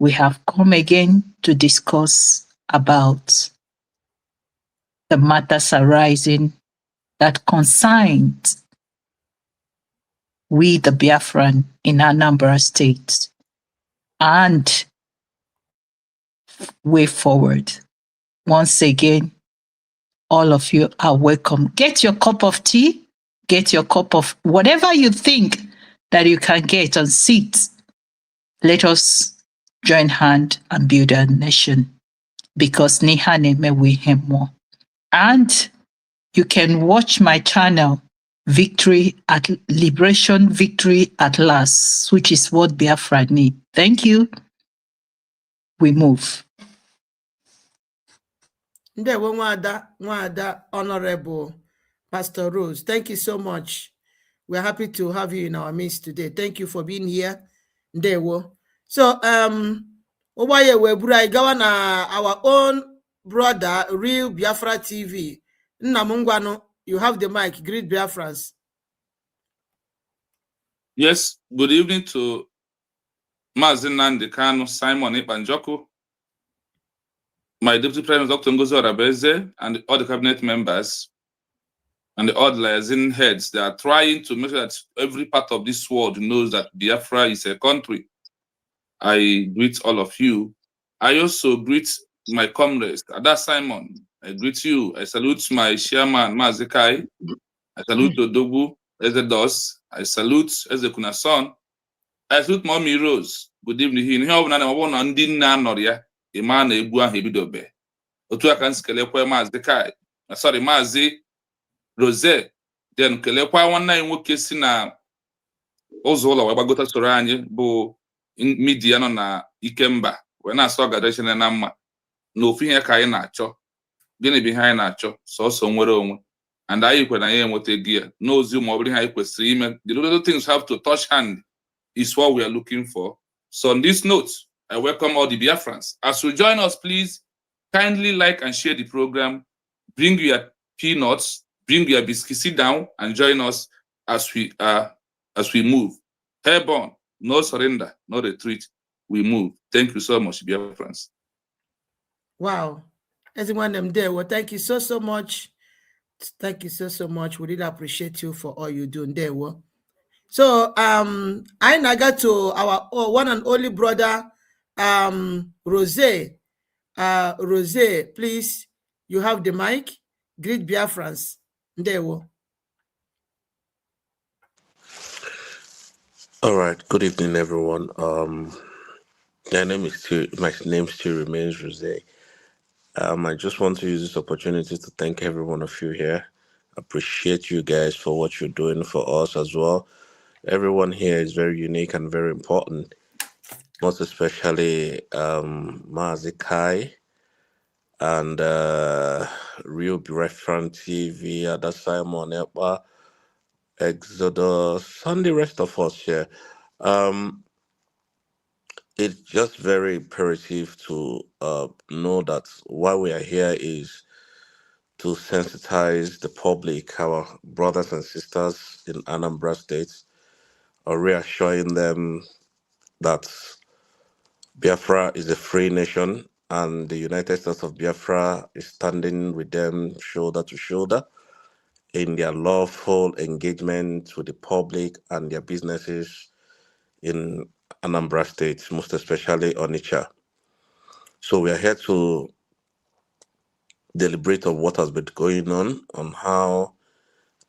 We have come again to discuss about the matters arising that concerned we, the Biafran in Anambra State, and way forward. Once again, all of you are welcome. Get your cup of tea, get your cup of whatever you think that you can get and sit. Let us join hand and build a nation, because Nihane me we him more. And you can watch my channel, Liberation Victory at Last, which is what Biafra need. Thank you. We move. Nwada, Honorable Pastor Rose, thank you so much. We're happy to have you in our midst today. Thank you for being here. Ndewo. So, Owaye Webura, our own brother, Real Biafra TV. Nnamungwano, you have the mic. Greet Biafrans. Yes, good evening to Maazị Nnamdi Kanu, Simon Ipanjoku, my Deputy President Dr. Ngozi Orabeze, and all the cabinet members and all the liaison heads. They are trying to make sure that every part of this world knows that Biafra is a country. I greet all of you. I also greet my comrades, Ada Simon. I greet you. I salute my chairman, Maazị Kai. I salute Odogwu, Ezedos. I salute Ezekunason. I salute Mommy Rose. Good evening. Here of na ndị nna nọrọ ya ịma na egwu ahụ ebidobe. Otu aka nsikelekwa Maazị Kai. Sorry, Maazị Rose. Then kelekwa nwanne anyị nwoke si na ụzọ ụlọ wee gbagota soro anyị bụ media nọ na Ikemba. Wee na-asọ ọgadation na mma. Na ofu ihe ka anyị na-achọ. Gịnị bụ ihe anyị na-achọ? Sọsọ nwere onwe. And anyị kwe na ya enweta gear. N'ozi ma ọ bụrụ ihe anyị kwesịrị ime. The little things have to touch hand is what we are looking for. So on this note, I welcome all the Biafrans. As you join us, please kindly like and share the program. Bring your peanuts, bring your biscuits, sit down and join us as we move. Airborne, no surrender, no retreat. We move. Thank you so much, Biafrans. Wow. Everyone them there. Well, thank you so much. Thank you so much. We really appreciate you for all you do there. Well. So I now got to our one and only brother, Rose. Rose, please, you have the mic. Greet Biafrans. There. Well. All right. Good evening, everyone. My name still remains Rose. I just want to use this opportunity to thank every one of you here. Appreciate you guys for what you're doing for us as well. Everyone here is very unique and very important. Most especially Maazị Kai and Real Biafran TV, Ada Simon Ekpa, Exodus, and the rest of us here. It's just very imperative to know that why we are here is to sensitize the public, our brothers and sisters in Anambra State, or reassuring them that Biafra is a free nation and the United States of Biafra is standing with them shoulder to shoulder in their lawful engagement with the public and their businesses in Anambra State, most especially Onitsha. So we are here to deliberate on what has been going on how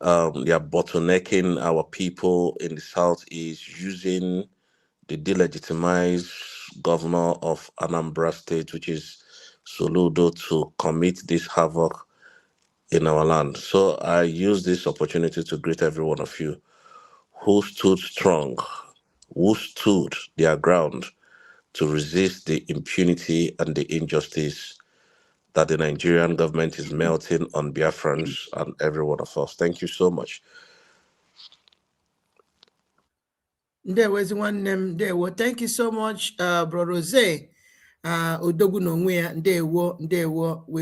they are bottlenecking our people in the southeast, using the delegitimized governor of Anambra State, which is Soludo, to commit this havoc in our land. So I use this opportunity to greet every one of you who stood strong, who stood their ground to resist the impunity and the injustice that the Nigerian government is melting on Biafrans and every one of us. Thank you so much. There was one name there. Well, thank you so much, Bro Rose. We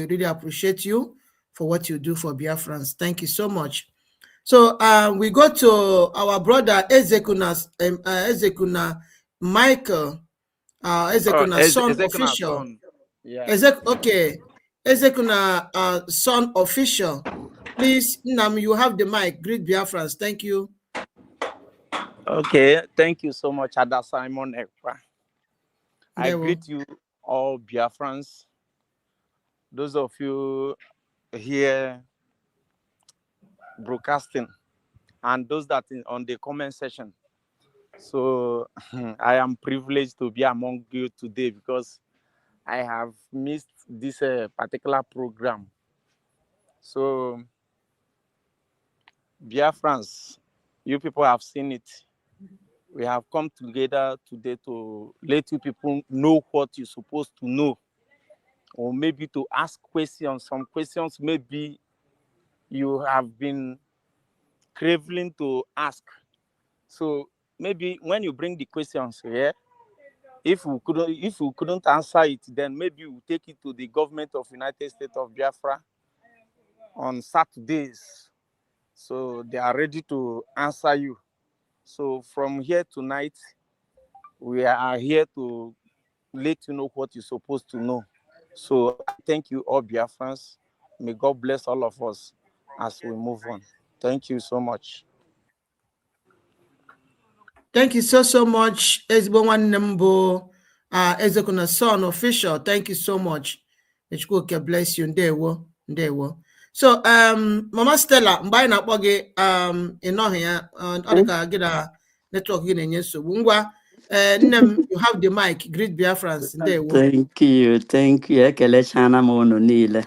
really appreciate you for what you do for Biafrans. Thank you so much. So we go to our brother Ezekuna Michael. Ezekuna son official. Son. Yeah. Okay. Ezekuna son official. Please, Nam, you have the mic. Greet Biafrans. Thank you. Okay, thank you so much, Ada Simon Ekpa. I greet you all Biafrans, those of you here broadcasting, and those that on the comment section. So I am privileged to be among you today because I have missed this particular program. So Biafrans, you people have seen it. We have come together today to let you people know what you're supposed to know, or maybe to ask questions. Some questions maybe you have been craving to ask. So maybe when you bring the questions here, if we couldn't answer it, then maybe we'll take it to the government of United States of Biafra on Saturdays. So they are ready to answer you. So from here tonight, we are here to let you know what you're supposed to know. So thank you all Biafrans. May God bless all of us as we move on. Thank you so much. Thank you so much. Ezekuna son official. Thank you so much. Bless you. Ndewo. So Mama Stella, mgbe anyị na-akpọ gị ịnọghị ya ọ dị ka gị na network gị na-enye nsogbu. Ngwa nne m, you have the mic. Greet Biafrans. Ndewo. Thank you. Ekelechana m unu niile.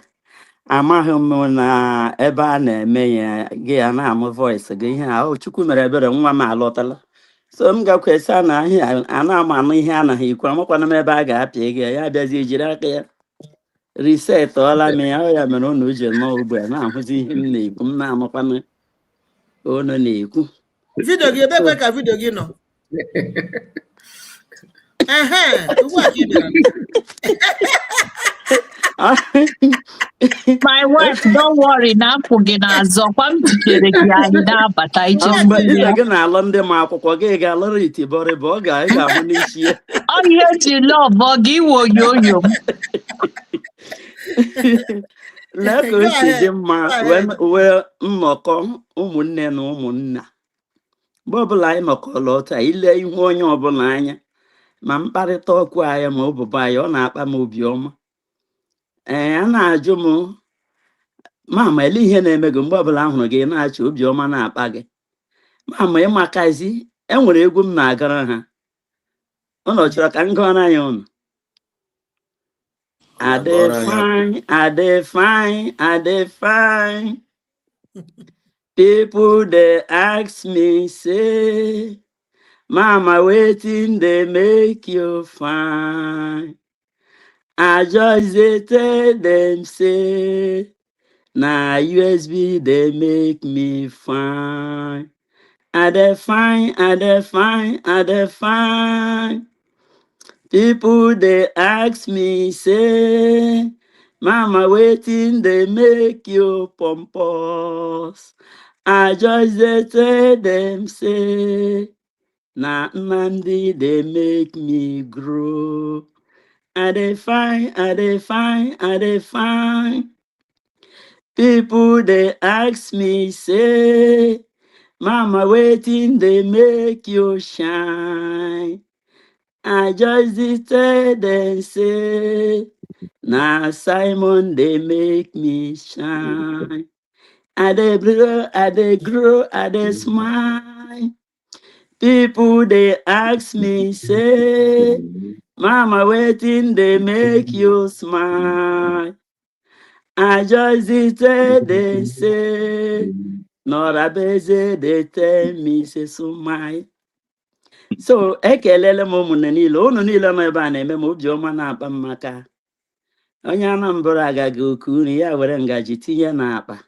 Amaghị m na ebe a na-eme ya gị ya na-amụ voice gị ihe a Chukwu mere ebere nwa m alọtala. So m gakwesa na ahịa a na-ama anụ ihe anaghị ikwu amakwana m ebe a ga-apịa gị ya bịazi jiri aka ya reset ọla m ya ya mere unu ji nọ ugbu a na-ahụzi ihe m na-ekwu m na-amakwana unu na-ekwu. Video gị ebe ka video gị nọ? Ugbu a ka ị bịara. My wife, don't worry. Na apụghị n'azọ kwa m jikere gị anyị na-abata iche. Mgbe ị gị na-alụ ndị ma akwụkwọ gị ga-alụrụ itibọrị bụ ọ ga-ahụ n'isi ya. Ọ ihe ji lọvọ gị iwe onyonyo m. Lee ka o si dị mma wee nnọkọ ụmụnne na ụmụnna. Mgbe ọbụla anyị nọkọrọ otu a ile ihu onye ọbụla anya ma mkparịta ọkụ anyị ma ụbụba anyị ọ na-akpa m obiọma. A na-ajụ m mama ele ihe na-eme gị mgbe ọbụla ahụrụ gị na-achị obiọma na-akpa gị mama ịmakazi enwere egwu m na-agara ha ụnọ chọrọ ka m gụọrọ anyị ụnụ Ade fine people dey ask me say mama wetin dey make you fine. I just dey tell them say na USB dey make me fine. I dey fine. People dey ask me say mama wetin dey make you pompous. I just dey tell them say na Nnamdi dey make me grow. I dey fine. People dey ask me say mama wetin dey make you shine. I just dey tell them say na Simon dey make me shine. I dey grow, I dey smile. People dey ask me say mama wetin dey make you smile. I just dey tell them say Norabeze dey tell me say smile. So ekelele m ụmụnne niile unu niile nọ ebe a na-eme m obiọma na-akpa m maka onye Anambra agaghị oku nri ya were ngaji tinye n'akpa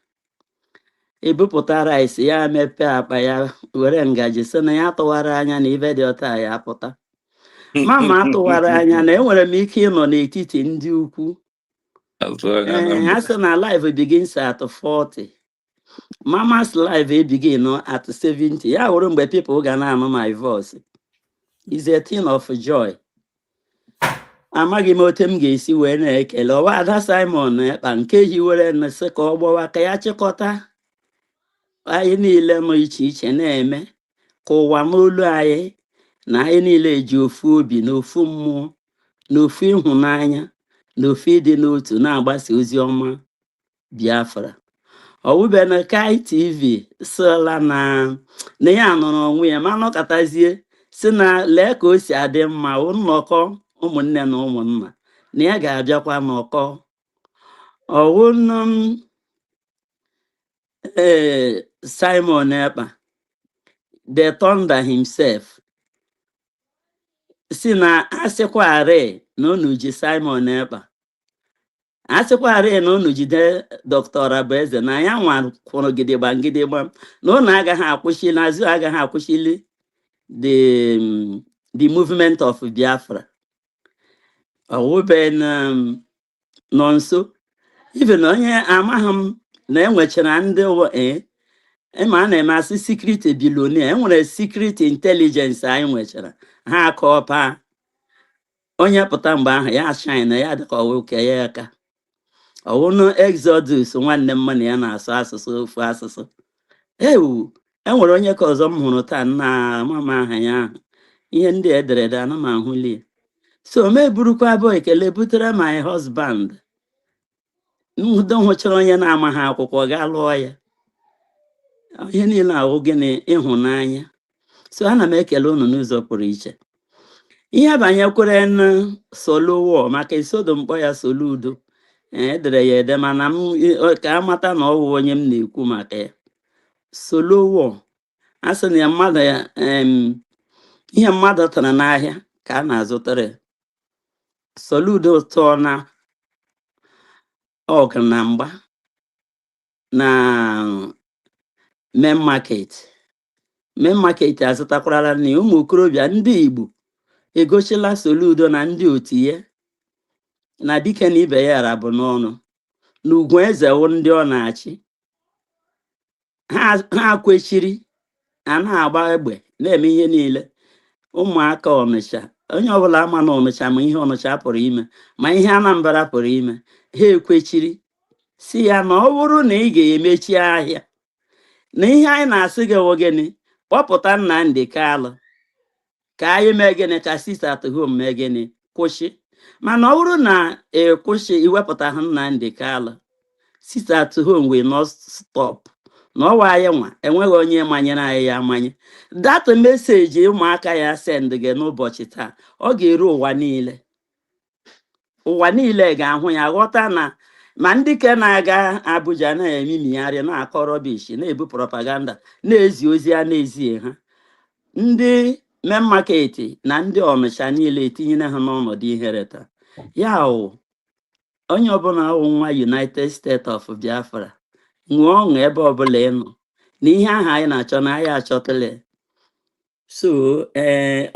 ebupụta rice ya mepee akpa ya were ngaji sị na ya tụwara anya na ibe dị ọta ya apụta. Mama tụwara anya na enwere m ike ịnọ n'etiti ndị ukwu. Ha sị na life begins at 40. Mama's life begin at 70. Ya wụrụ mgbe people ga na-anụ my voice. It's a thing of joy. amaghị m otu m ga-esi wee na-ekele ọwa Ada Simon Ekpa nke hiwere nsị ka ọ gbawa ka ya chịkọta anyị niile nọ iche iche na-eme ka ụwa n'olu anyị na anyị niile ji ofu obi na ofu mmụọ na ofu ịhụnanya na ofu ịdị n'otu na-agbasa ozi ọma Biafra. Ọwụbena Kai TV sịla na ya nọrọ onwe ya ma nọkọtazie si na lee ka o si adị mma nnọkọ ụmụnne na ụmụnna na ya ga-abịakwa nnọkọ ọwụnụ Simon Ekpa the Thunder himself si na asịkwarị na unu ji Simon Ekpa asịkwarị na unu jide Dr. Orabueze na ya nwa kwụrụ gidigba na unu agaghị akwụsịli azụ agaghị akwụsịli the movement of Biafra. Ọwụbe nọ nso even onye amaghị m na enwechara ndị ma a na-eme asị secret billionaire enwere secret intelligence anyị nwechara ha akọpa onye pụta mgbe ahụ ya shine ya dịka ọwụke ya aka ọwụnụ Exodus nwanne m na ya na-asụ asụsụ ofu asụsụ enwere onye ka ọzọ m hụrụ taa na mama aha ya ahụ ihe ndị ederede ana m ahụlie so meburukwa abụọ ekele butere my husband udo hụchara onye na-amaghị akwụkwọ gaa lụọ ya ihe niile ahụ gịnị ịhụnanya so ana m ekele unu n'ụzọ pụrụ iche ihe banyekwere na Soludo maka isodo mkpọ ya Soludo edere ya ede mana ka amata na ọwụ onye m na-ekwu maka ya Soludo a sị na ya mmadụ ihe mmadụ tara n'ahịa ka a na-azụtara ya Soludo tụọ na ọgụ na mgba na main market azụtakwara na ụmụ okorobịa ndị Igbo egochila Soludo na ndị otu ya na dike na ibe ya rabụ n'ọnụ na ugwu eze ndị ọ na-achị ha kwechiri a na-agba egbe na-eme ihe niile ụmụaka Ọnịcha onye ọbụla ama na Ọnịcha ma ihe Ọnịcha pụrụ ime ma ihe Anambra pụrụ ime ha ekwechiri si ya na ọ bụrụ na ị ga-emechi ahịa na ihe anyị na-asị gị wụ gịnị kpọpụta Nnamdi Kalụ ka anyị mee gịnị ka Sister at Home mee gịnị kwụsị mana ọ bụrụ na kwụsị iwepụta ha Nnamdi Kalụ Sister at Home will not stop na ọwa anyị nwa enweghị onye manyere anyị ya amanye data meseji ụmụaka ya send gị n'ụbọchị taa ọ ga-eru ụwa niile ga-ahụ ya ghọta na ma ndị ke na-aga Abuja na-emimigharị na-akọ rọbish na-ebu propaganda na-ezi ozi a na-ezighi ha ndị main market na ndị Ọnịcha niile etinyere ha n'ọnọdụ ihere taa ya onye ọbụla wụ nwa United States of Biafra ṅụọ ọṅụ ebe ọbụla ị nọ na ihe ahụ anyị na-achọ na anyị achọtala so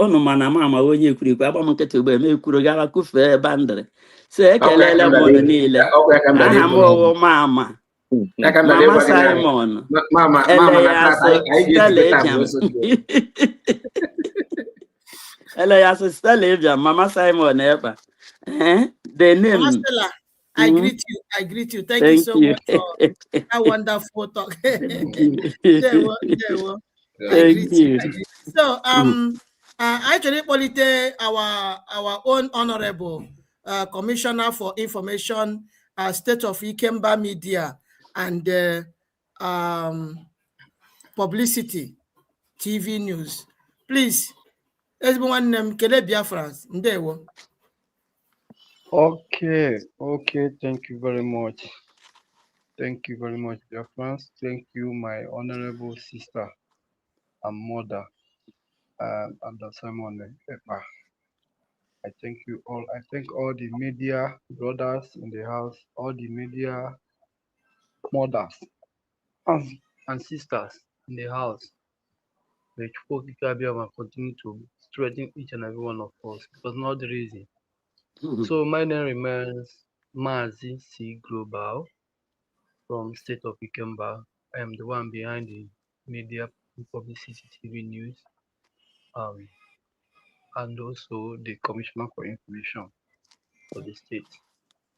ụnụ mana mama onye ekwurikwu agba m nkịtị ugbo eme ekwuru gara kụfee bandịrị so ekelela m ụnụ niile aha m ọwụ mama Simon ele ya so Stella Ebiam Mama Simon Ekpa the name Mama Stella, I greet you. Thank you so much for that wonderful talk. Thank you. I greet you. So actually our own honorable Commissioner for Information, State of Ikemba Media and Publicity TV News. Please, everyone Kele Biafrans. Ndewo. Okay, thank you very much. Thank you very much, dear friends. Thank you, my honorable sister and mother, Ada Simon Ekpa. I thank you all. I thank all the media brothers in the house, all the media mothers and sisters in the house. Which folk will continue to strengthen each and every one of us because not the reason. So my name remains Mazi C Global from State of Ikemba. I am the one behind the media publicity TV news and also the Commissioner for Information. for the state.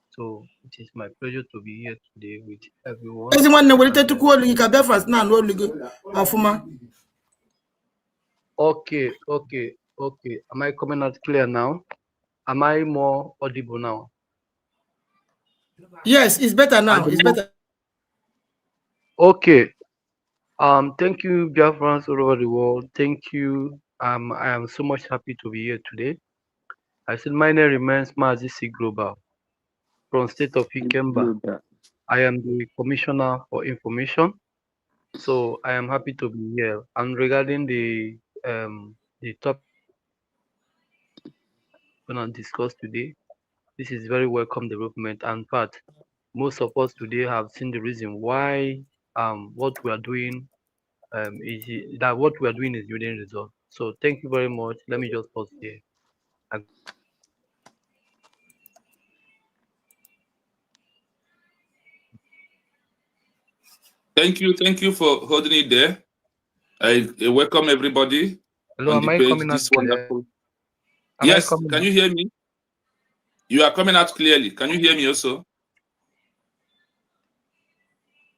So it is my pleasure to be here today with everyone. Okay. Am I coming out clear now? Am I more audible now? Yes, it's better now. It's better. Okay. Thank you, Biafrans all over the world. Thank you. I am so much happy to be here today. I said my name remains Mazisi Global from state of Ikemba. I am the Commissioner for Information. So I am happy to be here. And regarding the topic we're going to discuss today, this is very welcome development. And in fact, most of us today have seen the reason why what we are doing is yielding results. So thank you very much. Let me just pause here. Thank you for holding it there. I welcome everybody. Hello, am I coming out wonderful. Yes, can you hear me? You are coming out clearly. Can you hear me also?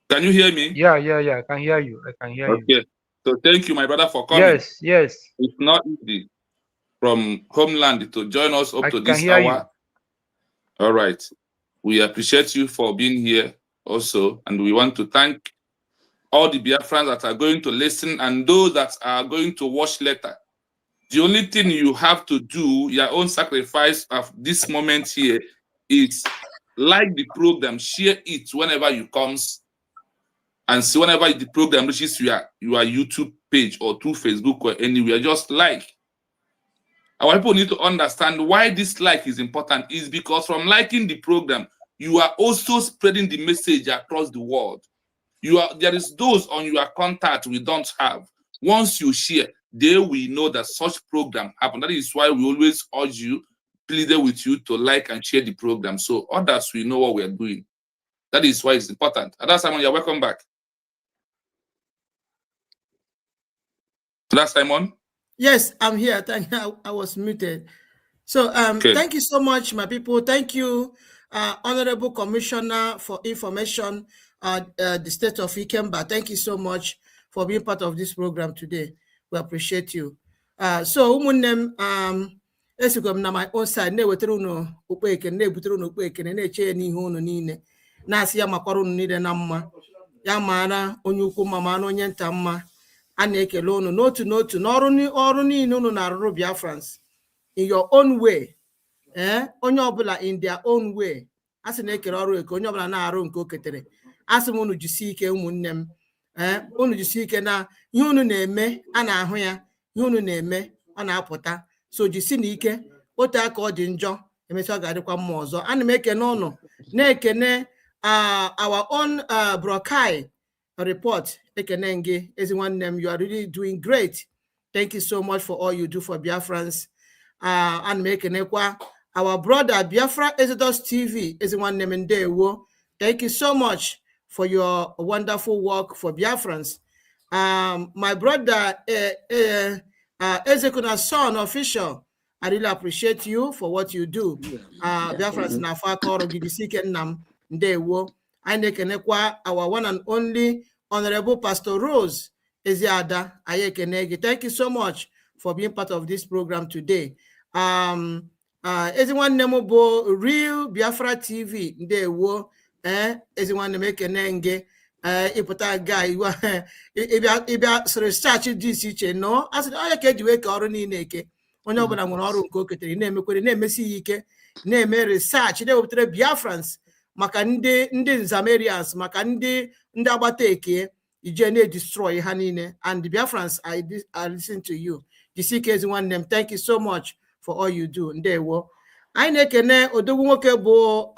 Can you hear me? Yeah, I can hear you. Okay. So thank you, my brother, for coming. Yes. It's not easy from homeland to join us up to this hour. All right. We appreciate you for being here also, and we want to thank all the Biafrans that are going to listen and those that are going to watch later. The only thing you have to do, your own sacrifice of this moment here, is like the program, share it whenever you comes, and see whenever the program reaches your YouTube page or through Facebook or anywhere, just like. Our people need to understand why this like is important is because from liking the program, you are also spreading the message across the world. There is those on your contact we don't have. Once you share, they will know that such program happened. That is why we always urge you, pleaded with you to like and share the program so others will know what we are doing. That is why it's important. And that's Simon, you're welcome back. That's Simon? Yes, I'm here. Thank you. I was muted. So Thank you so much, my people. Thank you, Honorable Commissioner for Information, the state of Ikemba. Thank you so much for being part of this program today. We appreciate you. So umunem esigom na my own side na-wetara unu okpo ekene na-ebutere unu okpo ekene na-eche ya n'ihu unu niile na-asị ya makwara unu niile na mma ya mara onye ukwu mma mara onye nta mma a na-ekele unu n'otu n'otu n'ọrụ niile unu na-arụrụ Biafrans in your own way. Onye ọbụla in their own way. Asị na-ekere ọrụ eke onye ọbụla na-arụ nke o ketere. Asị m unu jisie ike ụmụnne m. Unu jisie ike na ihe unu na-eme a na-ahụ ya, ihe unu na-eme ọ na-apụta. So jisi na ike otu aka ọ dị njọ emesịa ọ ga-adịkwa mma ọzọ. Ana m ekene unu na-ekene our own Brokai report. Ekene nge ezi nwanne m, you are really doing great. Thank you so much for all you do for Biafrans. And make our brother Biafra Exodus TV is one name in Ndewo. Thank you so much for your wonderful work for Biafrans. My brother Ezekuna Son Official, I really appreciate you for what you do. Biafrans na fakoro gidisike nam Ndewo. I nekenekwa our one and only Honorable Pastor Rose Eziada Ayekenegi. Thank you so much for being part of this program today. Everyone nemobo Real Biafra TV Ndewo everyone nemekenenge ipota guy ibia research this iche no as I can do ka ọrụ niile eke onye ọbụla nwere ọrụ nke oketere na-emekwere na-emesi ike na-eme research na-ewepụtara Biafrans maka ndị Nzamerians maka ndị agbata eke ije na-destroy ha niile. And the Biafrans I listen to you. Jisike one name. Thank you so much for all you do. Ndewo. I nekene odogwu nwoke bụ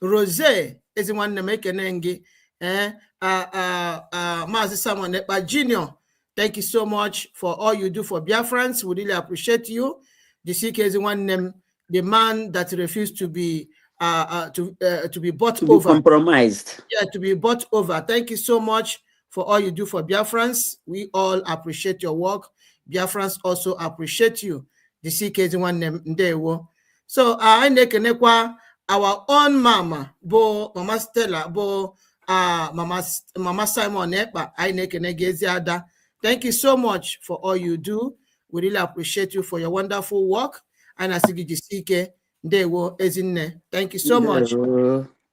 Rose ezi nwanne m ekene ngi Maazị Samuel Ekpa Junior. Thank you so much for all you do for Biafrans. We really appreciate you. Jisike ezi nwanne m, the man that refused to be bought over. Compromised. Yeah, to be bought over. Thank you so much for all you do for Biafrans. We all appreciate your work. Biafrans also appreciate you. The CK is one name Ndewo. So I nekenekwa our own mama bo Mama Stella bo Mama Simon Ekpa. I nekenegezi ada. Thank you so much for all you do. We really appreciate you for your wonderful work. And asigijisike ndewo ezinne. Thank you so much.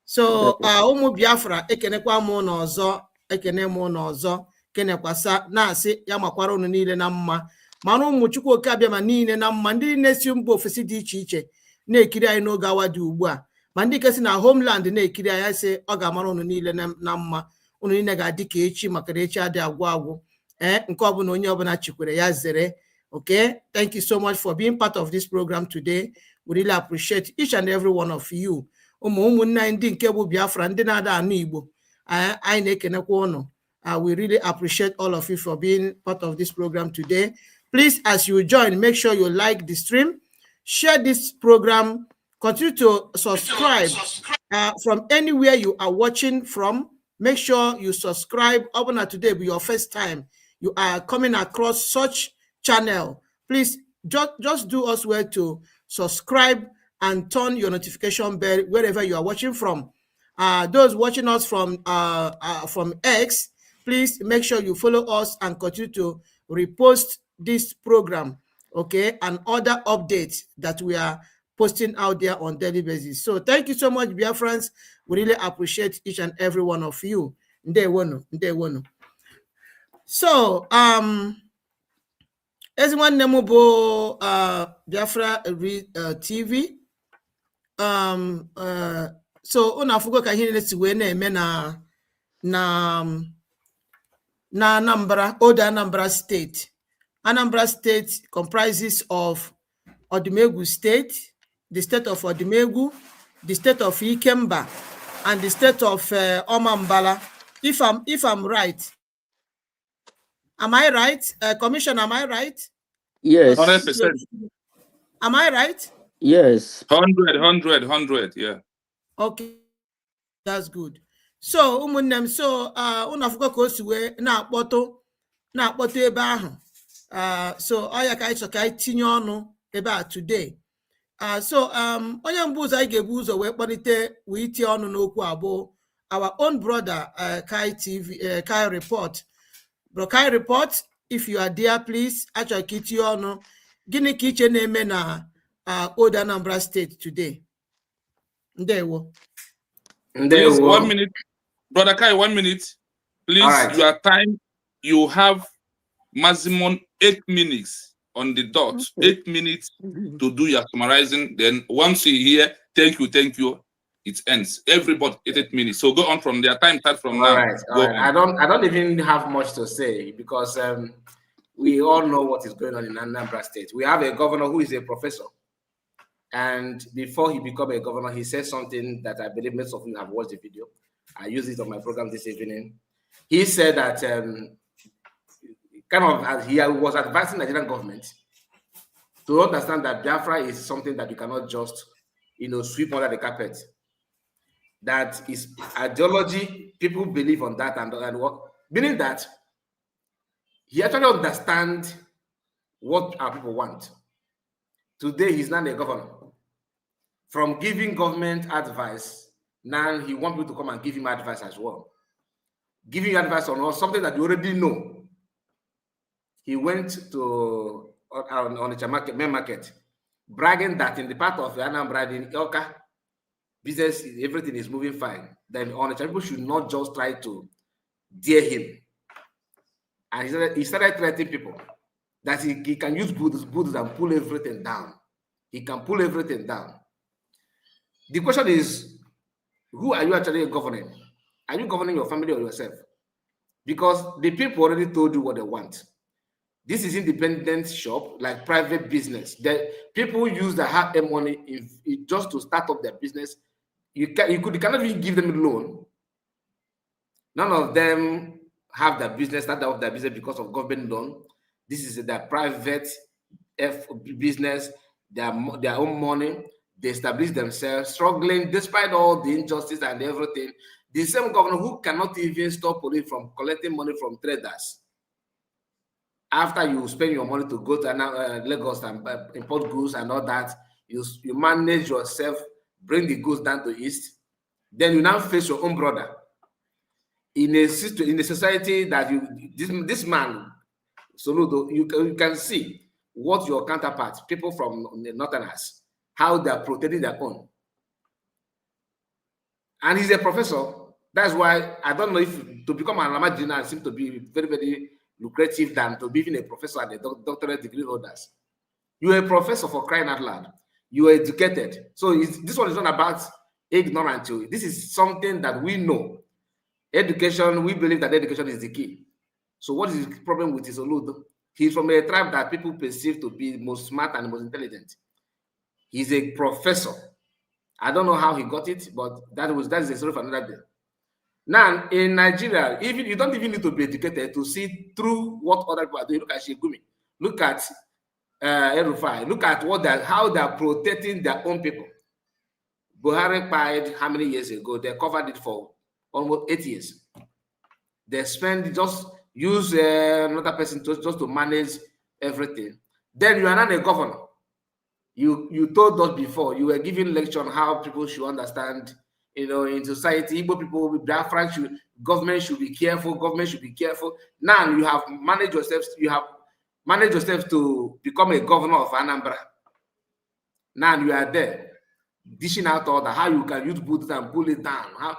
So ụmụ Biafra ekenekwa m n'ọzọ, ekene m n'ọzọ, kenekwasa na-asị ya makwara unu niile na mma. Mana ụmụ Chukwuoke Abiama niile na mma, ndị na-esi mba ofesi dị iche iche na-ekiri anyị n'oge awa dị ugbu a, ma ndị kesị na homeland na-ekiri anyị, sị ọ ga-amara unu niile na mma. Unu niile ga-adị ka echi, maka na echi adị agwụ agwụ. Nke ọbụla onye ọbụla chikwere ya zere. Okay, thank you so much for being part of this program today. We really appreciate each and every one of you. Ụmụnne ndị nke bụ Biafra, ndị na-ada anụ Igbo, anyị na-ekenekwa unu. We really appreciate all of you for being part of this program today. Please, as you join, make sure you like the stream, share this program, continue to subscribe from anywhere you are watching from. Make sure you subscribe. Open today be your first time you are coming across such channel. Please just do us well to subscribe and turn your notification bell wherever you are watching from. Those watching us from X, please make sure you follow us and continue to repost this program, okay, and other updates that we are posting out there on daily basis. So thank you so much, Biafrans. We really appreciate each and every one of you. Ndewono. So everyone nemubo Biafra TV. So unafugo ka ihe nesi we na-eme na Anambra, Old Anambra State. Anambra State comprises of Odumegwu State, the state of Odumegwu, the state of Ikemba, and the state of Omambala. If I'm right, am I right, Commissioner? Am I right? Yes. 100%. Am I right? Yes. 100. Yeah. Okay, that's good. So ụmụnne, so unafuko ka o si wee na-akpọtụ ebe ahụ. So ọ ya ka anyị chọ ka anyị tinye ọnụ ebe a today. So onye mbụ ụzọ anyị ga-ebu ụzọ wee kpọlite wee tie ọnụ n'okwu abụọ, our own brother Kai TV, Kai Report. Bro Kai Report, if you are there, please achọ ka itinye ọnụ gịnị ka iche na-eme na Old Anambra State today. Ndewo. Please, 1 minute. Brother Kai, 1 minute. Please, right. Your time, you have maximum 8 minutes on the dot. 8 minutes to do your summarizing. Then once you hear, thank you, it ends. Everybody 8 minutes. So go on from there. Time start from now. All right. I don't even have much to say because we all know what is going on in Anambra State. We have a governor who is a professor. And before he became a governor, he said something that I believe most of you have watched the video. I used it on my program this evening. He said that he was advising the Nigerian government to understand that Biafra is something that you cannot just, sweep under the carpet. That is ideology. People believe on that and what, meaning that he actually understands what our people want. Today, he's not a governor. From giving government advice, now he wants people to come and give him advice as well. Giving you advice on something that you already know. He went to on the main market, bragging that in the part of Anambra, in Ilka, business, everything is moving fine. Then Onitsha people should not just try to dare him. And he started threatening people that he can use goods and pull everything down. He can pull everything down. The question is, who are you actually governing? Are you governing your family or yourself? Because the people already told you what they want. This is independent shop, like private business. The people use the hard-earned money just to start up their business. You cannot even give them a loan. None of them have their business, start up their business because of government loan. This is their private business, their own money. They establish themselves, struggling despite all the injustice and everything. The same governor who cannot even stop police from collecting money from traders. After you spend your money to go to Lagos and import goods and all that, you manage yourself, bring the goods down to east, then you now face your own brother in a society that this man Soludo, you can see what your counterparts, people from the northerners, how they are protecting their own. And he's a professor. That's why I don't know if to become an Alama seems to be very, very lucrative than to be even a professor at the doctorate degree holders. You're a professor, for crying out loud. You are educated. So this one is not about ignorance. This is something that we know. Education, we believe that education is the key. So what is the problem with Isoludo? He's from a tribe that people perceive to be most smart and most intelligent. He's a professor. I don't know how he got it, but that is a story for another day. Now, in Nigeria, even you don't even need to be educated to see through what other people are doing. Look at Shegumi. Look at El-Rufai. Look at how they are protecting their own people. Buhari died how many years ago? They covered it for almost 8 years. They just use another person just to manage everything. Then you are not a governor. You told us before, you were giving lecture on how people should understand, in society, Igbo people, Biafra, government should be careful, government should be careful. Now you have managed yourself to become a governor of Anambra. Now you are there, dishing out order, how you can use boots and pull it down. How,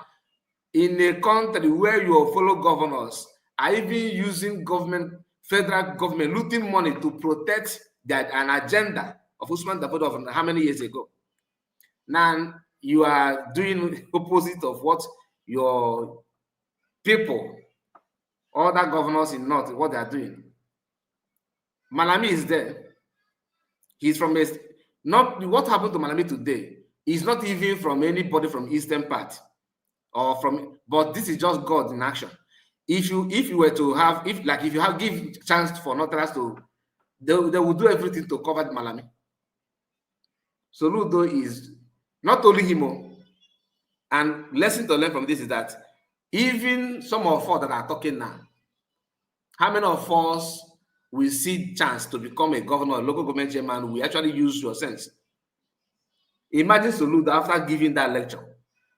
in a country where your fellow governors are even using federal government, looting money to protect an agenda of Usman Dafoe of how many years ago. Now you are doing opposite of what your people, other governors in North, what they are doing. Malami is there. He's from what happened to Malami today is not even from anybody from Eastern part but this is just God in action. If you were to have, if you have give chance for Northerners to, they will do everything to cover Malami. So Ludo is not only him, and lesson to learn from this is that even some of us that are talking now, how many of us will see chance to become a governor or local government chairman? We actually use your sense. Imagine Soludo after giving that lecture.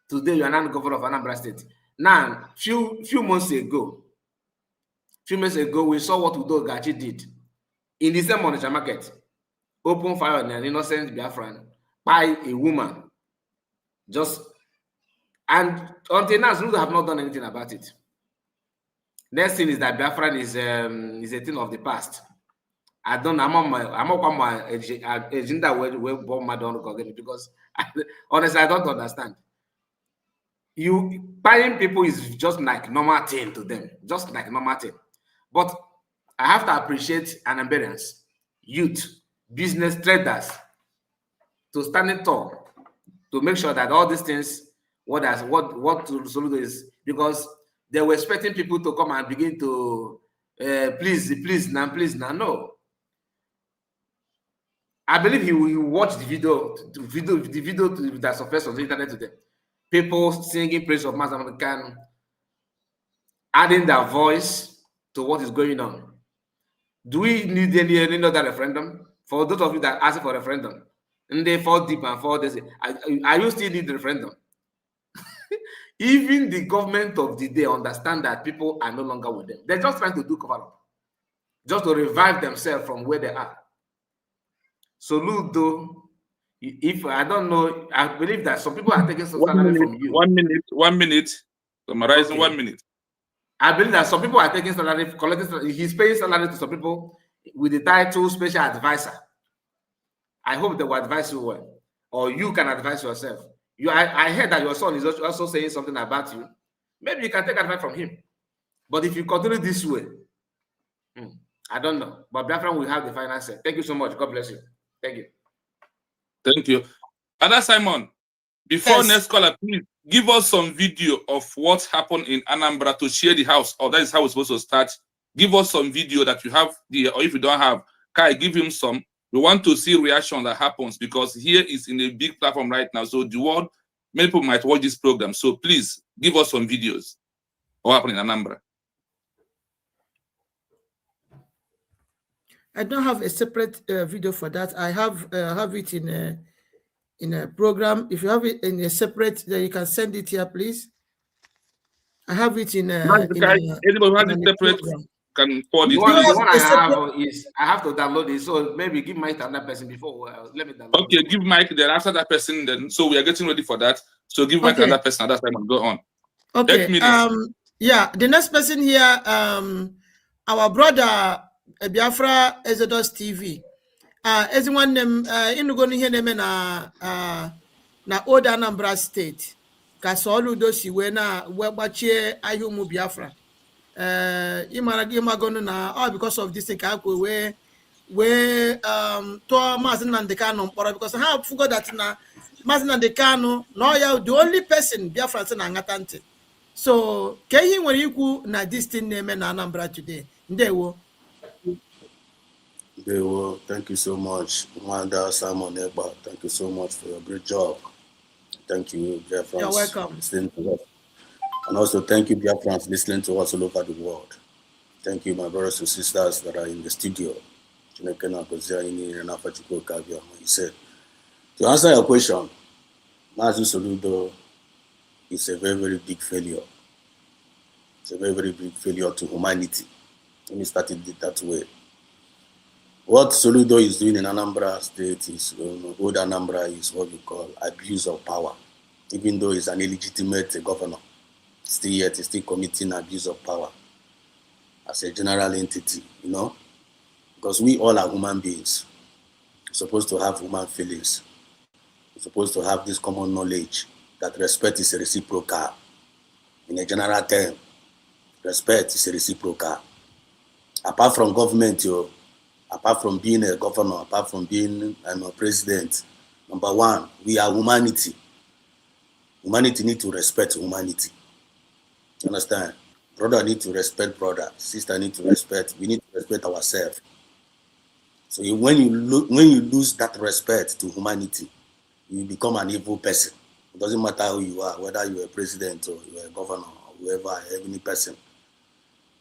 Today you are now governor of Anambra State. Now, few months ago, we saw what Udo Gachi did in the same Onitsha market. Open fire on an innocent Biafran by a woman. And until now, Soludo have not done anything about it. Next thing is that Biafran is a thing of the past. I'm on my agenda where bomb my don't go again because honestly I don't understand. You buying people is just like normal thing to them, just like normal thing. But I have to appreciate Anambarians, youth, business traders to stand it tall to make sure that all these things, what Soludo is, because they were expecting people to come and begin to please now. No. I believe he watched the video that surfaced on the internet today. People singing praise of Master Khan, adding their voice to what is going on. Do we need any other referendum? For those of you that ask for a referendum, and they fall deep and fall this, I you still need the referendum. Even the government of the day understand that people are no longer with them. They're just trying to do cover up, just to revive themselves from where they are. So Ludo, if I don't know, I believe that some people are taking some salary from you. 1 minute. Summarizing, okay. 1 minute. I believe that some people are taking salary, collecting salary. He's paying salary to some people with the title special advisor. I hope they will advise you well, or you can advise yourself. I heard that your son is also saying something about you. Maybe you can take advice from him. But if you continue this way, I don't know. But Biafran will have the final say. Thank you so much. God bless you. Thank you. Thank you. Ada Simon, before next caller, please give us some video of what happened in Anambra to share the house. Or that is how we're supposed to start. Give us some video that you have there, or if you don't have, Kai, give him some. We want to see reaction that happens because here is in a big platform right now. So the world, many people might watch this program. So please give us some videos. What happened in Anambra? I don't have a separate video for that. I have it in in a program. If you have it in a separate, then you can send it here, please. I have it in a, anybody who has it separate program. can forward The it. one, please. the one I have is I have to download it. So maybe give mine to another person before. Let me download Okay, it. give Mike then after that person then. So we are getting ready for that. So give Mike another person at that time and go on. Okay. 8 minutes. Yeah, the next person here, our brother Biafra Exodus TV. Everyone them in going here name na Old Anambra State. Kasolu dosi wena webache ayumu Biafra. Imagonu na because of this thing where to Mazin and the Kano because I have forgot that na Mazin and the Kano no ya the only person Biafra na ngatante. So can you when you na this thing name na Anambra today? Ndewo. Thank you so much, Wanda Simon Eba. Thank you so much for your great job. Thank you, Biafrans. You're welcome. Listening to us. And also thank you, Biafrans, listening to us all over the world. Thank you, my brothers and sisters that are in the studio. You said, to answer your question, Mazi Soludo is a very, very big failure. It's a very, very big failure to humanity. Let me start it that way. What Soludo is doing in Anambra State is, Old Anambra is what we call abuse of power. Even though he's an illegitimate governor, he's still committing abuse of power as a general entity, because we all are human beings. We're supposed to have human feelings. We're supposed to have this common knowledge that respect is a reciprocal. In a general term, respect is a reciprocal. Apart from government, apart from being a governor, apart from being a president, number one, we are humanity. Humanity need to respect humanity. You understand? Brother need to respect brother. Sister need to respect. We need to respect ourselves. So when you lose that respect to humanity, you become an evil person. It doesn't matter who you are, whether you're a president or you're a governor or whoever, any person.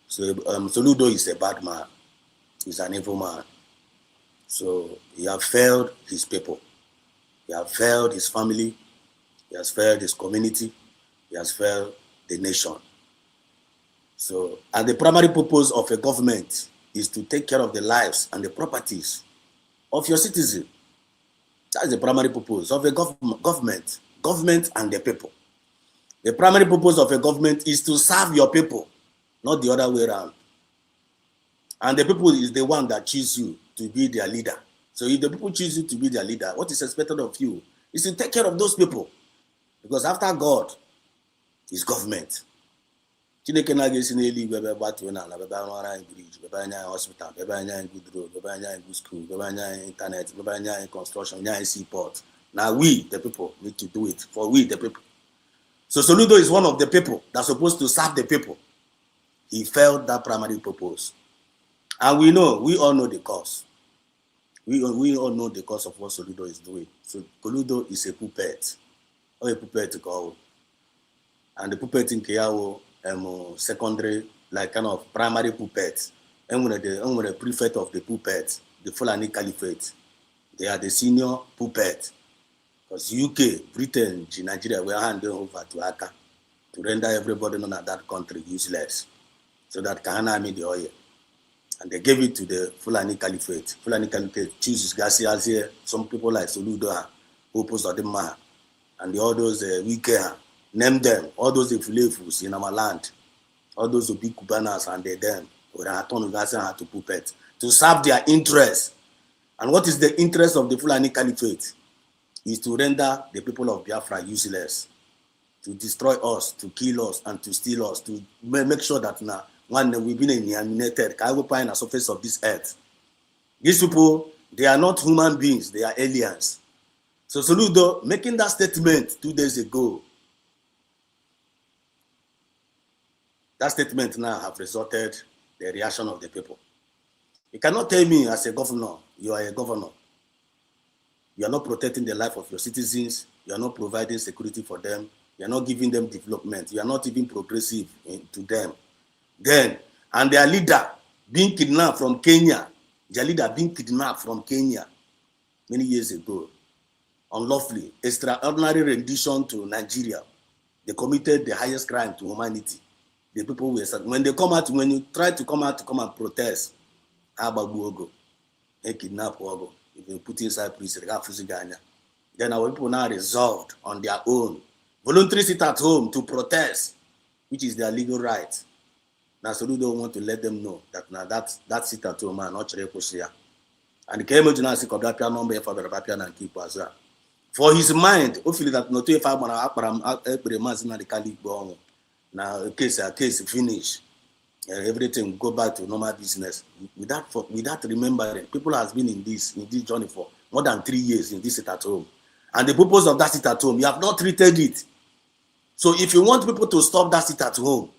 So Soludo is a bad man. He's an evil man. So he has failed his people. He has failed his family. He has failed his community. He has failed the nation. So, and the primary purpose of a government is to take care of the lives and the properties of your citizens. That's the primary purpose of a government and the people. The primary purpose of a government is to serve your people, not the other way around. And the people is the one that choose you to be their leader. So if the people choose you to be their leader, what is expected of you is to take care of those people. Because after God is government. Chineke na-agesi n'elu igwe ebe gbatuo n'ala, ebe arụ ara anyị bridge, ebe anya anyị hospital, ebe anya anyị good road, ebe anya anyị good school, ebe anya anyị internet, ebe anya anyị construction, ebe anya anyị seaport. Now we, the people, need to do it for we, the people. So Soludo is one of the people that's supposed to serve the people. He failed that primary purpose. And we all know the cause. We all know the cause of what Soludo is doing. So Soludo is a puppet, or a puppet to go. And the puppet in Keawo, secondary, like kind of primary puppet. And when the prefect of the puppet, the Fulani Caliphate, they are the senior puppet. Because UK, Britain, Nigeria were handed over to Aka to render everybody known at that country useless. So that Kahana made the oil. And they gave it to the Fulani Caliphate. Fulani Caliphate chooses Garcia here. Some people like Soludo, who opposed Odema, and all those Wike, name them, all those Fulefus in our land, all those big Cubanas and them, who are turned to puppet to serve their interests. And what is the interest of the Fulani Caliphate? Is to render the people of Biafra useless, to destroy us, to kill us, and to steal us, to make sure that now, when we've been eliminated, can we find the surface of this earth? These people, they are not human beings, they are aliens. So Soludo, making that statement 2 days ago, that statement now have resulted in the reaction of the people. You cannot tell me as a governor, you are a governor. You are not protecting the life of your citizens. You are not providing security for them. You are not giving them development. You are not even progressive to them. Then, and their leader being kidnapped from Kenya, their leader being kidnapped from Kenya many years ago. unlawfully, extraordinary rendition to Nigeria. They committed the highest crime to humanity. The people were, when they come out, when you try to come out to come and protest, Ababuogo, they kidnap Ogo, if you put inside prison, then our people now resolved on their own, voluntarily sit at home to protest, which is their legal right. Now, so we don't want to let them know that now that sit at home and not Cherekosia. And the Kemojina Sikobapia number for the Rapian and keep as well. For his mind, hopefully that not if I'm every month in the Cali Bong. Now a case finish. Everything go back to normal business. Without remembering, people has been in this journey for more than 3 years in this sit at home. And the purpose of that sit at home, you have not treated it. So if you want people to stop that sit at home,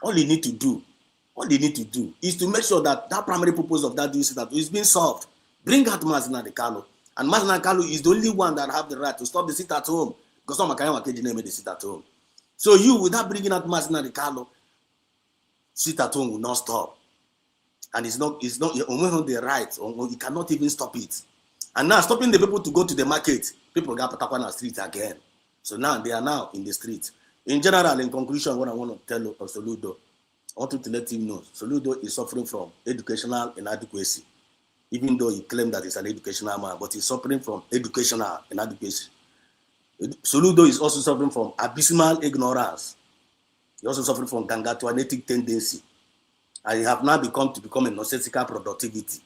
all you need to do is to make sure that primary purpose of that sit at home is being solved. Bring out Mazi Nnamdi Kanu. And Mazi Nnamdi Kanu is the only one that have the right to stop the sit at home. Because some Makaya name the sit at home. So you, without bringing out Mazi Nnamdi Kanu, sit at home will not stop. And it's not on the right, or you cannot even stop it. And now stopping the people to go to the market, people got put up on the street again. So now they are now in the street. In general, in conclusion, what I want to tell Soludo, I want to let him know, Soludo is suffering from educational inadequacy. Even though he claimed that he's an educational man, but he's suffering from educational inadequacy. Soludo is also suffering from abysmal ignorance. He also suffering from gangatuanetic tendency. And he have now become a nonsensical productivity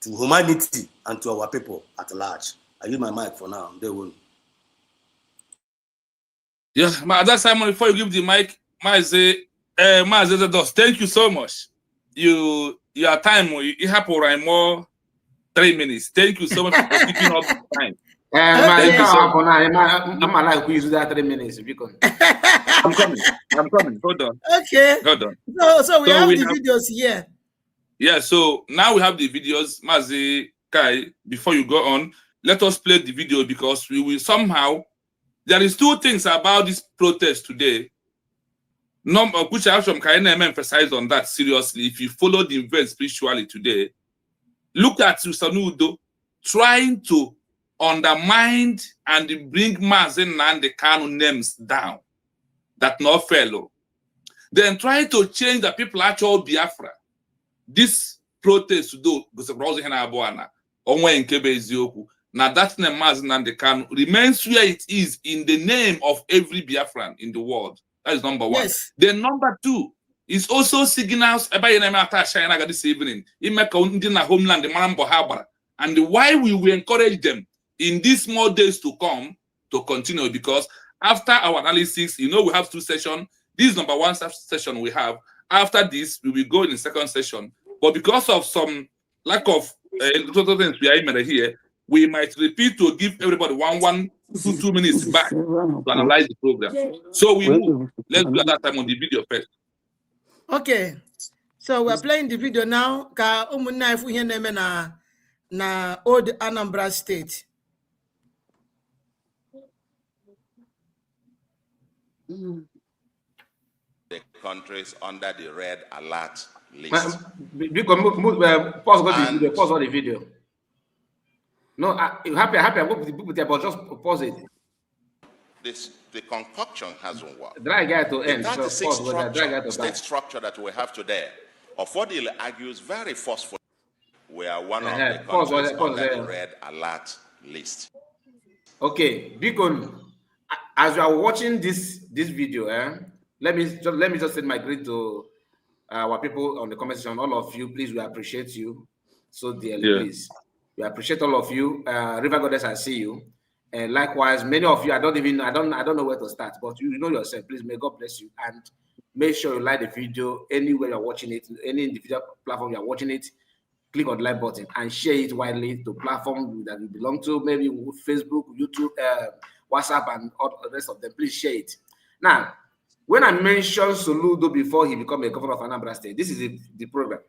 to humanity and to our people at large. I use my mic for now. They will. Yeah, that's Simon. Before you give the mic, Mazi Dos, thank you so much. Your time, you have more 3 minutes. Thank you so much for picking up the time. I'm allowed to use that 3 minutes. I'm coming. Hold on. Okay. Hold on. So we have the videos here. Yeah, so now we have the videos. Mazi Kai, before you go on, let us play the video because we will somehow. There is 2 things about this protest today. Which I have some kind of emphasize on that seriously. If you follow the event spiritually today, look at Sanudo trying to undermine and bring Mazi Nnamdi Kanu names down. That no fellow. Then trying to change the people actual Biafra. This protest today, now that name Mazi Nnamdi Kanu remains where it is in the name of every Biafran in the world. That is number 1. Yes. Then number 2 is also signals about this evening. Homeland, and why we will encourage them in these more days to come to continue, because after our analysis, we have 2 sessions. This is number 1 session we have. After this, we will go in the 2nd session. But because of some lack of things we are here, we might repeat to give everybody 1 to 2 minutes back to analyze the program. So we move. Let's do that time on the video first. Okay. So we're playing the video now. Ka umunna ifu ihe na-eme na Old Anambra State. The countries under the red alert list. Pause the video. No, I'm happy. I work with the people there, but just pause it. The concoction hasn't worked. Drag it to end. The 36 state structure that we have today, Ofodile argues very forcefully, we are one of the countries under the red alert list. Okay, Beacon, as you are watching this video, let me just send my greet to our people on the comment section. All of you, please, we appreciate you so dearly. Yeah. Please, we appreciate all of you. River Goddess, I see you, and likewise, many of you. I don't know where to start, but you know yourself. Please, may God bless you, and make sure you like the video anywhere you're watching it, any individual platform you're watching it. Click on the like button and share it widely to platforms that you belong to, maybe Facebook, YouTube, WhatsApp, and all the rest of them. Please share it. Now, when I mentioned Soludo before he became a governor of Anambra State, this is the program.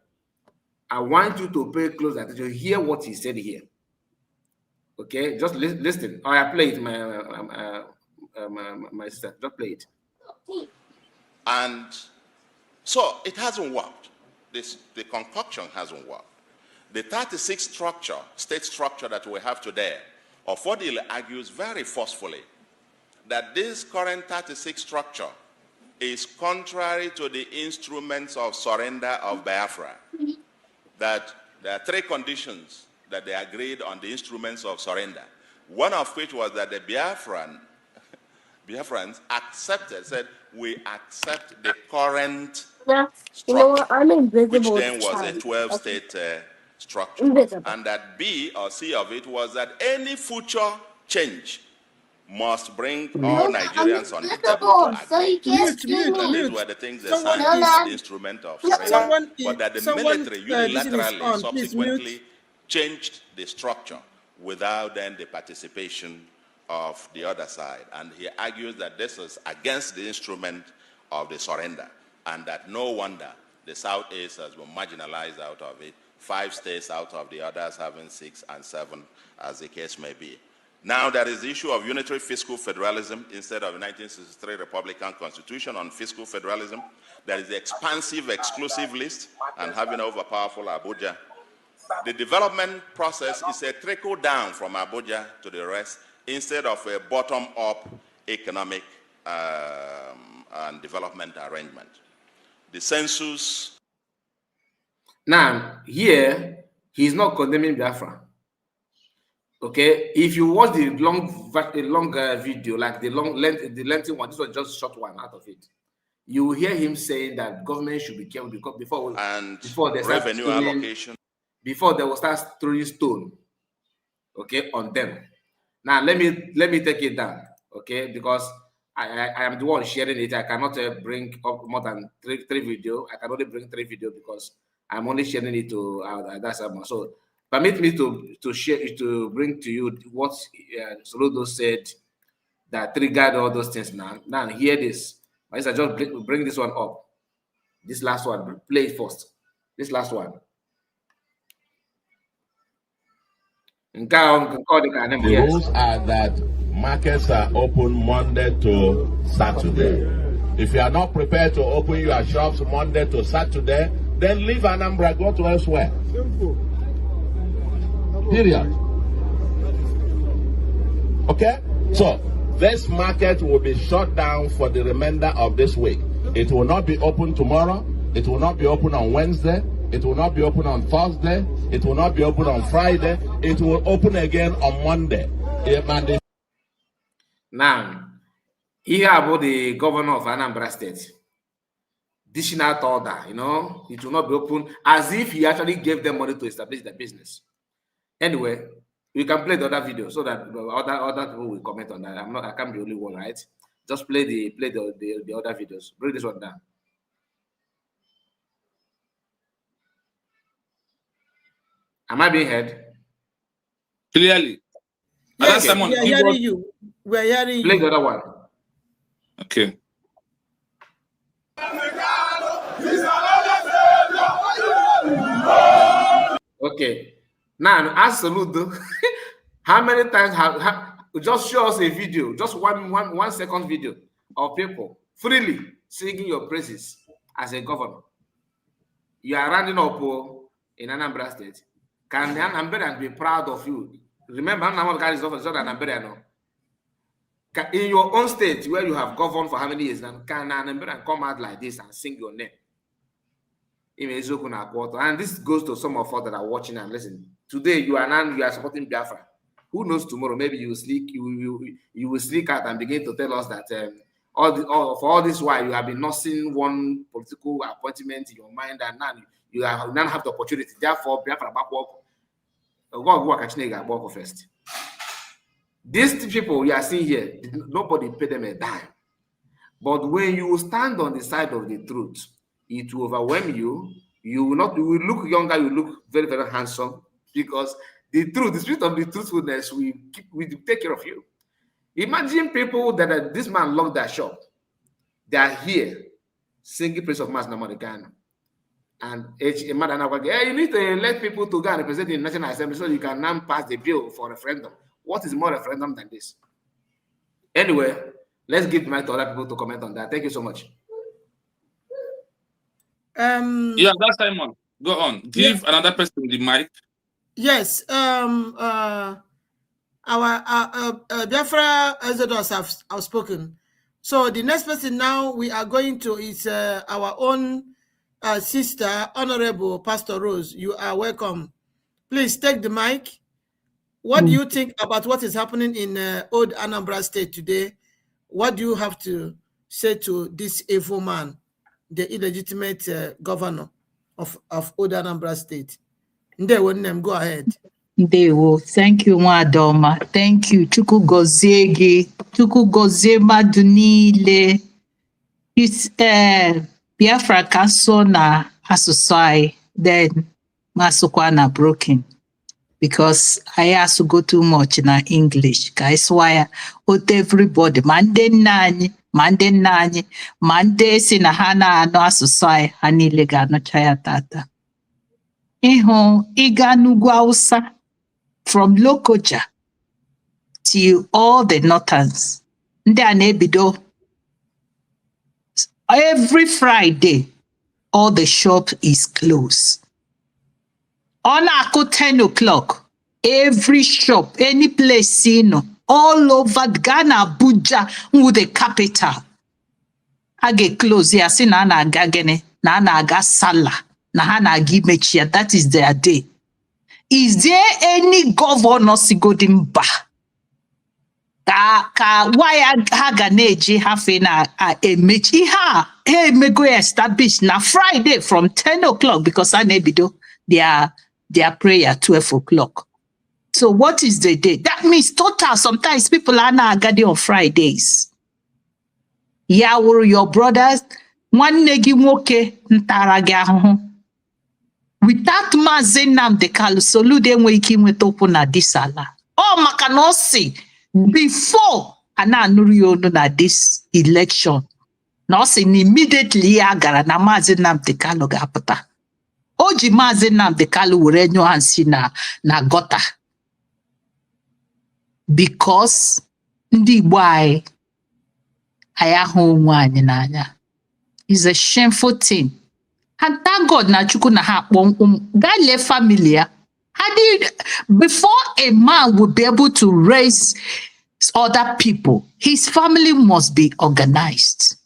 I want you to pay close attention to hear what he said here. Okay, just listen. I play it, my sister. Just play it. And so it hasn't worked. The concoction hasn't worked. The 36 state structure that we have today, Ofodil argues very forcefully that this current 36 structure is contrary to the instruments of surrender of Biafra, that there are 3 conditions that they agreed on the instruments of surrender, one of which was that the Biafrans accepted, said, we accept the current structure, which then was a 12-state structure. And that B or C of it was that any future change must bring all Nigerians on the table to agree. These were the things they signed in the instrument of surrender, but that the military unilaterally subsequently changed the structure without then the participation of the other side. And he argues that this is against the instrument of the surrender, and that no wonder the Southeast has been marginalized out of it, 5 states out of the others having 6 and 7, as the case may be. Now there is the issue of unitary fiscal federalism instead of the 1963 Republican Constitution on fiscal federalism. There is the expansive exclusive list and having overpowerful Abuja. The development process is a trickle down from Abuja to the rest instead of a bottom-up economic and development arrangement. The census. Now, here, he's not condemning Biafra. Okay, if you watch the long video, like the lengthy one, this was just a short one out of it, you will hear him saying that government should be careful because before they start revenue allocation, before they will start throwing stone, okay, on them. Now let me take it down, okay, because I am the one sharing it. I cannot bring up more than three video. I can only bring 3 video because I'm only sharing it to that's so. Permit me to share, to bring to you what Soludo said that triggered all those things. Now hear this. I just bring this one up. This last one, play it first. This last one. The rules are that markets are open Monday to Saturday. If you are not prepared to open your shops Monday to Saturday, then leave Anambra, go to elsewhere. Simple. Period. Okay? So, this market will be shut down for the remainder of this week. It will not be open tomorrow. It will not be open on Wednesday. It will not be open on Thursday. It will not be open on Friday. It will open again on Monday. Now, here about the governor of Anambra State dishing out order, it will not be open, as if he actually gave them money to establish their business. Anyway, we can play the other video so that other people will comment on that. I can't be only one, right? Just play the other videos. Bring this one down. Am I being heard? Clearly. Yes, we are hearing you. We are hearing you. Play the other one. Okay. Okay. Now, ask Soludo, how many times just show us a video, just one second video of people freely singing your praises as a governor. You are running up in Anambra State. Can the Anambra be proud of you? Remember, Anambra is not Anambra. In your own state where you have governed for how many years now, can Anambra come out like this and sing your name? And this goes to some of us that are watching and listening. Today you are supporting Biafra. Who knows tomorrow? Maybe you will sneak out and begin to tell us that for all this while you have been nursing one political appointment in your mind, and now you now have the opportunity. Therefore, Biafra work first. These people you are seeing here, nobody paid them a dime. But when you stand on the side of the truth, it will overwhelm you. You will look younger, you look very, very handsome, because the truth, the spirit of the truthfulness will take care of you. Imagine people that this man locked their shop. They are here singing praise of Mass Namarikana. And you need to let people to go and represent the National Assembly so you can now pass the bill for referendum. What is more referendum than this? Anyway, let's give the mic to other people to comment on that. Thank you so much. Yeah, that's Simon. Go on. Give another person the mic. Yes. I our Biafra Exodus have spoken. So the next person now we are going to is our own sister, Honorable Pastor Rose. You are welcome. Please take the mic. What do you think about what is happening in Old Anambra State today? What do you have to say to this evil man, the illegitimate governor of Old Anambra State? Ndewo, go ahead. Ndewo, thank you, Nwadoma. Thank you. Chukwu gozie gị. Chukwu gozie mmadụ niile. Biafra ka so na asụsụ anyị, then masụkwa na broken. Because I have to go too much in English. Guys, why out everybody Monday nani, Monday sina hana no asosai hani lega no chaya tata. Iga nugwausa from Lokoja to all the northerns. Ebido. Every Friday, all the shop is closed. On 10 o'clock, every shop, any place, all over Ghana, Abuja, with the capital. I get close here, see Nana Gagene, Nana Gasala, Nahana Gimechia, that is their day. Is there any governor Sigodimba? Why Haganeji Hafena a mechi ha? Hey, me go establish na Friday from 10 o'clock because I nebido their prayer 12 o'clock. So what is the day? That means total. Sometimes people are not gathering on Fridays. Yawuru your brothers, one negi moke ntaragahu. Without Mazen Nnamdi Kanu, solude wiki with open na disala. Oh, makanosi before ananuriyo na this election. Nothing immediately agara na Mazen Nnamdi Kanu gapata. Oji Mazen Nnamdi Kanu were nyo hansi na gota. Because ndi why ayahu nwanyị n'anya. It's a shameful thing. And thank God na chuku na ha that family. Before a man would be able to raise other people, his family must be organized.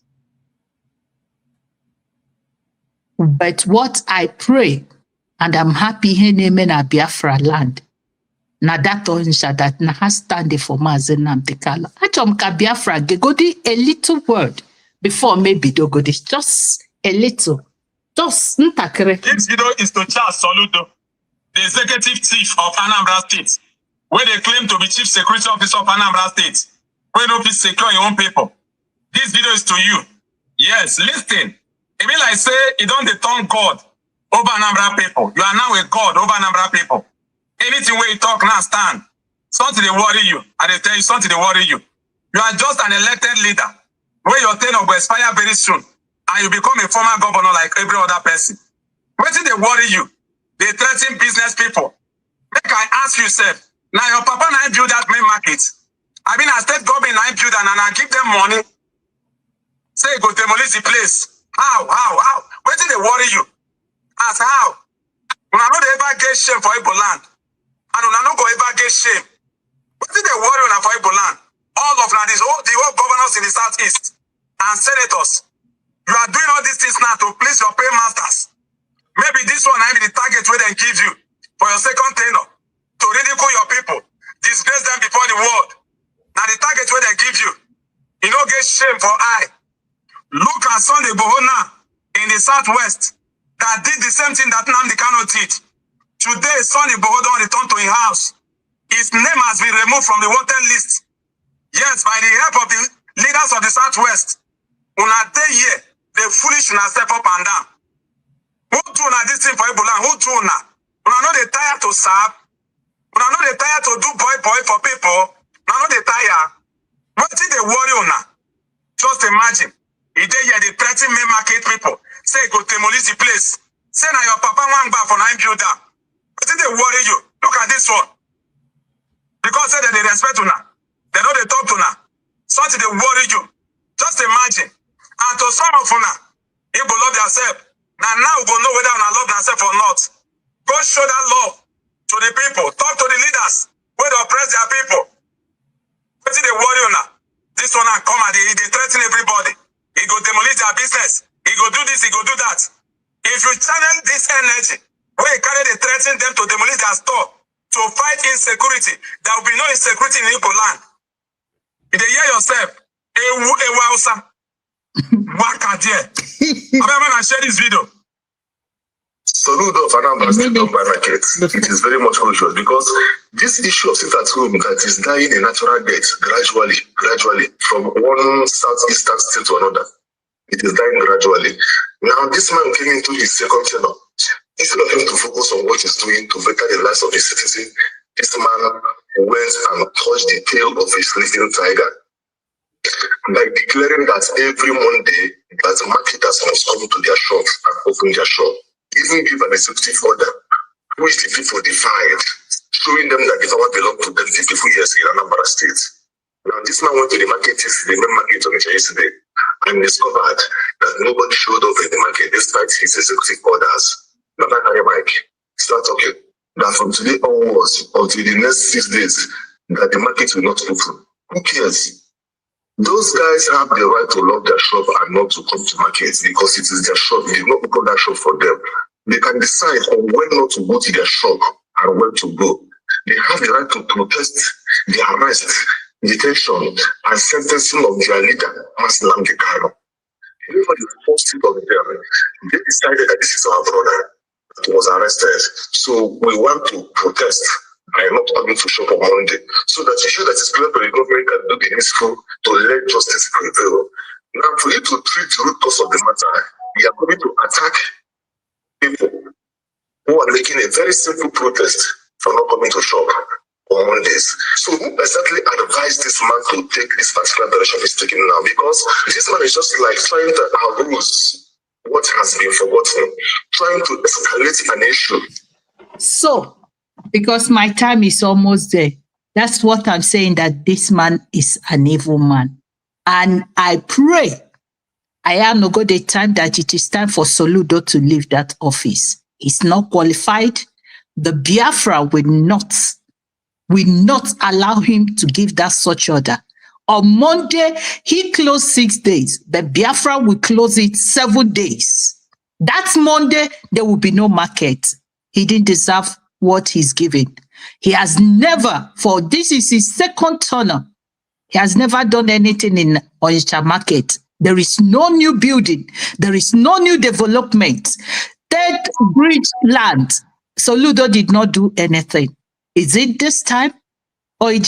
But what I pray, and I'm happy here name na Biafra land. Na that onsha that na has stand for Mazen Nnamdi Kanu. Achom ka Biafra gegodi a little word before maybe dogodi just a little. Just ntakere. This video is to Charles Soludo, the executive chief of Anambra State, where they claim to be chief security officer of Anambra State, where no please secure your own people. This video is to you. Yes, listen. It mean like say you don't turn God over Anambra people. You are now a God over Anambra people. Anything where you talk now stand. Something they worry you, and they tell you something they worry you. You are just an elected leader where your tenure will expire very soon, and you become a former governor like every other person. What did they worry you? They threaten business people. Make I ask you, sir. Now your papa and I build that main market. I mean, a state government I build and I give them money. Say go demolish the place. How? What did they worry you? As how? When I know they ever get shame for Igbo land. And when I know go ever get shame. What did they worry when I for Igbo land? All of now, the whole governors in the southeast and senators. You are doing all these things now to please your paymasters. Maybe this one might be the target where they give you for your second tenure to ridicule your people, disgrace them before the world. Now the target where they give you, you don't get shame for I. Look at Sunday Bohona in the southwest that did the same thing that Nnamdi Kanu did. Today, Sunday Bohona returned to his house. His name has been removed from the wanted list. Yes, by the help of the leaders of the southwest. On a day here, the foolish will step up and down. Who do na this thing for Ebola? Who do na? When I know they tired to serve, when I know they tired to do boy for people, when I know they tired. What did they worry on now? Just imagine. If they hear the threatening main market people, say go demolish the place. Say now your papa one back for 9 builder. What did they worry you? Look at this one. Because say that they respect you now. They know they talk to now. Something they worry you. Just imagine. And to some of you now, if you love yourself, now we go know whether I love yourself or not. Go show that love to the people. Talk to the leaders where they oppress their people. What did they worry now? This one and come and they threaten everybody. He go demolish their business. He go do this, he go do that. If you channel this energy, where you carry the threaten them to demolish their store, to fight insecurity, there will be no insecurity in Igbo land. If you hear yourself, waka there. I'm going to share this video. Salute of Anambra State by market. It is very much conscious because this issue of sit at home that is dying a natural death gradually from one southeastern state to another. It is dying gradually. Now this man came into his second tenure. Instead of him to focus on what he's doing to better the lives of his citizen, this man went and touched the tail of a sleeping tiger by declaring that every Monday that marketers must come to their shop and open their shop. Even give an executive order, which the people defied, showing them that the power belonged to them 50 years in Anambra State. Now, this man went to the market yesterday, the main market on yesterday, and discovered that nobody showed up in the market despite his executive orders. Now, Mike, start talking that from today onwards, until the next 6 days, that the market will not open. Who cares? Those guys have the right to lock their shop and not to come to market because it is their shop. They did not open that shop for them. They can decide on when not to go to their shop and when to go. They have the right to protest the arrest, detention, and sentencing of their leader, Mazi Nnamdi Kanu. Everybody forced it on them. They decided that this is our brother that was arrested. So we want to protest. I am not coming to shop on Monday. So that issue that is clear to the government can do the needful to let justice prevail. Now, for you to treat the root cause of the matter, you are going to attack people who are making a very simple protest for not coming to shop on Mondays. So who exactly advised this man to take this particular direction he's taking now? Because this man is just like trying to abuse what has been forgotten, trying to escalate an issue. So, because my time is almost there, that's what I'm saying, that this man is an evil man. And I pray, I am no good the time that it is time for Soludo to leave that office. He's not qualified. The Biafra will not allow him to give that such order. On Monday, he closed 6 days. The Biafra will close it 7 days. That's Monday, there will be no market. He didn't deserve what he's given. He has never, for this is his second turn, he has never done anything in Onitsha market. There is no new building. There is no new development. Third bridge land. Soludo did not do anything. Is it this time? Or but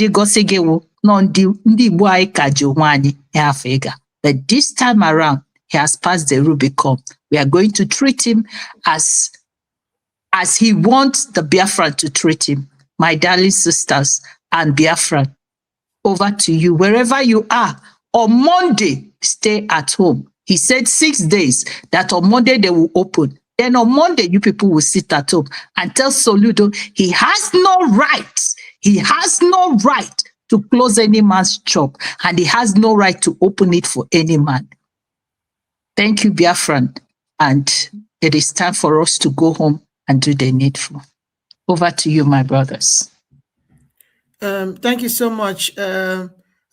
this time around, he has passed the Rubicon. We are going to treat him as he wants the Biafran to treat him. My darling sisters and Biafran, over to you. Wherever you are, on Monday, stay at home. He said 6 days, that on Monday they will open. Then on Monday, you people will sit at home and tell Soludo he has no right. He has no right to close any man's shop, and he has no right to open it for any man. Thank you, Biafran. And it is time for us to go home and do the needful. Over to you, my brothers. Thank you so much,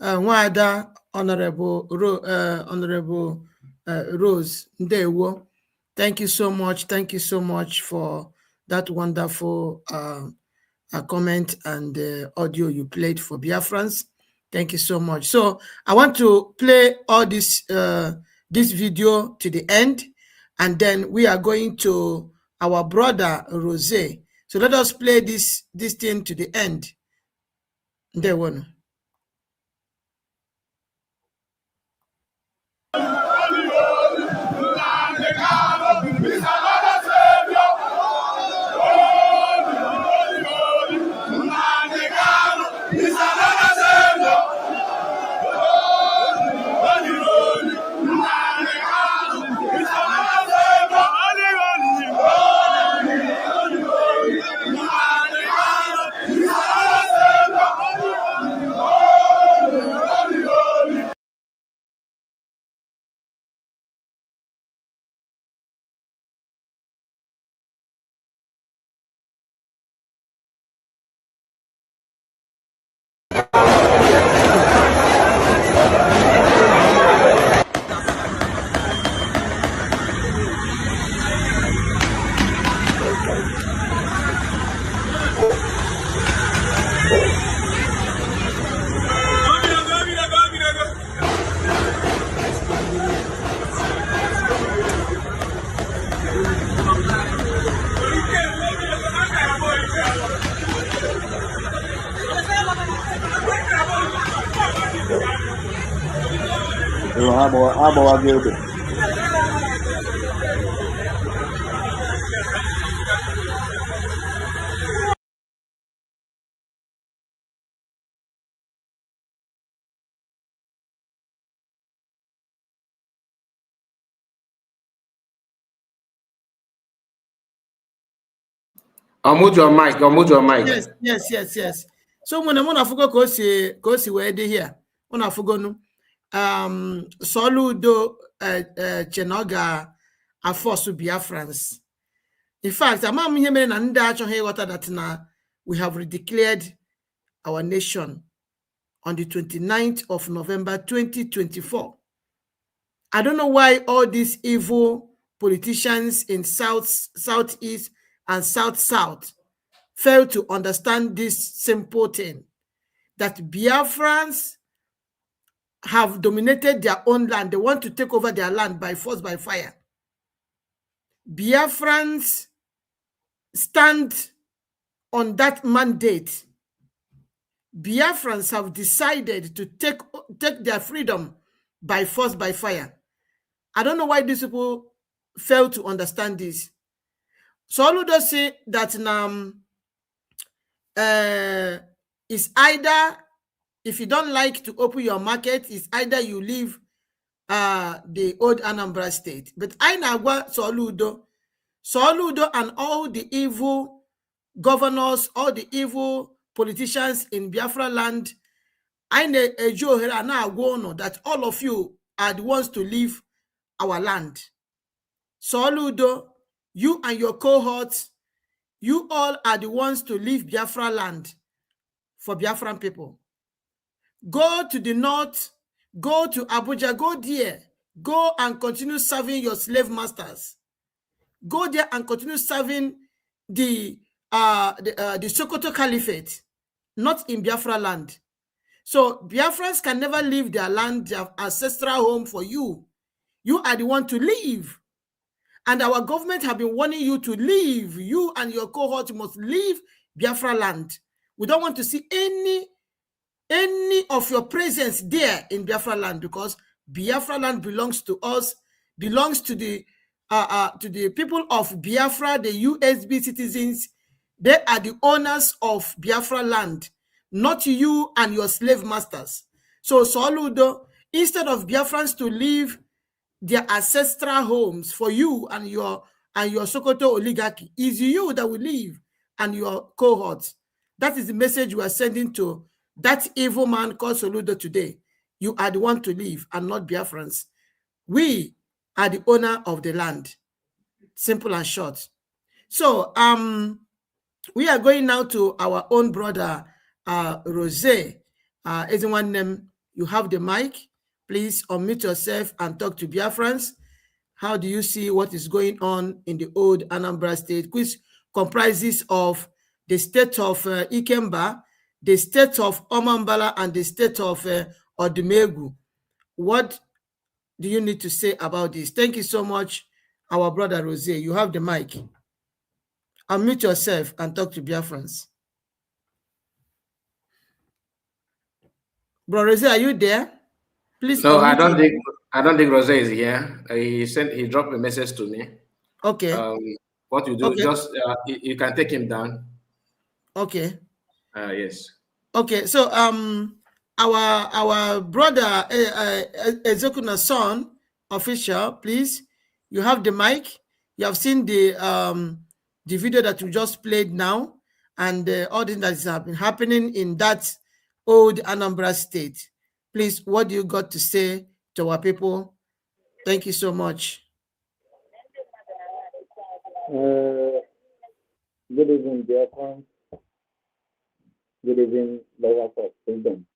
Wada, Honorable Rose Ndewo. Thank you so much. Thank you so much for that wonderful comment and audio you played for Biafrans. Thank you so much. So I want to play all this video to the end, and then we are going to our brother Rose. So let us play this thing to the end. There one. Unmute your mic. Unmute your mic. Yes. So when I'm on fugo kosi where they here. On fugo no. Soludo Chenoga Afosu Biafrans. In fact, I'm here and that now we have redeclared our nation on the 29th of November 2024. I don't know why all these evil politicians in Southeast and South fail to understand this simple thing, that Biafrans have dominated their own land. They want to take over their land by force, by fire. Biafrans stand on that mandate. Biafrans have decided to take their freedom by force, by fire. I don't know why these people fail to understand this. So all does say that it's either, if you don't like to open your market, it's either you leave the old Anambra state. But I now want Soludo and all the evil governors, all the evil politicians in Biafra land, I know that all of you are the ones to leave our land. Soludo, you and your cohorts, you all are the ones to leave Biafra land for Biafran people. Go to the north, go to Abuja, go there, go and continue serving your slave masters. Go there and continue serving the Sokoto Caliphate, not in Biafra land. So Biafrans can never leave their land, their ancestral home for you. You are the one to leave. And our government have been warning you to leave. You and your cohort must leave Biafra land. We don't want to see any of your presence there in Biafra land, because Biafra land belongs to us, belongs to the people of Biafra, the USB citizens. They are the owners of Biafra land, not you and your slave masters. So Soludo, instead of Biafrans to leave their ancestral homes for you and your Sokoto oligarchy, is you that will leave and your cohorts. That is the message we are sending to that evil man called Soludo today. You are the one to leave and not Biafrans. We are the owner of the land. Simple and short. So we are going now to our own brother Rose. Everyone name, you have the mic. Please unmute yourself and talk to Biafrans. How do you see what is going on in the old Anambra state, which comprises of the state of Ikemba, the state of Omambala, and the state of Odumegu? What do you need to say about this? Thank you so much, our brother Rose. You have the mic. Unmute yourself and talk to Biafrans. Bro Rose, are you there? Please. No, I don't think Rose is here. He dropped a message to me. Okay. What you do, okay, just you can take him down. Okay. Yes. Okay. So our brother Ezekuna son official, please, you have the mic. You have seen the video that you just played now, and all things that has been happening in that old Anambra state. Please, what do you got to say to our people? Thank you so much. Good evening, dear friends. Good evening, lovers of freedom.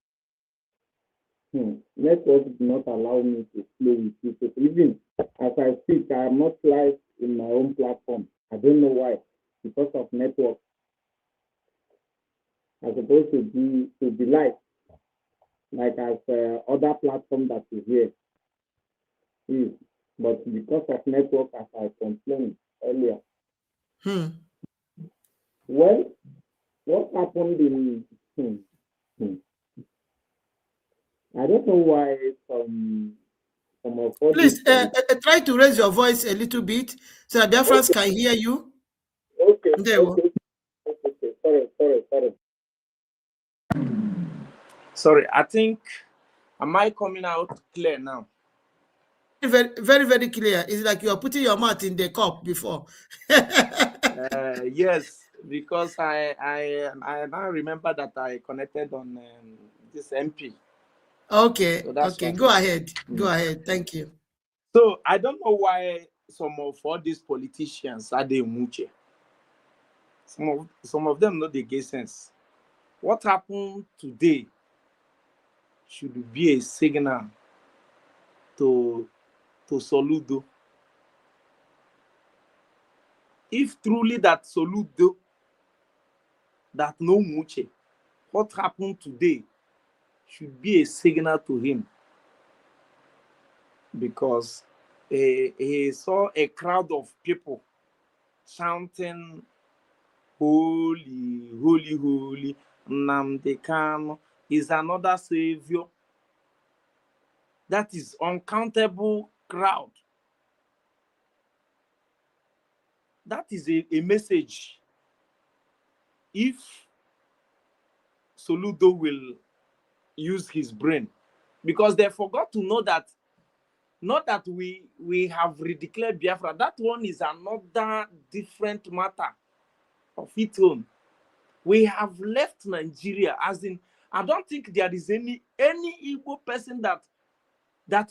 Network did not allow me to play with you. So even as I speak, I am not live in my own platform. I don't know why. Because of network. I'm supposed to be live, like as other platform that is here. But because of network, as I complained earlier. Well, what happened in I don't know why some Please try to raise your voice a little bit so that Biafrans can hear you. Okay. There we go. Sorry. Sorry, I think, am I coming out clear now? Very, very, very clear. It's like you are putting your mouth in the cup before. Yes, because I now remember that I connected on this MP. Okay, So that's okay. why. Go ahead. Go ahead. Thank you. So I don't know why some of all these politicians are they muche. Some of them know they get sense. What happened today should be a signal to Soludo. If truly that Soludo that no muche, what happened today should be a signal to him, because he saw a crowd of people shouting, "Holy, holy, holy, Nnamdi Kanu is another savior." That is uncountable crowd. That is a message. If Soludo will use his brain, because they forgot to know that, not that we have redeclared Biafra. That one is another different matter of its own. We have left Nigeria, as in, I don't think there is any Igbo person that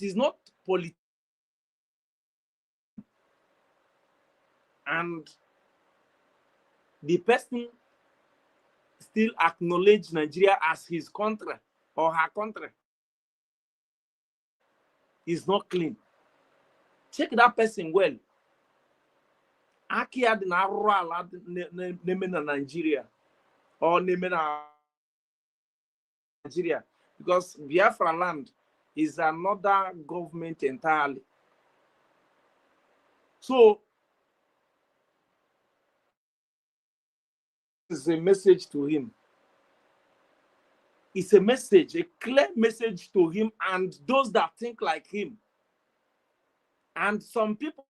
is not political. And the person still acknowledge Nigeria as his country or her country is not clean. Check that person well. Aki had na rural Nigeria or Nigeria, because Biafra land is another government entirely. So it's a message to him. It's a message, a clear message to him and those that think like him. And some people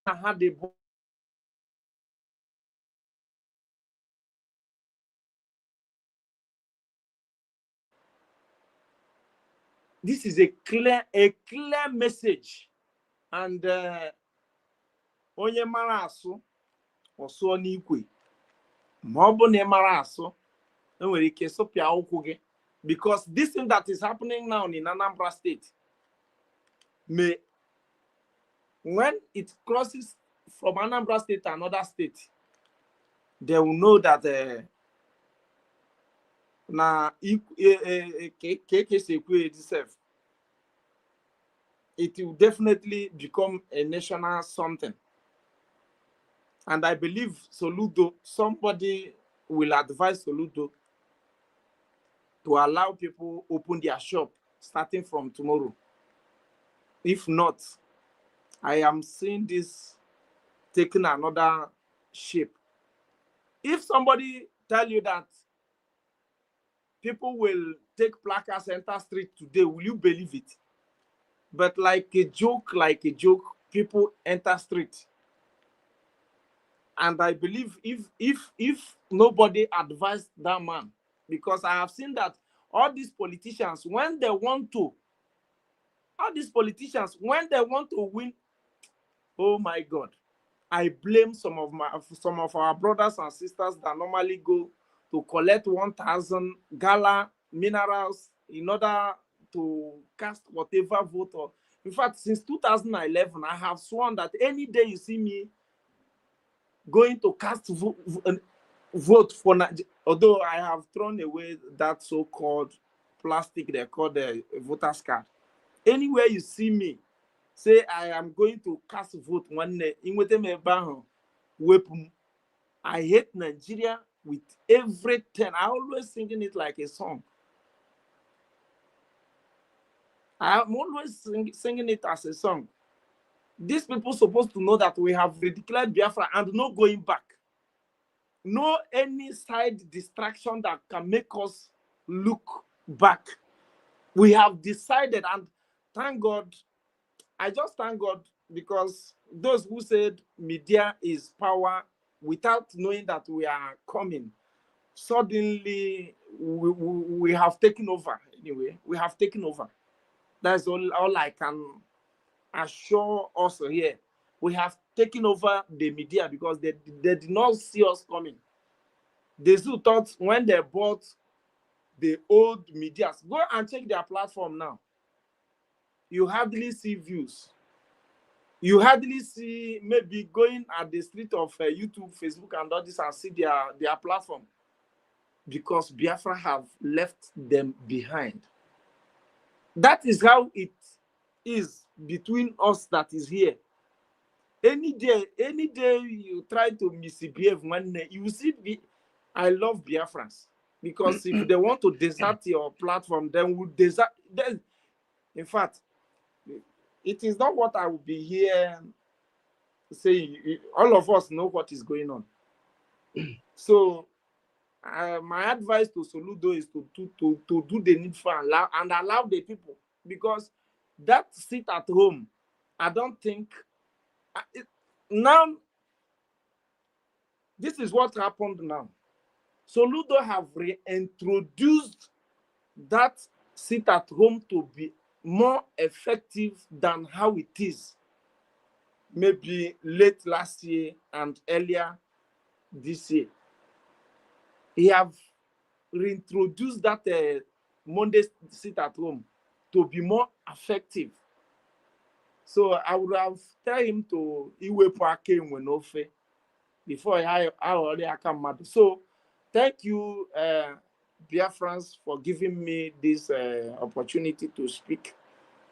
had a this is a clear message. And onye mara asụ ọsụọ n'ikwe, ma ọ bụ na mara asụ enwere ike sụpịa ụkwụ gị, because this thing that is happening now in Anambra State, may when it crosses from Anambra State to another state, they will know that na itself, it will definitely become a national something. And I believe Soludo, somebody will advise Soludo to allow people open their shop starting from tomorrow. If not, I am seeing this taking another shape. If somebody tell you that people will take placards enter street today, will you believe it? But like a joke, people enter street. And I believe if nobody advised that man, because I have seen that all these politicians, when they want to win, oh my God, I blame some of our brothers and sisters that normally go to collect 1,000 gala minerals in order to cast whatever vote. Or in fact, since 2011, I have sworn that any day you see me going to cast vote for Nigeria, although I have thrown away that so-called plastic they call the voter's card. Anywhere you see me say I am going to cast vote one day, I hate Nigeria with everything. I always singing it like a song. I'm always singing it as a song. These people supposed to know that we have redeclared Biafra and no going back. No any side distraction that can make us look back. we have decided, and thank God, I just thank God, because those who said media is power without knowing that we are coming, suddenly we have taken over. Anyway, we have taken over. That's all I can assure us here. We have taken over the media because they did not see us coming. They still thought when they bought the old media, go and check their platform now. You hardly see views. You hardly see maybe going at the street of YouTube, Facebook, and all this and see their platform, because Biafra have left them behind. That is how it is between us that is here. Any day you try to misbehave, you see, I love Biafrans, because if they want to desert your platform, then we'll desert. Then, in fact, it is not what I will be here saying. All of us know what is going on. So, my advice to Soludo is to do the needful and allow the people, because that sit at home, I don't think now. This is what happened now. Soludo have reintroduced that sit at home to be more effective than how it is maybe late last year and earlier this year. He have reintroduced that Monday sit at home to be more effective. So I would have tell him to iwepu aka enwe n'ofe before I already come mad. So thank you, Biafrans, for giving me this opportunity to speak.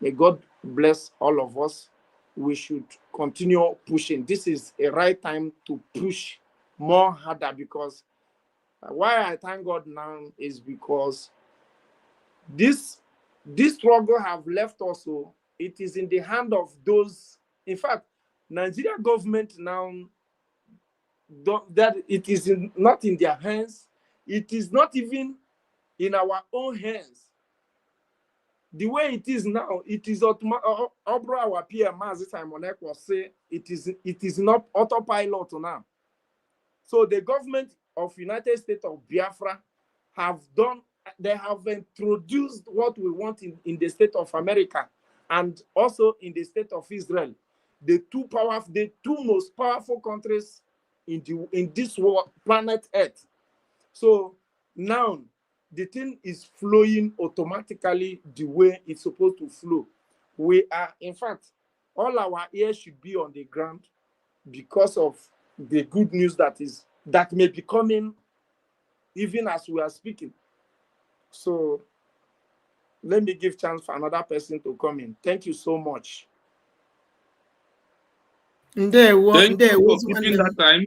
May God bless all of us. We should continue pushing. This is a right time to push more harder, because why I thank God now is because this struggle have left also. It is in the hand of those. In fact, Nigeria government now, that it is not in their hands. It is not even in our own hands. The way it is now, it is our PM Simonek was say it is not autopilot now. So the government of United States of Biafra they have introduced what we want in the state of America and also in the state of Israel, the two most powerful countries in this world, planet Earth. So now the thing is flowing automatically the way it's supposed to flow. We are, in fact, all our ears should be on the ground because of the good news that may be coming even as we are speaking. So let me give chance for another person to come in. Thank you so much. Thank you for keeping that time.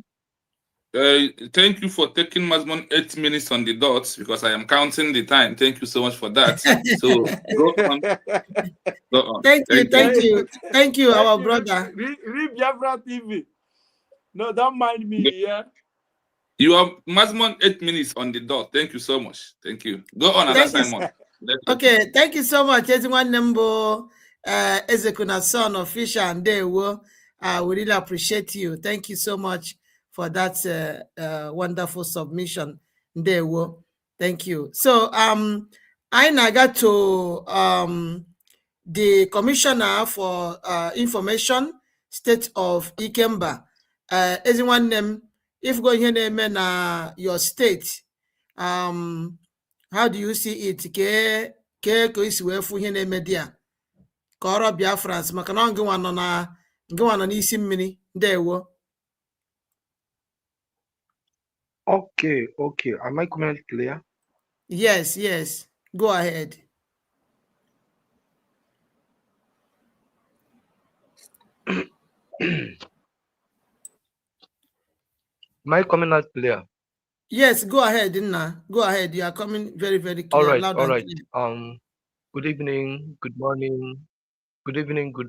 Thank you for taking maximum 8 minutes on the dot, because I am counting the time. Thank you so much for that. So go on. Go on. Thank you, our brother. Read Biafra TV. No, don't mind me. Yeah. You have maximum 8 minutes on the dot. Thank you so much. Thank you. Go on, Simon. Okay, thank you so much. Everyone, Nembo, Ezekuna son of Fisher and Dewo. We really appreciate you. Thank you so much for that wonderful submission. Dewo. Thank you. So I now got to the Commissioner for Information, State of Ikemba. Everyone name, if go here name in your state, how do you see it? Ke is where for here name media. Koro Biafrans, makana ngwana n'isi mmiri ndewo. Okay. Am my comment clear? Yes. Go ahead. My comment not clear? Yes, go ahead, Inna. Go ahead. You are coming very, very clear. All right. Clear. Good evening, good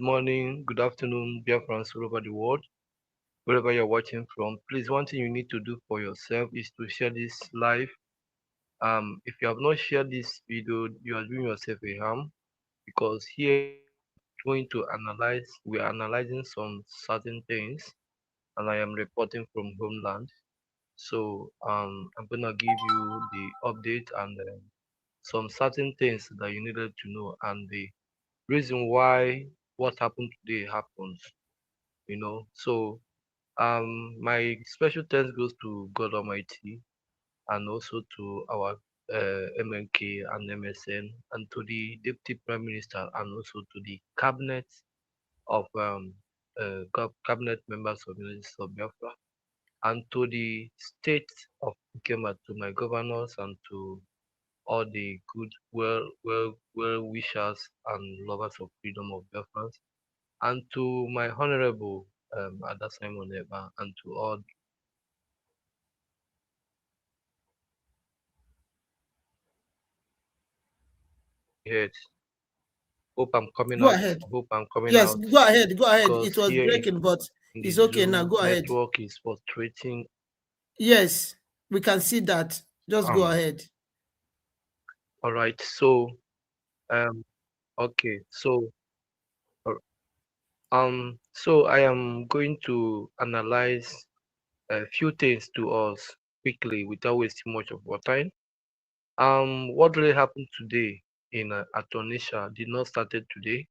morning, good afternoon, Biafrans all over the world, wherever you're watching from. Please, one thing you need to do for yourself is to share this live If you have not shared this video, you are doing yourself a harm, because here going to analyze, we are analyzing some certain things, and I am reporting from homeland. So I'm gonna give you the update and some certain things that you needed to know, and the reason why what happened today happens. So my special thanks goes to God Almighty, and also to our MNK and MSN, and to the Deputy Prime Minister, and also to the cabinet of cabinet members of the University of Biafra, and to the state of Ikema, to my governors, and to all the good well wishers and lovers of freedom of Biafra, and to my honorable Ada Simon Eba, and to all the heads. Hope I'm coming Go out. ahead. Hope I'm coming Yes, out. go ahead. Go ahead. Because It was here breaking, but in it's the okay now. Zoom Go ahead. network is frustrating. Yes, we can see that. Just go ahead. All right. So, okay. So, so I am going to analyze a few things to us quickly without wasting much of our time. What really happened today in Atonisha did not started today.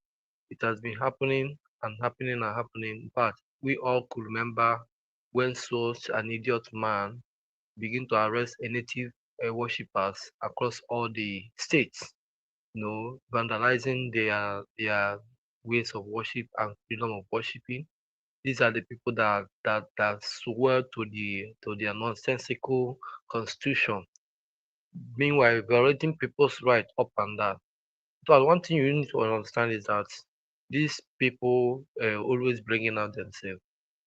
It has been happening and happening and happening, but we all could remember when such an idiot man began to arrest a native worshippers across all the states, vandalizing their ways of worship and freedom of worshiping. These are the people that swear to their nonsensical constitution, meanwhile violating people's right up and down. But one thing you need to understand is that these people always bringing out themselves.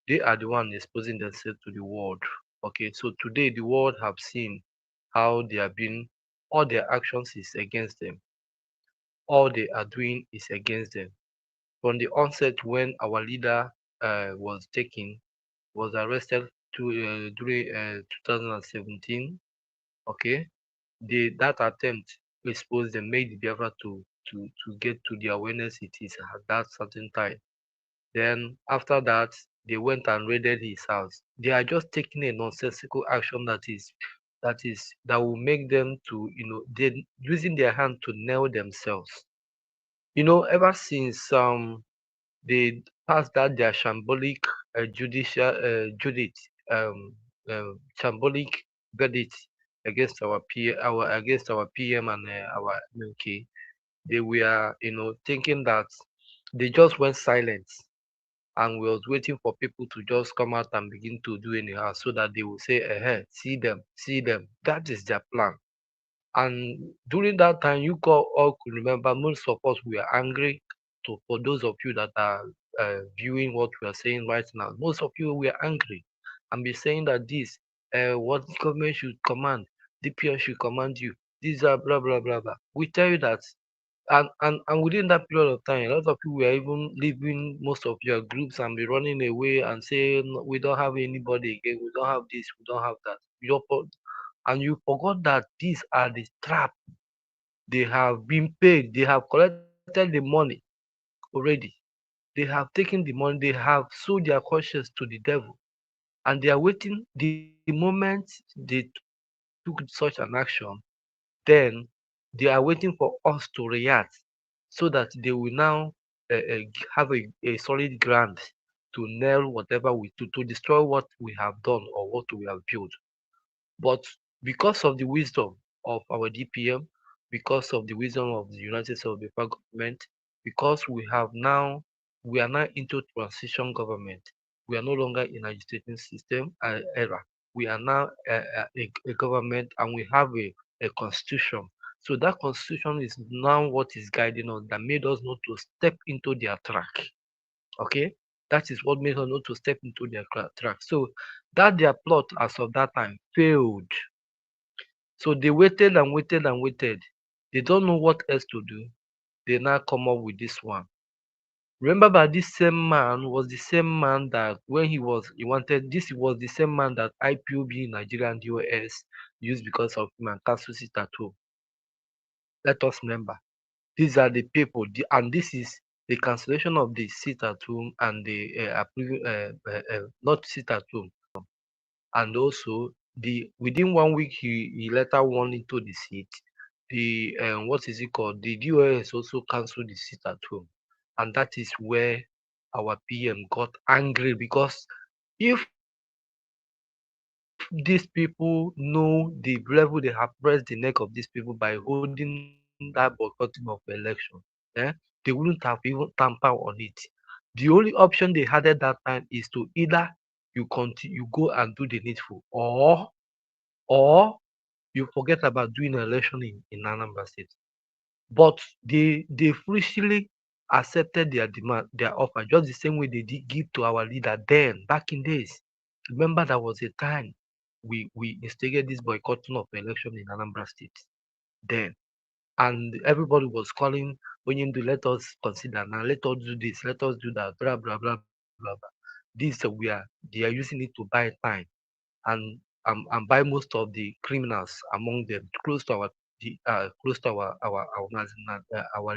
They are the one exposing themselves to the world. Okay, so today the world have seen how they have been. All their actions is against them. All they are doing is against them. From the onset, when our leader was arrested during 2017. Okay, that attempt exposed them, made the Biafra to get to the awareness it is at that certain time. Then after that, they went and raided his house. They are just taking a nonsensical action that will make them to they using their hand to nail themselves. Ever since they passed that their shambolic judicial judith shambolic verdict against our PM and our MK, they were thinking that they just went silent, and we was waiting for people to just come out and begin to do anyhow, so that they will say, see them. That is their plan. And during that time, you all could remember, most of us were angry. For those of you that are viewing what we are saying right now, most of you were angry and be saying that this, what government should command, DPS should command you. These are blah blah blah blah. We tell you that, and within that period of time, a lot of people were even leaving most of your groups and be running away and saying, "No, we don't have anybody again. We don't have this. We don't have that." And you forgot that these are the trap. They have been paid. They have collected the money already. They have taken the money. They have sold their conscience to the devil, and they are waiting. The moment they took such an action, then they are waiting for us to react, so that they will now have a solid ground to nail whatever to destroy what we have done or what we have built. But because of the wisdom of our DPM, because of the wisdom of the United States of the government, because we are now into transition government. We are no longer in agitating system era. We are now a government, and we have a constitution. So that constitution is now what is guiding us, that made us not to step into their track. Okay, that is what made us not to step into their track. So that their plot as of that time failed. So they waited and waited and waited. They don't know what else to do. They now come up with this one. Remember that this same man was the same man that when he was the same man that IPOB Nigeria and US use because of him and cancel sit at home. Let us remember, these are the people, and this is the cancellation of the sit at home and the not sit at home. And also, within 1 week, he later won into the seat. The what is it called? The DOS also cancelled the seat at home, and that is where our PM got angry, because if these people know the level they have pressed the neck of these people by holding that boycotting of the election, they wouldn't have even tampered on it. The only option they had at that time is to either you go and do the needful, or you forget about doing an election in Anambra State. But they foolishly accepted their demand, their offer, just the same way they did give to our leader then, back in days. Remember, there was a time we instigated this boycotting of election in Anambra State then, and everybody was calling Onyendu, let us consider now, let us do this, let us do that, blah blah blah blah blah. This they are using it to buy time and buy most of the criminals among them close to our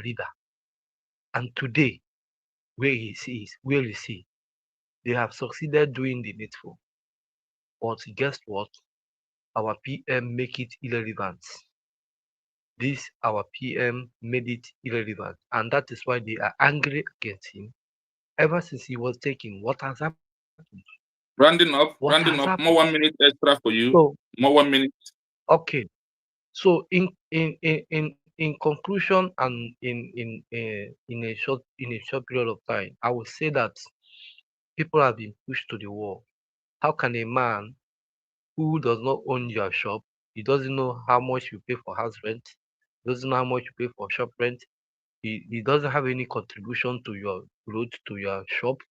leader. And today, where is he? They have succeeded doing the needful. But guess what? Our PM make it irrelevant. This our PM made it irrelevant, and that is why they are angry against him. Ever since he was taken, what has happened? Rounding up. More 1 minute extra for you. So, more 1 minute. Okay. So in conclusion, and in a short period of time, I would say that people have been pushed to the wall. How can a man who does not own your shop, he doesn't know how much you pay for house rent, doesn't know how much you pay for shop rent, he doesn't have any contribution to your growth, to your shop.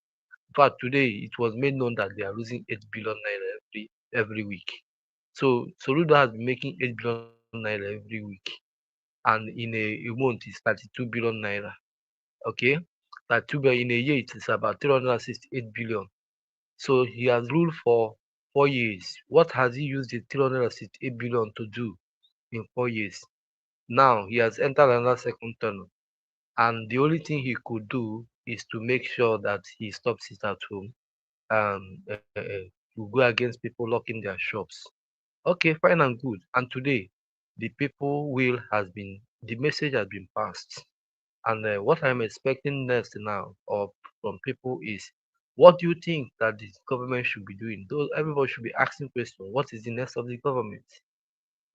In fact, today it was made known that they are losing 8 billion naira every week. So Soludo has been making 8 billion naira every week, and in a month it's 32 billion naira. Okay, 32 billion in a year, it is about 368 billion. So he has ruled for 4 years. What has he used the 368 billion to do in 4 years? Now he has entered another second term, and the only thing he could do is to make sure that he stops it at home, to go against people locking their shops. Okay, fine and good. And today, the message has been passed. And what I'm expecting next now from people is, what do you think that the government should be doing? Everybody should be asking questions. What is the next of the government?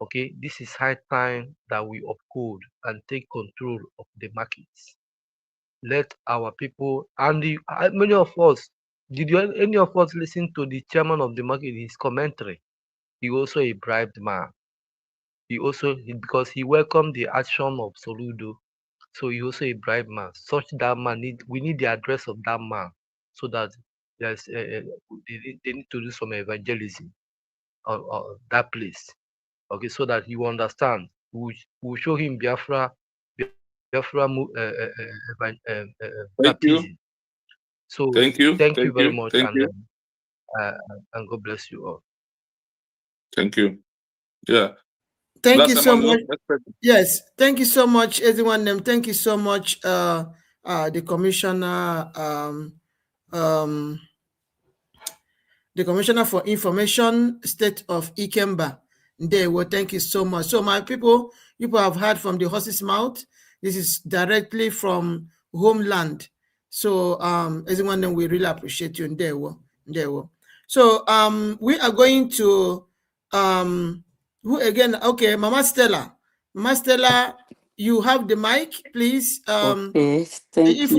Okay, this is high time that we uphold and take control of the markets. Let our people, and many of us, did any of us listen to the chairman of the market, his commentary? He also a bribed man. Because he welcomed the action of Soludo, so he also a bribed man. Such that man we need the address of that man, so that there's they need to do some evangelism of that place. Okay, so that he will understand. We will show him Biafra baptism. So thank you very much, and God bless you all. Thank you. Yeah. Thank you so much. Yes, thank you so much, everyone. Thank you so much, the commissioner, the Commissioner for Information, State of Ikemba. Thank you so much. So my people have heard from the horse's mouth. This is directly from homeland. So everyone, we really appreciate you. So we are going to who again? Okay, Mama Stella. Mama Stella, you have the mic, please. Okay, thank you. If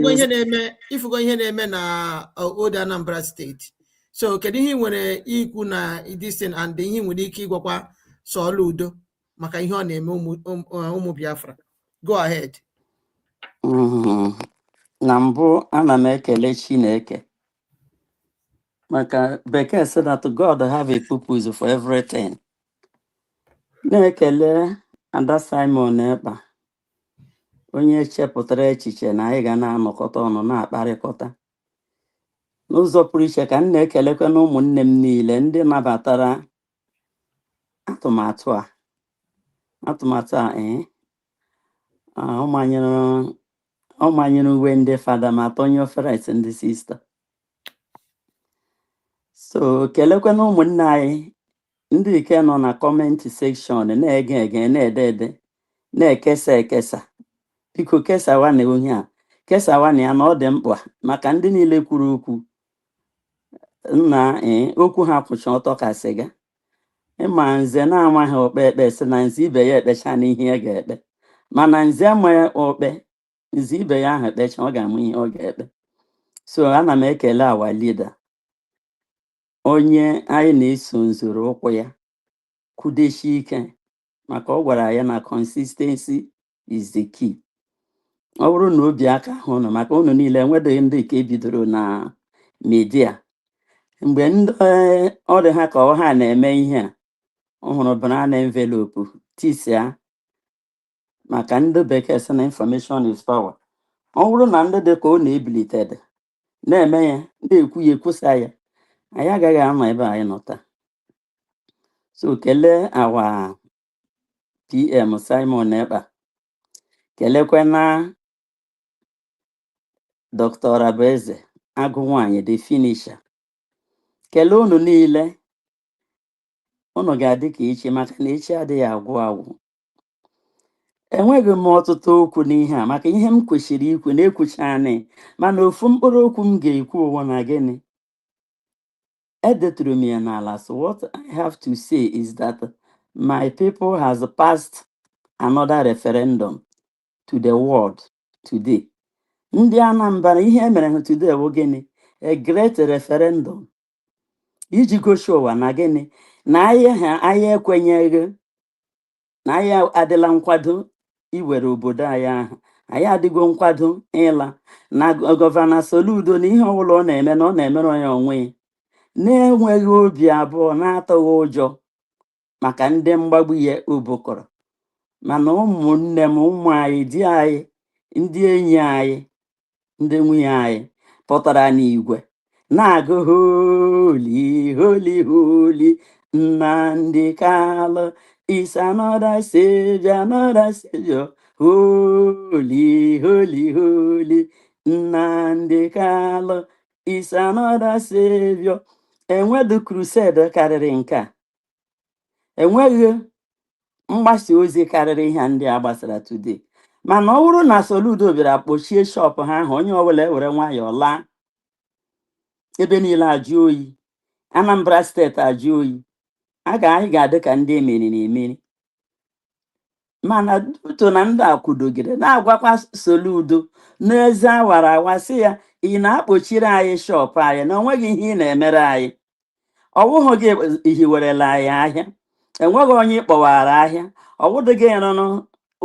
we're going here na Old Anambra State. So kedu ihe nwere ikwu na this thing, and ihe nwere ike ịgwakwa Soludo maka ihe ọ na-eme ụmụ Biafra? Go ahead. Na mbụ, ana m ekele Chineke maka Bekee said that God have a purpose for everything. Na-ekele Ada Simon Ekpa, onye chepụtara echiche na anyị ga na-anọkọta ọnụ na-akparịkọta. N'ụzọ pụrụ iche ka m na-ekelekwa na ụmụnne m niile ndị nabatara atụmatụ a ọ manyere uwe ndị fada ma tọnye oferet ndị sista. So kelekwana ụmụnne anyị ndị ike nọ na kọmentị sekshọn na-ege ege na-ede ede na-ekesa ekesa. Biko kesawa na onye a kesawa na ya na ọ dị mkpa maka ndị niile kwuru okwu nna okwu ha kwụcha ọtọ ka sịga. Ịma nze na-amaghị okpe ekpe si na nze ibe ya ekpecha n'ihe ya ga-ekpe, mana nze amaghị okpe nze ibe ya ahụ ekpecha ọ ga-amụ ihe ọ ga-ekpe. So ana m ekele awa lida onye anyị na-eso nzoro ụkwụ ya kwudeshi ike maka ọ gwara ya na consistency is the key. Ọ bụrụ na obi aka hụ unu maka unu niile enwedoghị ndị nke bidoro na media mgbe ndị ọ dị ha ka ha na-eme ihe a ọhụrụ banana envelope tisia maka ndị bekee sị na information is power. Ọ bụrụ na ndị dị ka ọ na-ebilited na-eme ya na-ekwu ya ekwusa ya anyị agaghị ama ebe anyị nọ taa. So kelee awa PM Simon Ekpa, kelekwana Dr. Orabueze agụ nwanyị the finisher. Kelee unu niile, unu ga-adị ka echi maka na echi adịghị agwụ agwụ. Enweghị m ọtụtụ okwu n'ihe a maka ihe m kwesịrị ikwu na-ekwucha anyị, mana ofu mkpụrụ okwu m ga-ekwu ụwa na gịnị edeturu m ya n'ala. So what I have to say is that my people has passed another referendum to the world today. Ndị Anambra ihe emere ha today bụ gịnị? A great referendum iji gosi ụwa na gịnị na anyị ekwenyeghị na anyị adịla nkwado iwere obodo anyị ahụ. Anyị adịgo nkwado ịla na gọvanọ Soludo na ihe ọbụla ọ na-eme na ọ na-emere ya onwe ya na-enweghị obi abụọ na-atụghị ụjọ maka ndị mgbagbu ya obokọrọ. Mana ụmụnne m ụmụ anyị di anyị ndị enyi anyị ndị nwunye anyị pụtara n'igwe na-agụ holy holy holy Nnamdi Kanu is another savior, holy holy holy Nnamdi Kanu is another savior. Enweghị crusade karịrị nke a, enweghị mgbasa ozi karịrị ihe ndị a gbasara today. Mana ọ bụrụ na Soludo bịara kpochie shọpụ ha ahụ onye ọbụla ewere nwayọọ laa, ebe niile ajụ oyi, Anambra steeti ajụ oyi, anyị ga-adị ka ndị emeriri emeri. Mana duto na ndị akwudogide na-agwakwa Soludo n'eze awara awa sị ya ị na-akpochiri anyị shọpụ anyị na onweghị ihe ị na-emere anyị. Ọwụghị gị hiwerela anyị ahịa, enweghị onye ịkpọwara ahịa, ọwụdị gị rụrụ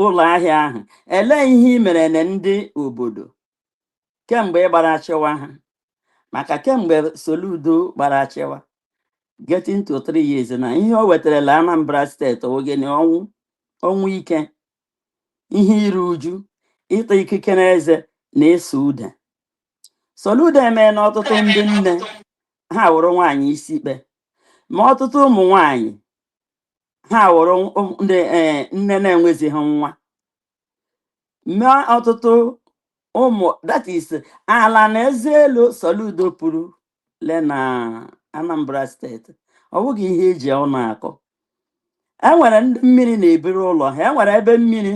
ụlọ ahịa ahụ. Elee ihe ị mere na ndị obodo kemgbe ị gbara chịwa ha? Maka kemgbe Soludo gbara chịwa getting to 3 years na ihe o wetarala Anambra steeti ogene ọnwụ ike, ihe iru uju, ịta ikike n'eze na eso ụda. Soludo emee na ọtụtụ ndị nne ha wụrụ nwaanyị isi ikpe, ma ọtụtụ ụmụ nwaanyị ha wụrụ nne na-enwezighị nwa, ma ọtụtụ ụmụ that is ala na eze elu Soludo pụrụ le na Anambra steeti. Ọ bụghị ihe eji ọnụ akọ. Enwere ndị mmiri na-eburu ụlọ ha, enwere ebe mmiri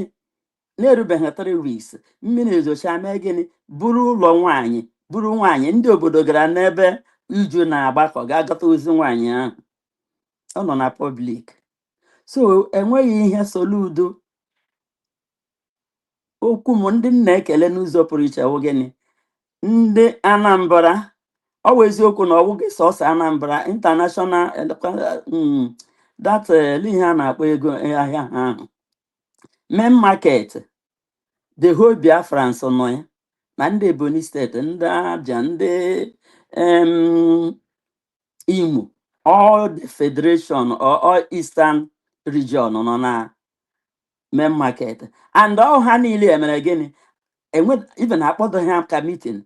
na-erubeghị 3 weeks mmiri ezocha mee gịnị buru ụlọ nwaanyị buru nwaanyị. Ndị obodo gara n'ebe iju na-agbakọ ga-agata ozi nwaanyị ahụ, ọ nọ na public. So enweghị ihe Soludo okwu m ndị na-ekele n'ụzọ pụrụ iche wụ gịnị ndị Anambra. Ọ bụ eziokwu na ọwụghị sọsọ Anambra international that ihe a na-akpọ ego ahịa ha ahụ main market the whole Biafrans nọ ya, na ndị Ebonyi steeti, ndị Abia, ndị Imo, all the federation or all eastern region nọ na main market. And all ha niile emere gịnị even akpọdọ ha ka meeting.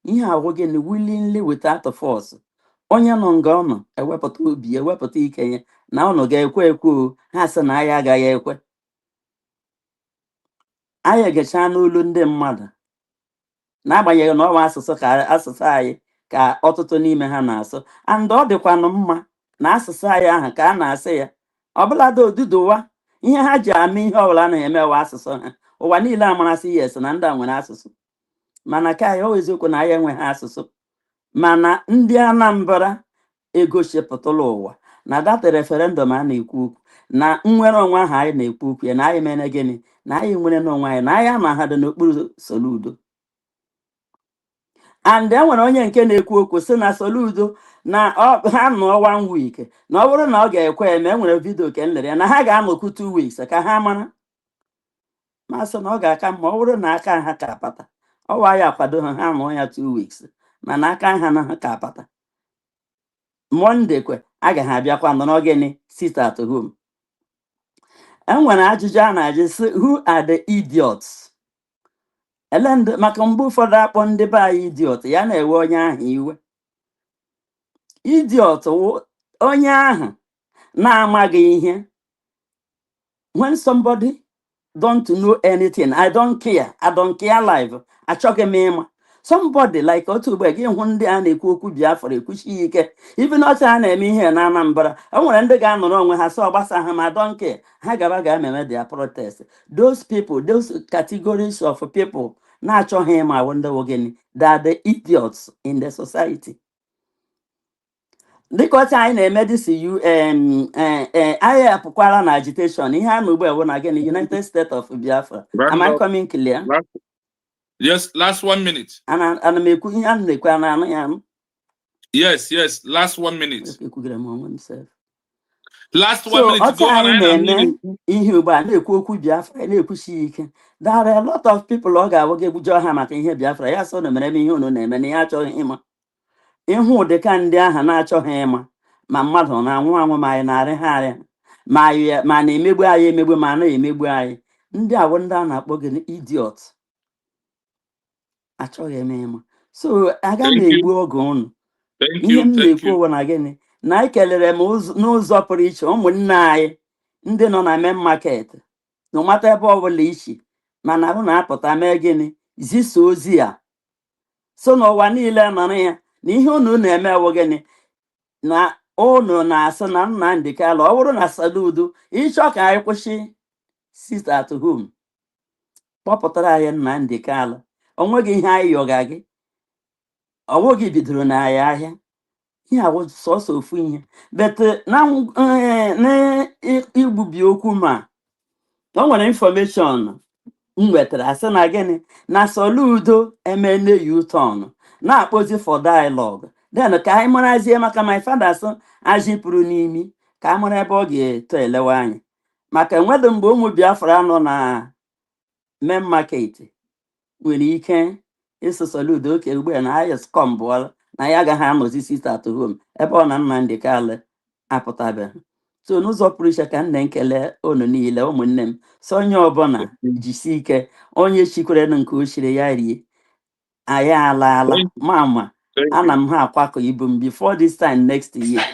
Ihe ahụ gịnị willingly without force. Onye nọ nga ọ nọ ewepụta obi ewepụta ike ya na unu ga-ekwe ekwe ha sị na anyị agaghị ekwe anyị ga-echa n'olu ndị mmadụ n'agbanyeghị na ọwa asụsụ ka asụsụ anyị ka ọtụtụ n'ime ha na-asụ and ọ dịkwanụ mma na asụsụ anyị ahụ ka a na-asị ya ọbụladị odudowa ihe ha ji ama ihe ọbụla na-emewa asụsụ ha ụwa niile amarasị yes na ndị a nwere asụsụ mana ka anyị ọ eziokwu na anyị enweghị asụsụ mana ndị Anambra egosipụtala ụwa na data referendum a na-ekwu okwu na nnwere onwe ahụ anyị na-ekwu okwu ya na anyị mere gịnị na anyị nwere n'onwe anyị na anyị ama ha dị n'okpuru Soludo and e nwere onye nke na-ekwu okwu sị na Soludo na ha nọ 1 week na ọ bụrụ na ọ ga-ekwe eme e nwere vidio ke nlere ya na ha ga-anọkwu 2 weeks ka ha mara masị na ọ ga-aka mma ọ bụrụ na aka ha ka apata ọwa ya akwado ha ha nọ ya 2 weeks mana aka ha na ha ka apata Monday kwe agaghị abịakwa nọrọ gịnị sit at home. E nwere ajụjụ a na-ajụ sị who are the idiots? Elend maka mgbe ụfọdụ akpọ ndị be anyị idiot ya na-ewe onye ahụ iwe. Idiot onye ahụ na-amaghị ihe. When somebody don't know anything, I don't care live, achọghị m ịma. Somebody like otu ugbe gị hụ ndị a na-ekwu okwu Biafra ekwuchi ike even otu a na-eme ihe na Anambra o nwere ndị ga-anọrọ onwe ha sọ gbasa ha ma don't care ha gaba ga-ememe their protest. Those people, those categories of people na-achọghị ịma ndị wogeni, they are the idiots in the society. Dịka otu anyị na-eme dịsi anyị apụkwara na agitation ihe a na ugbu a na gịnị United States of Biafra. Am I coming clear? Yes, last 1 minute. Yes, last 1 minute. Last 1 minute. Go on. There are a lot of people who are Biafra. Ya so na mere ihe unu na-eme na ya achọghị ịma. Ịhụ dị ka ndị ahụ na-achọghị ịma ma mmadụ na-anwụ anwụ ma anyị na-arị ha arịa ma na-emegbu anyị emegbu ma na-emegbu anyị. Ndị awụ ndị a na-akpọ gị idiot. Achọghị eme ịma. So aga m egbu oge unu. Ihe m na-ekwu ụwa na gịnị na anyị kelere m n'ụzọ pụrụ iche ụmụnne anyị ndị nọ na main market na mata ebe ọbụla ichi mana ahụ na-apụta mee gịnị zisa ozi a so n'ụwa niile nọrọ ya na ihe unu na-eme ewu gịnị na unu na-asị na Nnamdi Kanu ọ bụrụ na Soludo ịchọ ka anyị kwụsị sit at home kpọpụtara anyị Nnamdi Kanu onweghị ihe anyị yọga gị onweghị bidoro na anyị ahịa ihe awụ sọsọ ofu ihe but na igbubi okwu ma o nwere information m nwetara asị na gịnị na Soludo emene U-turn na-akpọzi for dialogue then ka anyị marazie maka my father sị ajị pụrụ n'imi ka a mara ebe ọ ga-eto elewe anyị maka enwedo mgbe ụmụ Biafra nọ na main market nwere ike ịsụ Soludo oke ugbu a na anyị skọmbụọla na ya agaghị anọzi sit at home ebe ọ na Nnamdi Kanu apụtabeghị. So n'ụzọ pụrụ iche ka m na-ekele unu niile ụmụnne m so onye ọbụla jisi ike onye chikwere na nke ochiri ya rie anyị alaala mama ana m ha akwakọ ibu m before this time next year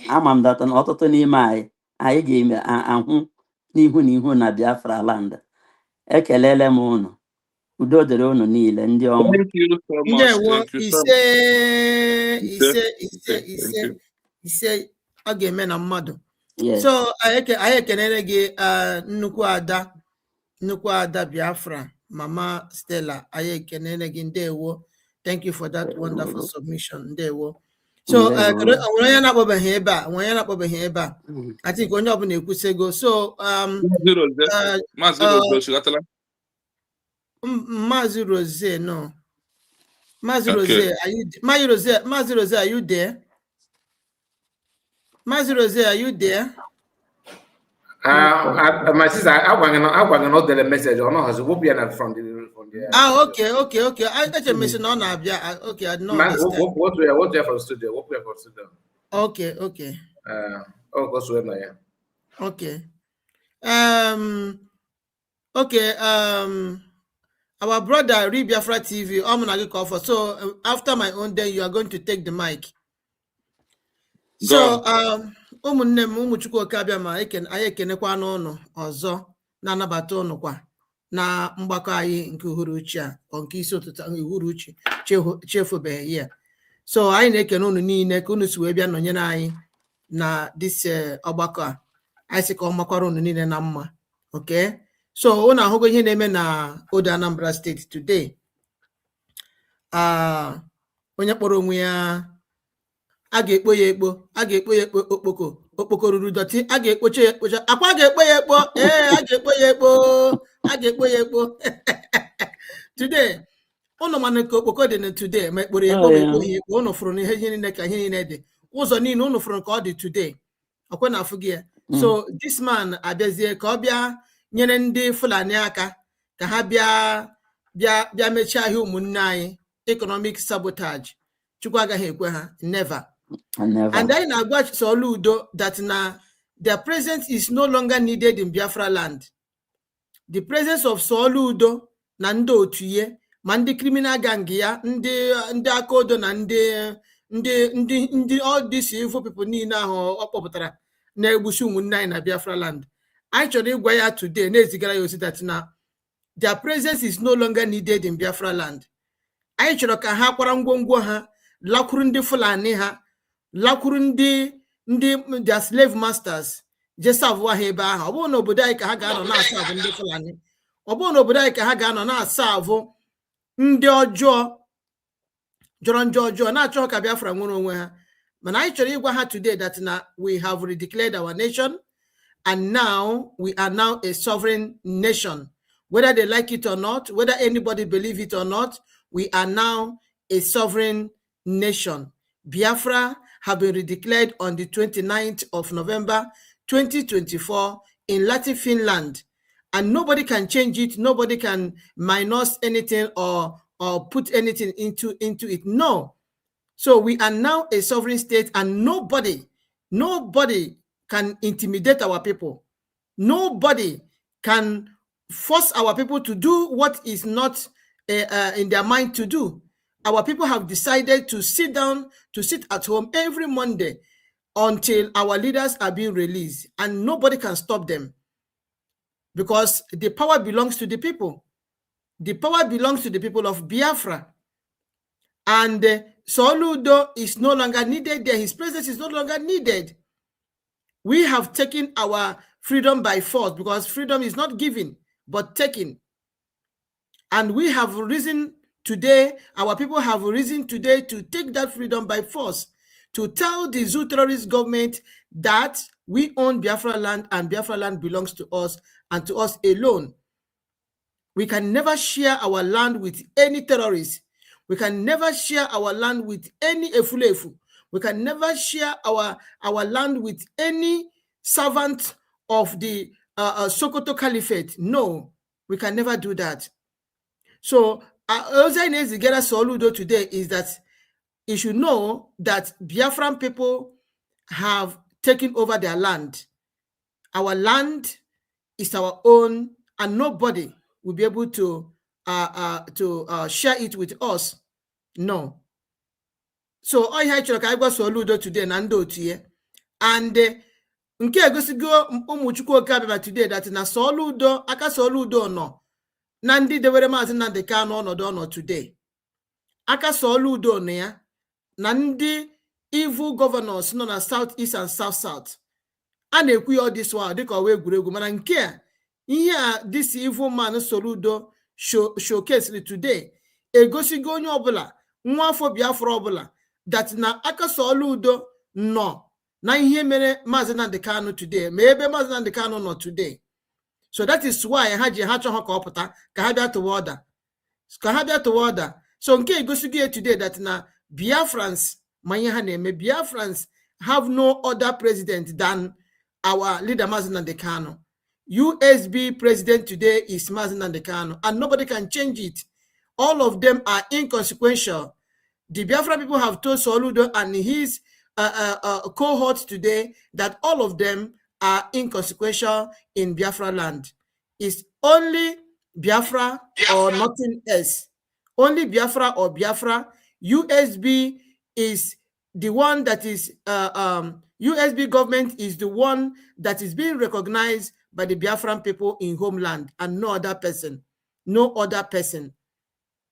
ama m data na ọtụtụ n'ime anyị ga-eme ahụ n'ihu na ihu na Biafra land. Ekelele m unu. Udo dịrị unu niile ndị ọma. Ise ọ ga-eme na mmadụ. So anyị ekenere gị nnukwu ada Biafra Mama Stella anyị ekenere gị ndewo. Thank you for that wonderful submission. Ndewo. So onye na-akpọbeghị ebe a I think onye ọbụla ekwusego. So Mazi Rose, no. Mazi Rose, are you Mazi Rose, are you there? Mazi Rose, are you there? My sister, I want to know the message or not. We'll be from the okay. I got your message on Abia. Okay, I know. What there for the studio? Okay. Go to it now. Okay. Our brother Read Biafra TV, I'm gonna get call for. So after my own day, you are going to take the mic. So ụmụnne m ụmụ Chukwuoke abịa ma anyị ekenekwa n'ụnụ ọzọ na-anabata ụnụ kwa na mgbakọ anyị nke uhuruchi a nke isi ụtụtụ uhuruchi chefubeghị ya. So anyị na-ekene ụnụ niile ka ụnụ si wee bịa nọnyere anyị na this ọgbakọ a. Anyị sị ka ọ makwara ụnụ niile na mma. Okay, so ụnụ ahụgo ihe na-eme na Odo Anambra State today. Onye kpọrọ onwe ya a ga-ekpo ya ekpo, a ga-ekpo ya ekpo okpoko ruru dọtị, a ga-ekpocha ya ekpocha, akwa ga-ekpo ya ekpo, a ga-ekpo ya ekpo, a ga-ekpo ya ekpo. Today ụnụ mana ka okpoko dị na today ma ekporo ya ekpo ekpo ya ekpo, ụnụ fụrụ na ihe niile ka ihe niile dị ụzọ niile ụnụ fụrụ ka ọ dị today, ọkwe na afụ gị ya. So this man abịazie ka ọ bịa nyere ndị Fulani aka ka ha bịa mechie ahịa ụmụnne anyị, economic sabotage. Chukwu agaghị ekwe ha, never. And I na-agwa Soludo that na their presence is no longer needed in Biafra land. The presence of Soludo na ndị otu ye ma ndị criminal gang ya, ndị akodo na ndị all these evil people niile ahụ ọ kpọpụtara na-egbusi ụmụnne anyị na Biafra land. Anyị chọrọ ịgwa ya today na-ezigara ya ozi that na their presence is no longer needed in Biafra land. Anyị chọrọ ka ha kwara ngwongwo ha lakwuru ndị Fulani ha, lakwuru ndị their slave masters, jesavụ ha ebe ahụ. Ọ bụrụ na obodo anyị ka ha ga-anọ na-asavụ ndị Fulani, ọ bụrụ na obodo anyị ka ha ga-anọ na-asavụ ndị ọjọọ jọrọ njọ ọjọọ na-achọ ka Biafra nwere onwe ha. Mana anyị chọrọ ịgwa ha today that na we have redeclared our nation and now we are now a sovereign nation. Whether they like it or not, whether anybody believe it or not, we are now a sovereign nation. Biafra have been redeclared on the 29th of November 2024 in Latin Finland, and nobody can change it. Nobody can minus anything or put anything into it. No. So we are now a sovereign state, and nobody can intimidate our people. Nobody can force our people to do what is not in their mind to do. Our people have decided to sit at home every Monday until our leaders are being released, and nobody can stop them because the power belongs to the people. The power belongs to the people of Biafra. And Soludo is no longer needed there. His presence is no longer needed. We have taken our freedom by force, because freedom is not given but taken. And we have risen today, our people have risen today to take that freedom by force, to tell the Zoo terrorist government that we own Biafra land and Biafra land belongs to us and to us alone. We can never share our land with any terrorist. We can never share our land with any Efulefu. We can never share our land with any servant of the Sokoto Caliphate. No, we can never do that. So, Ozai Soludo today is that you should know that Biafran people have taken over their land. Our land is our own, and nobody will be able to share it with us. No. So, I had to Soludo today, Nando Tie, and nke egosigo ụmụ Chukwuoke abịa today that na Soludo aka Soludo no na ndị dewere Maazị Nnamdi Kanu ọnọdụ ọnọ today. Aka Soludo na ya na ndị evil governors nọ na South East and South South. A na-ekwu ya this one dịka ọwa egwuregwu, mana nke a ihe a this evil man Soludo showcase today egosigo onye ọbụla nwa afọ Biafra ọbụla that na aka Soludo nọ na ihe mere Maazị Nnamdi Kanu today, ma ebe Maazị Nnamdi Kanu nọ today. So that is why ha chọrọ ka ọ pụta ka ha bịa tụwa order. So nke egosigo today that na Biafrans ma ihe ha na-eme. Biafrans have no other president than our leader Maazị Nnamdi Kanu. USB president today is Maazị Nnamdi Kanu, and nobody can change it. All of them are inconsequential. The Biafra people have told Soludo and his cohorts today that all of them are inconsequential in Biafra land. It's only Biafra or nothing else. Only Biafra or Biafra. USB is the one that is USB government is the one that is being recognized by the Biafran people in homeland and no other person. No other person.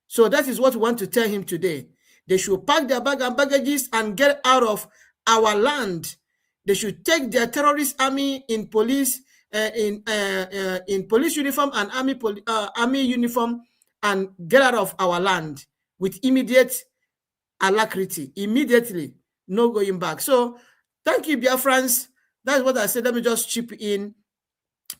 So that is what we want to tell him today. They should pack their bag and baggages and get out of our land. They should take their terrorist army in police police uniform and army uniform and get out of our land with immediate alacrity. Immediately, no going back. So thank you, Biafrans. That's what I said. Let me just chip in.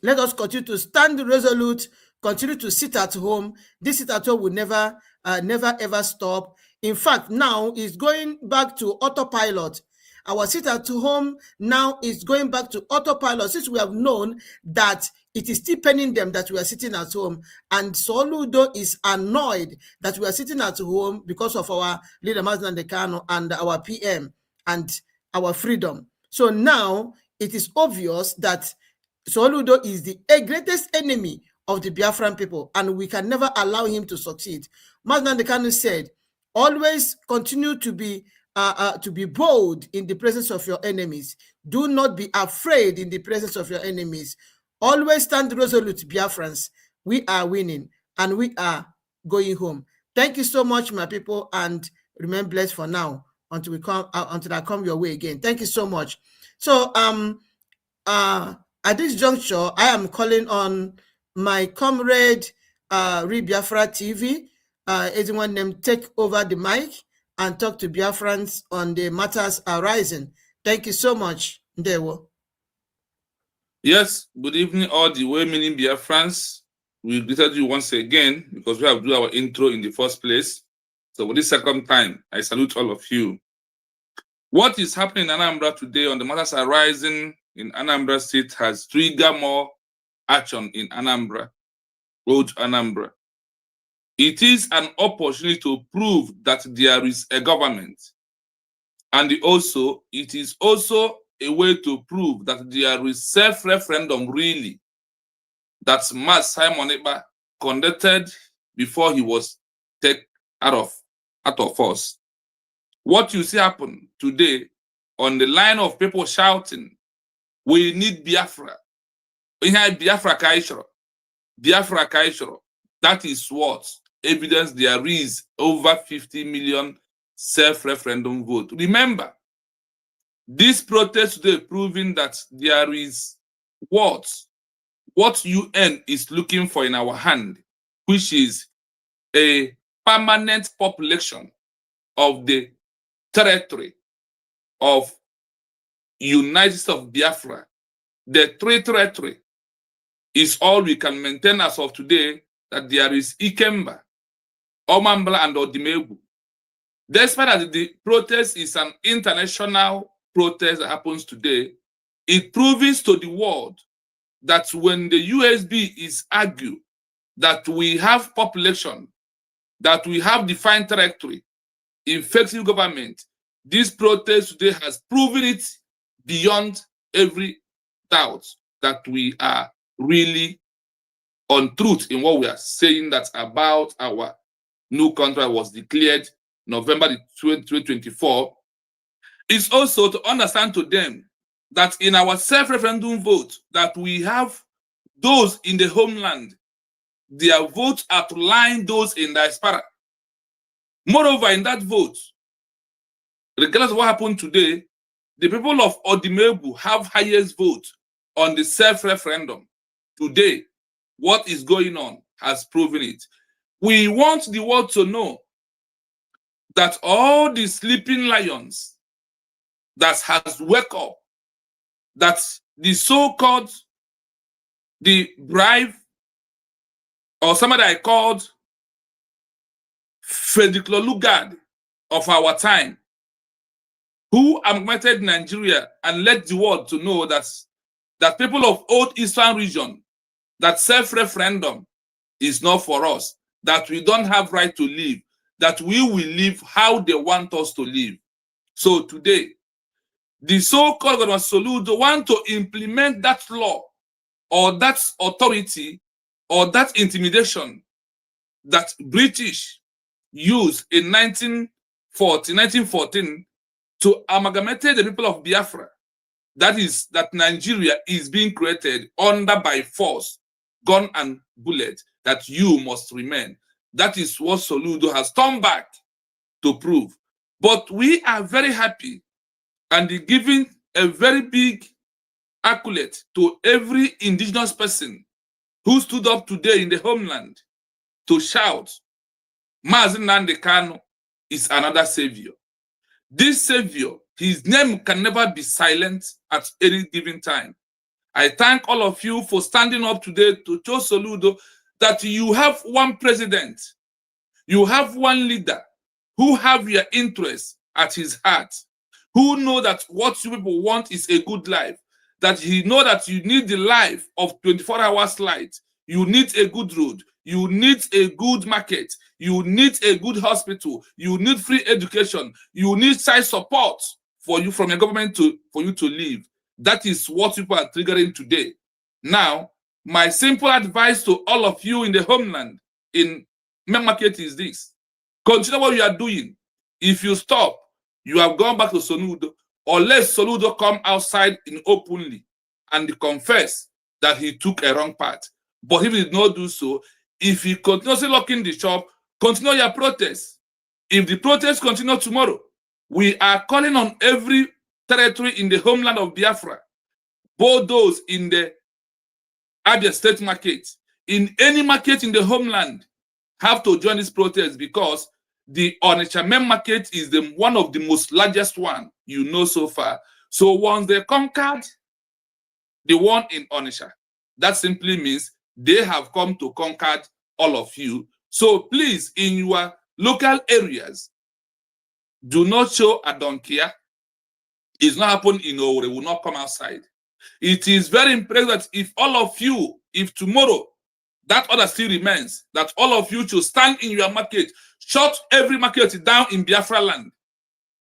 Let us continue to stand resolute, continue to sit at home. This sit at home will never ever stop. In fact, now it's going back to autopilot. Our sit at home now is going back to autopilot since we have known that it is still paining them that we are sitting at home. And Soludo is annoyed that we are sitting at home because of our leader, Mazi Nnamdi Kanu, and our PM and our freedom. So now it is obvious that Soludo is the greatest enemy of the Biafran people, and we can never allow him to succeed. Mazi Nnamdi Kanu said, always continue to be bold in the presence of your enemies. Do not be afraid in the presence of your enemies. Always stand resolute, Biafrans. We are winning and we are going home. Thank you so much, my people, and remain blessed for now until I come your way again. Thank you so much. So at this juncture, I am calling on my comrade Real Biafra TV. Anyone named take over the mic and talk to Biafrans on the matters arising. Thank you so much, Ndewo. Yes, good evening, all the well-meaning Biafrans. We greeted you once again because we have to do our intro in the first place. So for this second time, I salute all of you. What is happening in Anambra today on the matters arising in Anambra State has triggered more action in Anambra, Road Anambra. It is an opportunity to prove that there is a government. And it is also a way to prove that there is self-referendum really that Mas Simon Ekpa conducted before he was taken out of us. What you see happen today on the line of people shouting, we need Biafra. We have Biafra Kaishro. Biafra Kaishro. That is what evidence there is over 50 million self-referendum vote. Remember, this protest today proving that there is what UN is looking for in our hand, which is a permanent population of the territory of United States of Biafra. The territory is all we can maintain as of today, that there is Ikemba, Omambla, and Odimegwu. Despite that the protest is an international protest that happens today, it proves to the world that when the USB is argued that we have population, that we have defined territory, effective government, this protest today has proven it beyond every doubt that we are really on truth in what we are saying, that about our new country was declared November 2024. It's also to understand to them that in our self-referendum vote, that we have those in the homeland, their votes are to line those in diaspora. Moreover, in that vote, regardless of what happened today, the people of Odimegwu have highest vote on the self-referendum. Today, what is going on has proven it. We want the world to know that all the sleeping lions that has woke up, that the so-called, the bribe, or somebody I called Frederick Lugard of our time, who amalgamated Nigeria and let the world to know that people of Old Eastern region, that self-referendum is not for us, that we don't have right to live, that we will live how they want us to live. So today, the so-called government Soludo want to implement that law or that authority or that intimidation that British used in 1914 to amalgamate the people of Biafra. That is, that Nigeria is being created under by force, gun and bullet, that you must remain. That is what Soludo has turned back to prove. But we are very happy and giving a very big accolade to every indigenous person who stood up today in the homeland to shout, Mazi Nnamdi Kanu is another savior. This savior, his name can never be silent at any given time. I thank all of you for standing up today to show Soludo that you have one president, you have one leader who have your interests at his heart, who know that what you people want is a good life, that he know that you need the life of 24 hours light, you need a good road, you need a good market, you need a good hospital, you need free education, you need child support for you from your government for you to live. That is what people are triggering today. Now, my simple advice to all of you in the homeland, in main market is this. Continue what you are doing. If you stop, you have gone back to Soludo, or let Soludo come outside in openly and confess that he took a wrong path. But if he did not do so, if he continuously locking the shop, continue your protest. If the protests continue tomorrow, we are calling on every territory in the homeland of Biafra, both those in the Abia State market, in any market in the homeland, have to join this protest, because the Onitsha main market is one of the most largest one you know so far. So once they conquered the one in Onitsha, that simply means they have come to conquer all of you. So please, in your local areas, do not show a don't care. It's not happening in Owerri, will not come outside. It is very impressive that if all of you, if tomorrow that order still remains, that all of you should stand in your market, shut every market down in Biafra land,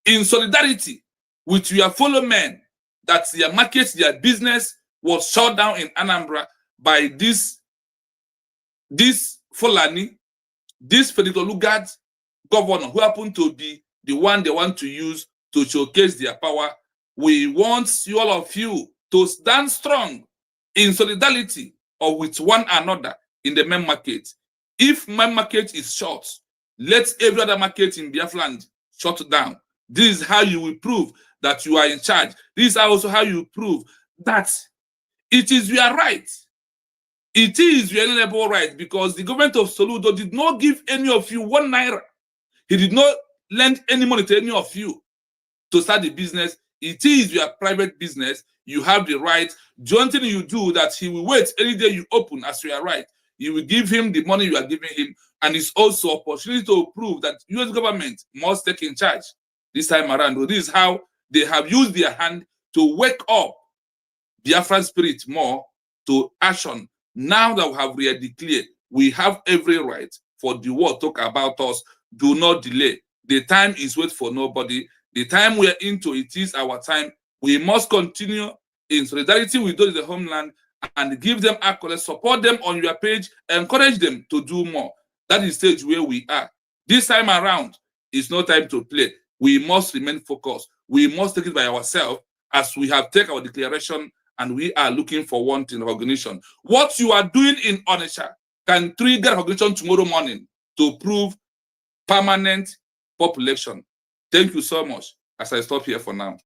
in solidarity with your fellow men, that their market, their business was shut down in Anambra by this Fulani, this Federico Lugard governor, who happened to be the one they want to use to showcase their power. We want you, all of you, to stand strong in solidarity or with one another in the main market. If main market is shut, let every other market in Biafra land shut down. This is how you will prove that you are in charge. This is also how you prove that it is your right. It is your inalienable right, because the government of Soludo did not give any of you 1 naira. He did not lend any money to any of you to start the business. It is your private business. You have the right. The only thing you do that he will wait any day you open as you are right. You will give him the money you are giving him. And it's also an opportunity to prove that US government must take in charge this time around. This is how they have used their hand to wake up Biafran spirit more to action. Now that we have re-declared, we have every right for the world to talk about us. Do not delay. The time is wait for nobody. The time we are into, it is our time. We must continue in solidarity with those in the homeland and give them accolades, support them on your page, encourage them to do more. That is the stage where we are. This time around, it's no time to play. We must remain focused. We must take it by ourselves, as we have taken our declaration and we are looking for one thing, recognition. What you are doing in Onitsha can trigger recognition tomorrow morning to prove permanent population. Thank you so much, as I stop here for now.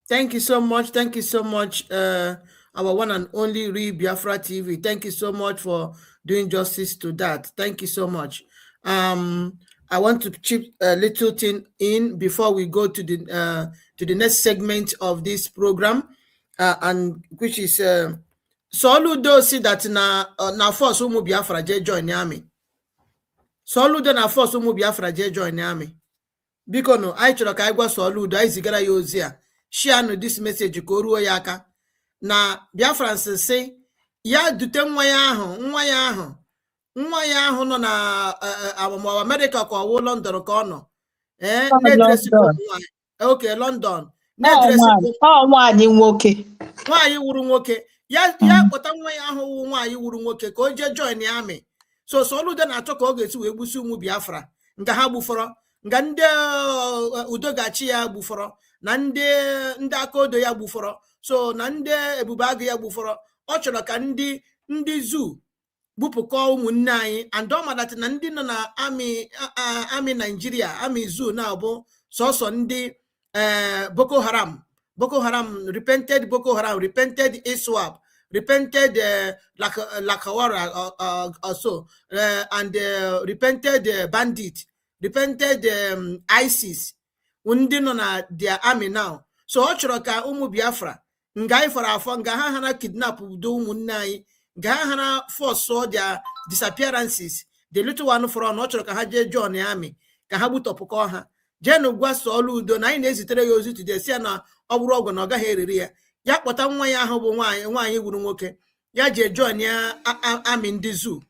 Thank you so much. Thank you so much, our one and only Re Biafra TV. Thank you so much for doing justice to that. Thank you so much. I want to chip a little thing in before we go to the next segment of this program, and which is Soludo see that na force umu Biafra je join the army. Soludo na force umu Biafra je join the army. Because no, I chọrọ ka igwa Soludo I zigara ya ozi a share no this message ka o ruo ya aka na Biafrans say ya dute nwa ya ahụ nọ na America ka ọ London ka ọ nọ okay London nwaanyị wuru nwoke ya kpọta nwa ya ahụ wụ nwaanyị wuru nwoke ka o je join the army. So Soludo na-achọ ka ọ ga-esi wee gbusi ụmụ Biafra nke ha gbufọrọ nga ndị Udogachi ya gbufọrọ na ndị Akodo ya gbufọrọ so na ndị Ebube Agụ ya gbufọrọ ọ chọrọ ka ndị zoo bupụkọ ụmụnne anyị and ọ madata na ndị nọ na amị Nigeria amị zoo na-abụ sọsọ ndị Boko Haram repented Boko Haram repented ISWAP repented Lakawara also and repented bandit repented ISIS ndị nọ na their army now so ọ chọrọ ka ụmụ Biafra nga anyị fọrọ afọ nga ha na kidnap udo ụmụnne anyị nga ha na force their disappearances the little one for ọ chọrọ ka ha jee join army ka ha gbutọpụkọ ha jenu gwa Soludo na anyị na-ezitere ya ozi today si na ọ bụrụ ọgụ na ọ gaghị eriri ya kpọta nwa ya ahụ bụ nwaanyị gburu nwoke ya jee join ya army ndị zoo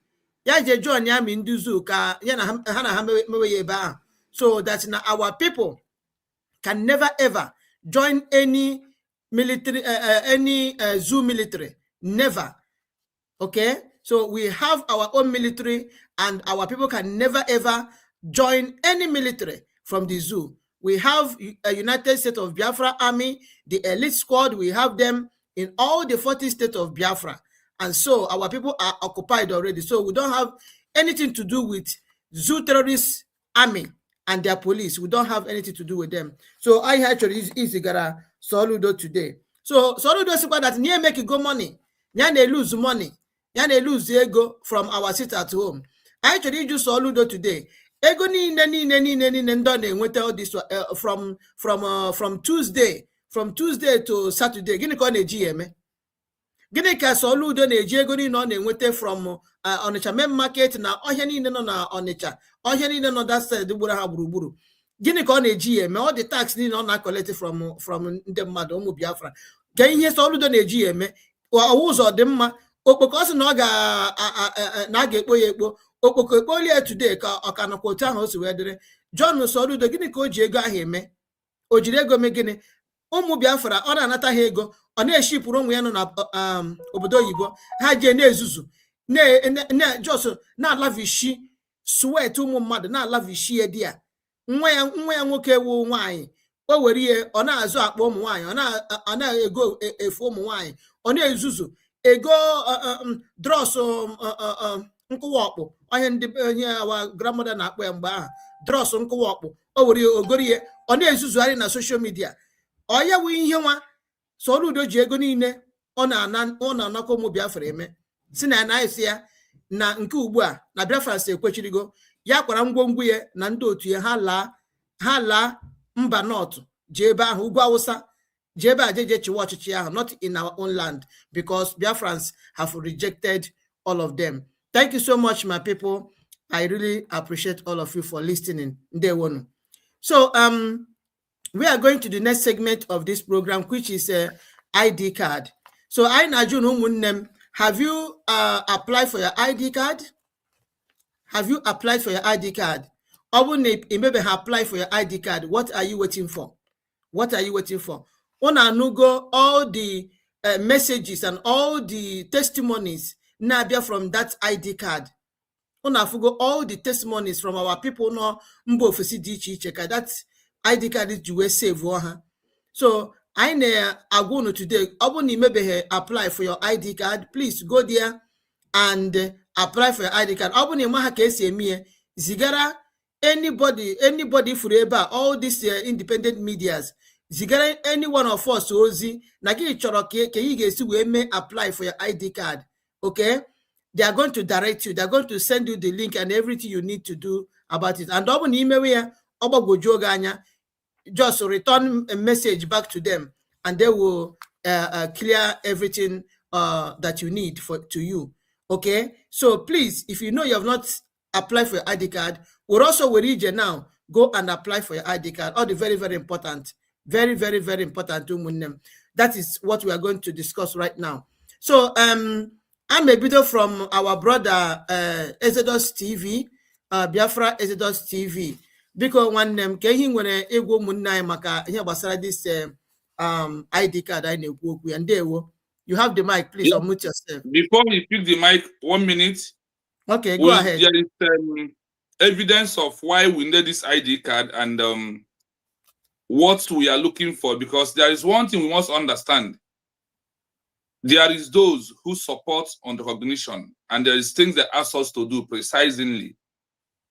ya jee join ya army ndị zoo ka ya na ha mewe ya ebe ahụ so that na our people can never ever join any military zoo military, never. Okay, so we have our own military and our people can never ever join any military from the zoo. We have a United States of Biafra Army, the elite squad, we have them in all the 40 states of Biafra, and so our people are occupied already, so we don't have anything to do with zoo terrorist army and their police. We don't have anything to do with them. So I actually is gara Soludo today. So Soludo is that near make it go money. Yan they lose money. Yan they lose ego from our sit at home. I actually use Soludo today. Ego ni ndone went all this from Tuesday to Saturday. Gini ko ne GM. Gini ka Soludo ne ego ni no ne went from Onitsha main market na ohia ni no na Onitsha. Ohia ni no that side gburu ha gburugburu. Gini ka na GM all the tax ni no na collect from ndị mmadụ ụmụ Biafra. Ka ihe Soludo na GM ụzọ dị mma okpoko si na ọ ga-ekpo ya ekpo okpoko ekpolie today ka ọkanakwa otu ahụ o si wee dịrị John Soludo gịnị ka o ji ego ahụ eme o jiri ego mee gịnị ụmụ Biafra ọ na-anata ha ego ọ na-eshipụrụ ụmụ ya nọ na obodo oyibo ha jee na-ezuzu just na-alavishi sweat ụmụ mmadụ na-alavishi ya di ya nwa ya nwoke wu nwaanyị o were ihe ọ na-azụ akpa ụmụ nwaanyị ọ na-ego efu ụmụ nwaanyị ọ na-ezuzu ego dross nkụwa ọkpụ onye awa grandmother na-akpọ ya mgbe ahụ dross nkụwa ọkpụ o were ogori ihe ọ na-ezuzugharị na social media ọ ya wụ ihe nwa Soludo ji ego niile ọ na-anakọ ụmụ Biafra eme si na na-esi ya na nke ugbu a na Biafra si ekwechirigo ya kwara ngwongwo ya na ndị otu ya ha laa mba north jee ebe ahụ ugwu Awụsa jee ebe a jeje chiwa ọchịchị ahụ not in our own land because Biafrans have rejected all of them. Thank you so much, my people. I really appreciate all of you for listening. Ndewonu. So we are going to the next segment of this program, which is ID card. So I Najun, have you applied for your ID card? Have you applied for your ID card? Or maybe apply for your ID card. What are you waiting for? What are you waiting for? Onanugo, all the messages and all the testimonies Nabia from that ID card. Onafugo, all the testimonies from our people no mbo ofisi di iche that ID card is you save. So I agunu today. Obuni maybe apply for your ID card. Please go there and apply for your ID card. Obuni maha kesi emie zigara anybody forever all these independent medias. Zigara any one of us ozi na gi choro ke you get we may apply for your ID card. Okay, they are going to direct you, they are going to send you the link and everything you need to do about it. And just return a message back to them and they will clear everything that you need to you. Okay, so please, if you know you have not applied for your ID card, we're also with region now. Go and apply for your ID card. All the very, very important. Very, very, very important. That is what we are going to discuss right now. So I'm a video from our brother Exodus TV, Biafra Exodus TV. Because one name can when ego munai maka here basara this ID card I know and there you have the mic, please unmute yourself. Before we pick the mic, 1 minute. Okay, go ahead. There is evidence of why we need this ID card and what we are looking for, because there is one thing we must understand. There is those who support on the recognition, and there is things that ask us to do precisely.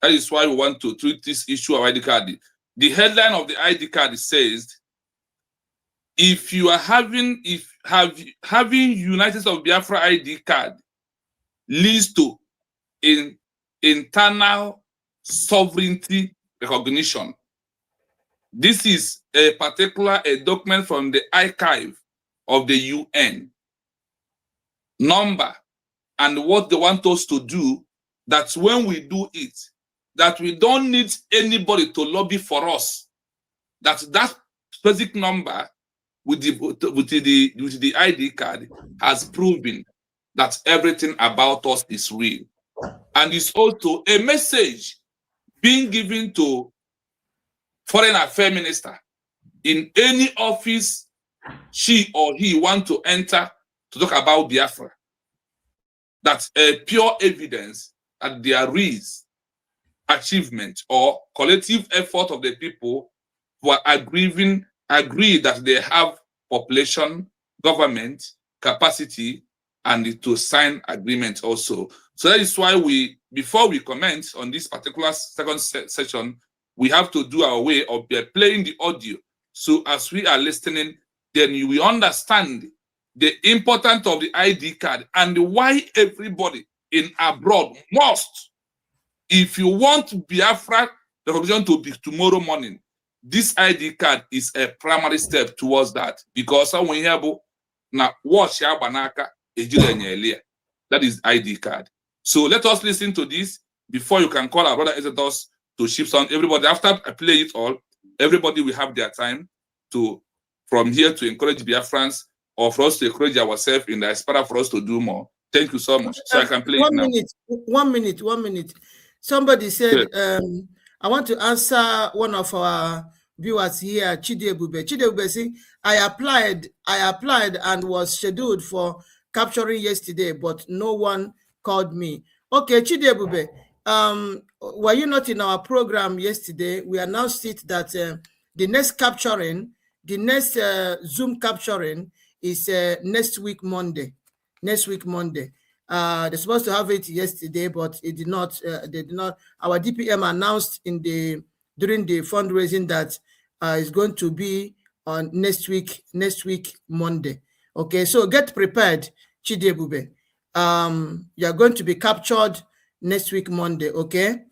That is why we want to treat this issue of ID card. The headline of the ID card says, if you are having United States of Biafra ID card leads to internal sovereignty recognition. This is a document from the archive of the UN. Number and what they want us to do, that when we do it, that we don't need anybody to lobby for us. That specific number with the ID card has proven that everything about us is real. And it's also a message being given to Foreign Affairs Minister in any office she or he want to enter to talk about Biafra. That's a pure evidence that there is achievement or collective effort of the people who are agree that they have population, government, capacity, and to sign agreement also. So that is why before we comment on this particular second session, we have to do our way of playing the audio. So as we are listening, then you will understand the importance of the ID card and why everybody in abroad must, if you want Biafra recognition to be tomorrow morning, this ID card is a primary step towards that. Because when you have na watch that is ID card. So let us listen to this before you can call our brother Exodus to ship some. Everybody, after I play it all, everybody will have their time to from here to encourage Biafrans or for us to encourage ourselves in the diaspora for us to do more. Thank you so much. So I can play it now. 1 minute. Somebody said, I want to answer one of our viewers here, Chidebube. Chidebube saying, I applied and was scheduled for capturing yesterday, but no one called me. Okay, Chidebube, were you not in our program yesterday? We announced it that the next Zoom capturing is next week Monday. They're supposed to have it yesterday, but it did not. They did not. Our DPM announced during the fundraising that it's going to be on next week Monday. Okay, so get prepared, Chidebube. You're going to be captured next week Monday. Okay,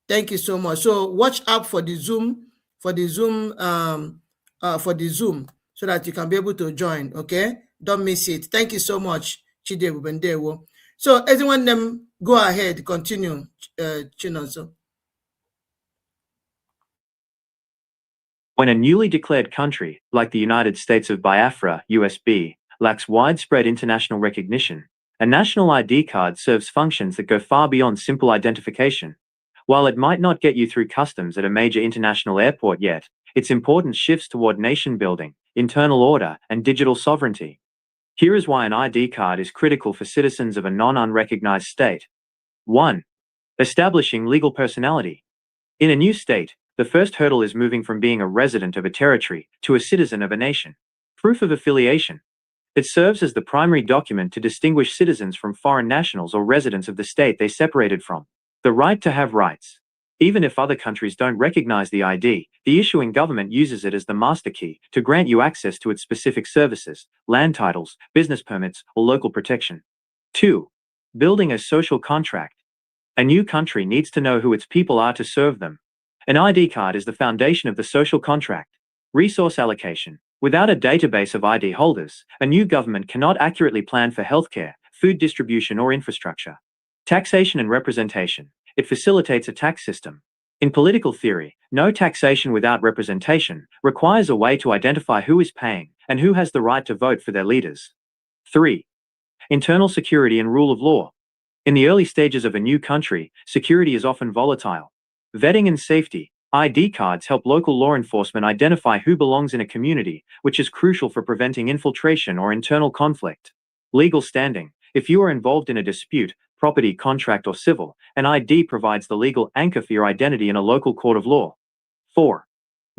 thank you so much. So watch out for the Zoom, so that you can be able to join. Okay, don't miss it. Thank you so much, Chidebube Ndewo. So everyone, them go ahead, continue, Chinonso. When a newly declared country, like the United States of Biafra, USB, lacks widespread international recognition, a national ID card serves functions that go far beyond simple identification. While it might not get you through customs at a major international airport yet, its importance shifts toward nation building, internal order, and digital sovereignty. Here is why an ID card is critical for citizens of a non-unrecognized state. 1. Establishing legal personality. In a new state, the first hurdle is moving from being a resident of a territory to a citizen of a nation. Proof of affiliation. It serves as the primary document to distinguish citizens from foreign nationals or residents of the state they separated from. The right to have rights. Even if other countries don't recognize the ID, the issuing government uses it as the master key to grant you access to its specific services, land titles, business permits, or local protection. 2. Building a social contract. A new country needs to know who its people are to serve them. An ID card is the foundation of the social contract. Resource allocation. Without a database of ID holders, a new government cannot accurately plan for healthcare, food distribution, or infrastructure. Taxation and representation. It facilitates a tax system. In political theory, no taxation without representation requires a way to identify who is paying and who has the right to vote for their leaders. 3. Internal security and rule of law. In the early stages of a new country, security is often volatile. Vetting and safety. ID cards help local law enforcement identify who belongs in a community, which is crucial for preventing infiltration or internal conflict. Legal standing. If you are involved in a dispute, property, contract, or civil, an ID provides the legal anchor for your identity in a local court of law. 4.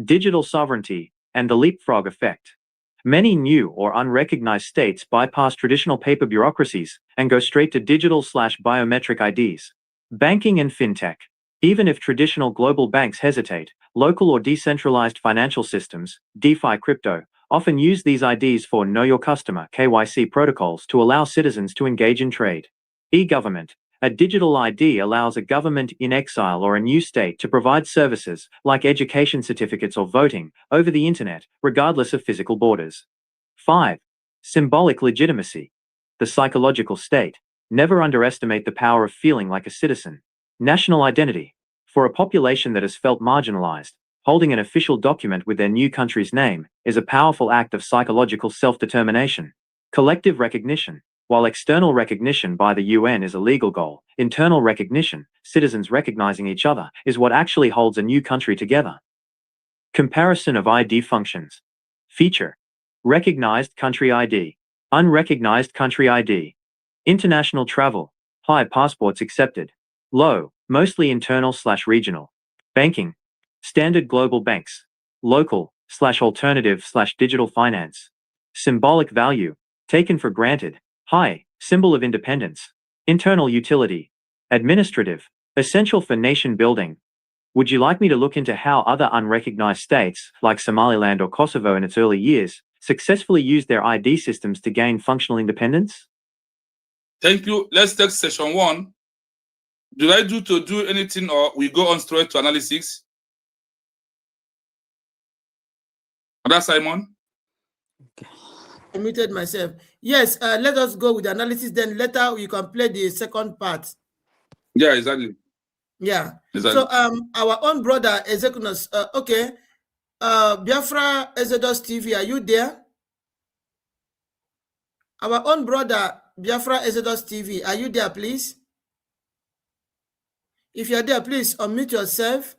Digital sovereignty and the leapfrog effect. Many new or unrecognized states bypass traditional paper bureaucracies and go straight to digital/biometric IDs. Banking and fintech. Even if traditional global banks hesitate, local or decentralized financial systems, DeFi crypto, often use these IDs for Know Your Customer (KYC) protocols to allow citizens to engage in trade. E-government. A digital ID allows a government in exile or a new state to provide services, like education certificates or voting, over the internet, regardless of physical borders. 5. Symbolic legitimacy. The psychological state. Never underestimate the power of feeling like a citizen. National identity. For a population that has felt marginalized, holding an official document with their new country's name is a powerful act of psychological self-determination. Collective recognition. While external recognition by the UN is a legal goal, internal recognition, citizens recognizing each other, is what actually holds a new country together. Comparison of ID functions. Feature. Recognized country ID. Unrecognized country ID. International travel. High, passports accepted. Low, mostly internal/regional. Banking. Standard global banks. Local/alternative/digital finance. Symbolic value. Taken for granted. High, symbol of independence. Internal utility. Administrative. Essential for nation building. Would you like me to look into how other unrecognized states, like Somaliland or Kosovo in its early years, successfully used their ID systems to gain functional independence? Thank you. Let's take session 1. Do I do anything, or we go on straight to analysis? Brother Simon? I muted myself. Yes, let us go with the analysis. Then later you can play the second part. Yeah, exactly. Yeah. Exactly. So our own brother Ezekunas. Okay. Biafra Exodus TV, are you there? Our own brother Biafra Exodus TV, are you there, please? If you're there, please unmute yourself.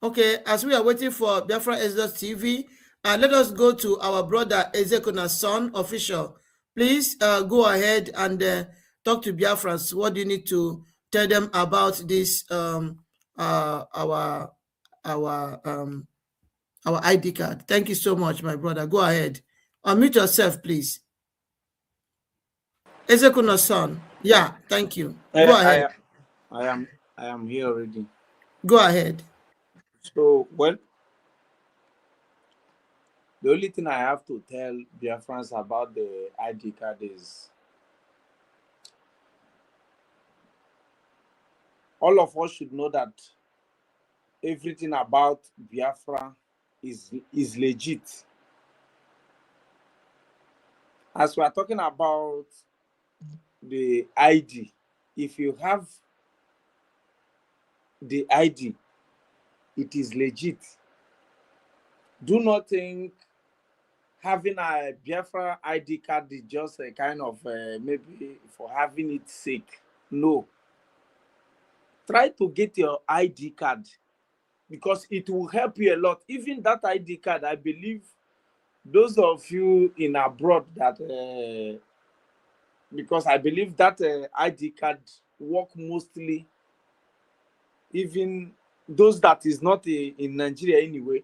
Okay, as we are waiting for Biafra Exodus TV, let us go to our brother Ezekunas Son official. Please go ahead and talk to Biafrans. What do you need to tell them about this our ID card? Thank you so much, my brother. Go ahead. Unmute yourself, please. Ezekunas Son. Yeah, thank you. Go ahead. I am here already. Go ahead. So, well, the only thing I have to tell Biafrans about the ID card is all of us should know that everything about Biafra is legit. As we are talking about the ID, if you have the ID, it is legit. Do not think having a Biafra ID card is just a kind of maybe for having its sake. No. Try to get your ID card because it will help you a lot. Even that ID card, I believe those of you in abroad that, because I believe that ID card work mostly, even those that is not in Nigeria anyway.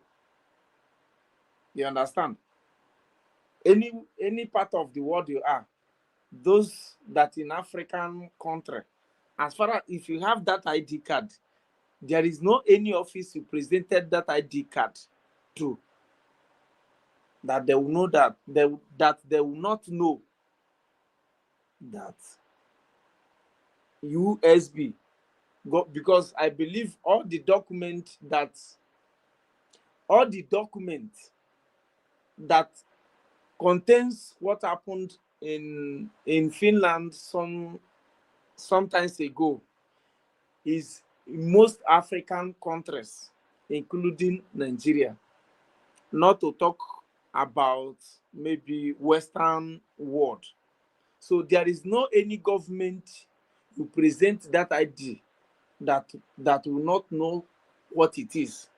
You understand? Any part of the world you are, those that in African country, as far as if you have that ID card, there is no any office you presented that ID card to that they will know that they will not know that USB because I believe all the document that contains what happened in Finland sometimes ago is in most African countries, including Nigeria. Not to talk about maybe Western world. So there is no any government who present that ID that will not know what it is.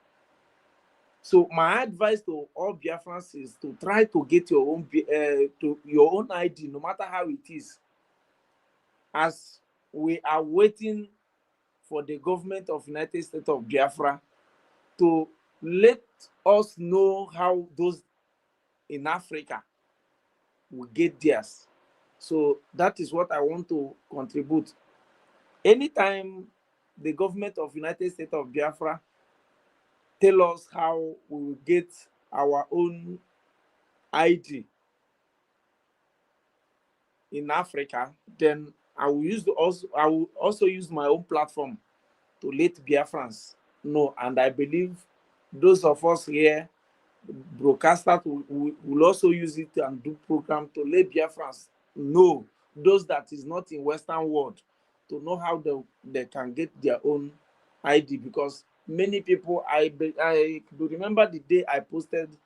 So my advice to all Biafrans is to try to get your own ID, no matter how it is. As we are waiting for the government of United States of Biafra to let us know how those in Africa will get theirs. So that is what I want to contribute. Anytime the government of United States of Biafra tell us how we will get our own ID in Africa, then I will also use my own platform to let Biafrans know. And I believe those of us here, broadcasters, will also use it and do program to let Biafrans know, those that is not in Western world, to know how they can get their own ID. Because many people, I do remember the day I posted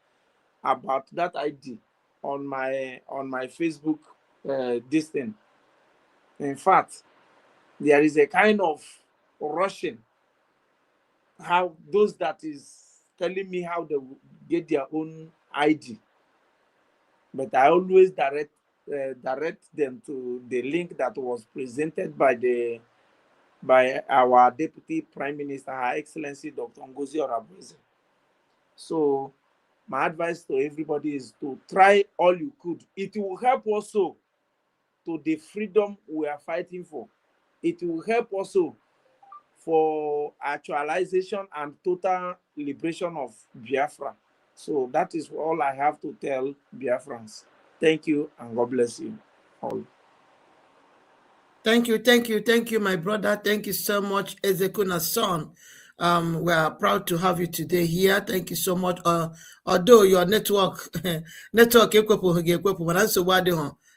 about that ID on my Facebook this thing. In fact, there is a kind of rushing how those that is telling me how they get their own ID, but I always direct them to the link that was presented by our Deputy Prime Minister, Her Excellency Dr. Ngozi Oraveze. So my advice to everybody is to try all you could. It will help also to the freedom we are fighting for. It will help also for actualization and total liberation of Biafra. So that is all I have to tell Biafrans. Thank you, and God bless you all. Thank you, my brother. Thank you so much, Ezekuna's son. We are proud to have you today here. Thank you so much. Although your network,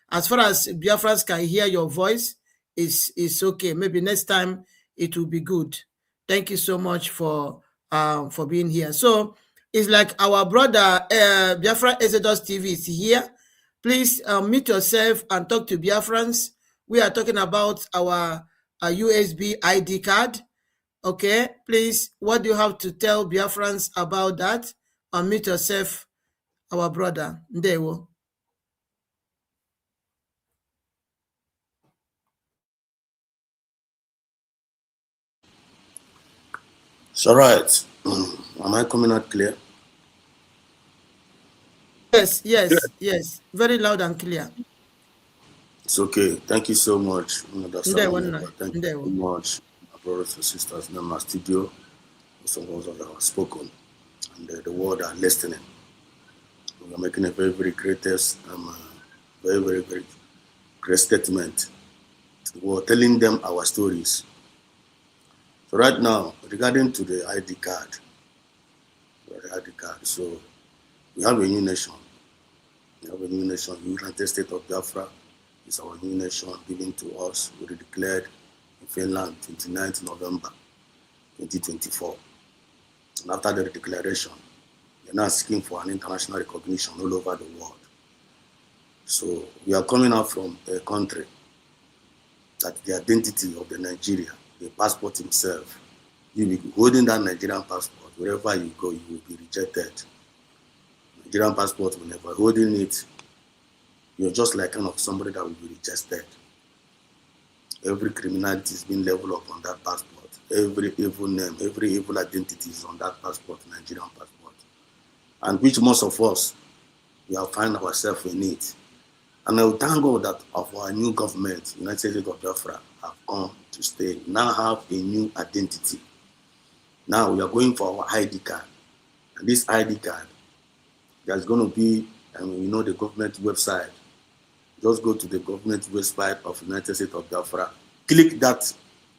as far as Biafrans can hear your voice, it's okay. Maybe next time it will be good. Thank you so much for being here. So it's like our brother Biafra Exodus TV is here. Please mute yourself and talk to Biafrans. We are talking about our USB ID card. Okay, please, what do you have to tell Biafrans about that? Unmute yourself, our brother. Ndewo. It's all right. Am I coming out clear? Yes. Very loud and clear. It's okay. Thank you so much. Thank you so much, my brothers and sisters in my studio. Some words that have spoken, and the world are listening. We are making a very, very greatest, very, very, very great statement. We are telling them our stories. So right now, regarding to the ID card, so we have a new nation. We have a new nation. The United States of Biafra is our new nation given to us. We declared in Finland 29th November 2024. And after the declaration, we are now seeking for an international recognition all over the world. So we are coming out from a country that the identity of the Nigeria, the passport himself, you will be holding that Nigerian passport. Wherever you go, you will be rejected. Nigerian passport, whenever holding it, you're just like kind of somebody that will be rejected. Every criminality is being leveled up on that passport. Every evil name, every evil identity is on that passport, Nigerian passport. And which most of us, we have found ourselves in it. And I will thank God that of our new government, United States of Biafra, have come to stay. Now have a new identity. Now we are going for our ID card. And this ID card, there's going to be, the government website. Just go to the government website of United States of Biafra. Click that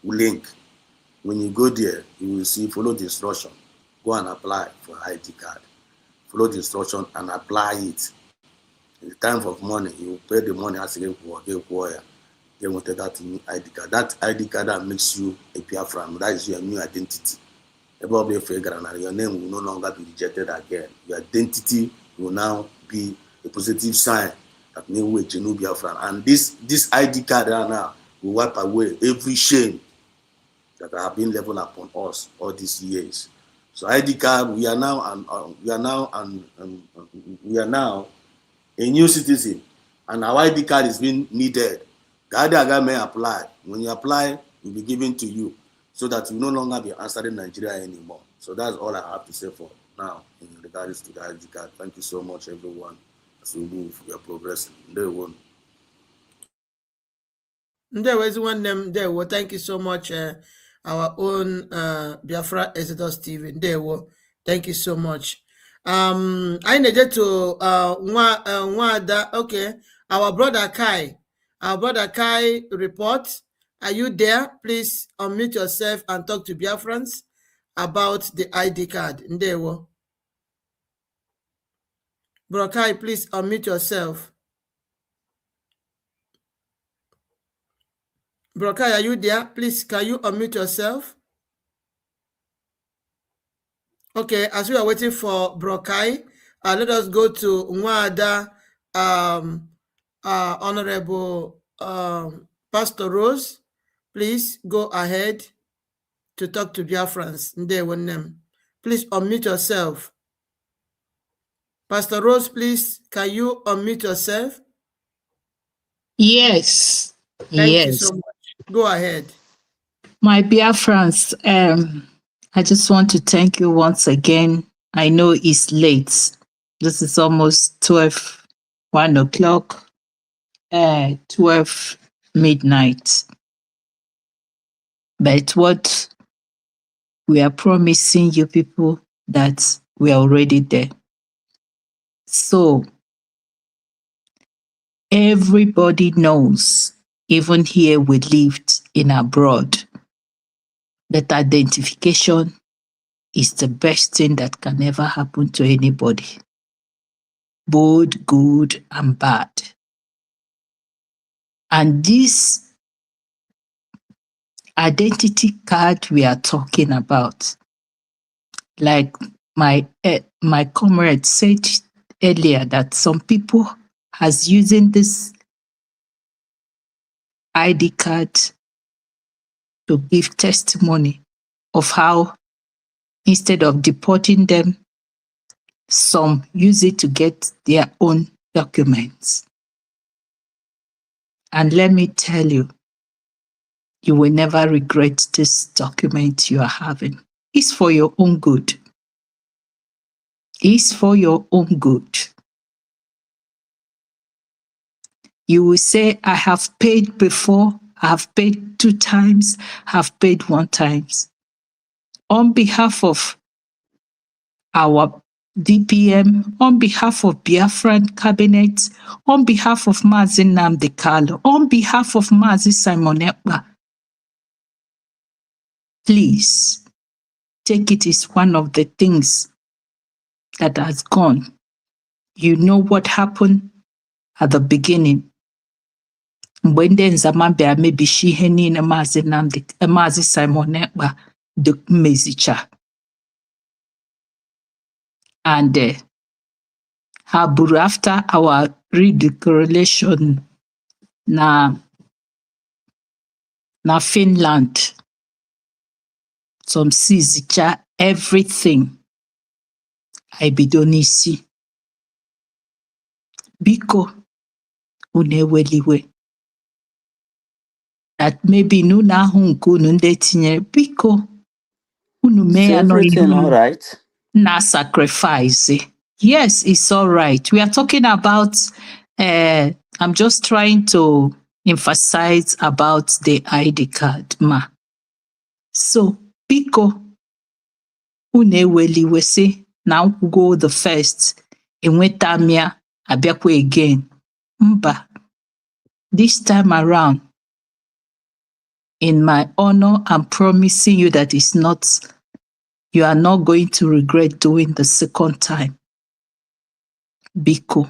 link. When you go there, you will see, follow the instruction. Go and apply for ID card. Follow the instruction and apply it. In the time of money, you will pay the money as a warrior. They will take that new ID card. That ID card that makes you a Biafran. That is your new identity. Your name will no longer be rejected again. Your identity will now be a positive sign that name with Genu Biafran. And this ID card right now will wipe away every shame that have been leveled upon us all these years. So ID card, we are now a new citizen, and our ID card is being needed. The ID card may apply. When you apply, will be given to you, so that you no longer be answering Nigeria anymore. So that's all I have to say for now in regards to the ID card. Thank you so much, everyone. As we move, we are progressing. Day one. Well, thank you so much. Our own Biafra Exodus TV. Thank you so much. I needed to okay. Our brother Kai report. Are you there? Please unmute yourself and talk to Biafrans about the ID card. Brother Kai, please unmute yourself. Brokai, are you there? Please, can you unmute yourself? Okay, as we are waiting for Brokai, let us go to Nwada, Honorable Pastor Rose. Please go ahead to talk to Biafrans. Please unmute yourself. Pastor Rose, please, can you unmute yourself? Yes. Thank you so much. Go ahead. My Biafrans, I just want to thank you once again. I know it's late. This is almost 1 o'clock, 12 midnight. But what we are promising you people that we are already there. So everybody knows, even here we lived in abroad, that identification is the best thing that can ever happen to anybody, both good and bad. And this identity card we are talking about, like my comrade said earlier, that some people has using this ID card to give testimony of how instead of deporting them, some use it to get their own documents. And let me tell you, you will never regret this document you are having. It's for your own good. It's for your own good. You will say, I have paid before, I have paid 2 times, I have paid 1 time. On behalf of our DPM, on behalf of Biafran Cabinet, on behalf of Mazi Nnamdi Kanu, on behalf of Mazi Simon Ekpa, please take it as one of the things that has gone. You know what happened at the beginning. When then Zamambia maybe she henny Mazi Nnamdi, Mazi Simon Ekpa, the Mezicha. And after our redeclaration na Finland, some Sizicha, everything I bidonisi. Biko uneweliwe. That maybe nuna hunku nunde tinye biko unume everything all right? Na sacrifice. Yes, it's all right. We are talking about, I'm just trying to emphasize about the ID card, ma. So, Biko, uneweli wese, now go the first, enwetamia, abiakwe again. Mba, this time around, in my honor, I'm promising you that it's not, you are not going to regret doing the second time. Biko.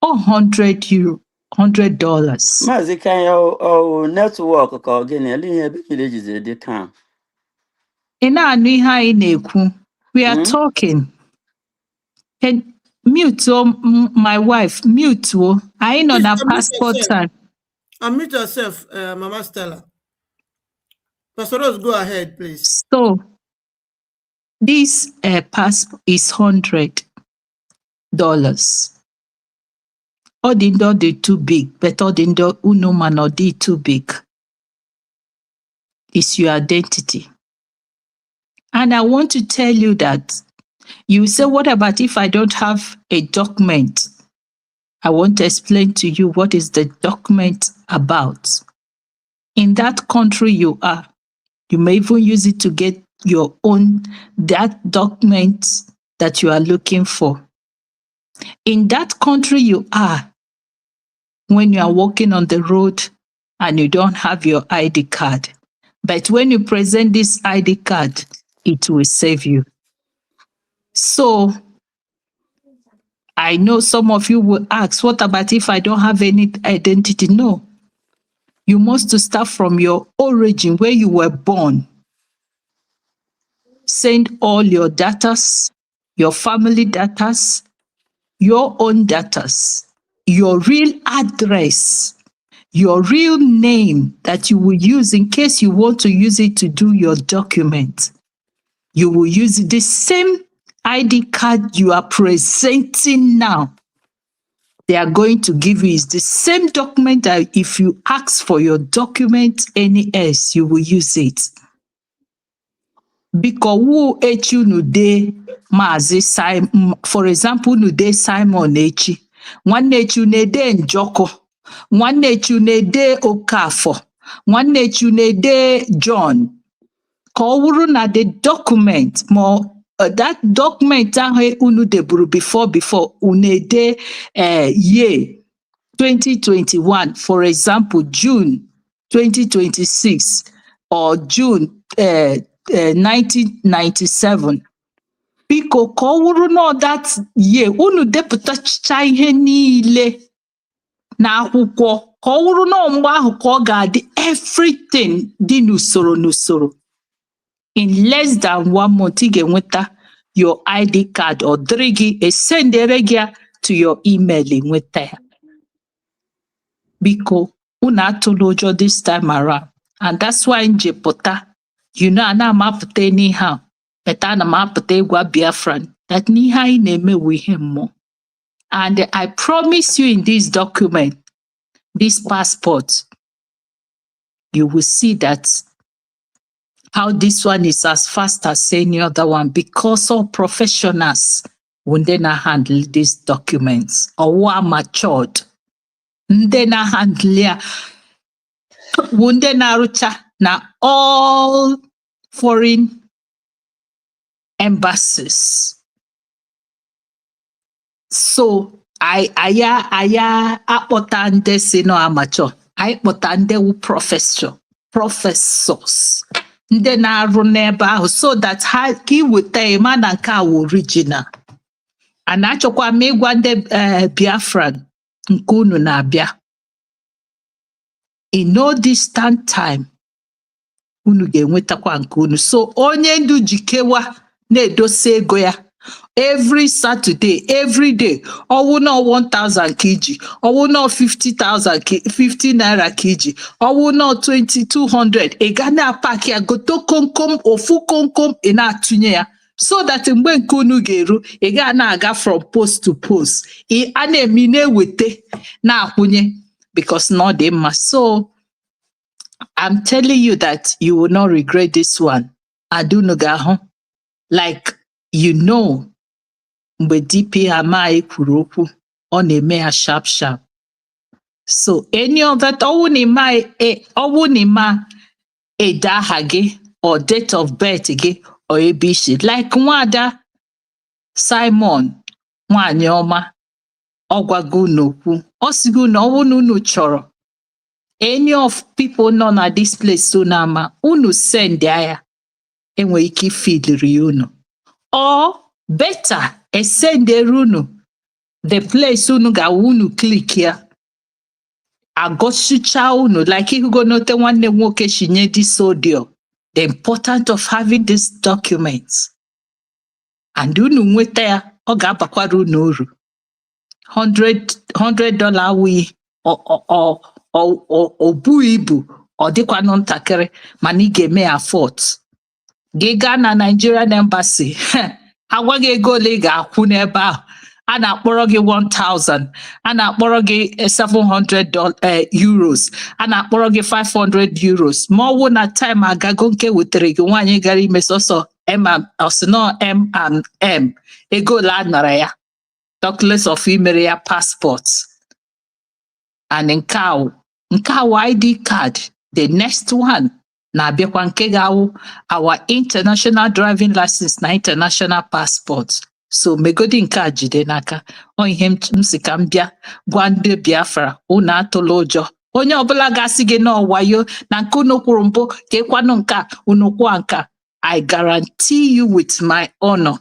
$100. Mazi kan your network ka again ihe be villages dey can. Ina anu ihe anyị na-ekwu. We are talking. And mute my wife, mute I know na passport time. Unmute yourself, Mama Stella. Pastor Rose, go ahead, please. So, This passport is $100. Odindo they too big, but Odindo uno man di too big. It's your identity. And I want to tell you that you say, what about if I don't have a document? I want to explain to you what is the document about. In that country you are, you may even use it to get your own, that document that you are looking for. In that country you are, when you are walking on the road and you don't have your ID card, but when you present this ID card, it will save you. So I know some of you will ask, what about if I don't have any identity? No. You must start from your origin, where you were born. Send all your datas, your family datas, your own datas, your real address, your real name that you will use in case you want to use it to do your document. You will use the same ID card you are presenting now. They are going to give you is the same document that if you ask for your document any else, you will use it. Because who echi nude Mazi Simon, for example, nude Simon echi, one echi nede Njoko, one echi nede Okafo, one echi nede John. Kowuru na the document more that document unu deburu before unede year 2021, for example, June 2026 or June 1997. Biko kowuru no that year unu deputacha ihe niile na akwụkwọ kowuru no mgbe ahụ ka ọ ga-adị everything dị n'usoro. In less than 1 month, you get your ID card or drigi send to your email with there. Because unatolojo this time around. And that's why in Jepota, you know, ana mapute anyhow. But ana mapute gwa Biafran. That nihai neme with him more. And I promise you in this document, this passport, you will see that how this one is as fast as any other one because all professionals will then handle these documents or who are matured. Then handle na all foreign embassies. So I apotande sino amateur. I potande wu professors. Ndị na-arụ n'ebe ahụ so that ha ka iweta ịma na nke a original. And achọkwa m ịgwa ndị Biafran nke unu na-abịa. In no distant time, unu ga-enwetakwa nke unu. So onye ndu jikewa na-edosa ego ya. Every Saturday, every day, owu no 1,000 kg, owu no 50,000 50 naira kg, owu no 2,200. E ga na pack ya goto komkom ofu komkom e na atunye ya. So that mgbe nke unu ga-eru, e ga na aga from post to post. E a na-emi na-ewete na akwụnye because no dey mma. So I'm telling you that you will not regret this one. Adunu ga-ahụ. Like, you know, mgbe DP amaghị kwuru okwu, ọ na-eme ya sharp. So any of that, ọwụ na ịma ede aha gị or date of birth gị or ABC. Like Nwada Simon, nwanyị ọma, ọ gwago n'okwu. Ọ sịgo na ọwụ na unu chọrọ any of people nọ na this place so na ama, unu send ya enwe ike feedri unu. Or better, send unu the place unu ga unu click here. Agoshicha unu like you go note nwanne nwoke shinye this audio. The importance of having these documents. And unu nweta ya, ọ ga-abakwara unu uru. $100 wi o bu ibu, ọ dịkwa ntakịrị, mana ị ga-eme afford. Giga na Nigerian Embassy. Agwa gị ego ole ị ga-akwụ n'ebe ahụ. A na-akpọrọ gị 1,000. A na-akpọrọ gị 700 euros. A na-akpọrọ gị 500 euros. Ma ọ wụ na time agago nke wetere gị nwaanyị gara ime sọsọ M&M. Ego ole a nara ya. Talk less of imere ya passports. And nke ahụ ID card. The next one. Na-abịakwa nke ga-awụ our international driving license na international passport. So megodi nke a jide n'aka. Ọ ihe m si ka m bịa gwa ndị Biafra unu atụla ụjọ. Onye ọbụla ga-asị gị na ọwayo na nke unu kwuru mbụ ka ịkwanụ nke a unu kwuo nke a. I guarantee you with my honor.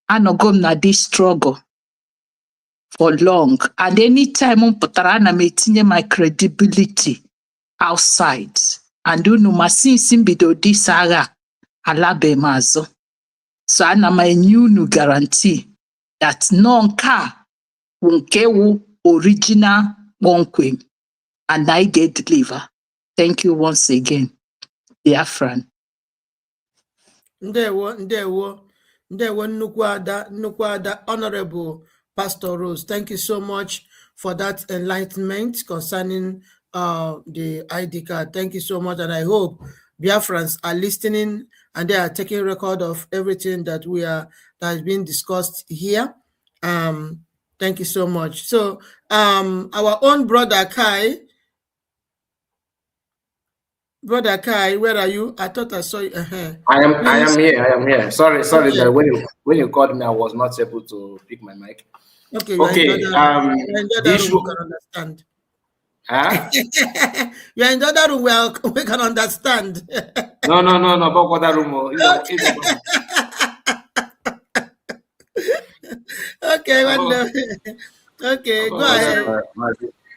Anọgo m na this struggle for long, and anytime m pụtara ana m etinye my credibility outside. And unu ma since mbido this agha alabe m azụ. So ana m enye unu guarantee that no nke wu original kpọmkwem, and I get deliver. Thank you once again, Biafran. Ndewo nnukwu ada Honorable Pastor Rose. Thank you so much for that enlightenment concerning the ID card. Thank you so much, and I hope Biafrans are listening and they are taking record of everything that has been discussed here. Thank you so much. So our own brother Kai, where are you? I thought I saw you. I am here. Sorry. Okay. That when you called me, I was not able to pick my mic. Okay. The issue we can understand. Huh? You're in the other room. We can understand. No. About what that room? Okay. Okay. Go ahead.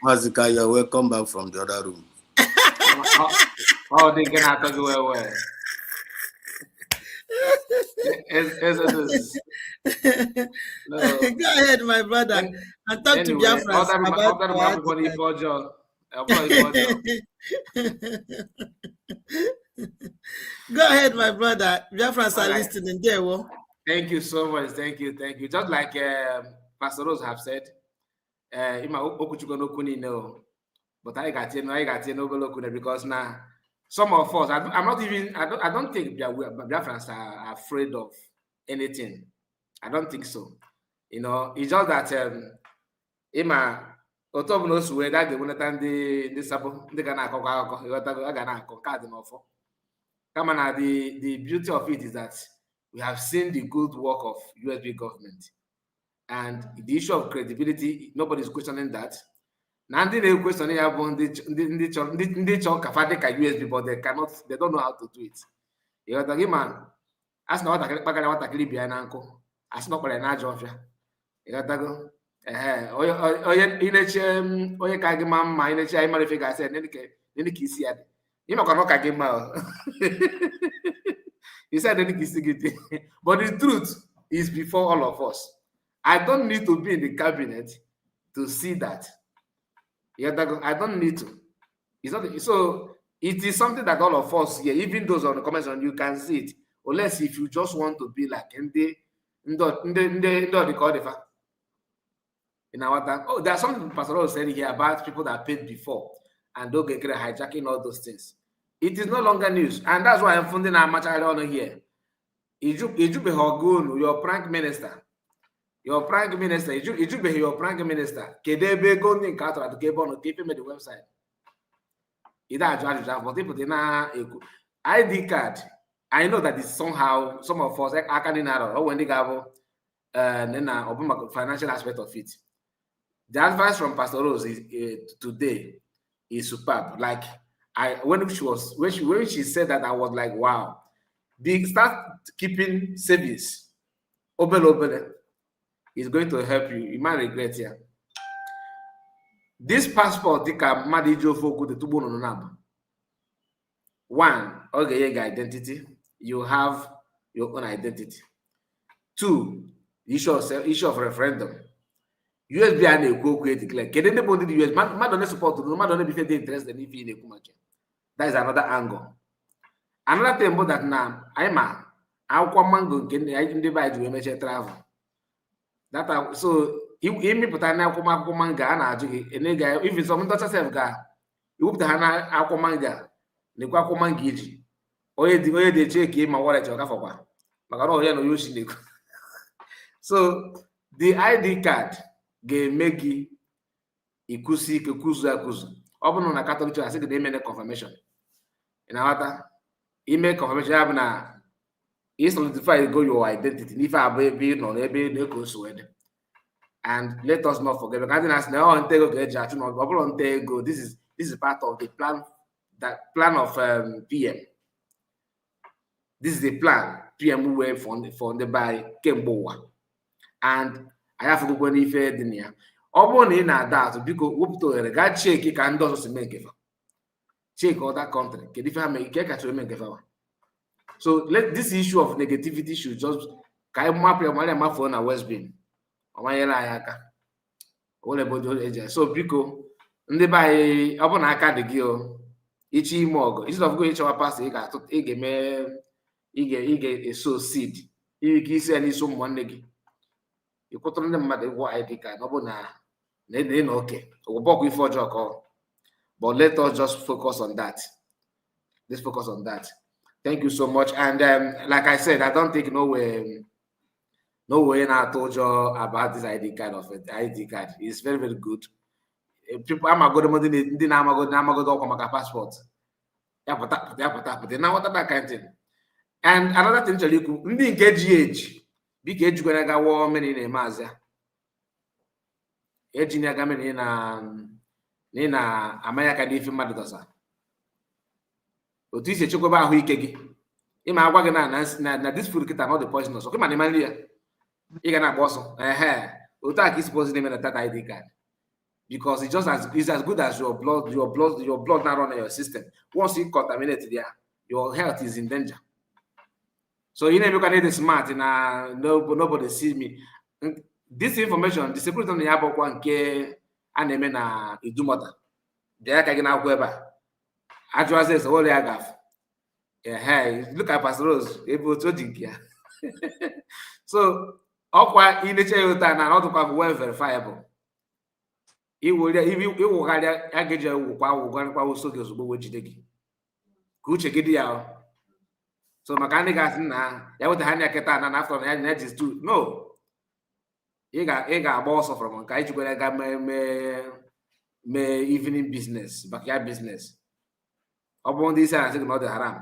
Mazika, you're welcome back from the other room. They can talk well. No. Go ahead, my brother, and talk to Biafra about Go ahead, my brother. Biafrans are listening there. Thank you so much. Thank you. Just like Pastor Rose have said, but I got no because now some of us, I don't think Biafrans are afraid of anything. I don't think so. It's just that the beauty of it is that we have seen the good work of USB government, and the issue of credibility, nobody's questioning that. Now they questioning about the USB, but they don't know how to do it. You got to man. As not what I can be an uncle. As not what an agent. You got to go. He said, but the truth is before all of us. I don't need to be in the cabinet to see that. I don't need to. It's not so. It is something that all of us here, even those on the comment section, you can see it. Unless if you just want to be like there's something Pastor Rose said here about people that paid before and don't get hijacking all those things. It is no longer news, and that's why I'm funding our much honor here. Ijube Hogun, your prank minister. Your prank minister, Ijube, your prank minister. Kedebe going Qatar to keep on keeping the website. ID card. I know that it's somehow some of us I can't know when they have financial aspect of it. The advice from Pastor Rose today is superb. Like when she said that, I was like, wow. Start keeping savings. Obele is going to help you. You might regret here. This passport, one, okay, your identity. You have your own identity. Two, issue of referendum. USB and a go create declare. Can anybody the US? Man don't support to no man don't be interested in if in a. That is another angle. Another thing about that now, I'm akwụkwọ mango nke ndị be anyị ji emeche travel. That so imepụta na akwụkwọ mango a na-ajụ gị enega if it's something that self ga iwepụta ha na akwụkwọ mango nekwa akwụkwọ mango iji onye dị eche ka ịma wallet ọ gafọkwa maka na onye na yoshi neko. So the ID card ga-eme gị ikusi ike kuzu akuzu. Ọ bụrụ na Catholic Church asị gị na eme confirmation. Ị na-aghọta? Ime confirmation ya bụ na i solidify go your identity n'ife abụ ebe nọ n'ebe na-eko swede. And let us not forget because I think that's ntego ga eji achụ na ọ bụrụ ntego. This is part of the plan of PM. This is the plan PM way for the by kemgbe ụwa. And I have to go n'ife dị na ya. Ọ bụrụ na ị na-ada atụ biko wepụta ohere gaa cheki ka ndị ọzọ si mee nkefa. Check other country. Kedu ife ha mee ike kacha eme nkefa. So this issue of negativity should just ka map ya mara mafo na West Bin. Omanyere anyị aka. Ole bodo eje. So biko ndị be anyị ọ bụ na aka dị gị o ichi ime ọgụ instead of go ịchọwa pastor ị ga-eme ị ga-eso seed ike isi ya n'isi ụmụ nwanne gị. Ịkwụtụrụ ndị mmadụ ịgwọ ID card ọ bụ na na oke ọgbọkwa ife ọjọọ ka ọ. But let us just focus on that. Let's focus on that. Thank you so much. And like I said, I don't think no way I told you about this ID card of it. ID card. It's very, very good. People I'm going to passport. Yeah, but now what that kind of thing. And another thing to you, ndị nke GH, big age gonna ga war many in Mazia. Age ni aga many na America di fi mmadụ dosa. Otu isi echekwa ahụ ike gị. Ịma agwa gị na this food kita not the poisonous. Okay, man, ya. Ị ga na-agba ọsọ. Otu a ka isi supposed name that ID card. Because it's as good as your blood now run in your system. Once you contaminate there, your health is in danger. So you never can need smart and nobody sees me. This information, the security on the airport one ke aneme na idumota. There ka gina kweba. Actually says all ya gaf. Hey, look at Pastor Rose, able to drink here. So okwa ineche yota na not well verifiable. It will carry again kwa so goes go jide gị. Ka uche gị dị ya. So mechanic as na ya weta hanya keta na after na ya just do. No. Ị ga-agba ọsọ from nka iji kwere ga me evening business, backyard business. Ọ bụ ndị isi na-asị gị na ọ dị haram.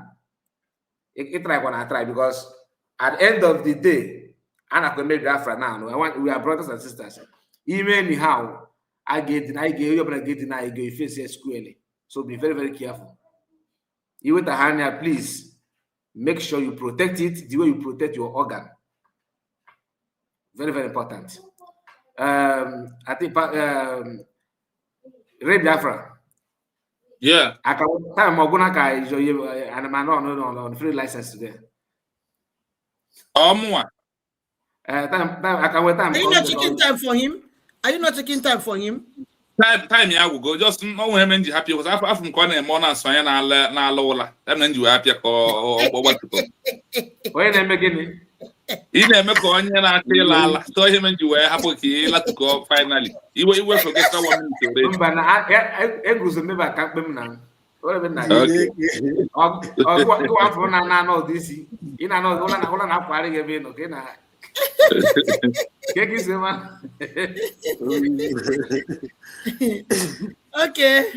Ị try kwa try because at the end of the day, ana kwa maybe Afra now. We are brothers and sisters. Even anyhow, I get you face squarely. So be very, very careful. You with the hernia, please make sure you protect it the way you protect your organ. Very, very important. I think Ray Biafra. Yeah. I can time and I'm on free license today. More. I can wait time. Are you not taking time for him? Are you not taking time for him? Time ya will go. Just no one happy because after corner morning so na lola. That means you happy or what to go. When I'm beginning. Ị na-eme ka onye na-ata ịla ala so ihe menji wee hapụ ka ị latụkọ finally iwe forget that 1 minute already. Mba na eguzo meba ka mkpe m na ole be na ọ afọ na no this ị na no ụla na akwari gị ebe nọ ka ị na Okay.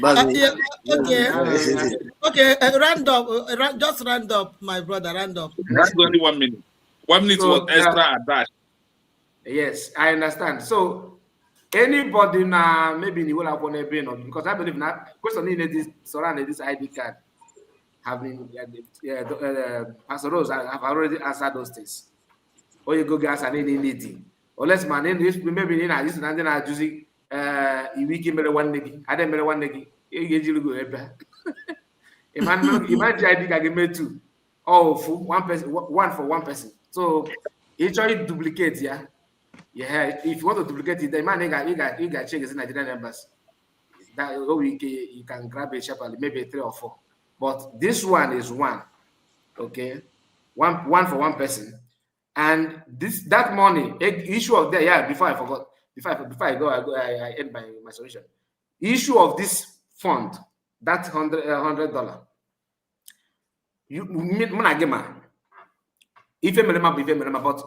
Round up. Just round up, my brother. Round up. That's only 1 minute. 1 minute was extra at that. Yes, I understand. So anybody now maybe you will have one because I believe that question in this surrounding this ID card have been Pastor Rose have already answered those things. Or you go gas and anything. Or let's man in this maybe in this and then I just wiki mere one nigga. I didn't mere one nigga. You go imagine ID card made two. Oh, for one person. So each of you duplicate, yeah. If you want to duplicate it, the man you got check his Nigerian numbers. That you can grab a shepherd, maybe 3 or 4. But this one is one. Okay, one for one person, and that money issue of that. Yeah, before I forgot, before I end my solution. Issue of this fund, that $100. You monagima. Ife melema bụ ife melema, but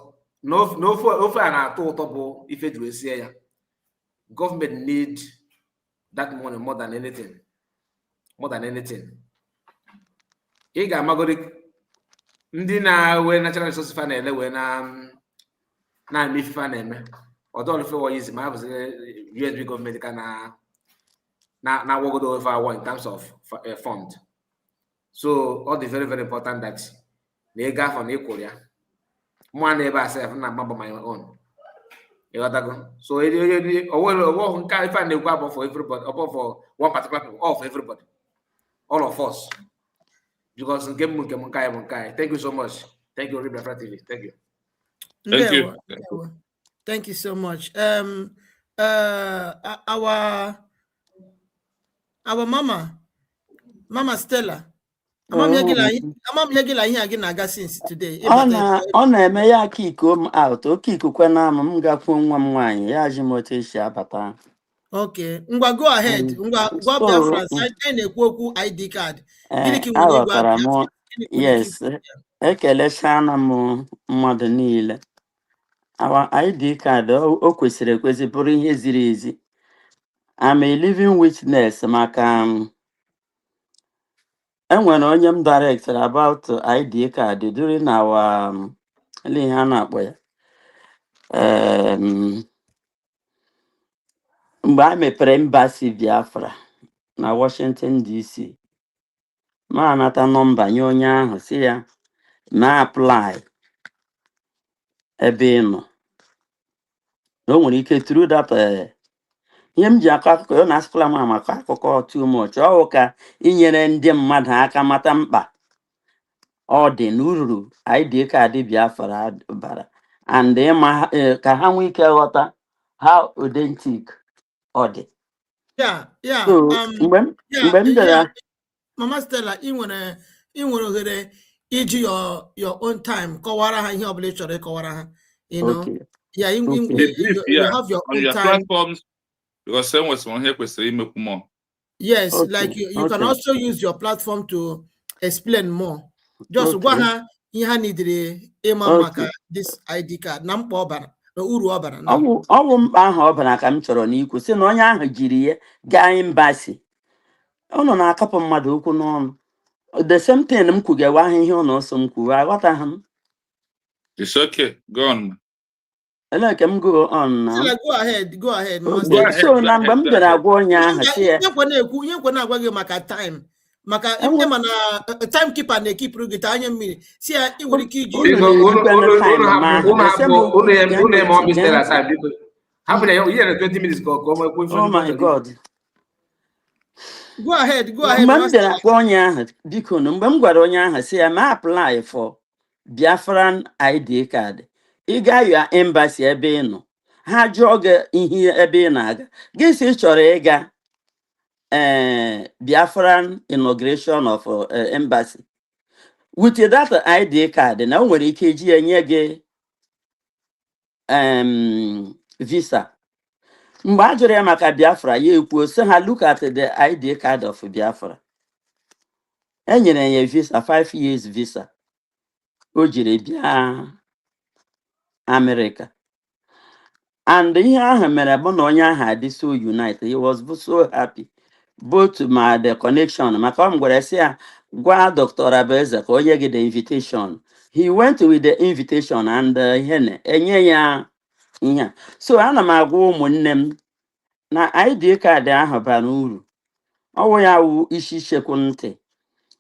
n'ofe a na-atọ ụtọ bụ ife juru esie ya. Government need that money more than anything. Ị ga-amagodi ndị na-ewe natural resources fa na-ele wee na-eme ife fa na-eme. Ọdọ ife wọ izi ma ha bụzi USB gọọmenti ka na-awogodo over our in terms of fund. So all the very, very important that they got from Korea. More neighbor self na mabba my own. You got go. So if I need go for everybody, above for one particular people, all for everybody, all of us. Because thank you so much. Thank you, Rebecca TV. Thank you. Thank you. Thank you so much. Our Mama Stella. Amam yagila ihe agị na-aga since today. Ọ na-eme ya aka iko m out. Oke ikukwe na m gakwuo nwa m nwaanyị ya ji m otu esi abata. Okay, ngwa go ahead. Ngwa go up there France. I na-ekwu okwu ID card. Aghọtara m. Yes. Ekelechana m mmadụ niile. Our ID card o kwesịrị ekwesị bụrụ ihe ziri ezi. I'm a living witness maka enwere onye m directed about ID card during our ihe a na-akpọ ya mgbe a mepere embassy Biafra na Washington DC. Ma anata nọmba nye onye ahụ si ya na apply ebe ị nọ. O nwere ike through that ihe m ji akọ akụkọ na asịkwala m maka akụkọ too much. Ọ ka inyere ndị mmadụ aka mata mkpa ọ dị n'ururu ID card Biafra bara, and ịma ka ha nwee ike ghọta how authentic ọ dị. Yeah. So mgbe m dara Mama Stella, ị nwere ohere iji your own time kọwara ha ihe ọ bụla ị chọrọ ịkọwara ha. You know. Okay. Yeah, you have your own your time. platforms, because someone was here kwesịrị imekwu more. Yes, Okay. like you can also use your platform to explain more. Just gwa ha ihe ha nidiri ịma maka this ID card na mkpa ọbara na uru ọbara. Ọwụ mkpa ahụ ọbara ka m chọrọ n'ikwu si na onye ahụ jiri ya gaa embassy. Ụnụ na-akapụ mmadụ okwu n'ọnụ. The same thing m kwugewa ahụ ihe ụnụ ọsọ m kwuwe aghọtaghị m. It's okay. Go on. Like I'm go on now. Go ahead. Okay. So na mgbe m bịara agwa onye ahụ si ya ihe agwa gị maka time. Maka ndị mana timekeeper na-ekip gị anya mmiri si ya ị nwere ike iji Oh my God. Go ahead. Mgbe m bịara agwa onye ahụ biko mgbe m gwara onye ahụ si ya ma apply for Biafran ID card. Ị ga your embassy ebe ị nọ. Ha jụọ gị ihe ebe ị na-aga. Gị si chọrọ ịga Biafran inauguration of embassy. With that ID card, na o nwere ike iji enye gị visa. Mgbe a jụrụ ya maka Biafra, ya ekwuo sị ha look at the ID card of Biafra. Enyere ya visa, 5 years visa. O jiri bịa America. And ihe ahụ mere bụ na onye ahụ adị so united. He was so happy. Both the connection. Maka ọ m gwara sị ya gwa Dr. Abeze ka onye gị the invitation. He went with the invitation and enye ya ihe. So ana m agwa ụmụnne m na ID card ahụ bara uru. Ọwụ ya wụ isi chekwu ntị.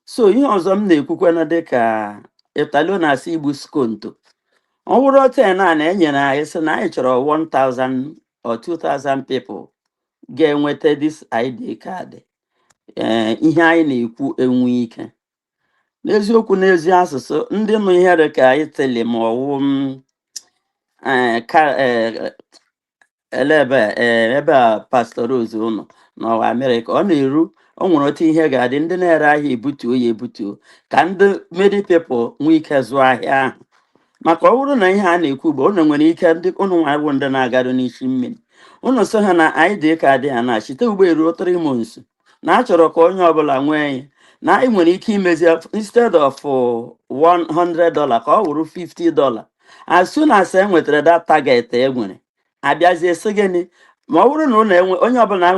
So ihe ọzọ m na-ekwukwe na dịka Italo na-asị igbu skonto. Ọ bụrụ otu na-enyere anyị sị na anyị chọrọ 1,000 or 2,000 people ga-enweta this ID card. Ihe anyị na-ekwu enwe ike. N'eziokwu n'ezi asụsụ ndị nụ ihe dị ka Italy ma ọwụ elebe ebe a Pastor Rose ụnọ n'ọwa Amerịka ọ na-eru o nwere otu ihe ga-adị ndị na-ere ahịa ebutuo ya ebutuo ka ndị many people nwee ike zụọ ahịa ahụ maka ọ bụrụ na ihe a na-ekwu ugbo unu nwere ike ndị unu nwa bụ ndị na-agarụ n'isi mmiri unu so ha na ID card ya na chite ugbo eruo 3 months na achọrọ ka onye ọbụla nwee ya na ị nwere ike imezi instead of $100 ka ọ wụrụ $50 as soon as e nwetara that target e nwere abịazie sị gịnị ma ọ bụrụ na ụlọ enwe onye ọbụla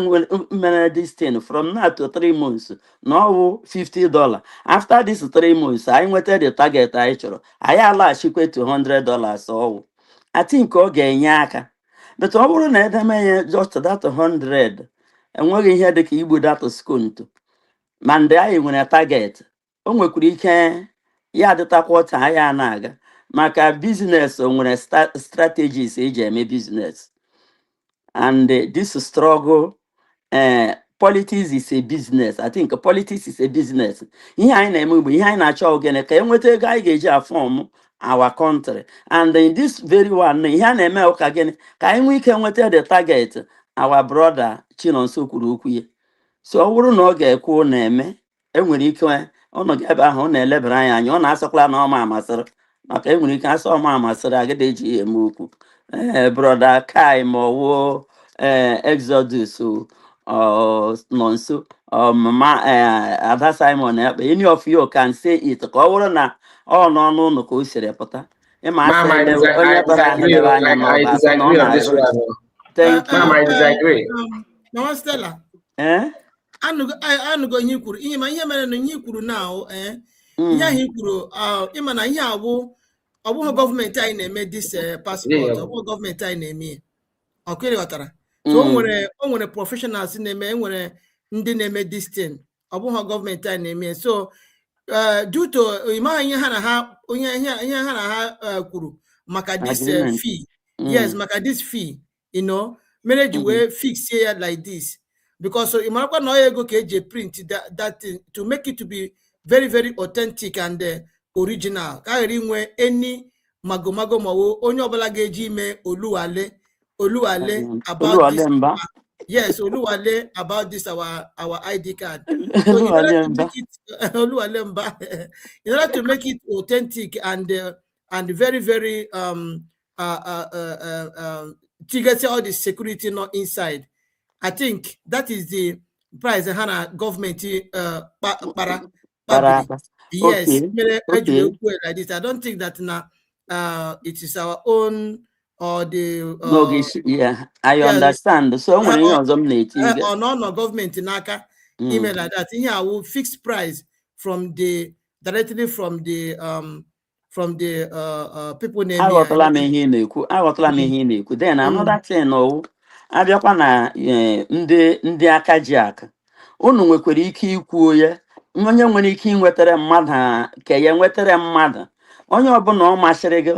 mere this thing from now to 3 months na ọ wụ $50 after this 3 months anyị nweta the target anyị chọrọ anyị alaghachikwe to $100 ọwụ I think ọ ga-enye aka but ọ bụrụ na edeme ya just that 100 enweghị ihe dịka igbu that skonto ma ndị anyị nwere target o nwekwara ike ya adịtakwa otu anyị na-aga maka business o nwere strategies eji eme business and this struggle politics is a business. I think politics is a business. Ihe anyị na-eme ugbo ihe anyị na-achọ ogene ka enweta ego anyị ga-eji afọm our country and in this very one ihe a na-eme ụka gịnị ka anyị nwee ike nweta the target our brother Chinonso kwuru okwu ya so ọ bụrụ na ọ ga-ekwu na-eme enwere ike ọnọdụ ebe ahụ ọ na-elebara anya ọ na-asọkla na ọma amasịrị maka enwere ike asọ ọma amasịrị agịda eji eme okwu brother Kai ma ọwụ Exodus Nonso Mama Ada Simon any of you can say it ka ọ bụrụ na ọ n'ọnụ ụnụ ka o siri pụta ịma onye bara anya na I disagree. Mama Stella. Anụgo ihe kwuru ihe ma ihe mere na ihe kwuru now ihe ahụ kwuru ịma na ihe ọ bụghị gọọmenti anyị na-eme this passport ọ bụghị gọọmenti anyị na-eme ọkụrụ ghọtara so o nwere professionals na-eme enwere ndị na-eme this thing ọ bụghị gọọmenti anyị na-eme so due to ịma ihe ha na ha kwuru maka this fee yes maka this fee you know mere ji wee fix here like this because you might not ego ka print that thing to make it to be very very authentic and original ka nwe any magomago mawo onye obula ga-eji ime oluwale about this yes oluwale about this our ID card so in order to make it in order to make it authentic and very very to get all the security not inside. I think that is the price the HANA government yes, okay. Like this. I don't think that now it is our own or the yeah, I understand. So when you are or no government in Naka email like that. Here I will fix price from the directly from the people name. I then another thing no. Abịakwa na ndị aka ji aka unu nwekwara ike ikwu ya onye nwere ike inwetere mmadụ ka ya nwetere mmadụ onye ọbụla ọ masịrị gị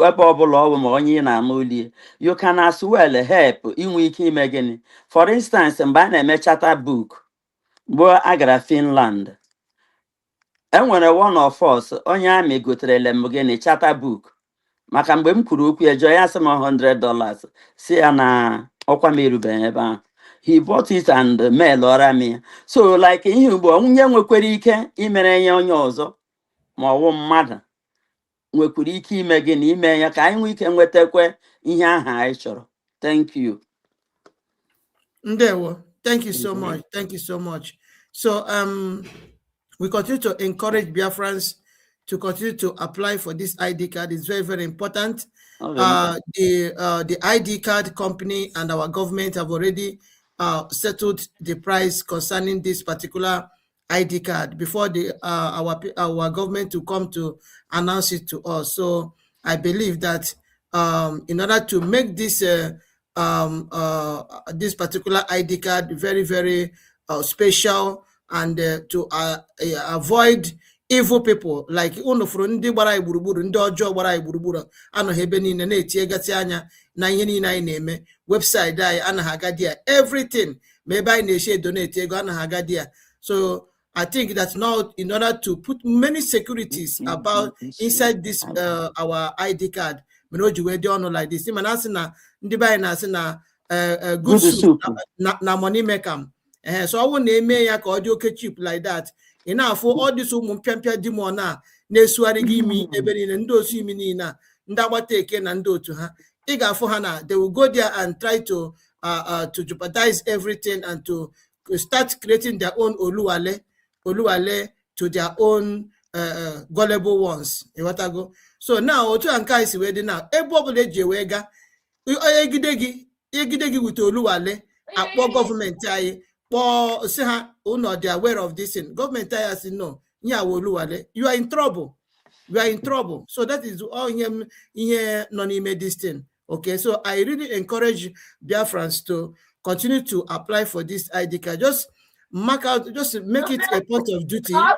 ebe ọbụla ọ bụ ma onye na-ama olie you can as well help inwe ike ime gịnị for instance mgbe a na-eme charter book bụ agara Finland enwere one of us onye amị goterele m gịnị charter book maka mgbe m kwuru okwu ejo ya sị m $100 si ya na ọkwa m erubeghị ebe ahụ he bought it and mail ọra m so like ihe ugbo onye nwekwara ike imere ya onye ọzọ ma ọwụ mmadụ nwekwara ike ime gị na ime ya ka anyị nwee ike nwetakwa ihe ahụ anyị chọrọ. Thank you. Ndewo, thank you so much. Thank you so much. So we continue to encourage Biafrans to continue to apply for this ID card. It's very, very important. The ID card company and our government have already settled the price concerning this particular ID card before our government to come to announce it to us. So I believe that in order to make this this particular ID card very, very special and to avoid evil people like ndị gbara igburugburu ndị ọjọọ gbara igburugburu anọghị ebe niile na-etinye gasị anya na ihe niile anyị na-eme website anyị anaghị agadi ya everything ma ebe anyị na-eche donate ego anaghị agadi ya. So I think that now in order to put many securities about inside this our ID card mere o ji wee dị ọnụ like this mana asị na ndị be anyị na-asị na good soup na money make am. So I won't name ya ka audio cheap like that. Enough for all this mpia dimona na suari gimi ebe ni ndo su imi ni na ndagba take na ndo to ha. Iga for hana, they will go there and try to jeopardize everything and to start creating their own oluwale to their own gullible ones. So now otu anka isi we di now ebo bole je wega egidegi with oluwale akpo government ayi po say ha uno they are aware of this thing. Government ayi say no nya oluwale, you are in trouble. So that is all here non this thing. Okay, so I really encourage Biafrans to continue to apply for this ID card. Just mark out, just make it a point of duty that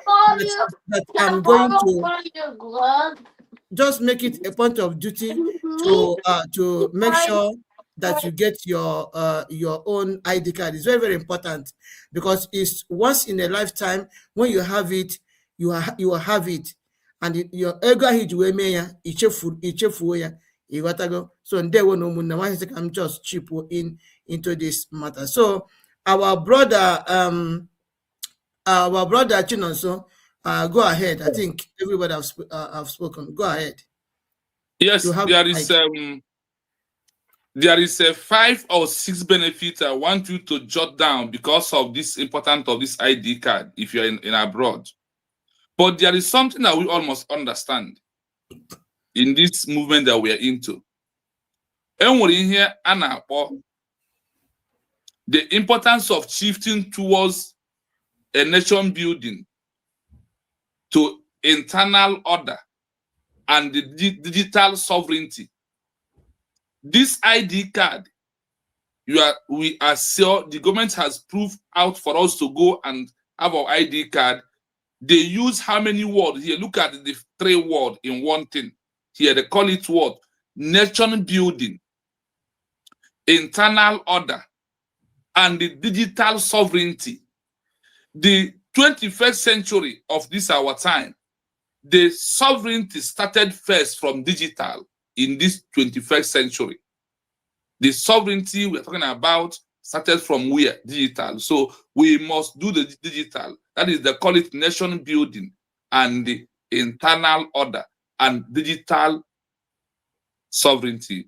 I'm going to just make it a point of duty to make sure that you get your own ID card. It's very, very important because it's once in a lifetime. When you have it, you will have it, and your ego hijuemeya ichefu you got to go. So there will no one I'm just chip into this matter. So our brother Chinonso, go ahead. I think everybody have spoken. Go ahead. Yes, there is a 5 or 6 benefits I want you to jot down because of this importance of this ID card if you're in abroad. But there is something that we almost understand in this movement that we are into. And we're in here, the importance of shifting towards a nation building to internal order and the digital sovereignty. This ID card, we are sure the government has proved out for us to go and have our ID card. They use how many words here? Look at the 3 words in one thing. Here they call it what? Nation building, internal order, and the digital sovereignty. The 21st century of this our time, the sovereignty started first from digital in this 21st century. The sovereignty we're talking about started from where? Digital. So we must do the digital. That is, they call it nation building and the internal order and digital sovereignty.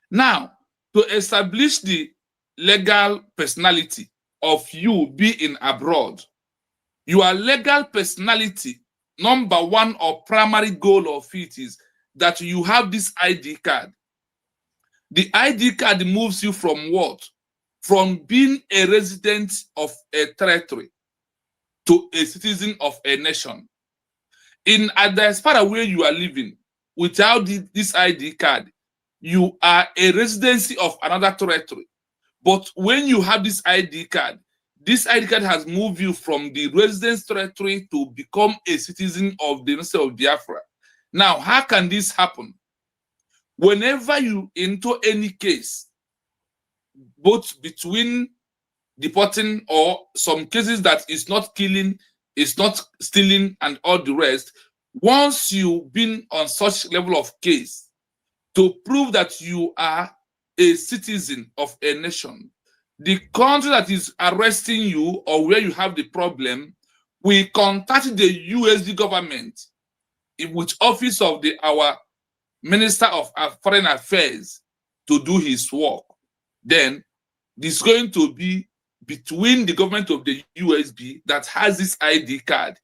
Now, to establish the legal personality of you being abroad, your legal personality, number 1 or primary goal of it is that you have this ID card. The ID card moves you from what? From being a resident of a territory to a citizen of a nation. In a diaspora where you are living, without this ID card, you are a residency of another territory. But when you have this ID card has moved you from the residence territory to become a citizen of the University of Biafra. Now, how can this happen? Whenever you enter any case, both between deporting or some cases that is not killing, is not stealing, and all the rest, once you've been on such level of case, to prove that you are a citizen of a nation, the country that is arresting you or where you have the problem will contact the USD government with office of our Minister of Foreign Affairs to do his work. Then it's going to be between the government of the USB that has this ID card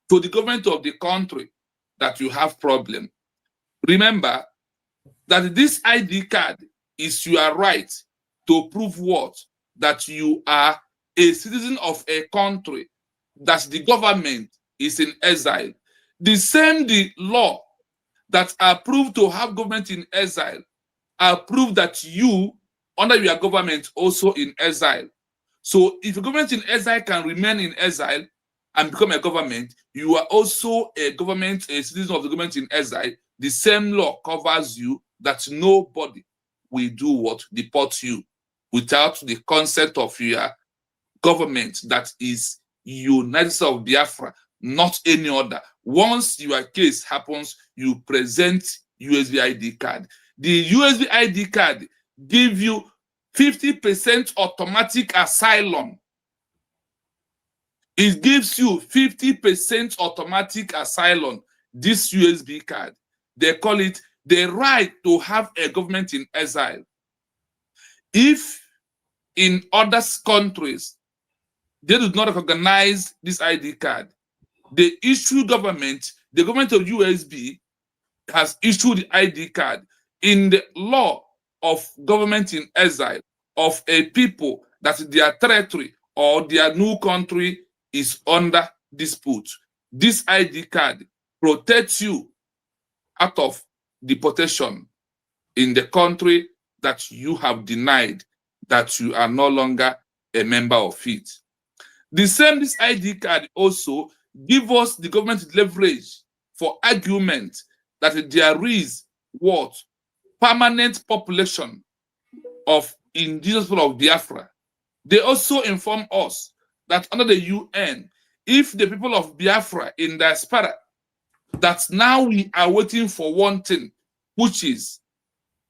to the government of the country that you have problem. Remember that this ID card is your right to prove what? That you are a citizen of a country, that the government is in exile. The same the law that are proved to have government in exile are proved that you, under your government, also in exile. So if a government in exile can remain in exile and become a government, you are also a government, a citizen of the government in exile. The same law covers you, that nobody will do what? Deport you without the consent of your government that is United States of Biafra, not any other. Once your case happens, you present USB ID card. The USB ID card give you 50% automatic asylum. It gives you 50% automatic asylum, this USB card. They call it the right to have a government in exile. If in other countries, they do not recognize this ID card, the government of USB has issued the ID card in the law of government in exile of a people that their territory or their new country is under dispute. This ID card protects you out of deportation in the country that you have denied that you are no longer a member of it. The same, this ID card also gives us the government leverage for argument that there is what? Permanent population of indigenous people of Biafra. They also inform us that under the UN, if the people of Biafra in diaspora, that now we are waiting for one thing, which is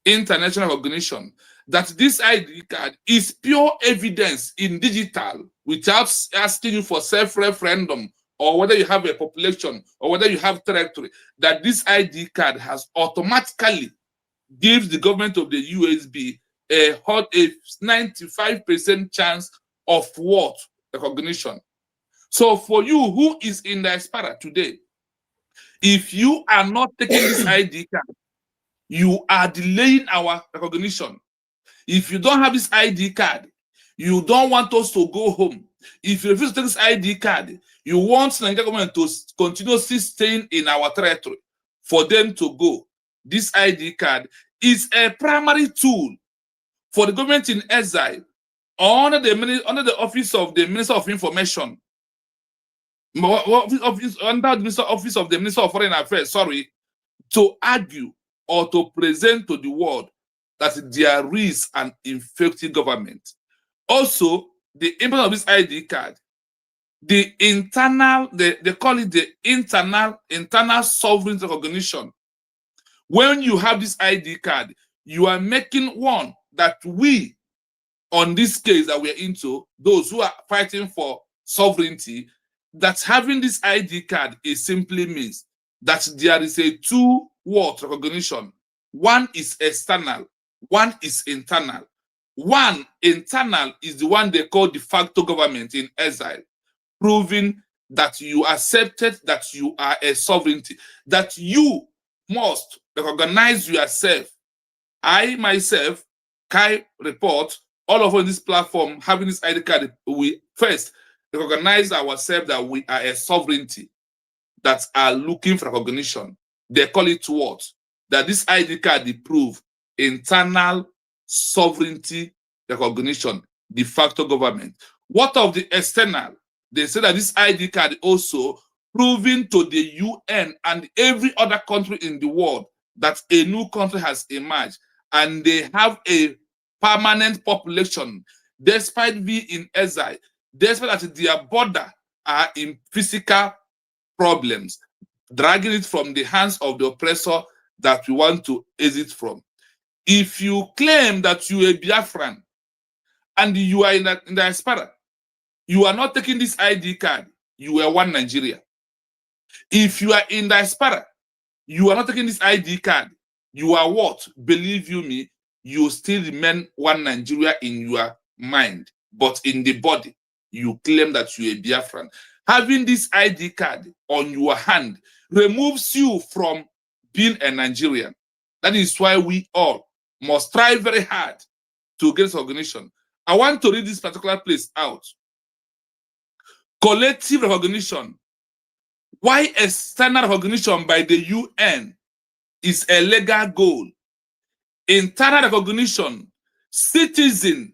international recognition, that this ID card is pure evidence in digital without asking you for self-referendum or whether you have a population or whether you have territory, that this ID card has automatically gives the government of the USB a 95% chance of what? Recognition. So for you who is in diaspora today, if you are not taking this ID card, you are delaying our recognition. If you don't have this ID card, you don't want us to go home. If you refuse to take this ID card, you want the Nigerian government to continuously stay in our territory for them to go. This ID card is a primary tool for the government in exile under the office of the Minister of Information, under the office of the Minister of Foreign Affairs, to argue or to present to the world that there is an effective government. Also, the impact of this ID card, the internal, they call it the internal sovereign recognition. When you have this ID card, you are making one that we, on this case that we're into, those who are fighting for sovereignty, that having this ID card, it simply means that there is a two-word recognition. One is external, one is internal. One internal is the one they call de facto government in exile, proving that you accepted that you are a sovereignty, that you must recognize yourself. I myself, Kai Report, all of us on this platform having this ID card, we first recognize ourselves that we are a sovereignty that are looking for recognition. They call it what? That this ID card prove internal sovereignty recognition, de facto government. What of the external? They say that this ID card also proving to the UN and every other country in the world that a new country has emerged and they have a permanent population, despite being in exile, despite that their border are in physical problems, dragging it from the hands of the oppressor that we want to exit from. If you claim that you are a Biafran and you are in the diaspora, you are not taking this ID card, you are one Nigeria. If you are in diaspora, you are not taking this ID card, you are what? Believe you me, you still remain one Nigeria in your mind, but in the body, you claim that you are a Biafran. Having this ID card on your hand removes you from being a Nigerian. That is why we all must try very hard to get recognition. I want to read this particular place out. Collective recognition. Why external recognition by the UN is a legal goal. Internal recognition, citizen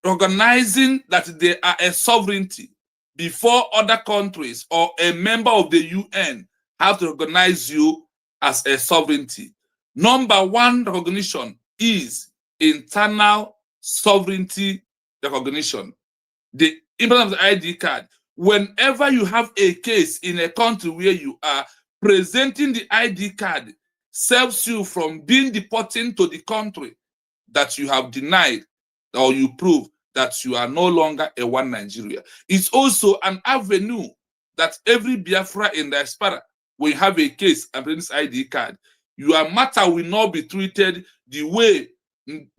recognizing that they are a sovereignty before other countries or a member of the UN have to recognize you as a sovereignty. Number one recognition is internal sovereignty recognition. The importance of the ID card. Whenever you have a case in a country where you are, presenting the ID card saves you from being deported to the country that you have denied or you prove that you are no longer a one Nigeria. It's also an avenue that every Biafra in the diaspora, when you have a case and bring this ID card, your matter will not be treated the way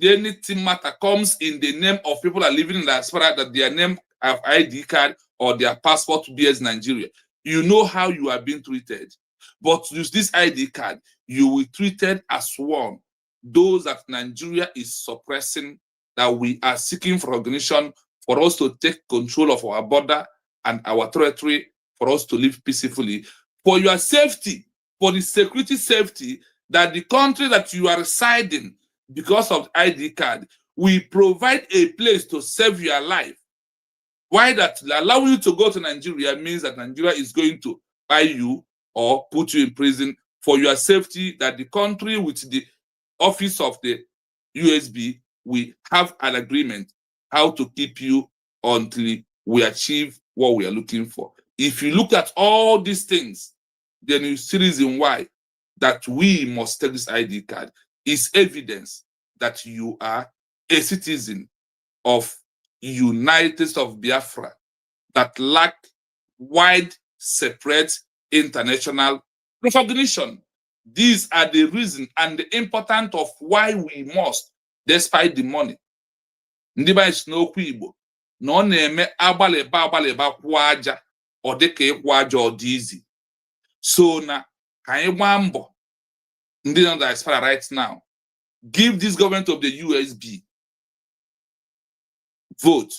anything matter comes in the name of people that are living in the diaspora, that their name have ID card or their passport bears Nigeria. You know how you are being treated. But use this ID card, you will be treated as one. Those that Nigeria is suppressing, that we are seeking for recognition, for us to take control of our border and our territory, for us to live peacefully, for your safety, for the security safety, that the country that you are residing, because of ID card, we provide a place to save your life. Why that? Allowing you to go to Nigeria means that Nigeria is going to buy you or put you in prison for your safety, that the country with the office of the USB, we have an agreement how to keep you until we achieve what we are looking for. If you look at all these things, then you see the reason why that we must take this ID card is evidence that you are a citizen of United States of Biafra that lack wide, separate international recognition. These are the reason and the importance of why we must, despite the money. Ndị be anyị n'okwu Igbo na ọ na-eme agbalịba kwụọ aja ọ dị ka ịkwụ aja ọ dị izi. So na ka anyị gbaa mbọ ndị nọ diaspora right now, give this government of the USB vote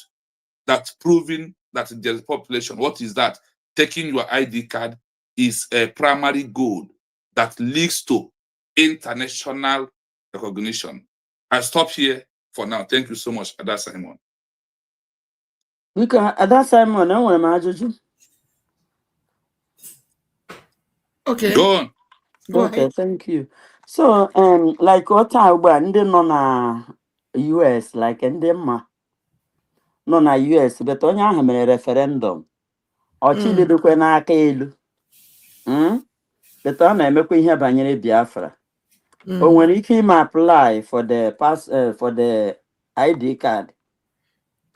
that's proving that there's population. What is that? Taking your ID card is a primary goal that leads to international recognition. I stop here for now. Thank you so much, Ada Simon. Ada Simon, I want to Okay. Go on. Go okay, ahead. thank you. So, like what I want, they know na US, like in them, no na US, but on ya have a referendum. Or Chile do na akelu. But on I make we have Banyere Biafra. But when he came apply for the pass for the ID card.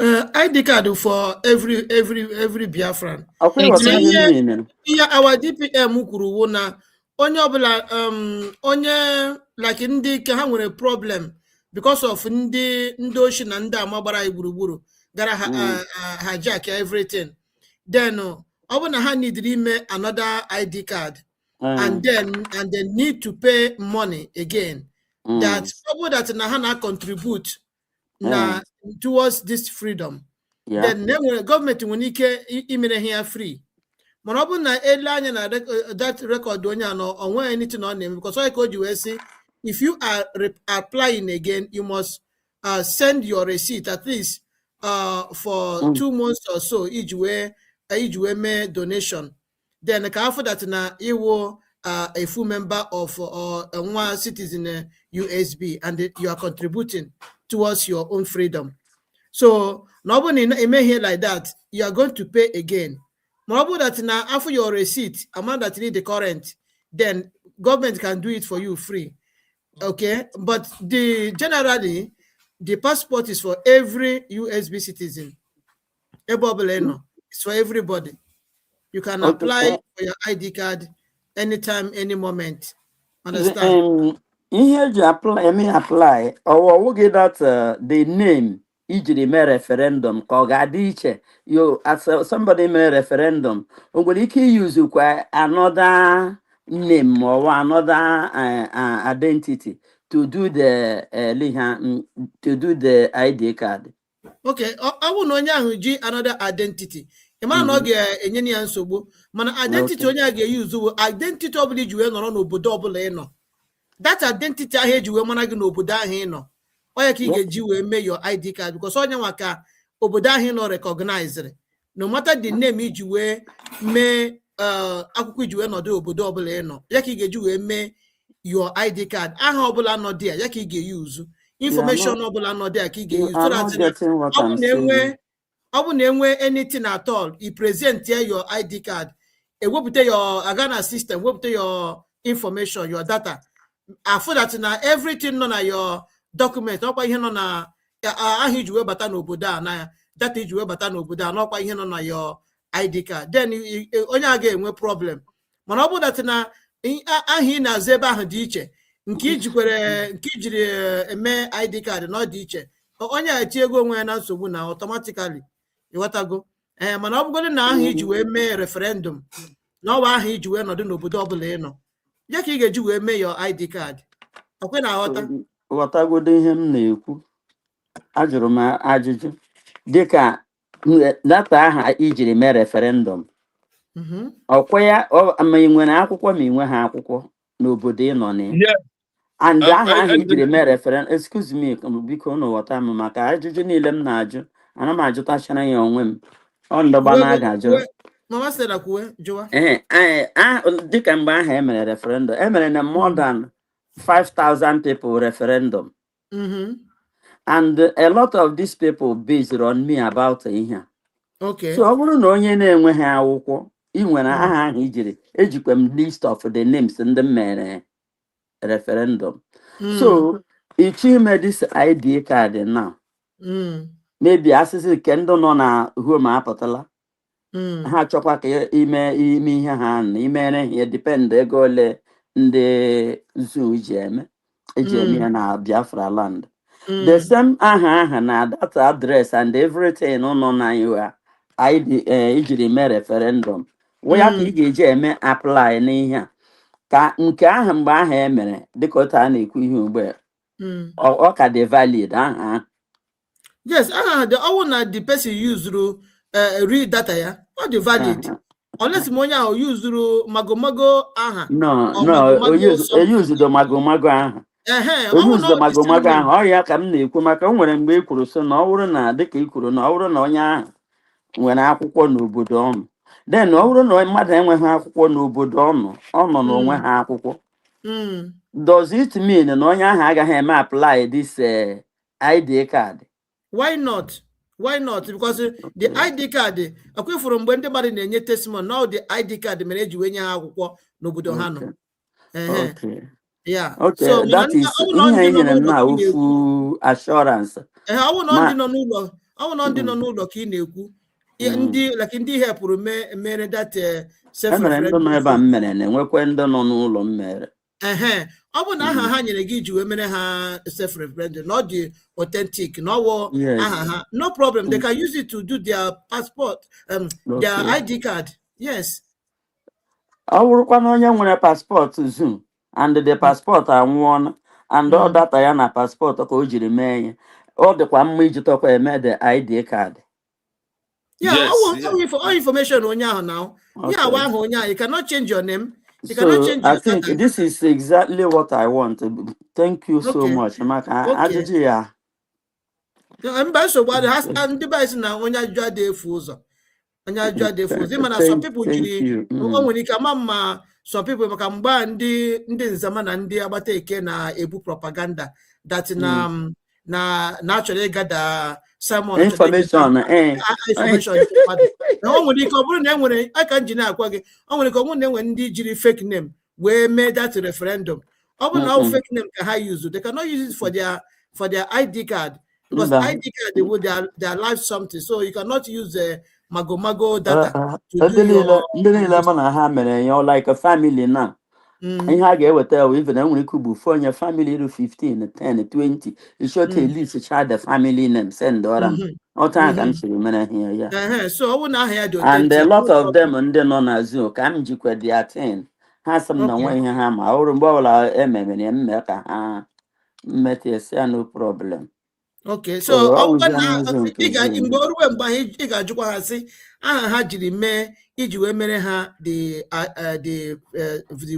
ID card for every Biafran. Okay, what's happening? Yeah, our DPM kwuru na onye obula onye like ndị ka ha nwere problem because of ndị oshi na ndị amagbara igburugburu gara hijack everything. Then obuna ha need ime another ID card and then need to pay money again. That people that na ha na contribute na towards this freedom. Then government will need imere here free. Monobu na ele na that record onye no on anything on them, because I called you say if you are applying again, you must send your receipt at least for 2 months or so each way me donation. Then after that na you will a full member of one citizen USB, and you are contributing towards your own freedom. So nobody may hear like that, you are going to pay again. More that now after your receipt, amount that you need the current, then government can do it for you free. Okay, but generally the passport is for every USB citizen. It's for everybody. You can apply for your ID card anytime, any moment. Understand? Here you apply, or we get that the name. Ijiri me referendum kogadiche you as somebody me referendum ugoliki use another name or another identity to do the ID card. Okay, I will know ji another identity. Ima no ge enye ni ansogbo mana identity onye ga use identity obuli juwe no n'obodo obula ino. That identity ahe juwe mana gi n'obodo ahe ino. Oya ka ga-eji wee mee your ID card, because onye nwa ka obodo ahụ nọ recognized, no matter the name iji wee mee akwụkwọ iji wee nọdụ obodo ọbụla ị nọ, ya ka ị ga-eji wee mee your ID card. Aha ọbụla nọ dị ya ka ị ga-use information ọbụla nọ dị ya ka ị ga-use, so that ọ bụ na enwe anything at all, you present here your ID card, ewepụta your Agana system, wepụta your information, your data, after that na everything nọ na your document, ọkwa ihe nọ na aha iji wee bata n'obodo a na data iji wee bata n'obodo a n'ọkwa ihe nọ na your ID card, then onye a ga-enwe problem. Mana ọ bụ dat na aha ị na-azụ ebe ahụ dị iche, nke ijiri eme ID card na ọ dị iche, onye a eti ego onwe ya na nsogbu na automatically ịghọtago. Mana ọ bụgodị na aha iji wee mee referendum na ọwa aha iji wee nọdụ n'obodo ọbụla ị nọ, ya ka ị ga-eji wee mee your ID card. Ọkwe na aghọta? Ghọtagodo ihe m na-ekwu. Ajụrụ m ajụjụ dịka data aha ijiri mee referendum. Ọkwa ya ma ị nwere akwụkwọ ma ị nwe ha akwụkwọ n'obodo ị nọ na. And aha ijiri mee referendum, excuse me, biko unu ghọta m maka ajụjụ niile m na-ajụ, ana m ajụtachara ya onwe m. Ọ ndọba na-aga ajụ. Mama said akwe jụwa. Dịka mgbe aha emere referendum, emere na more than 5,000 people referendum. And a lot of these people based on me about ihe. Okay. So ọ bụrụ na onye na-enweghị akwụkwọ, ị nwere aha ahụ ijiri, ejikwa m list of the names ndị mere referendum. So ichi ime this ID card now. Maybe asịsị nke ndị nọ na home apụtala. Ha chọkwa ka ime ihe ha na imere ihe depend ego ole ndị zoo ji eme ya na Biafra land. The same aha na data address and everything nọ na your ID ijiri mee referendum. Waya ka ị ga-eji eme apply n'ihe a. Ka nke ahụ mgbe aha emere dịka otu a na-ekwu ihe ugbu a. Ọ ka dị valid aha. Yes, the ọwụ na the person use read data ya, ọ dị valid. Unless onye ahụ use magomago aha. No, use the magomago aha. Use the magomago aha. Ọ ya ka m na-ekwu maka o nwere mgbe e kwuru so na ọ bụrụ na dịka i kwuru na ọ bụrụ na onye ahụ nwere akwụkwọ n'obodo ọnụ. Then ọ bụrụ na mmadụ enweghị akwụkwọ n'obodo ọnụ, ọ nọ n'onwe ha akwụkwọ. Does it mean na onye ahụ agaghị eme apply this ID card? Why not? Why not? Because the ID card, akwụfụrụ mgbe ndị mmadụ na-enye testimony, now the ID card mere eji wee nye ha akwụkwọ n'obodo ha nọ. Yeah. Okay, so that is ihe nyere na ofu assurance. Ọwụ na ndị nọ n'ụlọ ka ị na-ekwu. Ndị hepụrụ mere that self-referendum. Ndị ebe a mere na-enwekwe ndị nọ n'ụlọ mere. Ọ bụ na aha ha nyere gị iji wee mere ha self-referendum, not the authentic, no aha ha. No problem. They can use it to do their passport, their ID card. Yes. Ọ bụrụkwa na onye nwere passport Zoom and the passport anwụọna and all data ya na passport ka o jiri mee ihe, ọ dịkwa mma iji tọkwa eme the ID card. Yeah, all information onye ahụ now. Yeah, ahụ onye ahụ, you cannot change your name. You cannot change your I think data. This is exactly what I want. Thank you so much. Maka ajụjụ ya. Mba nsogbu adị ha ndị be anyị na onye ajụjụ adị efu ụzọ. Onye ajụjụ adị efu ụzọ. Mana some people jiri o nwere ike ama mma some people maka mgba ndị nzama na ndị agbata eke na-ebu propaganda that na-achọrọ ịgada Simon information. O nwere ike ọ bụrụ na enwere aka nji na-akwa gị, o nwere ike ọ bụrụ na enwere ndị jiri fake name wee mee that referendum. Ọ bụrụ na ọ fake name ka ha use, they cannot use it for their ID card because ID card would their life something, so you cannot use magomago data to do your. Ndị niile ma na ha mere ya like a family now. Ihe a ga-eweta even enwere ike bụ onye family 15, 10, 20. You should at least share the family name send ọra. Ọta ka m siri mere ihe ya. So ọ bụ na aha ya dị and a lot of them ndị nọ na zoo ka m jikwa dị attend. Ha sị m na nwe ihe ha ma ọrụ mgbe ọbụla ememere emme ka ha mmeta no problem. Okay, so ọ bụ na mgbe oruwe mgbe ị ga-ajụkwa ha sị aha ha jiri mee iji wee mere ha the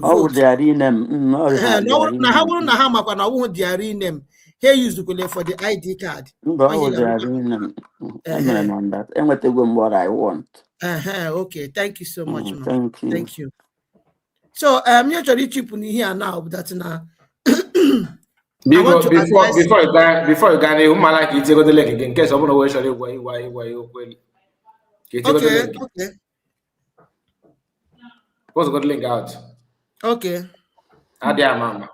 vote. Their name. Na ha bụrụ na ha makwa na ọwụhụ their name, ha usually for the ID card. Enwetego m what I want. Okay, thank you so much. Thank you. So nye chọrọ ichipụ n'ihe a now that na before you go any woman like you take the leg again case open we shall why okay. What's got link out? Okay. Adia mama.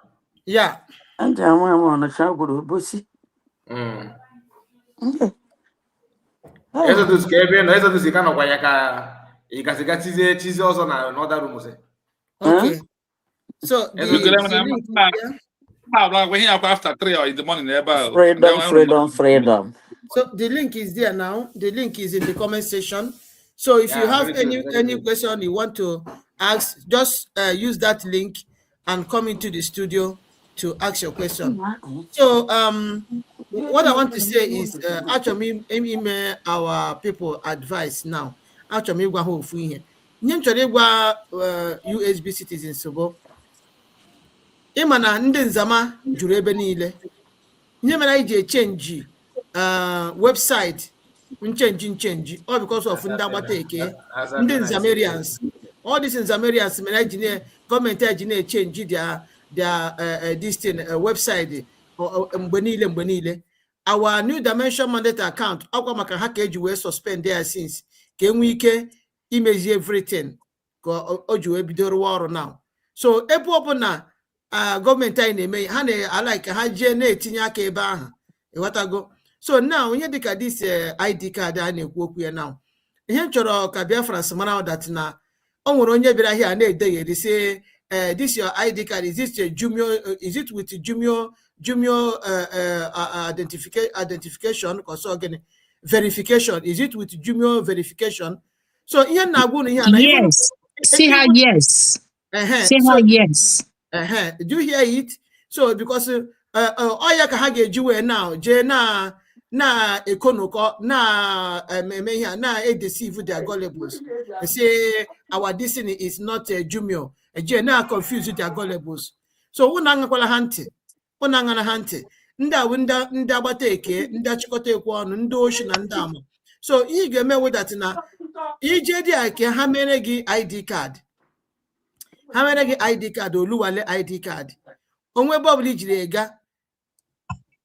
Yeah. And mama na chaguru bosi. Exodus Kevin, no Exodus you kind of you can cheese also na another room say. Okay. So the link when after 3 or in the morning. Freedom. So the link is there now. The link is in the comment section. So if you have any question you want to ask, just use that link and come into the studio to ask your question. So what I want to say is actually our people advice now. Actually, we go here. USB citizens so ịma ndị nzama juru ebe niile. Ihe mere anyị ji change website nchenji all because of ndị agbata eke ndị nzamarians. All these nzamarians mere anyị gọọmenti anyị ji na-change their this thing website mgbe niile. Our New Dimension Mandate account akwa maka ha ka eji wee suspend their since ka enwe ike imezi everything ka o ji wee bido rụwa ọrụ now. So ebe ọ bụ na gọọmenti anyị na-eme ha na-alike ha jee na-etinye aka ebe ahụ ịghọtago. So now ihe dịka this ID card a na-ekwu okwu ya now, ihe m chọrọ ka Biafra mara that na o nwere onye bịara here na-edegheri say this your ID card, is this Jumio, is it with Jumio identification or so again verification, is it with Jumio verification? So ihe na-agwụ na ihe yes, see her yes, see her yes. Do you hear it? So because oya ka ha ga-eji wee now je na ekonoko na eme here na deceive their gullibles. They say our destiny is not Jumio. Je na confuse their gullibles. So una ngakwala ha ntị ndị agbata eke ndị achịkọta ekwe ọnụ ndị oshi na ndị ama. So ị ga-eme wedat na ije dị ake ha mere gị ID card. Ha mere gị ID card oluwale ID card. Onwe bọbụl ijiri ega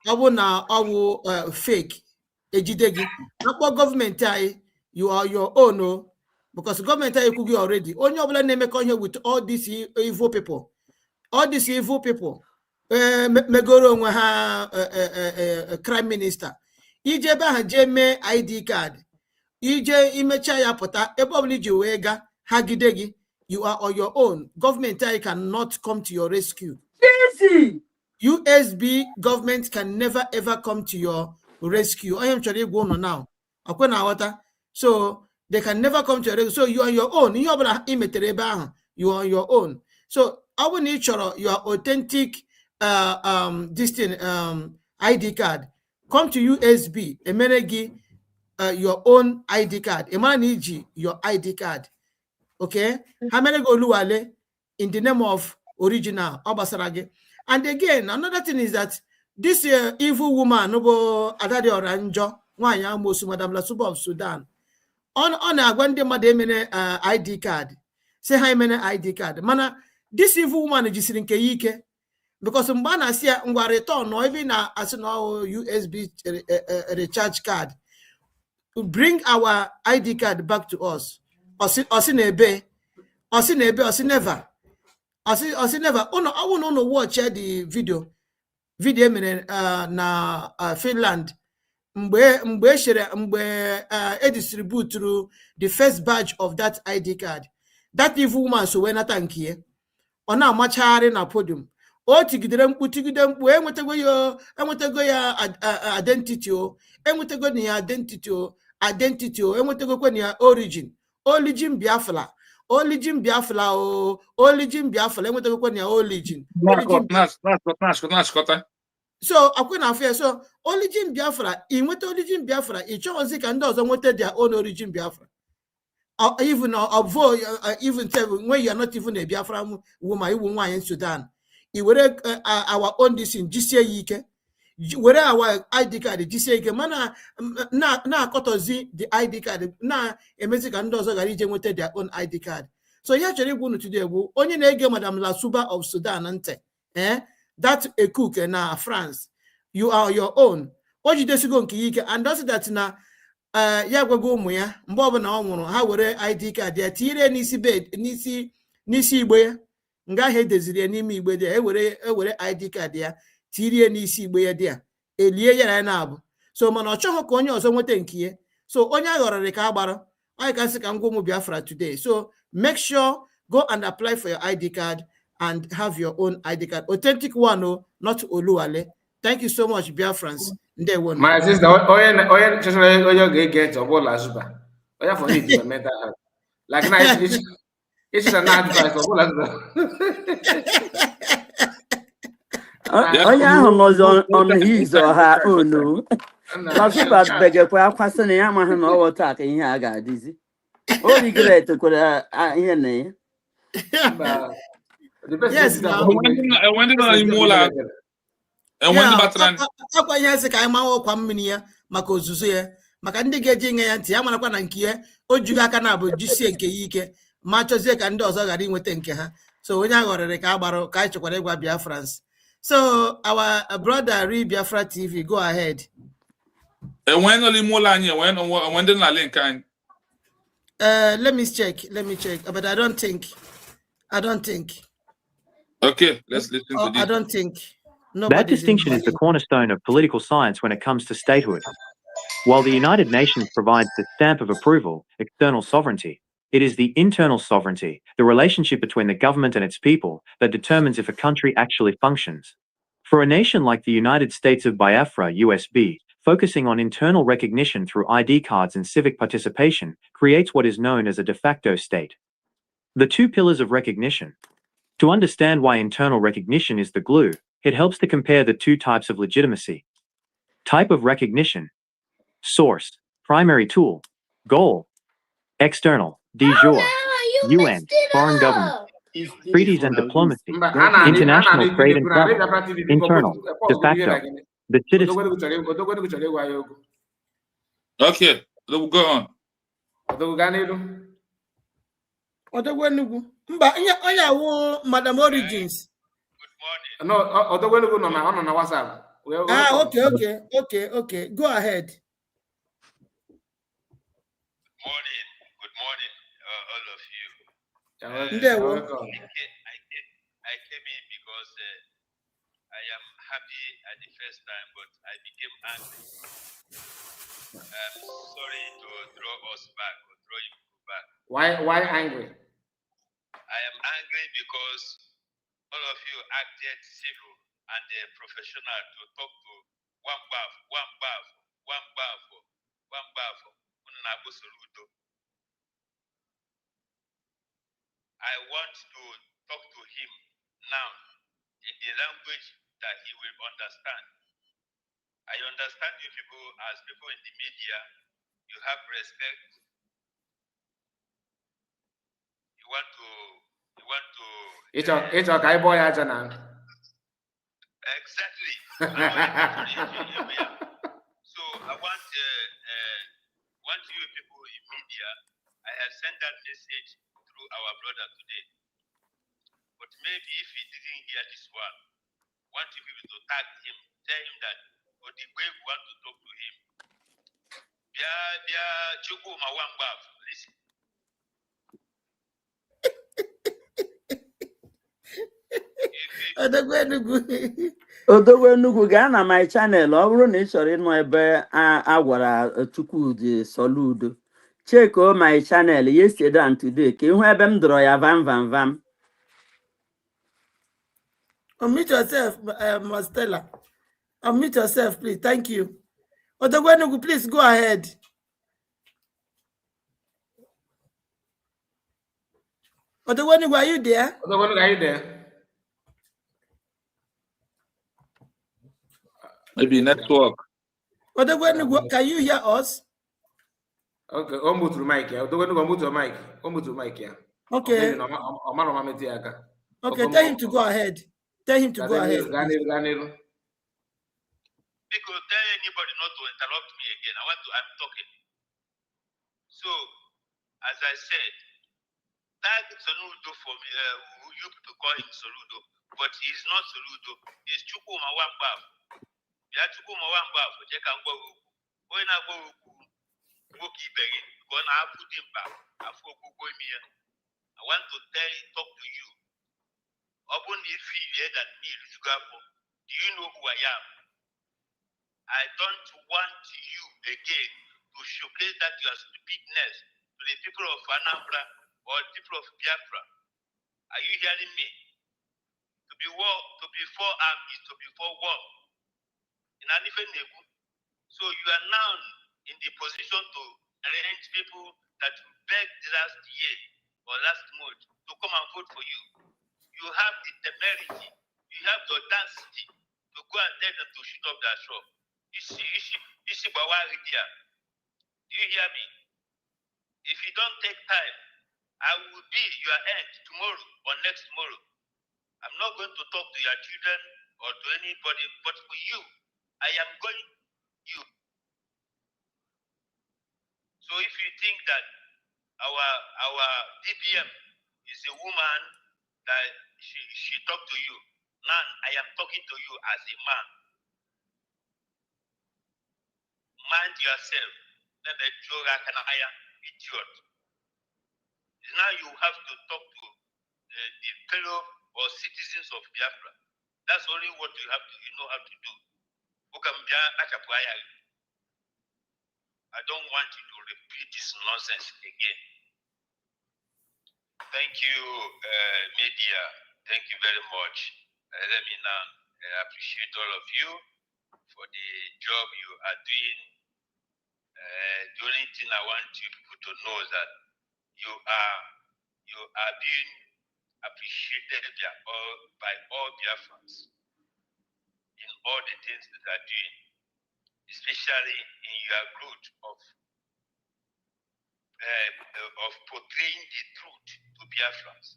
ọ bụ na ọ bụ fake ejide gị. Akpọ gọọmenti anyị you are your own because gọọmenti anyị kwughị already. Onye ọbụla na-emekọ ihe with all these evil people. All these evil people megoro onwe ha crime minister. Ije ebe ahụ jee mee ID card. Ije imecha ya pụta ebe ọbụla iji wee ga ha gide gị. You are on your own. Government cannot come to your rescue. Easy. USB government can never ever come to your rescue. I am trying to go on now. So they can never come to your rescue. So you are on your own. You are on your own. So I will need your authentic this thing ID card. Come to USB. Emenegi your own ID card. Emaniji your ID card. Okay, how many go luwale in the name of original Obasarage? And again, another thing is that this evil woman, Nobo Adade Oranjo, Wanya Mosu, Madam Lasuba of Sudan, on Agwande Mademene ID card. Say hi mene ID card. Mana, this evil woman is in Keike because Mbana Sia Ngwa return or even as no USB recharge card to bring our ID card back to us. Osinebe, never. I want to watch the video na Finland. Mgbe distribute through the first batch of that ID card. That evil woman so when atankie. Ona machari na podium. O tigidere mkpu enwetego ya identity o. Enwetego ni identity o. Enwetego kweni ya origin Biafra. Origin Biafra. Enwetego kweni ya origin. So akwena afia so origin Biafra. Inwete origin Biafra. Ichonzi ka ndị ọzọ nwete their own origin Biafra. Even even when you are not even a Biafra woman, you won't in Sudan. You were our own decision, GCA. Where our ID card, GCA, mana na kotozi the ID card, na a Mexican does a their own ID card. So you actually want to do only nege Madam Lasuba of Sudan ante. That's a cook na France. You are your own. What you just go and that's that na ya gwago ụmụ ya mgbe ọbụla ọ nwụrụ ha were ID card ya tiire n'isi bed n'isi igbe ya nga ha edeziri ya n'ime igbe dị ya ewere ID card ya tirie n'isi igbe ya dị ya elie ya na abụ. So mana ọ chọghị ka onye ọzọ nweta nke ya. So onye aghọrịrị ka agbara. I can say ka ngwa ụmụ Biafra today. So make sure go and apply for your ID card and have your own ID card. Authentic one, oh, not Oluwale. Thank you so much, Biafrans. My sister, oye get of all Azuba. Oya for need to mental health. Like now, it's an advice of all Azuba. Oya was on his or her own. No, Azuba beggar for Aquasan Yamahan or attacking Yaga dizzy. Oh, regret to put a name. Yes, now. When did I mola? And when the batran? Akwa yase ka ima wo kwa mmini ya maka ozuzu ya maka ndị ga-eji nge ya ntị ya marakwa na nke ya o jugo aka na abụ jisie nke ya ike ma chọzie ka ndị ọzọ ghara inweta nke ha. So onye aghọrịrị ka agbara ka anyị chekwara ịgwa Biafrans. So our brother Re Biafra TV, go ahead. And when only mola when did I link? Let me check, but I don't think. Okay, let's listen to this. I don't think. That distinction is the cornerstone of political science when it comes to statehood. While the United Nations provides the stamp of approval, external sovereignty, it is the internal sovereignty, the relationship between the government and its people, that determines if a country actually functions. For a nation like the United States of Biafra, USB, focusing on internal recognition through ID cards and civic participation creates what is known as a de facto state. The two pillars of recognition. To understand why internal recognition is the glue, it helps to compare the two types of legitimacy. Type of recognition. Source, primary tool. Goal, external, de jure, UN, foreign government, treaties and diplomacy, international trade and travel, internal, de facto, the citizen. Okay, go on. Madam Origins. No, on WhatsApp. Okay. Go ahead. Good morning, all of you. I came in because I am happy at the first time, but I became angry. I'm sorry to draw us back or draw you back. Why angry? I am angry because all of you acted civil and professional to talk to one bath. I want to talk to him now in the language that he will understand. I understand you people as people in the media, you have respect. You want to it's a guy boy Ajana. Exactly. So I want you people in media, I have sent that message through our brother today. But maybe if he didn't hear this one, want you people to tag him, tell him that or the way we want to talk to him. Listen. Odogwenugu gaa na my channel ọ bụrụ na ị chọrọ ịnụ ebe a gwara Chukwudi Soludo. Check my channel yesterday and today ka ihu ebe m dọrọ ya vam. Unmute yourself, Stella. Unmute yourself, please. Thank you. Odogwenugu, please go ahead. Odogwenugu, are you there? Odogwenugu, are you there? Maybe network. Odogwenugu, can you hear us? Okay, move to the mic. Move to the mic. Move to the mic. Okay. Okay, tell him to go ahead. Because tell anybody not to interrupt me again. I'm talking. So, as I said, tag Soludo for me. You to call him Soludo, but he's not Soludo. He's Chukuma Wambaf. Ya Chukuma Wambaf. When I go, Woki Berry, when I put him back, I want to talk to you. Open the feel that need to go. Do you know who I am? I don't want you again to showcase that your stupidness to the people of Anambra or people of Biafra. Are you hearing me? To be forearmed is to be war. In an even so you are now in the position to arrange people that begged last year or last month to come and vote for you. You have the temerity, you have the audacity to go and tell them to shoot up their shop. You see, Bawari there. Do you hear me? If you don't take time, I will be your end tomorrow or next tomorrow. I'm not going to talk to your children or to anybody, but for you, I am going you. So if you think that our DPM is a woman that she talked to you, now I am talking to you as a man. Mind yourself. Never idiot. Now you have to talk to the fellow or citizens of Biafra. That's only what you know how to do. I don't want you to repeat this nonsense again. Thank you, media. Thank you very much. Let me now appreciate all of you for the job you are doing. The only thing I want you people to know is that you are being appreciated by all Biafrans in all the things that are doing, especially in your growth of portraying the truth to Biafrans.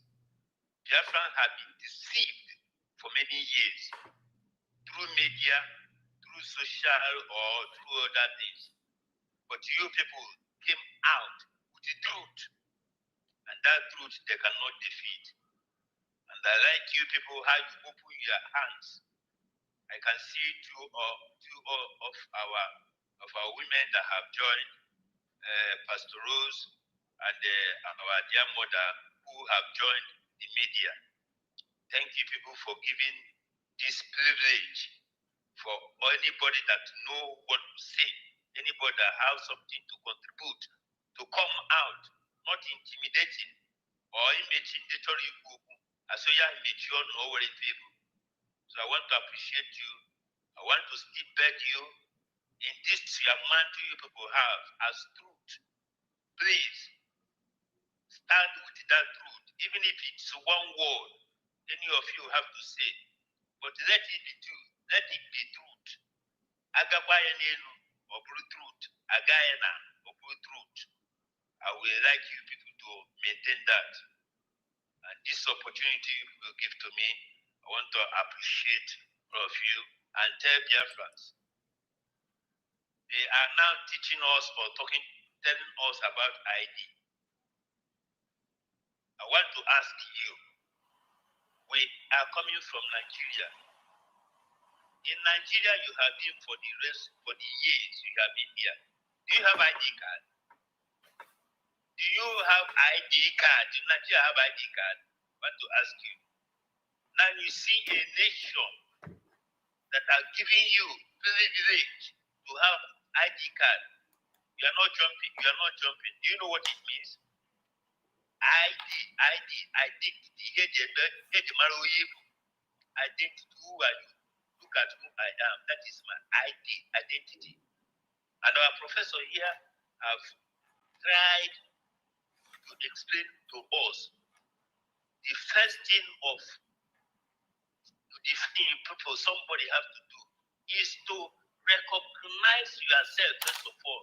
Biafrans have been deceived for many years through media, through social or through other things. But you people came out with the truth, and that truth they cannot defeat. And I like you people how you open your hands. I can see two of our women that have joined, Pastor Rose and our dear mother who have joined the media. Thank you people for giving this privilege for anybody that know what to say, anybody that has something to contribute, to come out, not intimidating or intimidatory people. So I want to appreciate you. I want to still beg you in this your mantle you people have as truth. Please stand with that truth, even if it's one word any of you have to say. But let it be true. Let it be truth. Agabaya nelu or truth. Agayana or truth. I will like you people to maintain that. And this opportunity you will give to me, I want to appreciate all of you and tell Biafrans. They are now teaching us or telling us about ID. I want to ask you, we are coming from Nigeria. In Nigeria, you have been for the years you have been here. Do you have ID card? Do you have ID card? Do Nigeria have ID card? I want to ask you. Now you see a nation that are giving you privilege to have ID card. You are not jumping. You are not jumping. Do you know what it means? Identity. Identity. Who are you? Look at who I am. That is my identity. And our professor here have tried to explain to us the first thing of defining people somebody have to do is to recognize yourself first of all.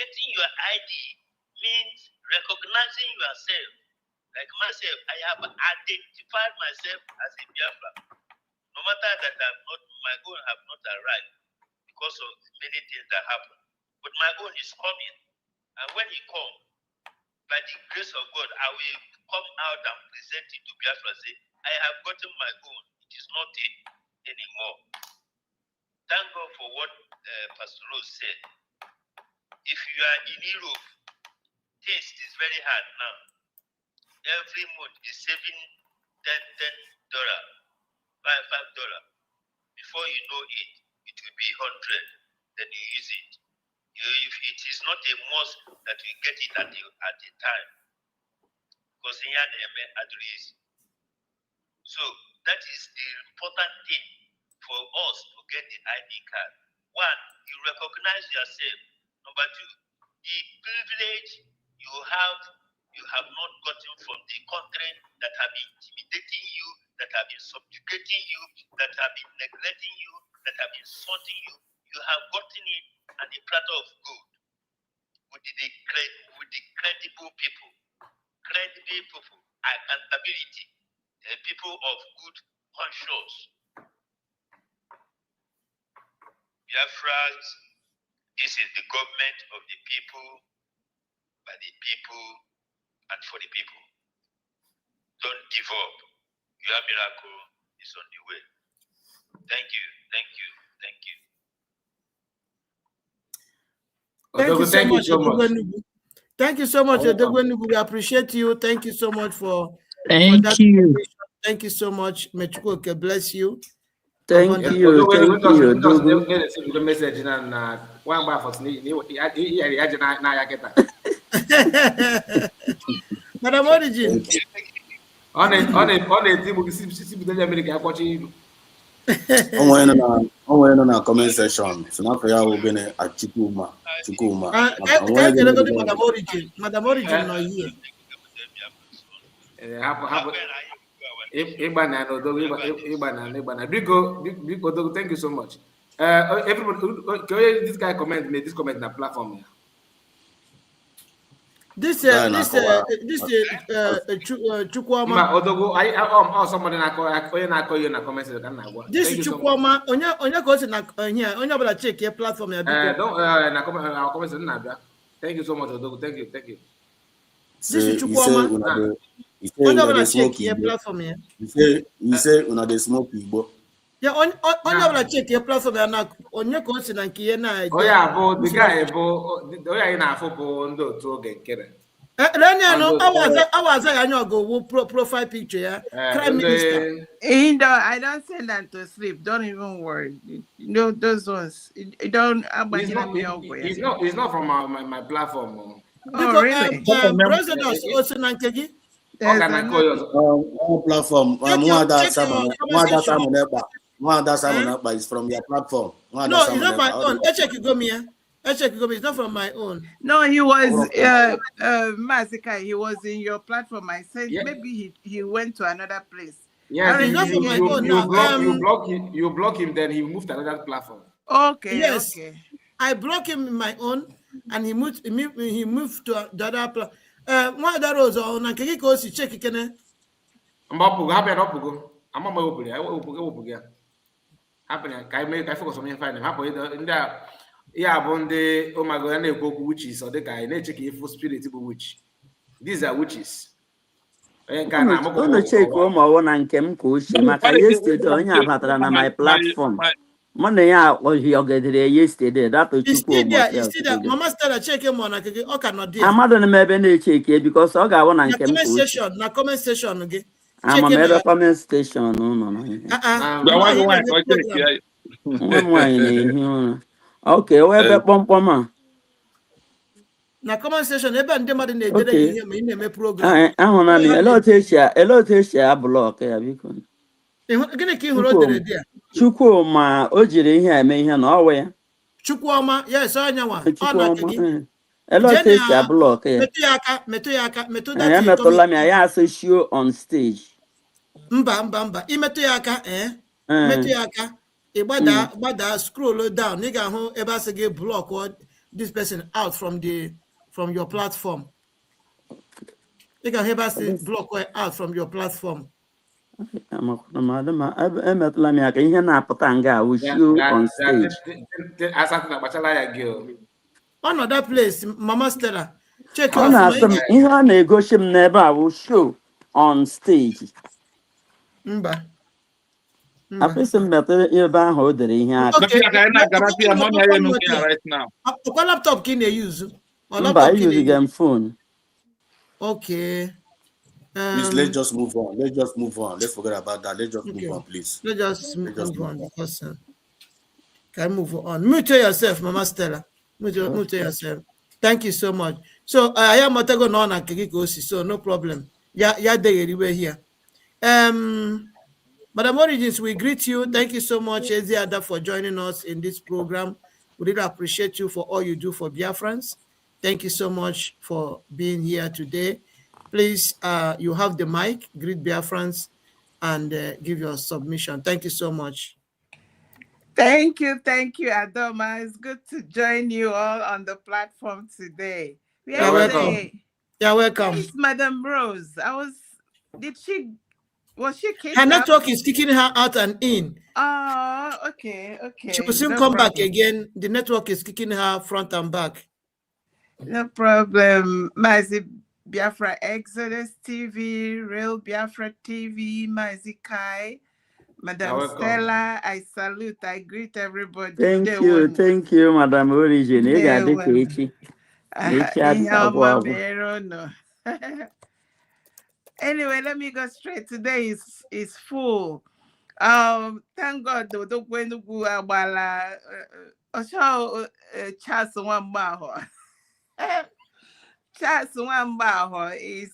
Getting your ID means recognizing yourself. Like myself, I have identified myself as a Biafra. No matter that my own have not arrived because of many things that happen. But my own is coming. And when it comes, by the grace of God, I will come out and present it to Biafra. Say, I have gotten my own. It is not it anymore. Thank God for what Pastor Rose said. If you are in Europe, taste is very hard now. Every month is saving $10, $5. Before you know it, it will be 100. then you use it. If it is not a must that you get it at the time, because so that is the important thing for us to get the ID card. One, you recognize yourself. Number two, the privilege you have not gotten from the country that have been intimidating you, that have been subjugating you, that have been neglecting you, that have been insulting you. You have gotten it on a platter of gold with the credible people, accountability, people of good conscience. Biafrans, this is the government of the people, by the people, and for the people. Don't give up. Your miracle is on the way. Thank you, thank you, thank you. Thank you so much. Thank you so much, Odogwenugu. We appreciate you. Thank you so much for that. Thank you so much. Mechukwuka, bless you. Thank you. Madam Origin. On a comment section. So now we are going to Chukuma. Madam Origin not here. Thank you so much. Everybody, can this guy made this comment in the platform here? This Chukwama. Somebody call you in the comment section. This Chukwama. Onya goes in here. Onya bala check your platform. Thank you so much, Odogo. Thank you. This is Chukwama. Onya bala check your platform here. You say una dey smoke igbo. Yeah, onya bala check your platform na onya goes in here na. Oh yeah, but the guy in a football ndo to get kere. I was go profile picture, yeah. Crime minister. I don't send them to sleep. Don't even worry. Those ones. It's not from my platform. Oh, really? President also Nankegi. Platform. One is from your platform. No, it's not my own. It's not from my own. No, he was Masika. He was in your platform. I said maybe he went to another place. Yeah, you block him, then he moved to another platform. Okay. Yes. Okay. I block him in my own, and he moved to the other platform. One of the rows on Nankegi goes to check again. I'm focus on me find yeah, bonde. Oh my God! I know witches or the guy. I check if spirit witch. These are witches. Don't check one and came coach. Yesterday on my platform. Monday was yesterday. That was you see that Mama Stella check him on. Okay, cannot do. I'm not gonna maybe check it because I got one and came coach. Na comment section again. I'm a made comment station. No. Okay, where the pom. Na comment section, ebe ndị mmadụ na-edere ihe ma ị na-eme program. Ahụ na elo tesia block ya biko. Gịnị ka ị hụrụ o dere dị a? Chukwuma o jiri ihe eme ihe na ọwa ya. Chukwuma, yes, onye nwa. Ọ na gị. Elo tesia block ya. Metụ ya aka. Ya metụla m ya asị show on stage. Mba. Imetụ ya aka, metụ ya aka. Gbada scroll down. Ị ga-ahụ ebe asị gị block this person out from your platform. You can have us block out from your platform. Madam, I'm here with you on stage. Another place, Mama Stella. Check out. You negotiate never will show on stage. I feel some better about how they here. Right now. What laptop can you use? By using them phone. Okay. Please, let's just move on. Let's forget about that. Let's just move on, please. Let's just move on. Can move on. Mute yourself, Mama Stella. Mute yourself. Thank you so much. So I am Motago non and Kikikosi, so no problem. Yeah, they here. Madam Origins, we greet you. Thank you so much, Eziada, for joining us in this program. We really appreciate you for all you do for Biafrans. Thank you so much for being here today. Please, you have the mic. Greet Biafrans and give your submission. Thank you so much. Thank you, Adoma. It's good to join you all on the platform today. You're welcome. You're welcome. It's Madam Rose. Was she kicked Her out? network is kicking her out and in. Oh, okay. She will soon come back again. The network is kicking her front and back. No problem. Mazi Biafra Exodus TV, Real Biafra TV, Mazi Kai, Madam Stella, I salute, I greet everybody. Thank you, Madam Origin. Anyway, let me go straight. Today is full. Thank God the when go abala Charles Wambaho. Charles Wambaho is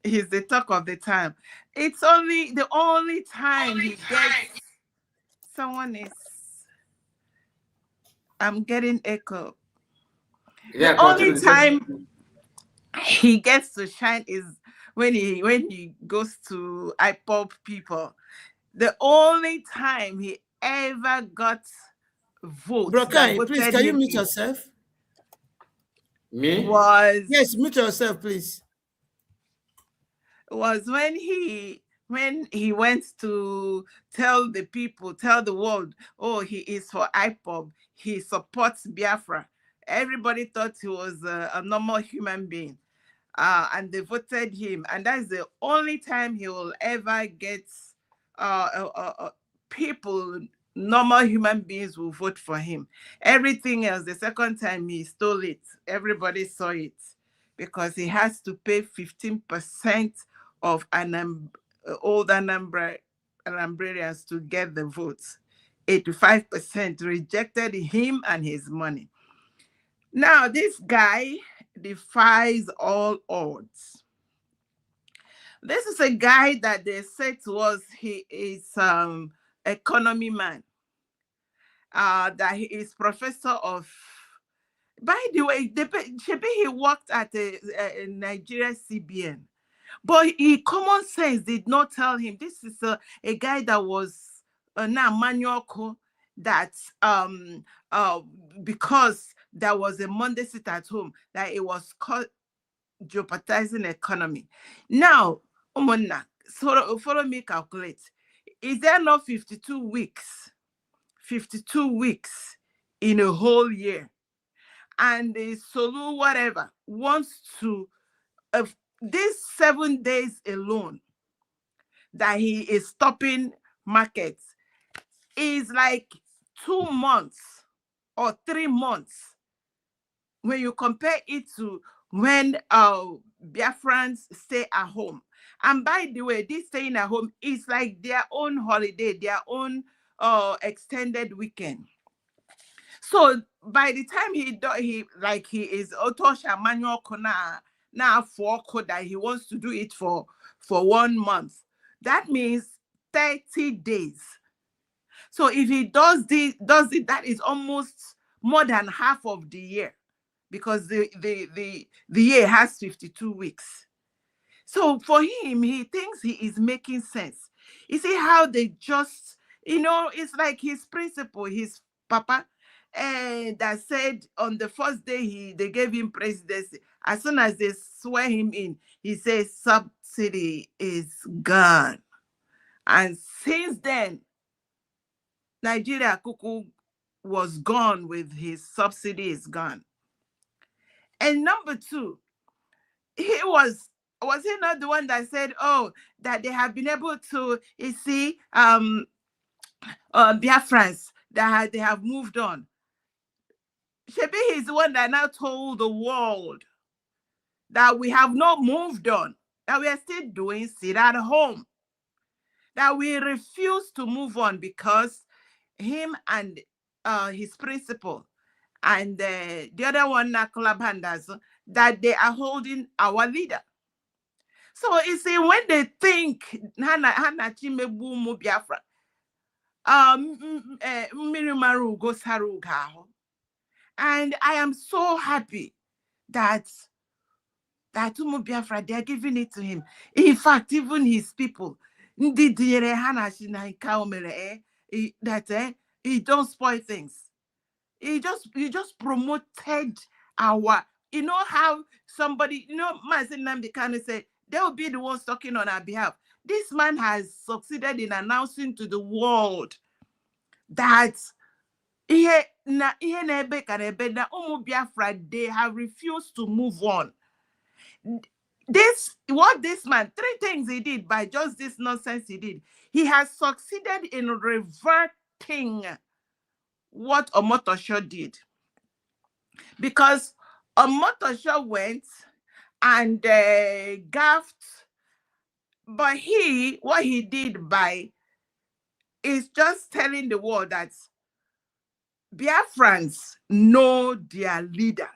he's the talk of the time. It's the only time he gets someone is I'm getting echo. Yeah, the only time he gets to shine is when he goes to IPOP people. The only time he ever got votes. Bro, please, can you mute yourself? Me? Yes, mute yourself, please. Was when he went to tell the world, oh, he is for IPOB, he supports Biafra. Everybody thought he was a normal human being, and they voted him. And that's the only time he will ever get people, normal human beings will vote for him. Everything else, the second time he stole it, everybody saw it, because he has to pay 15% of all the Anambrarians to get the votes. 85% rejected him and his money. Now, this guy defies all odds. This is a guy that they said was he is economy man. That he is professor of. By the way, he worked at a Nigeria CBN. But common sense did not tell him. This is a guy that was now manual that because there was a Monday sit at home, that it was called jeopardizing economy. Now, follow me calculate. Is there not 52 weeks? 52 weeks in a whole year. And the Solu whatever wants to these 7 days alone that he is stopping markets is like 2 months or 3 months when you compare it to when Biafrans stay at home. And by the way, this staying at home is like their own holiday, their own extended weekend. So by the time he is Otosha Manuel Kona now for that he wants to do it for 1 month. That means 30 days. So if he does it, that is almost more than half of the year, because the year has 52 weeks. So for him, he thinks he is making sense. You see how they just, it's like his principal, his papa, that said on the first day they gave him presidency, as soon as they swear him in, he says subsidy is gone. And since then, Nigeria Kuku was gone with his subsidy is gone. And number two, was he not the one that said, oh, that they have been able to, you see, Biafrans, that they have moved on. Shebi is the one that now told the world that we have not moved on, that we are still doing sit at home, that we refuse to move on because him and his principal and the other one, club handers, that they are holding our leader. So you see, when they think Hana Chimebu Biafra, Mirimaru goes Haruga. And I am so happy that Umu Biafra, they are giving it to him. In fact, even his people, that he don't spoil things. He just promoted our, you know how somebody, Mazen Nnamdi Kanu said, they'll be the ones talking on our behalf. This man has succeeded in announcing to the world that they have refused to move on. This man, 3 things he did by just this nonsense he did. He has succeeded in reverting what Omotosho did. Because Omotosho went and gaffed, but what he did is just telling the world that Biafrans know their leader.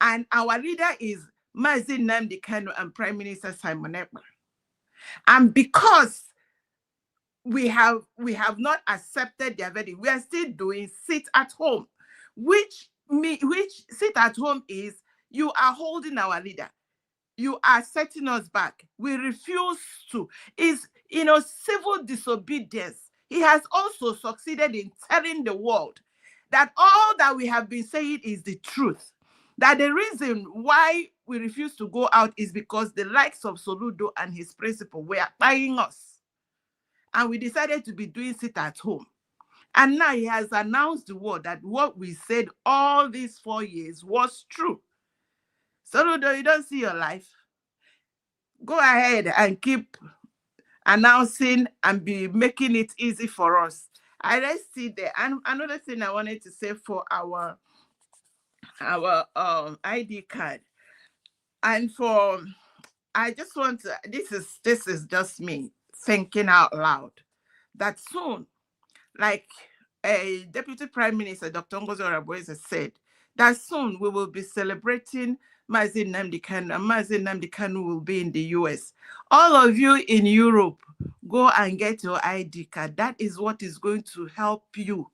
And our leader is Mazi Nnamdi Kanu and Prime Minister Simon Ekpa. And because we have not accepted their verdict, we are still doing sit at home, which sit at home is you are holding our leader. You are setting us back. We refuse to. Is civil disobedience. He has also succeeded in telling the world that all that we have been saying is the truth. That the reason why we refuse to go out is because the likes of Soludo and his principal were buying us. And we decided to be doing sit at home. And now he has announced the world that what we said all these 4 years was true. Soludo, you don't see your life. Go ahead and keep announcing and be making it easy for us. I let's see there. And another thing I wanted to say for our ID card, and I just want to, this is just me thinking out loud, that soon, like a Deputy Prime Minister, Dr. Ngozi Oraboeze said, that soon we will be celebrating Mazi Nnamdi Kanu, and Mazi Nnamdi Kanu will be in the US. All of you in Europe, go and get your ID card. That is what is going to help you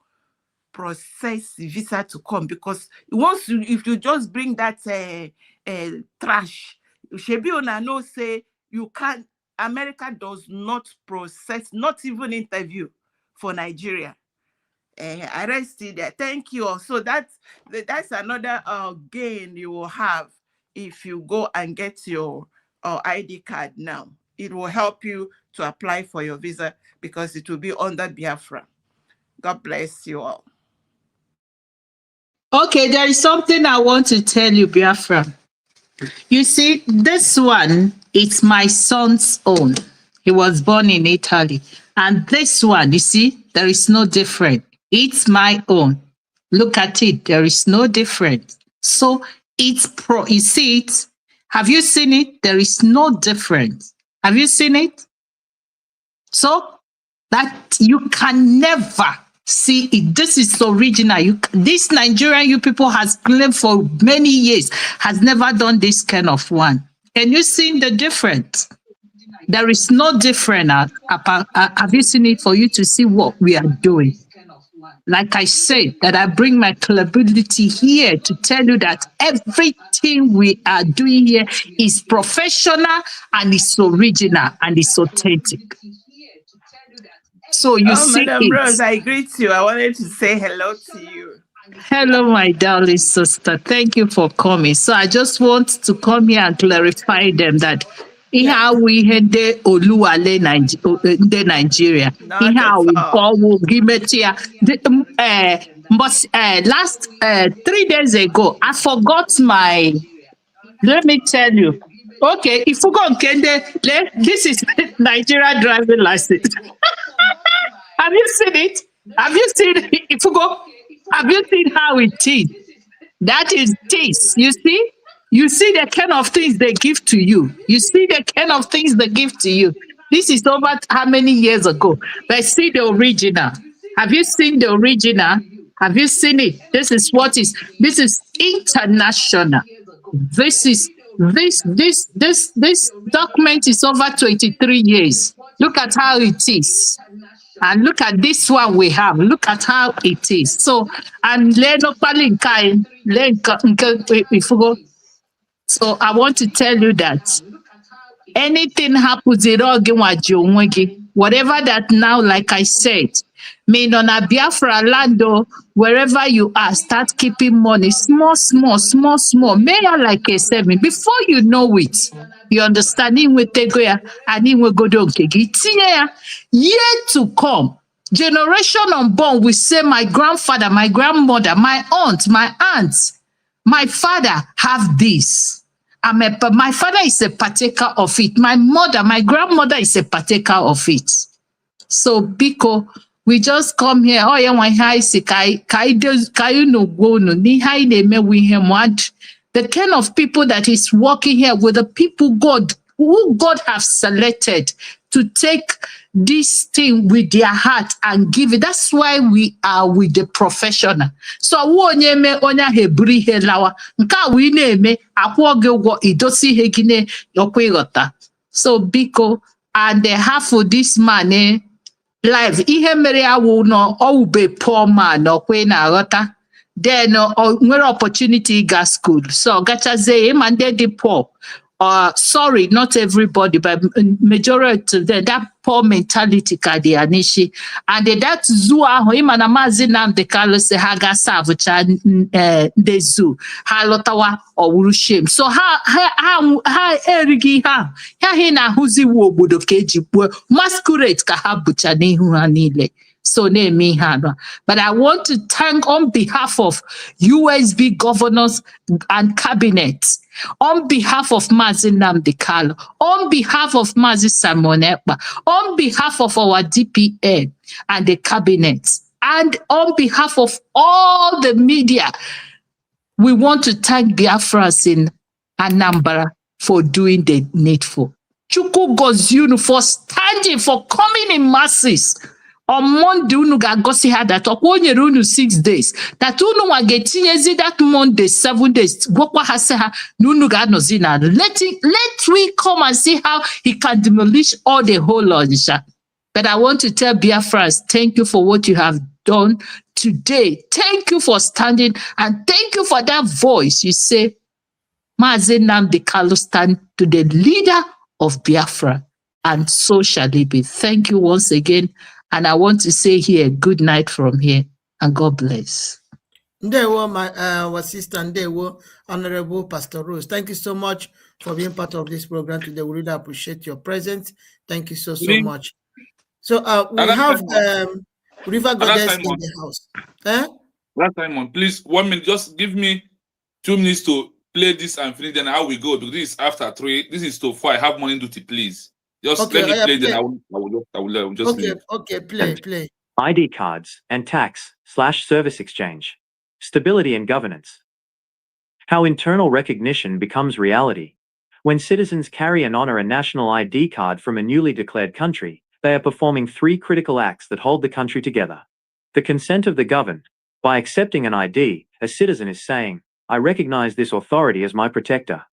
process the visa to come, because if you just bring that trash, Shebi no say you can't. America does not process, not even interview for Nigeria. I rested there. Thank you. So that's another gain you will have if you go and get your ID card now. It will help you to apply for your visa because it will be under Biafra. God bless you all. Okay, there is something I want to tell you, Biafra. You see, this one, it's my son's own. He was born in Italy. And this one, you see, there is no difference. It's my own. Look at it. There is no difference. So it's you see it? Have you seen it? There is no difference. Have you seen it? So that you can never see it. This is original. This Nigerian you people has claimed for many years has never done this kind of one. Can you see the difference? There is no difference. Have you seen it for you to see what we are doing? Like I said, that I bring my credibility here to tell you that everything we are doing here is professional and it's original and it's authentic. So you see, Madam Rose, I greet you. I wanted to say hello to you. Hello, my darling sister. Thank you for coming. So I just want to come here and clarify them that how we had the Oluwale Nigeria. How we call Gimetia. But last 3 days ago, I forgot my. Let me tell you. Okay, if you go on Kende, this is Nigeria driving license. Have you seen it? Have you seen it? If you go, have you seen how it is? That is this. You see? You see the kind of things they give to you. You see the kind of things they give to you. This is over how many years ago? But see the original. Have you seen the original? Have you seen it? This is international. This document is over 23 years. Look at how it is. And look at this one we have. Look at how it is. So, and so I want to tell you that anything happens, whatever that now, like I said, mean on a Biafra land, wherever you are, start keeping money, small, mayor like a 7. Before you know it, you understand, yet to come. Generation unborn will say, my grandfather, my grandmother, my aunt, my aunts, my father have this. My father is a partaker of it. My mother, my grandmother is a partaker of it. So, Biko, we just come here. Oh, yeah, my high sick. The kind of people that is working here with the people who God have selected to take this thing with their heart and give it. That's why we are with the professional. So so Biko, and the half of this man life ihe mere awu no be poor man or when agota then where opportunity got school so gachaze him and the poor. Sorry, not everybody, but majority of that poor mentality kadi anishi. And that zoo him and Amazinam de Carlos Haga Savucha the zoo. Halotawa or Wurushim. So how erigi ha hina huzi wo budo keji masquerade kahabucha nehu hanile. So name me hana. But I want to thank on behalf of USB governors and cabinets, on behalf of Mazi Nnamdi Kanu, on behalf of Mazi Simon Ekpa, on behalf of our DPN and the cabinets, and on behalf of all the media, we want to thank Biafrans in Anambra for doing the needful. Chukwu Goziunu for standing, for coming in masses. On Monday, unu ga-agosi ha that okwonyere unu 6 days. That unu wa ga-etinyezi that Monday 7 days. Gwakwa ha se ha na unu ga-anozi na. Let we come and see how he can demolish all the whole Onitsha. But I want to tell Biafrans, thank you for what you have done today. Thank you for standing and thank you for that voice. You say, Mazi Nnamdi Kanu stand to the leader of Biafra, and so shall it be. Thank you once again. And I want to say here, good night from here, and God bless. Ndewo, our sister, Ndewo, Honorable Pastor Rose. Thank you so much for being part of this program today. We really appreciate your presence. Thank you so much. So we have River Goddess in the house. Last time, please, 1 minute. Just give me 2 minutes to play this and finish. Then how we go? Because this is after 3. This is to 4. I have morning duty, please. Just okay, let me play. Then I will just okay, leave. Okay, play. ID cards and tax/service exchange. Stability and governance. How internal recognition becomes reality. When citizens carry and honor a national ID card from a newly declared country, they are performing 3 critical acts that hold the country together. The consent of the governed. By accepting an ID, a citizen is saying, I recognize this authority as my protector.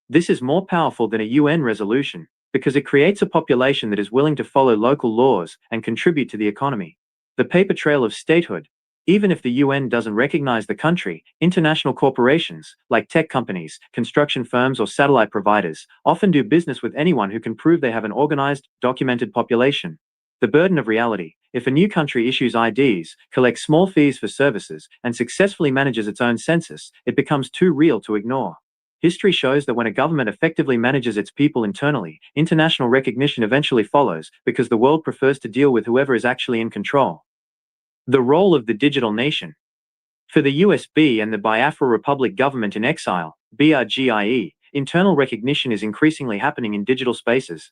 This is more powerful than a UN resolution, because it creates a population that is willing to follow local laws and contribute to the economy. The paper trail of statehood. Even if the UN doesn't recognize the country, international corporations, like tech companies, construction firms, or satellite providers, often do business with anyone who can prove they have an organized, documented population. The burden of reality. If a new country issues IDs, collects small fees for services, and successfully manages its own census, it becomes too real to ignore. History shows that when a government effectively manages its people internally, international recognition eventually follows, because the world prefers to deal with whoever is actually in control. The role of the digital nation. For the USB and the Biafra Republic government in exile, BRGIE, internal recognition is increasingly happening in digital spaces.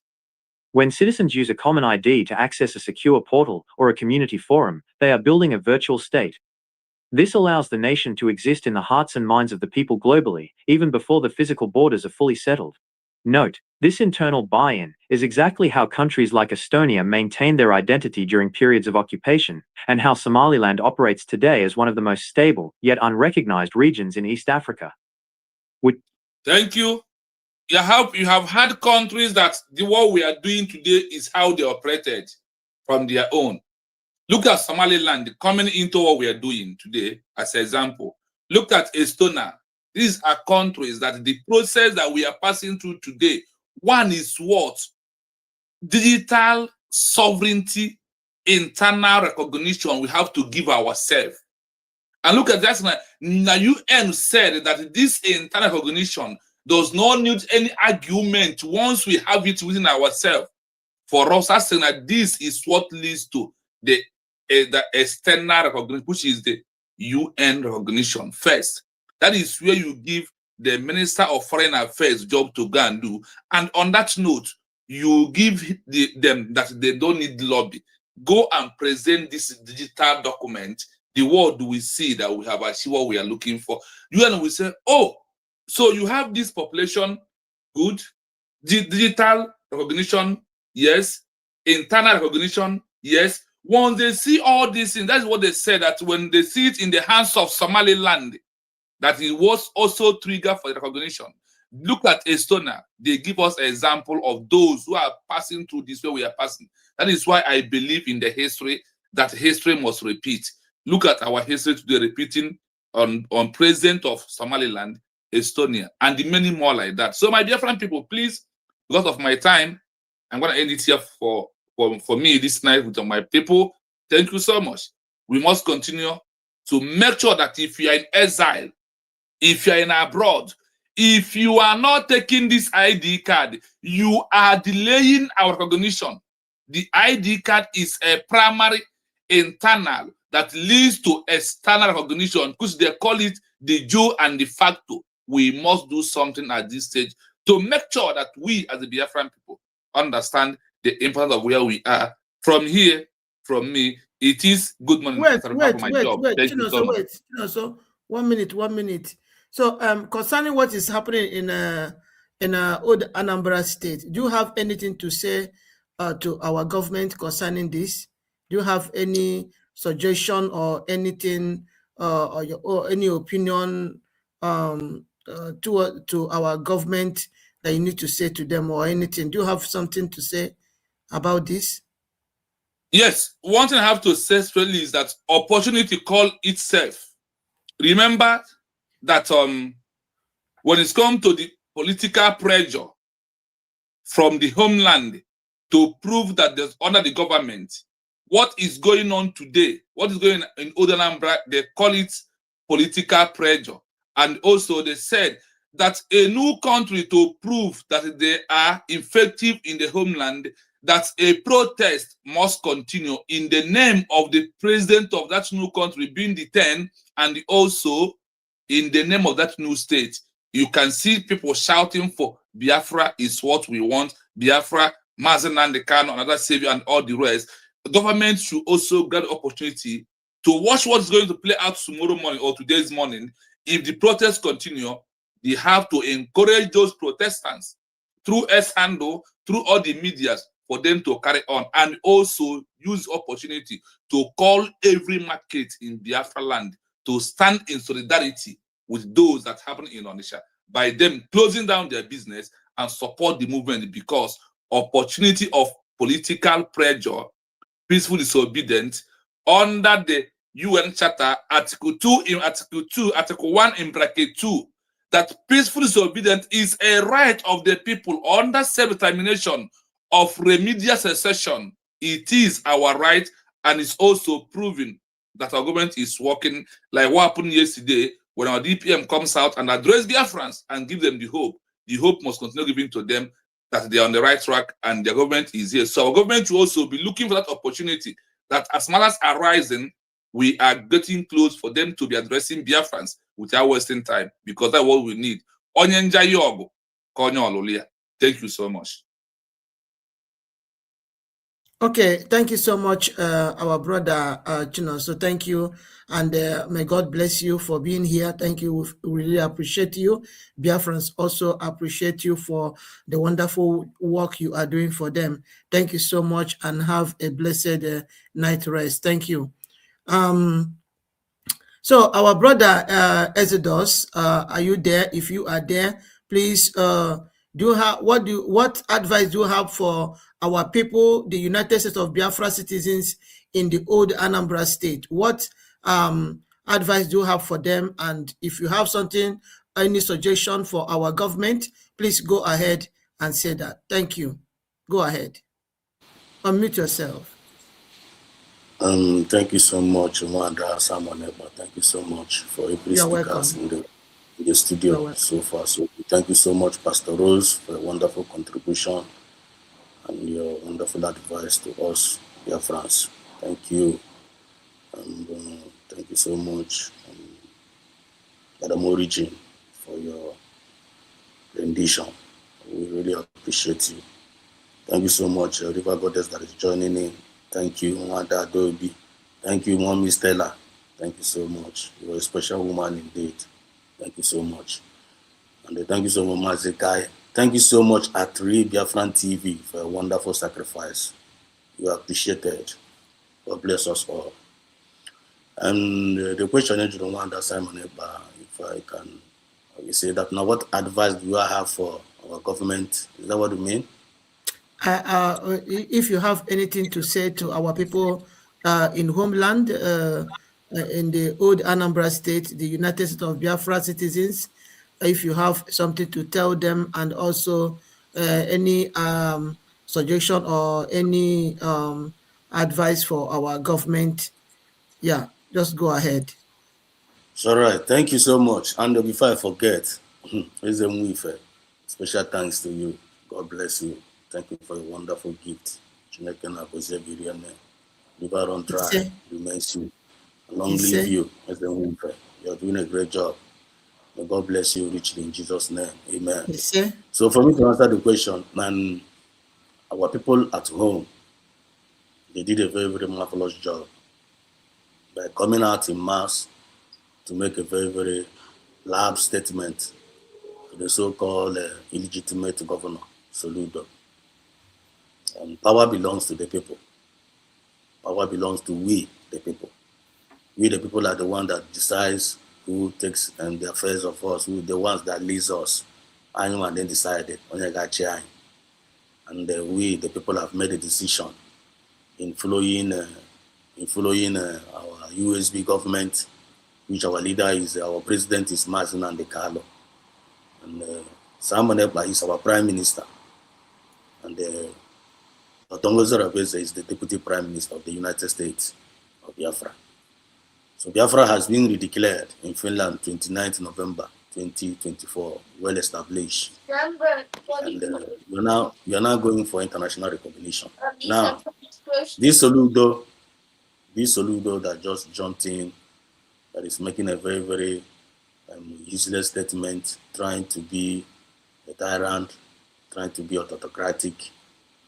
When citizens use a common ID to access a secure portal or a community forum, they are building a virtual state. This allows the nation to exist in the hearts and minds of the people globally, even before the physical borders are fully settled. Note, This internal buy-in is exactly how countries like Estonia maintain their identity during periods of occupation, and how Somaliland operates today as one of the most stable, yet unrecognized regions in East Africa. Thank you. You have had countries that what we are doing today is how they operated from their own. Look at Somaliland coming into what we are doing today as an example. Look at Estonia. These are countries that the process that we are passing through today, one is what? Digital sovereignty, internal recognition we have to give ourselves. And look at that. The UN said that this internal recognition does not need any argument once we have it within ourselves. For us, I saying that this is what leads to the external recognition, which is the UN recognition first. That is where you give the Minister of Foreign Affairs job to go and do. And on that note, you give them that they don't need lobby. Go and present this digital document. The world will see that we have achieved what we are looking for. UN will say, oh, so you have this population, good. Digital recognition, yes. Internal recognition, yes. Once they see all these things, that's what they said, that when they see it in the hands of Somaliland, that it was also trigger for the recognition. Look at Estonia. They give us an example of those who are passing through this way we are passing. That is why I believe in the history, that history must repeat. Look at our history today repeating on president of Somaliland, Estonia, and the many more like that. So my dear friend people, please, because of my time, I'm going to end it here for me this night with my people. Thank you so much. We must continue to make sure that if you are in exile, if you are in abroad, if you are not taking this ID card, you are delaying our recognition. The ID card is a primary internal that leads to external recognition, because they call it the jure and de facto. We must do something at this stage to make sure that we, as the Biafran people, understand the importance of where we are. From here, from me, it is good morning. Wait. So 1 minute. So concerning what is happening in old Anambra State, do you have anything to say to our government concerning this? Do you have any suggestion or anything or any opinion to our government that you need to say to them or anything? Do you have something to say about this? Yes, one thing I have to say straight is that opportunity call itself. Remember that when it's come to the political pressure from the homeland to prove that there's under the government, what is going on today, what is going on in Old Anambra, they call it political pressure. And also they said that a new country to prove that they are effective in the homeland, that a protest must continue in the name of the president of that new country being detained, and also in the name of that new state. You can see people shouting for Biafra is what we want. Biafra, Mazi Nnamdi Kanu, another savior, and all the rest. The government should also get the opportunity to watch what's going to play out tomorrow morning or today's morning. If the protests continue, they have to encourage those protestants through S-Handle, through all the medias, for them to carry on, and also use opportunity to call every market in Biafra land to stand in solidarity with those that happen in Onitsha, by them closing down their business and support the movement, because opportunity of political pressure, peaceful disobedience under the UN Charter, Article 1 in bracket 2, that peaceful disobedience is a right of the people under self-determination of remedial secession. It is our right, and it's also proven that our government is working, like what happened yesterday when our DPM comes out and address Biafrans and give them the hope. The hope must continue giving to them that they are on the right track and their government is here. So our government will also be looking for that opportunity, that as matters are rising, we are getting close for them to be addressing Biafrans without wasting time, because that's what we need. Thank you so much. Okay, thank you so much, our brother Chino. So thank you, and may God bless you for being here. Thank you. We really appreciate you. Biafrans also appreciate you for the wonderful work you are doing for them. Thank you so much, and have a blessed night rest. Thank you. So our brother Exodus, are you there? If you are there, please what advice do you have for our people, the United States of Biafra citizens in the old Anambra state? What advice do you have for them? And if you have something, any suggestion for our government, please go ahead and say that. Thank you. Go ahead. Unmute yourself. Thank you so much, Wanda Samoneba. Thank you so much for every speakers in the studio so far. So thank you so much, Pastor Rose, for a wonderful contribution and your wonderful advice to us, dear friends. Thank you. And thank you so much, Madam Origin, for your rendition. We really appreciate you. Thank you so much, River Goddess that is joining in. Thank you, Wanda Adobe. Thank you, Mommy Stella. Thank you so much. You're a special woman indeed. Thank you so much. And thank you so much, Mazekai. Thank you so much, Atri Biafran TV, for a wonderful sacrifice. You are appreciated. God bless us all. And the question is to Wanda Simon Eba, if I can say that now, what advice do you have for our government? Is that what you mean? If you have anything to say to our people in homeland, in the old Anambra state, the United States of Biafra citizens, if you have something to tell them, and also any suggestion or any advice for our government, yeah, just go ahead. It's all right. Thank you so much. And before I forget, special thanks to you. God bless you. Thank you for a wonderful gift. Long live you. You're doing a great job. May God bless you richly in Jesus' name. Amen. So for me to answer the question, man, our people at home, they did a very, very marvelous job by coming out in mass to make a very, very loud statement to the so-called illegitimate governor, Soludo. And power belongs to the people. Power belongs to we, the people. We, the people, are the one that decides who takes the affairs of us, who the ones that leads us. And then decided on and we, the people, have made a decision in following our USB government, which our leader is, our president is Mazi Nnamdi Kanu. And Simon Ekpa is our prime minister. And Otongozo Rabeze is the deputy prime minister of the United States of Biafra. So Biafra has been redeclared in Finland 29th November 2024, well established. And we are now going for international recognition. Now, this Soludo that just jumped in, that is making a very, very useless statement, trying to be a tyrant, trying to be autocratic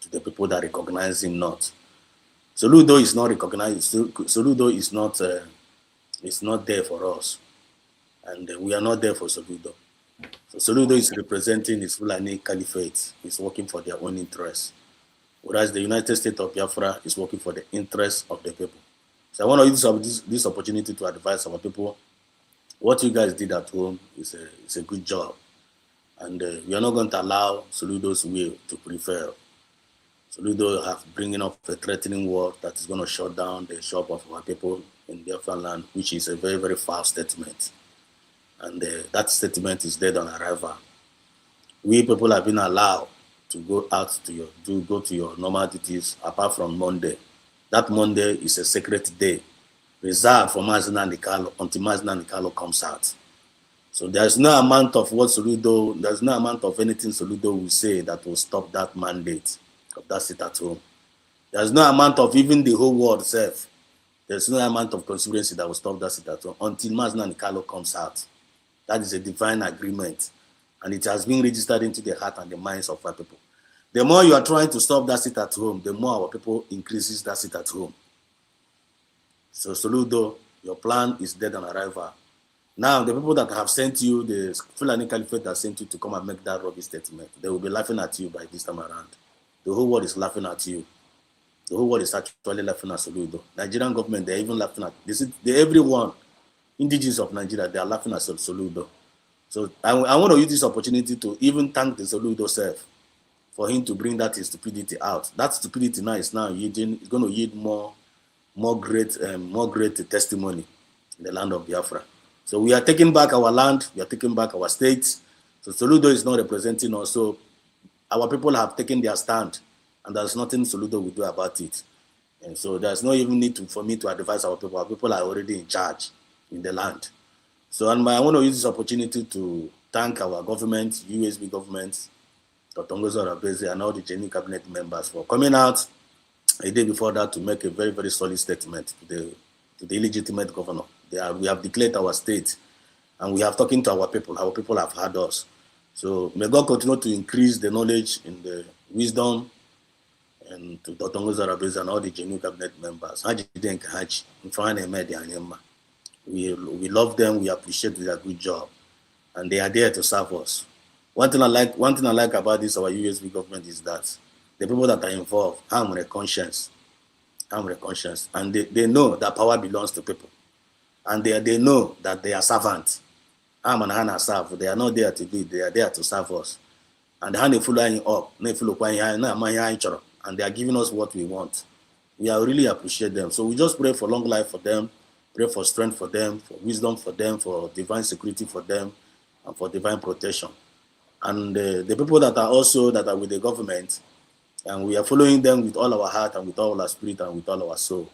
to the people that recognize him not. Soludo is not recognized. Soludo is not there for us, and we are not there for Soludo. So Soludo is representing his Fulani Caliphate. He's working for their own interests, whereas the United States of Biafra is working for the interests of the people. So I want to use this opportunity to advise our people. What you guys did at home is a good job, and we are not going to allow Soludo's will to prevail. Soludo have bringing up a threatening word that is going to shut down the shop of our people in Biafra land, which is a very, very foul statement. And that statement is dead on arrival. We people have been allowed to go out to go to your normal duties apart from Monday. That Monday is a sacred day reserved for Mazi Nnamdi Kanu until Mazi Nnamdi Kanu comes out. So there's no amount of there's no amount of anything Soludo will say that will stop that mandate of that sit at home. There's no amount of even the whole world itself. There's no amount of conspiracy that will stop that sit at home until Mazi Nnamdi Kanu comes out. That is a divine agreement, and it has been registered into the heart and the minds of our people. The more you are trying to stop that sit at home, the more our people increases that sit at home. So Soludo, your plan is dead on arrival. Now, the people that have sent you, the Fulani Caliphate that sent you to come and make that rubbish statement, they will be laughing at you by this time around. The whole world is laughing at you. The whole world is actually laughing at Soludo. Nigerian government, they're even laughing at everyone, indigenous of Nigeria, they are laughing at Soludo. So I want to use this opportunity to even thank the Soludo self for him to bring that stupidity out. That stupidity now is yielding, it's going to yield more great testimony in the land of Biafra. So we are taking back our land, we are taking back our states. So Soludo is not representing us. So our people have taken their stand, and there's nothing Soludo will do about it. And so there's no even need for me to advise our people. Our people are already in charge in the land. So I want to use this opportunity to thank our government, USB government, Dr. Ngozi Oraveze, and all the genuine cabinet members for coming out a day before that to make a very, very solid statement to the illegitimate governor. We have declared our state, and we have talking to our people. Our people have heard us. So may God continue to increase the knowledge and the wisdom, and to Dr. Ngozi Oraveze and all the genuine cabinet members. We love them. We appreciate their good job, and they are there to serve us. One thing I like about this our USB government is that the people that are involved have a conscience, and they know that power belongs to people, and they know that they are servants. They are not there to lead, they are there to serve us. And they following up, and they are giving us what we want. We really appreciate them. So we just pray for long life for them, pray for strength for them, for wisdom for them, for divine security for them, and for divine protection. And the people that are with the government, and we are following them with all our heart and with all our spirit and with all our soul.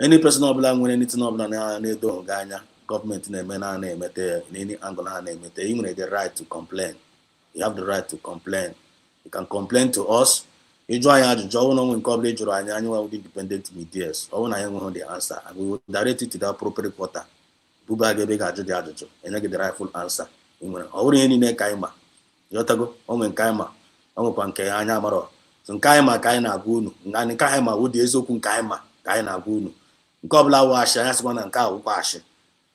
Any person when anything government in any angle, you have the right to complain. You have the right to complain. You can complain to us. You join when coverage or independent media. Or when the answer, and we will direct it to the appropriate quarter. Buba gave and I get the rightful answer. Yotago, Omen Kaima, Omopanke, Anyamaro. So Kaima Kaina Gunu, and Kaima would the Ezokun Kaima, Kaina Gunu. Gobla wash, ask one and cow wash.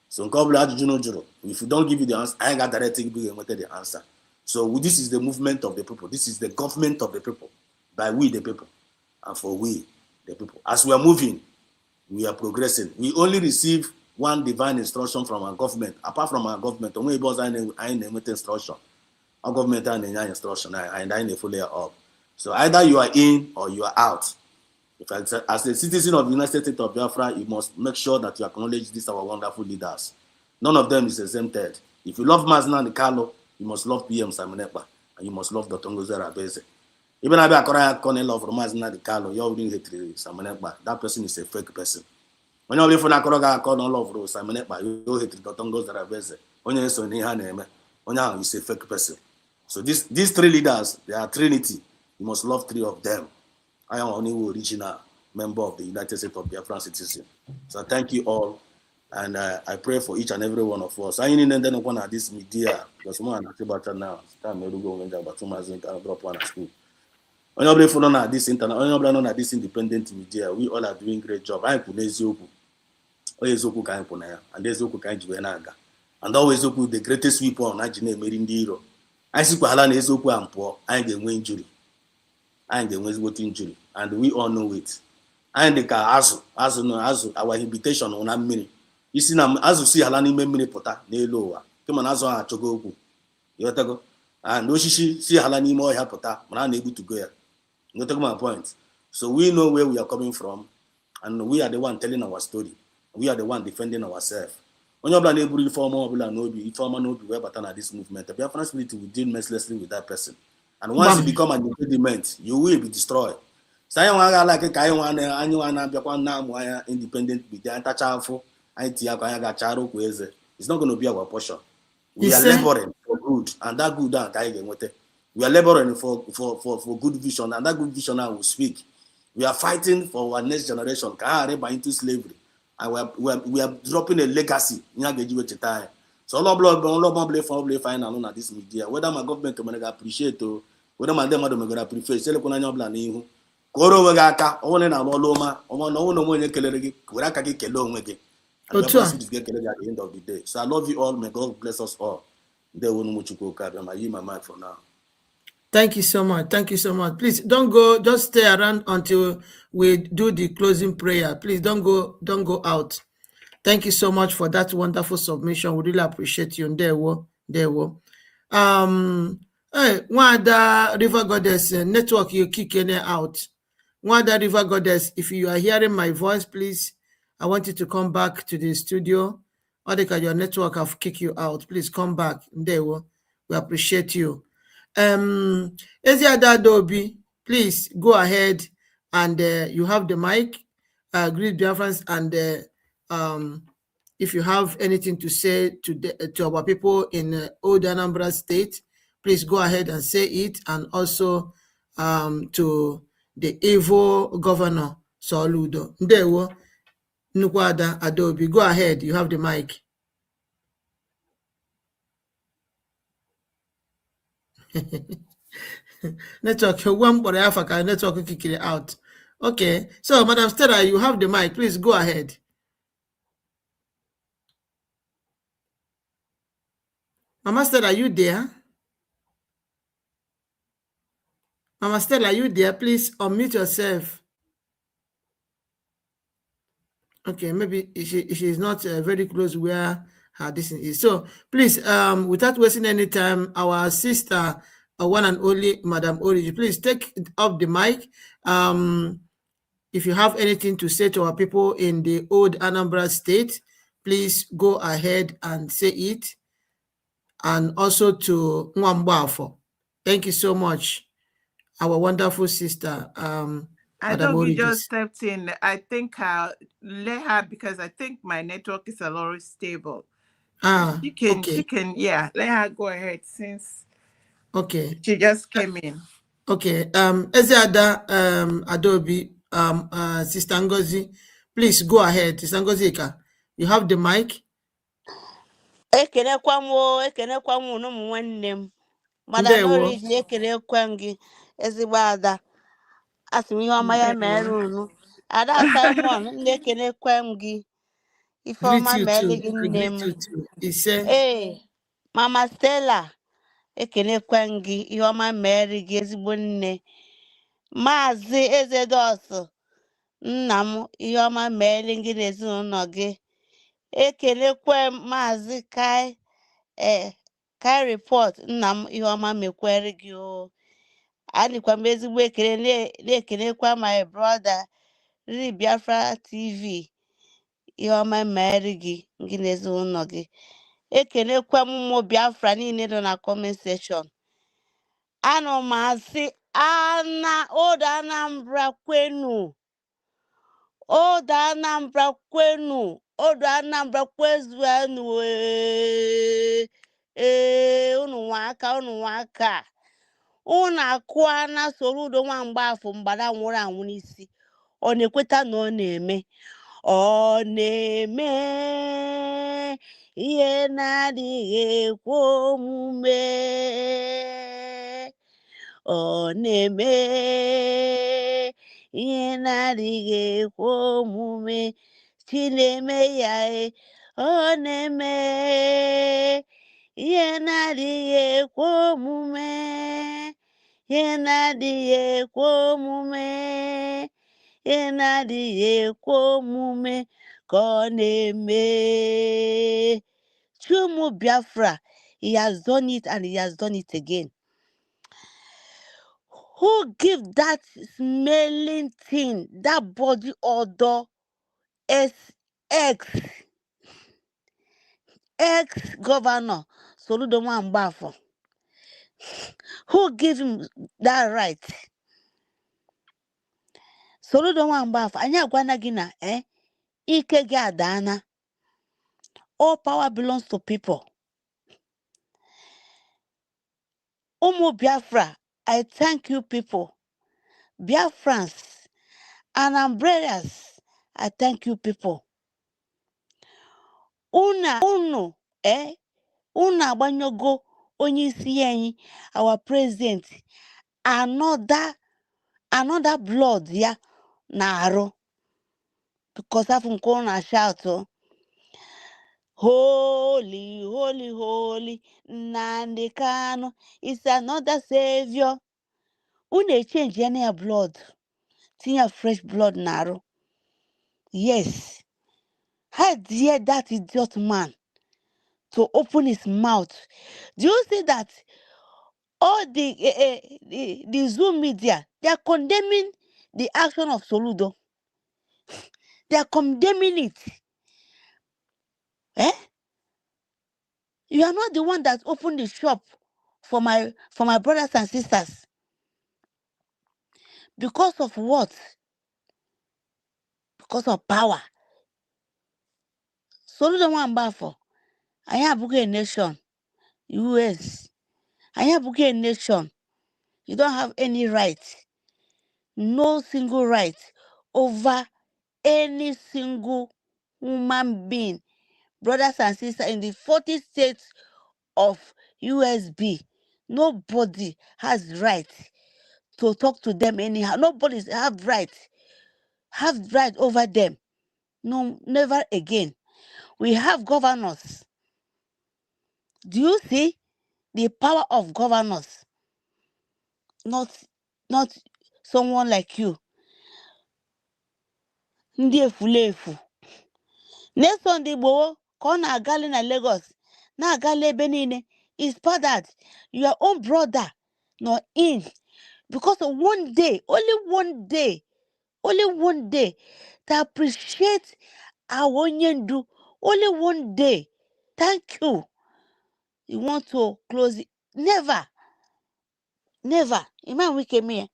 So Gobla Juno. If you don't give you the answer, I ain't got directly the answer. So this is the movement of the people. This is the government of the people. By we the people. And for we the people. As we are moving, we are progressing. We only receive one divine instruction from our government. Apart from our government, only boss I ain't instruction. Our government and instruction, and I follow up. So either you are in or you are out. As a citizen of the United States of Biafra, you must make sure that you acknowledge these our wonderful leaders. None of them is exempted. If you love Mazina Nikalo, you must love PM Simon Ekpa, and you must love Dr. Ngozi Oraveze. Even if I can't love Mazina Nikalo, you're doing hate Simon Ekpa. That person is a fake person. When you live for Nakoroga, call no love Simon Ekpa, you hate Dr. Ngozi Oraveze. When you say Nihane, is a fake person. So these three leaders, they are Trinity. You must love three of them. I am only original member of the United States of Biafran citizen. So thank you all, and I pray for each and every one of us. I need to one at this media because one about now. Time we go when about 2 months drop one at school. Only follow at this internet. Only at this independent media. We all are doing great job. I put Ezoku. Ezoku can put and Ezoku can Juenaga. And always Ezoku the greatest sweeper on Najine Merindiro. I see Kuala Ezoku and poor. I ain't the injury. I ain't the injury. And we all know it. I ain't the car Azu, our invitation on a minute. You see, Azu see Halani Memini Pota, Neloa. Come on, Azu and Chogoku. Yotago. And Oshishi see Halani more Hapota, but I'm able to go here. You take my point. So we know where we are coming from, and we are the one telling our story. We are the one defending ourselves. When you're able to form this movement, the Biafran spirit will deal mercilessly with that person. And once you become an impediment, you will be destroyed. So I like a independent media, it's not going to be our portion. We are laboring for good, and that good we are laboring for good vision, and that good vision I will speak. We are fighting for our next generation into slavery, and we are dropping a legacy. So all of fine alone at this media. Whether my government can appreciate were ma ndị mmadụ megara prefer selekwana anya ọbụla n'ihu ka o onwe gị aka ọnwụne na ọlụ ọma ọma na ọnwụ na onwe onye kelere gị were aka gị kelee onwe gị at the end of the day. So I love you all. May God bless us all. For now. Thank you so much. Thank you so much. Please don't go. Just stay around until we do the closing prayer. Please don't go out. Thank you so much for that wonderful submission. We really appreciate you. And there we. Hey, Wanda River Goddess network, you kicking it out. Wanda River Goddess, if you are hearing my voice, please, I want you to come back to the studio. Or your network have kicked you out. Please come back. There we appreciate you. Eziada Adobe, please go ahead and you have the mic. Greet Biafrans, and if you have anything to say to our people in Old Anambra State, please go ahead and say it, and also to the evil governor Soludo. Ndewo Nukwada Adobe, go ahead. You have the mic. Network one for Africa network kick it out. Okay, so Madam Stella, you have the mic. Please go ahead. Mama Stella, are you there? Mama Stella, are you there? Please unmute yourself. Okay, maybe she is not very close where her distance is. So please, without wasting any time, our sister, one and only Madam Origi, please take up the mic. If you have anything to say to our people in the Old Anambra State, please go ahead and say it. And also to Nwambafo. Thank you so much, our wonderful sister. I know we just stepped in. I think I'll let her, because I think my network is a lot stable. She can, yeah, let her go ahead since she just came in. Okay. Eziada Adobe, Sister Ngozi, please go ahead. Sister Ngozi, you have the mic. Ekenekwa m unu ụmụ nwanne m. Madam Origi ekenekwa m gị ezigbo ada. Asị m ihe ọma ya mere unu. Ada Simon ndị ekenekwa m gị. Ife ọma mere gị nne m. Mama Stella ekenekwa m gị. Ihe ọma mere gị ezigbo nne. Maazị Ezedos nna m, ihe ọma mere gị n'ezinụlọ gị. Ekenekwa m Maazị Kai report nna m, ihe ọma mekwere gị o. Adịkwa m ezigbo ekele na-ekenekwa my brother Riri Biafra TV, ihe ọma mere gị n'ezinụlọ gị. Ekenekwa m ụmụ Biafra niile nọ na comment section. Ana m asị Old Anambra kwenu. Old Anambra kwenu. Old Anambra kwezuenu. Unu nwaka. Unu akụana Soludo Nwambafo mgbada nwụrụ anwụ n'isi. Ọ na-ekweta na ọ na-eme. Ọ na-eme ihe na-adịghị ekwe omume. Ọ na-eme ihe na-adịghị ekwe omume. Chineme ya ọ na-eme ihe na-adịghị ekwe omume. Ihe na-adịghị ekwe omume. Ihe na-adịghị ekwe omume ka ọ na-eme. Chumu Biafra, he has done it and he has done it again. Who give that smelling thing, that body odor, ex-governor Soludo Nwambafo? Who gave him that right? Soludo Nwambafo, anyị agwana gị na ike gị adana. All power belongs to people. Umu Biafra, I thank you people. Biafrans, Anambreras, I thank you people. Unu agbanyogo onye isi anyị, our president, another blood ya na-arụ because afọ nke ọ na-shout holy, holy, holy, Nnamdi Kanu is another savior. Unu change any blood, tinye fresh blood na-arụ. Yes, how dare that idiot man to open his mouth? Do you see that all the Zoom media, they are condemning the action of Soludo? They are condemning it. Eh? You are not the one that opened the shop for my brothers and sisters. Because of what? Because of power. Soludo one bafo. I have a nation. US. I have a nation. You don't have any right. No single right over any single human being. Brothers and sisters in the 40 states of USB. Nobody has right to talk to them anyhow. Nobody have right over them. No, never again. We have governors. Do you see the power of governors? Not someone like you. Ndị efulefu. Nelson Digbo ka ọ na-agali na Lagos na-agali ebe niile is part that your own brother nọ in because of one day, only one day to appreciate our onye ndu, only one day. Thank you. You want to close it? Never. Imam, we came here.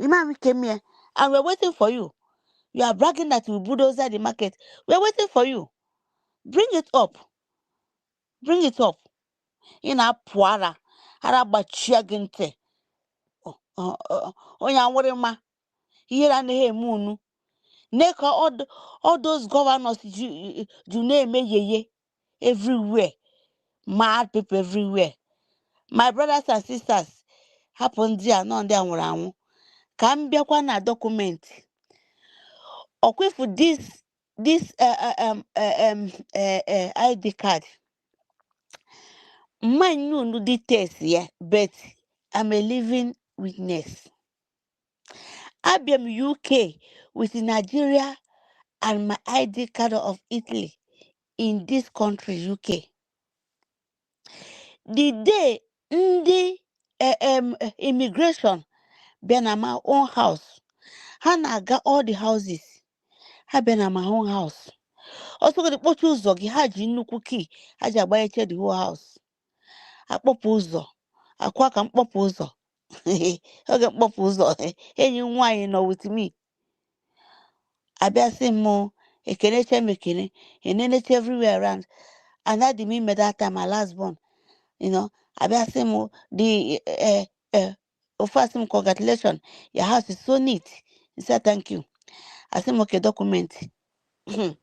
And we're waiting for you. You are bragging that we bulldozer the market. We're waiting for you. Bring it up. In a puara. Harabachia gente. Onya worema. Here and here moon. Neka all those governors you name ye everywhere. Mad people everywhere. My brothers and sisters happen there, none there around. Can be a document. Okay, for this ID card. Mine no details here, but I'm a living witness. IBM UK with Nigeria and my ID card of Italy in this country, UK. The day the immigration been at my own house. Hannah got all the houses. I been at my own house. Also got the pochu zogi haji nnukwu key. Haji agbayeche the whole house. Akpọpụ ụzọ. Akwa ka mkpọpụ ụzọ. Oge mkpọpụ ụzọ. Enyi nwaanyị nọ with me. Abịa sị m ekeneche m ekene. Eneneche everywhere around. And that me made that time my last born. You know, abịa sị m the first congratulations. Your house is so neat. He said thank you. I said okay, document. Enyi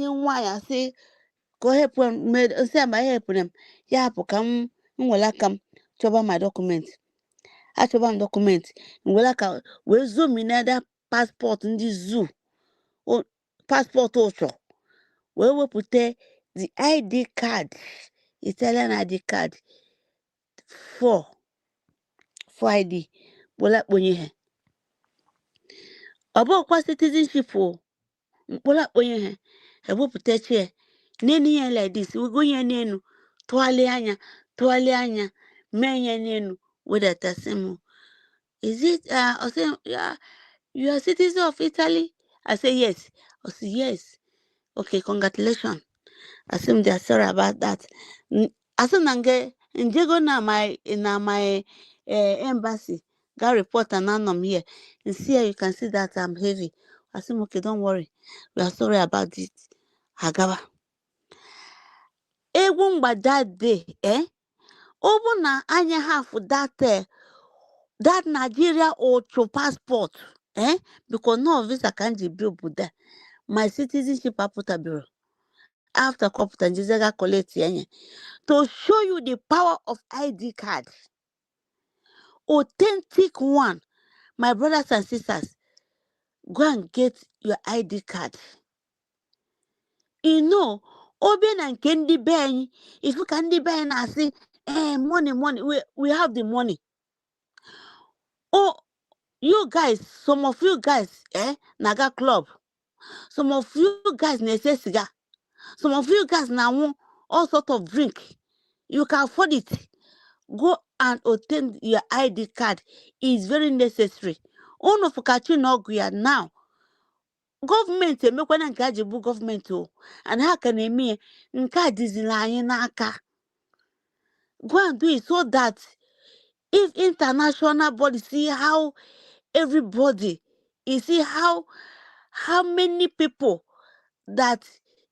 nwaanyị asị go help them say my help them. Ya hapụ ka m nwere aka m chọba my document. Achọba m document. Nwere aka wee zoom in that passport ndị zoo. Passport ụchọ. Wee wepụta the ID card. Italian ID card. 4 ID. Wela kponye he. Ọbụkwa citizenship o. Wela kponye he. Ewepụta chie. Nenu ya like this. We go here nenu. Tuale anya. Menye nenu. Whether tasemu. Is it I say yeah, you are a citizen of Italy? I say yes. I say yes. Okay, congratulations. I say they are sorry about that. I say nange njego na my embassy. Got report and I'm here. And see you can see that I'm heavy. I say okay, don't worry. We are sorry about it. Hagaba. Even by that day, over na anya half that Nigeria or your passport, because no visa can't be built there. My citizenship apota bureau. After Copta Jizega collect to show you the power of ID card. authentic one. My brothers and sisters, go and get your ID card. You know, Oben and Candy Ben, if you Candy Ben, I say, money, we have the money. Oh, you guys, some of you guys, Naga Club, some of you guys, cigar, some of you guys now all sort of drink. You can afford it. Go and obtain your ID card. It's very necessary. Ono fukati noguya now. Government emekwana nke aji bụ government o, and ha ka na-eme nke a dizila anyị n'aka. Go and do it so that if international body see how everybody, you see how many people that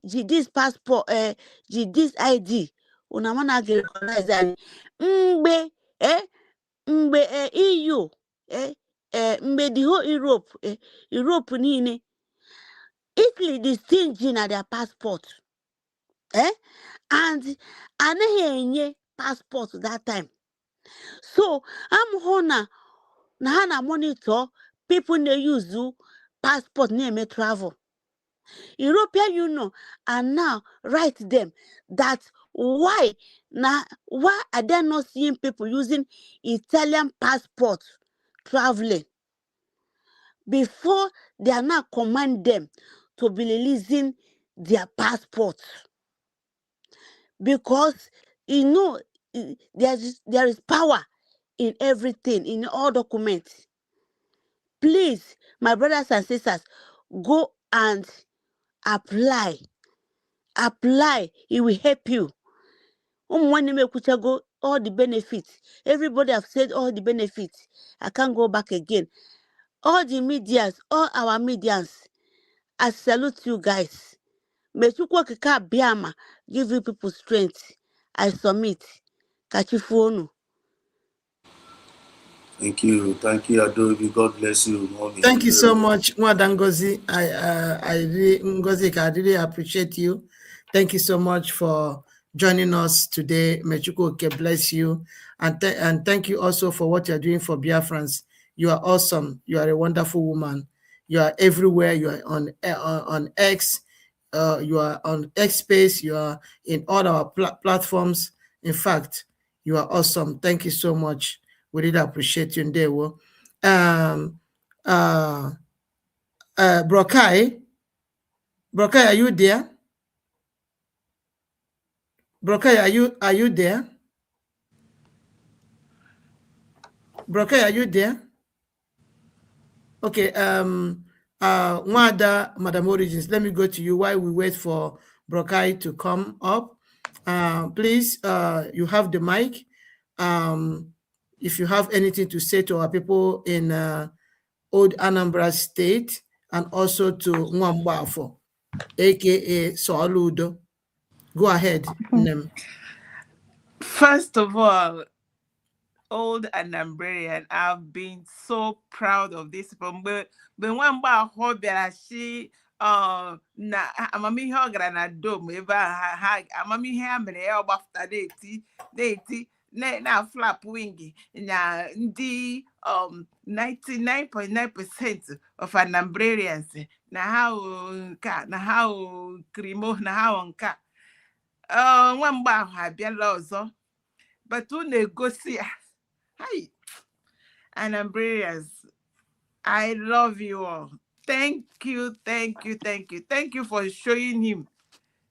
this passport, this ID, una mana ga recognize anyị. Mgbe EU, mgbe the whole Europe niile, Italy is stingy na their passport, and anaghị enye passport that time. So I'm hona na ha na monitor people na use passport na-eme travel. European Union and now write them that why are they not seeing people using Italian passport traveling before they are now command them to be releasing their passports? Because you know there is power in everything, in all documents. Please, my brothers and sisters, go and apply. It will help you. Go all the benefits. Everybody have said all the benefits. I can't go back again. All the medias, all our medians, I salute you guys. May Chukwu Okike Abiama give you people strength. I submit. Kachifonu. Thank you, Adobe. God bless you, mommy. Thank you so much, Mwada Ngozi. I really appreciate you. Thank you so much for joining us today. May Chukwu Okike bless you, and thank you also for what you are doing for Biafrans. You are awesome. You are a wonderful woman. You are everywhere. You are on X. You are on X Space. You are in all our platforms. In fact, you are awesome. Thank you so much. We really appreciate you. Ndewo. Brokai, are you there? Brokai, are you there? Brokai, are you there? Okay. Mwada, Madam Origins, let me go to you while we wait for Brokai to come up. Please, you have the mic. If you have anything to say to our people in Old Anambra State and also to Nwambafo, aka Soludo, go ahead. First of all, Old Anambrian, I've been so proud of this from when Nwamba Hoberashi na amamihe ọgara na dom ebe ha amamihe mere ya ọgbafta na-eti na flap wing na ndị 99.9% of Anambrarians na ha nka na ha krimo na ha nka nwamgbe ahụ abịala ọzọ but na-egosi ya. Hi, Anambrarians, I love you all. Thank you for showing him.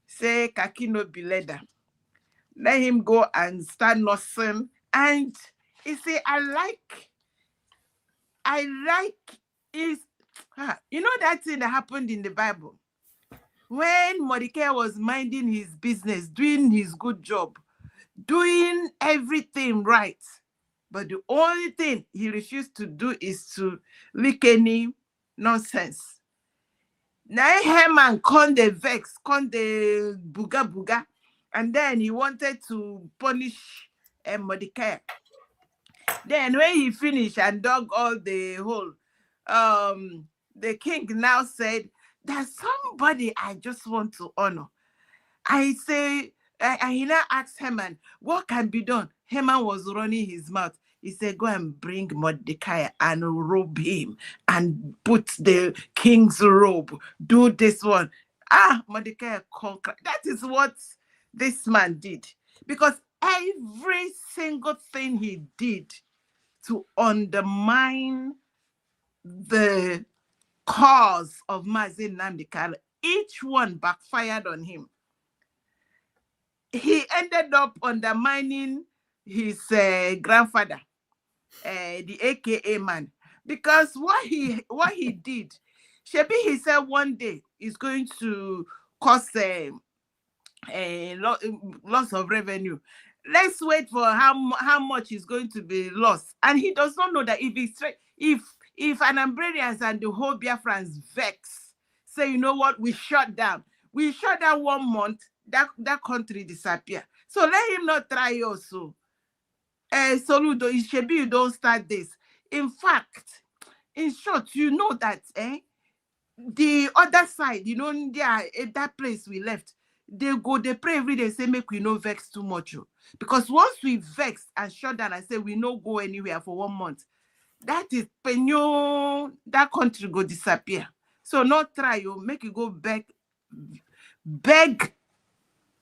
Say Kakino be leader. Let him go and start nursing. And you see, I like is you know that thing that happened in the Bible when Mordecai was minding his business, doing his good job, doing everything right. But the only thing he refused to do is to leak any nonsense. Now Haman con the vex, con the buga, and then he wanted to punish Mordecai. Then when he finished and dug all the hole, the king now said, there's somebody I just want to honor. I say, he now asked Haman, what can be done? Haman was running his mouth. He said, go and bring Mordecai and robe him and put the king's robe. Do this one. Mordecai conquered. That is what this man did. Because every single thing he did to undermine the cause of Mazi Nnamdi Kanu, each one backfired on him. He ended up undermining his grandfather, the AKA man, because what he did, Shebi, he said one day is going to cause a loss of revenue. Let's wait for how much is going to be lost. And he does not know that if Anambrarians and the whole Biafrans vex, say, you know what, we shut down 1 month, that country disappear. So let him not try also. Soludo, it should be you don't start this. In fact, in short, you know that the other side, you know, that place we left, they pray every day, say, make we no vex too much. Because once we vex and shut down and say we no go anywhere for 1 month, that is penyo, that country go disappear. So not try, you make you go beg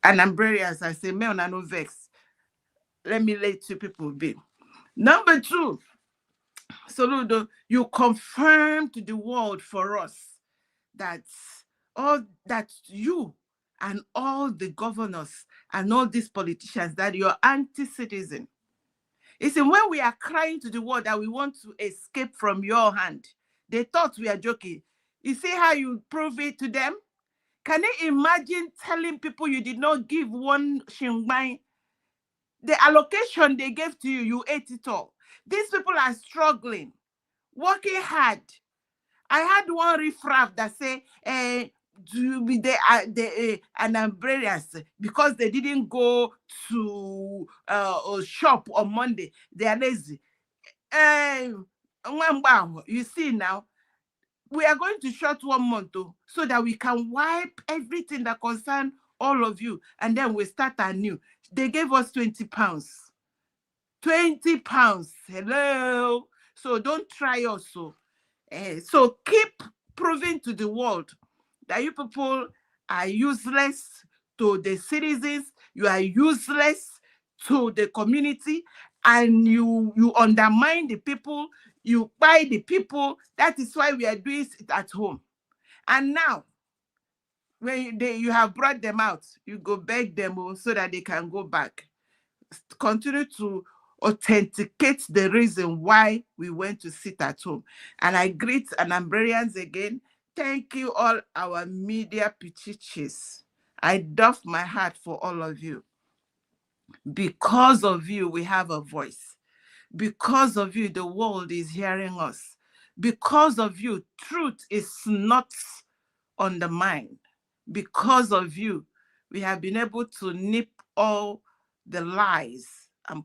Anambrarians and say, me on no vex. Let me let you people be. Number 2, Soludo, you confirm to the world for us that you and all the governors and all these politicians, that you're anti-citizen. It's when we are crying to the world that we want to escape from your hand, they thought we are joking. You see how you prove it to them? Can you imagine telling people you did not give one shingbai? The allocation they gave to you, you ate it all. These people are struggling, working hard. I had one riffraff that say, Anambrarians, because they didn't go to shop on Monday, they are lazy. You see now, we are going to shut 1 month so that we can wipe everything that concerns all of you, and then we start anew. They gave us 20 pounds. 20 pounds. Hello. So don't try also. So keep proving to the world that you people are useless to the citizens, you are useless to the community, and you undermine the people, you buy the people. That is why we are doing it at home. And now, when you have brought them out, you go beg them so that they can go back. Continue to authenticate the reason why we went to sit at home. And I greet Anambrarians again. Thank you, all our media pichichis. I doff my heart for all of you. Because of you, we have a voice. Because of you, the world is hearing us. Because of you, truth is not undermined. Because of you, we have been able to nip all the lies and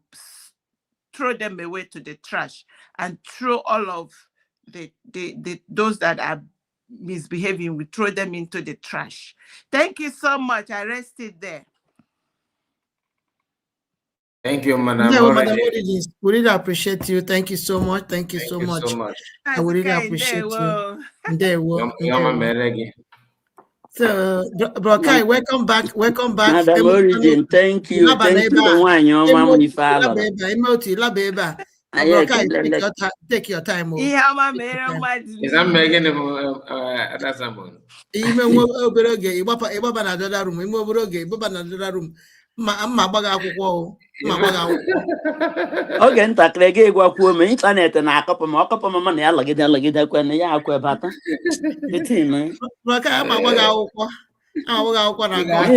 throw them away to the trash, and throw all of those that are misbehaving, we throw them into the trash. Thank you so much. I rested there. Thank you, Madam. Madam Origins, we really appreciate you. Thank you so much. Thank you so much. I would really appreciate you. So, Bro Kai, welcome back. Welcome back. Madam Origin, thank you. Thank you. Take your time. Is that Megan? That's someone. Oge ntakịrị ga egwakwuo m ịntanetị na-akọpụ m ọkọpụ m na ya lagide kwe na ya akwa bata ihe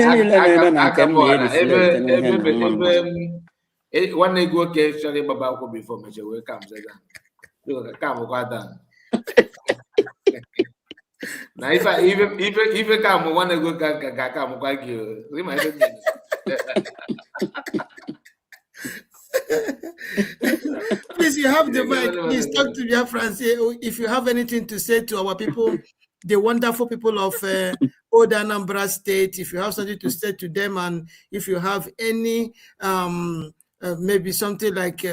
niile na-eme na nke m na-erisi one ego okay shari baba akwụkwọ before meche wee kam kam kwada na ife kam one ego ga kam kwa gị Please, you have the mic. Please talk to your friends. If you have anything to say to our people, the wonderful people of Old Anambra State, if you have something to say to them, and if you have any maybe something like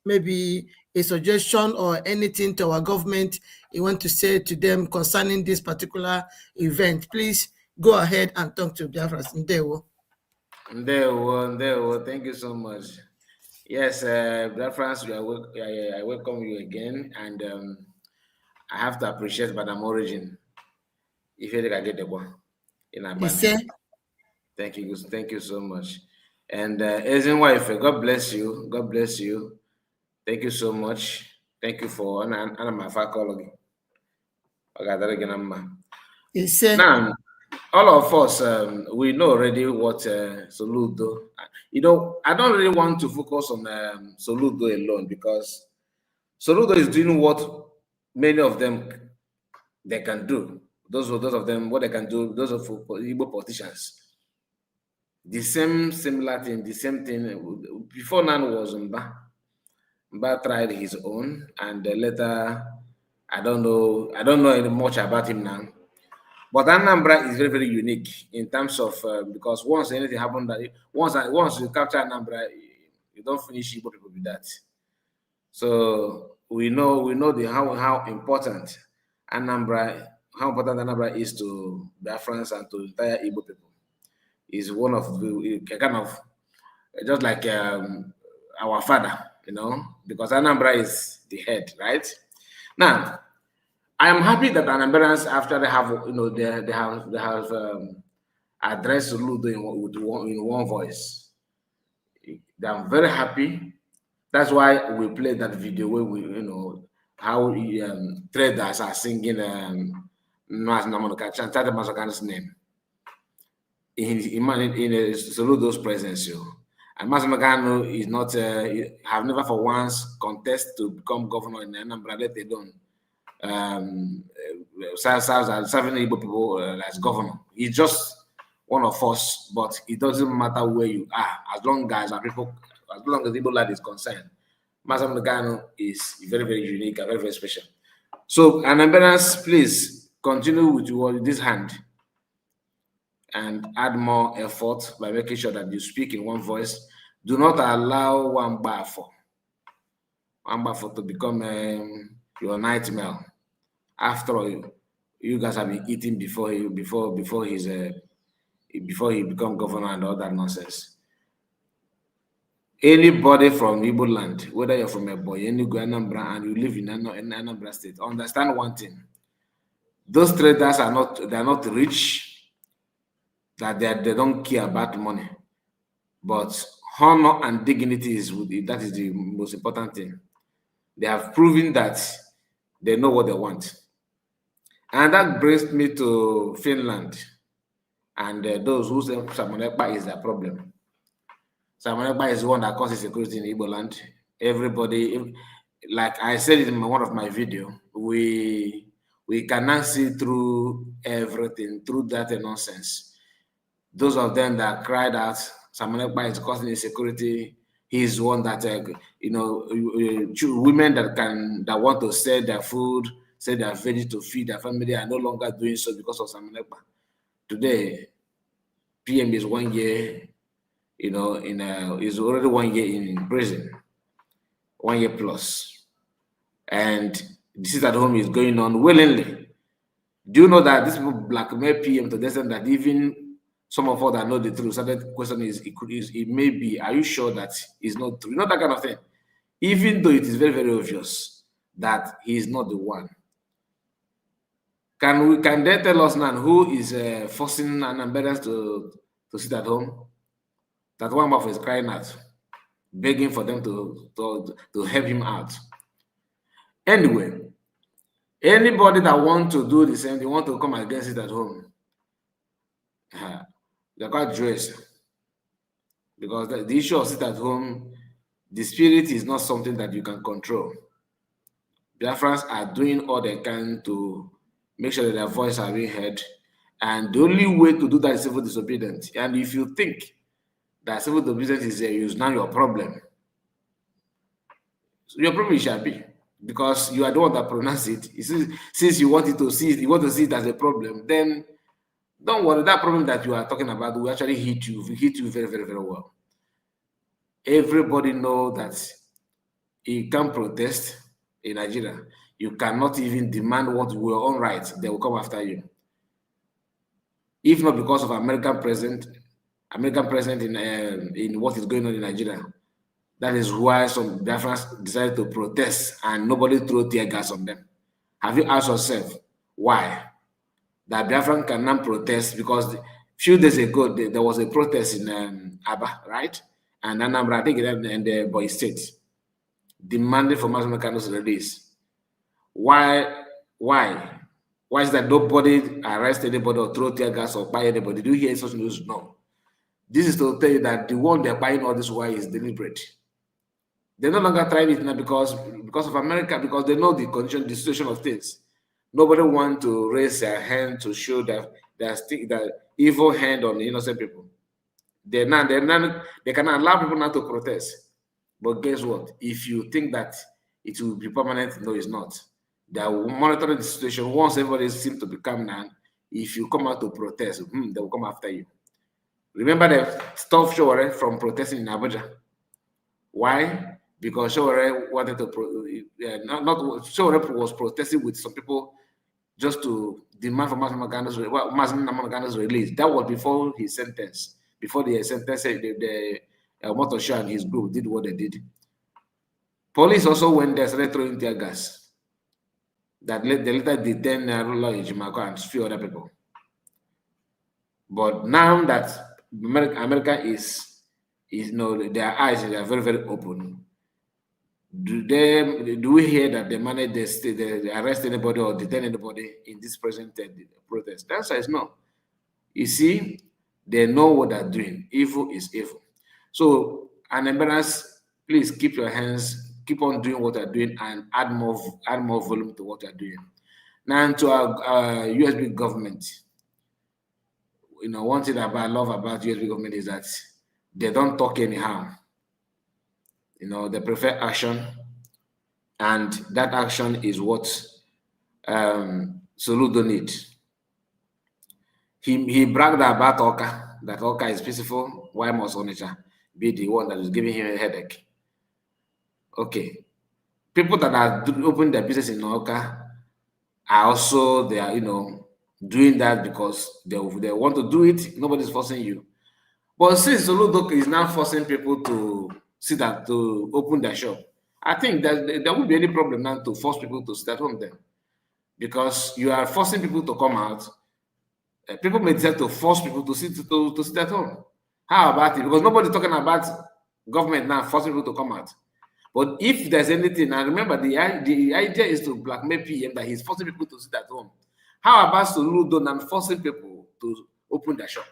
maybe a suggestion or anything to our government you want to say to them concerning this particular event, please go ahead and talk to Biafrans. Ndewo. Ndewo, thank you so much. Yes, Biafrans, I welcome you again, and I have to appreciate Madam Origin. If you get the one in abundance. Thank you so much. And Asian wife, God bless you. God bless you. Thank you so much. Thank you for my faculty. Now, all of us, we know already what Soludo. You know, I don't really want to focus on Soludo alone, because Soludo is doing what many of them they can do. Those of them, what they can do, those of Igbo politicians. The similar thing, the same thing. Before now was Mba. Mba tried his own, and later, I don't know much about him now. But Anambra is very, very unique in terms of because once anything happened, once you capture Anambra, you don't finish Igbo people with that. So we know how important Anambra is to Biafrans and to the entire Igbo people. Is one of the kind of just like our father, you know, because Anambra is the head, right? Now, I am happy that Anamberans, after they have, you know, they have addressed Ludo in one voice. I'm very happy. That's why we played that video where we, you know, how traders are singing Tata Masakan's name in Soludo's presence. And Masamagano is not, have never for once contest to become governor in Anambra, let alone serving Igbo people as governor. He's just one of us, but it doesn't matter where you are, as long as Igbo land is concerned. Masamagano is very, very unique and very, very special. So, Anambras, please continue with this hand and add more effort by making sure that you speak in one voice. Do not allow one bafo to become your nightmare. After all, you guys have been eating before he become governor and all that nonsense. Anybody from Igbo land, whether you're from Ebonyi, Enugu, Anambra, and you live in Anambra State, understand one thing: those traders are not rich. That they don't care about money, but honor and dignity is the most important thing. They have proven that they know what they want. And that brings me to Finland and those who say Samonekpa is their problem. Samonekpa is the one that causes security in Igbo land. Everybody, like I said in one of my videos, we cannot see through everything, through that nonsense. Those of them that cried out, Samonekpa is causing insecurity. He's one that, you know, women that want to sell their food, sell their veggies to feed their family are no longer doing so because of Samonekpa. Today, PM is 1 year, you know, is already 1 year in prison, 1 year plus. And the sit at home is going on willingly. Do you know that these people blackmail PM to the extent that even some of us that know the truth, so the question is, it may be, are you sure that it's not true? Not that kind of thing. Even though it is very, very obvious that he is not the one. Can they tell us now who is forcing Anambras to sit at home? That one of is crying out, begging for them to help him out. Anyway, anybody that want to do the same, they want to come against it at home. They're quite dressed, because the issue of sit at home, the spirit is not something that you can control. Biafrans are doing all they can to make sure that their voice are being heard, and the only way to do that is civil disobedience. And if you think that civil disobedience is now your problem, so your problem shall be, because you are the one that pronounced it. Since you want to see it as a problem, then don't worry, that problem that you are talking about will actually hit you very, very, very well. Everybody knows that You can't protest in Nigeria. You cannot even demand what your own rights. They will come after you. If not because of American president in what is going on in Nigeria. That is why some Biafrans decided to protest and nobody threw tear gas on them. Have you asked yourself why? That Biafran cannot protest because a few days ago there was a protest in Aba, right? And Anambra, I think, in the Boy State, demanding for Mazi Mekano's release. Why? Why is that nobody arrest anybody or throw tear gas or buy anybody? Do you hear such news? No. This is to tell you that the one they're buying all this why is deliberate. They're no longer trying it now because of America, because they know the condition, the situation of things. Nobody wants to raise their hand to show that the evil hand on the innocent people. They cannot allow people now to protest. But guess what? If you think that it will be permanent, no, it's not. They will monitor the situation. Once everybody seems to become now, if you come out to protest, they will come after you. Remember they stopped Sowore from protesting in Abuja. Why? Because Sowore wanted to Sowore was protesting with some people just to demand for Mazi Mekano's release. That was before his sentence. Before the sentence, the Motosha and his group did what they did. Police also went there, started throwing tear gas. That they later detained Narula Ejimako and a few other people. But now that America is their eyes are very, very open. Do we hear that they manage they arrest anybody or detain anybody in this present protest? The answer is no. You see, they know what they're doing. Evil is evil. So, Anambras, please keep your hands, keep on doing what you're doing, and add more volume to what you're doing. Now, to our USB government, one thing I love about USB government is that they don't talk anyhow. They prefer action, and that action is what Soludo needs. He bragged about Oka, that Oka is peaceful. Why must Onitsha be the one that is giving him a headache? Okay. People that are opening their business in Oka are also, doing that because they want to do it. Nobody's forcing you. But since Soludo is now forcing people to to open their shop, I think that there won't be any problem now to force people to sit at home then. Because you are forcing people to come out. People may decide to force people to sit at home. How about it? Because nobody's talking about government now forcing people to come out. But if there's anything, and remember the idea is to blackmail PM that he's forcing people to sit at home. How about Soludo and forcing people to open their shop?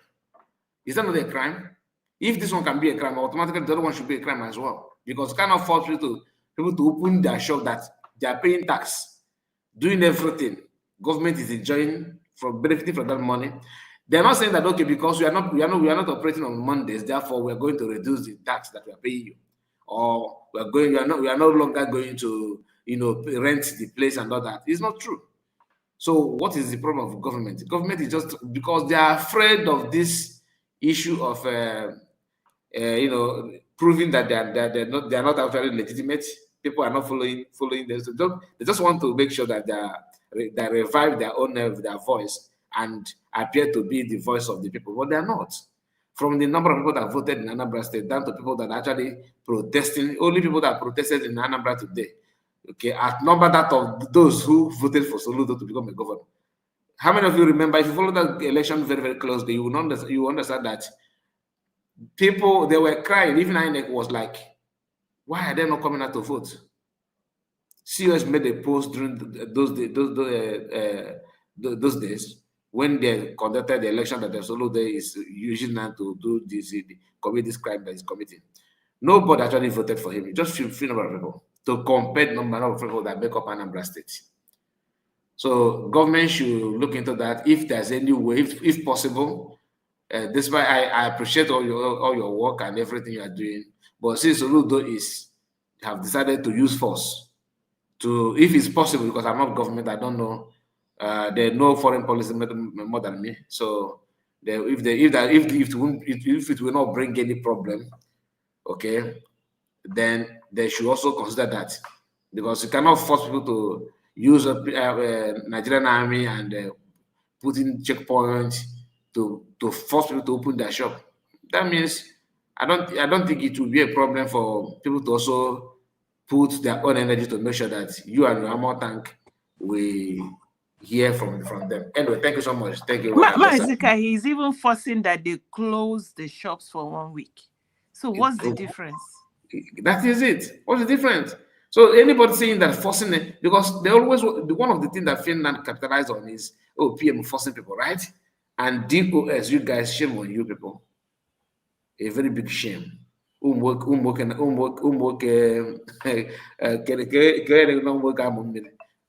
Is that not a crime? If this one can be a crime, automatically the other one should be a crime as well. Because cannot force people to open their shop that they are paying tax, doing everything. Government is enjoying from benefiting from that money. They're not saying that okay, because we are not operating on Mondays, therefore we are going to reduce the tax that we are paying you, or we are no longer going to rent the place and all that. It's not true. So what is the problem of government? The government is just because they are afraid of this issue of proving that they are not actually legitimate. People are not following them. So they just want to make sure that they revive their own their voice and appear to be the voice of the people, but they are not. From the number of people that voted in Anambra State down to people that are actually protesting, only people that protested in Anambra today, okay, at number that of those who voted for Soludo to become a governor. How many of you remember, if you follow that election very, very closely, you understand that people, they were crying. Even INEC was like, why are they not coming out to vote? COS made a post during those days when they conducted the election that the Soludo is using now to do this, commit this crime that he's committing. Nobody actually voted for him. Just few number of people to compare the number of people that make up Anambra State. So government should look into that if there's any way, if possible. This is why I appreciate all your work and everything you are doing. But since Soludo have decided to use force if it's possible, because I'm not government, I don't know. They know foreign policy more than me. So if it will not bring any problem, okay, then they should also consider that, because you cannot force people to use a Nigerian army and put in checkpoints to force people to open their shop. That means I don't think it will be a problem for people to also put their own energy to make sure that you and your armor tank will hear from them. Anyway, thank you so much. Thank you. Mazika, he's even forcing that they close the shops for 1 week. So what's the difference? That is it. What's the difference? So anybody saying that forcing it, because they always, one of the things that Finland capitalized on is, oh, PM forcing people, right? And DOS, you guys, shame on you people. A very big shame.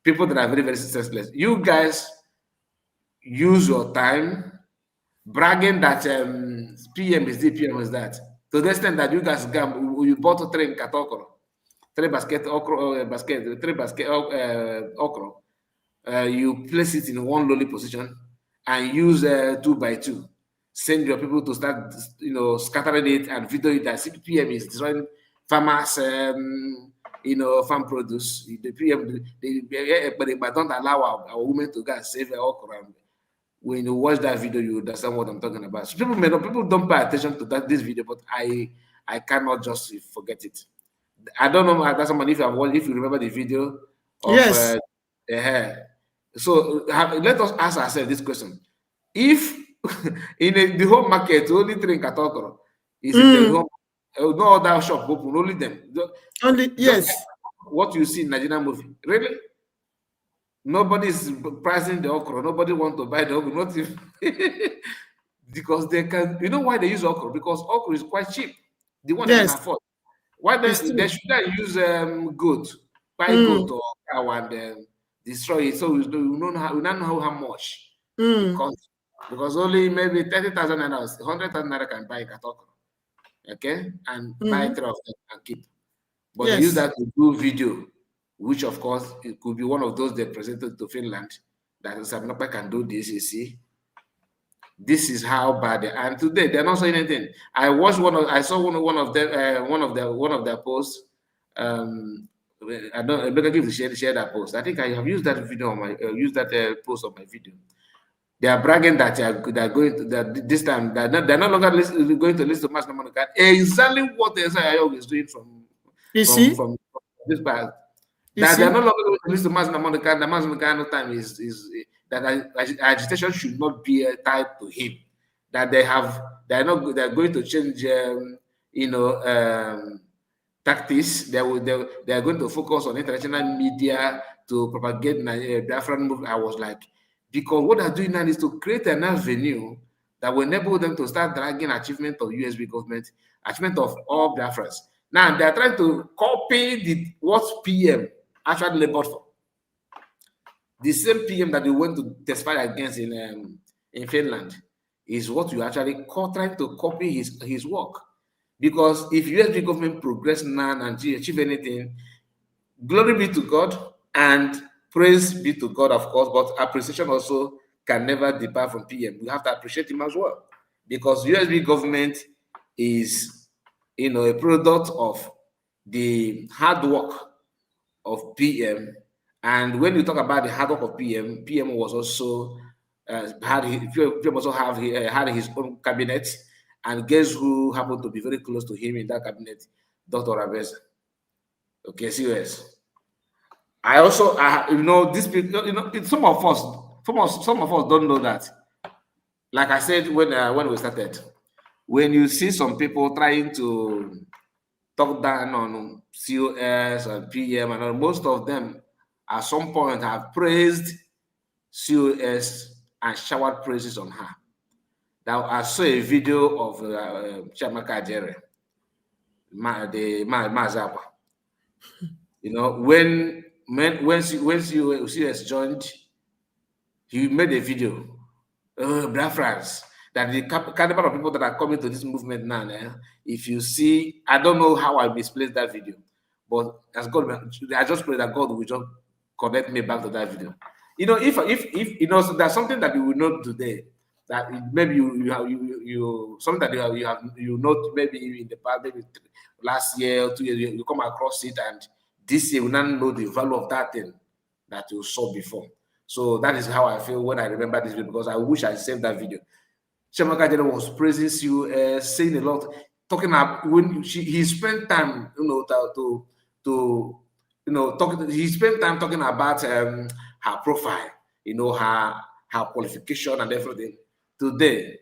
People that are very, very senseless. You guys use your time bragging that PM is this, PM is that. To the extent that you guys you bought a train katokoro, 3 basket okra, okra. You place it in one lowly position and use 2x2. Send your people to start, scattering it and video it that PM is destroying farmers, farm produce. The PM, but they don't allow our women to go and save their okra. When you watch that video, you understand what I'm talking about. So people don't pay attention to this video, but I cannot just forget it. I don't know that's somebody if you remember the video of yes. So let us ask ourselves this question: if in the whole market only 3 katokoro is in the home, no other shop open, only them. Only yes. What you see in Nigerian movie, really? Nobody is pricing the okra. Nobody want to buy the okra. Not if because they can. You know why they use okra? Because okra is quite cheap. The one they can afford. Why they shouldn't use goat, buy goat or cow and destroy it. So we don't know how much it costs. Because only maybe 30,000 naira, 100,000 naira can buy that okra. Okay, and buy 3 of them and keep. But they use that to do video, which of course it could be one of those they presented to Finland that Sabinopa can do this. You see, this is how bad they are. And today they're not saying anything. I saw one of their posts. I better give the share that post. I think I have used that video on my post on my video. They are bragging that they're going to this time they're no longer going to listen to Mas Namonika. Exactly what the SIO is doing from this part. That they're no longer going to listen to Mas Namonika. The Mas Namonika time is that agitation should not be tied to him. That they're going to change tactics. They are going to focus on international media to propagate Biafran movement. I was like, because what they're doing now is to create an avenue that will enable them to start dragging achievement of USB government, achievement of all Biafrans. Now they're trying to copy what PM actually labored for. The same PM that they went to testify against in Finland is what you actually trying to copy his work. Because if USB government progress now and achieve anything, glory be to God and praise be to God, of course, but appreciation also can never depart from PM. We have to appreciate him as well, because USB government is, a product of the hard work of PM. And when you talk about the hard work of PM, PM was also had his own cabinet, and guess who happened to be very close to him in that cabinet? Dr. Abeza. Okay, serious. I also, these people, some of us don't know that. Like I said when we started, when you see some people trying to talk down on COS and PM, and most of them at some point have praised COS and showered praises on her. Now I saw a video of Chiamaka Ajere, the Mazapa. When COS joined, he made a video. Biafrans, that the caliber of people that are coming to this movement now, if you see, I don't know how I misplaced that video, but as God, I just pray that God will just connect me back to that video. If there's something that we will know today, that maybe you something that you know maybe in the past, maybe last year or 2 years you come across it, and this year you now know the value of that thing that you saw before. So that is how I feel when I remember this video, because I wish I saved that video. Chiamaka Ajede was praising you, saying a lot, talking about when he spent time, he spent time talking about her profile, her qualification and everything. Today,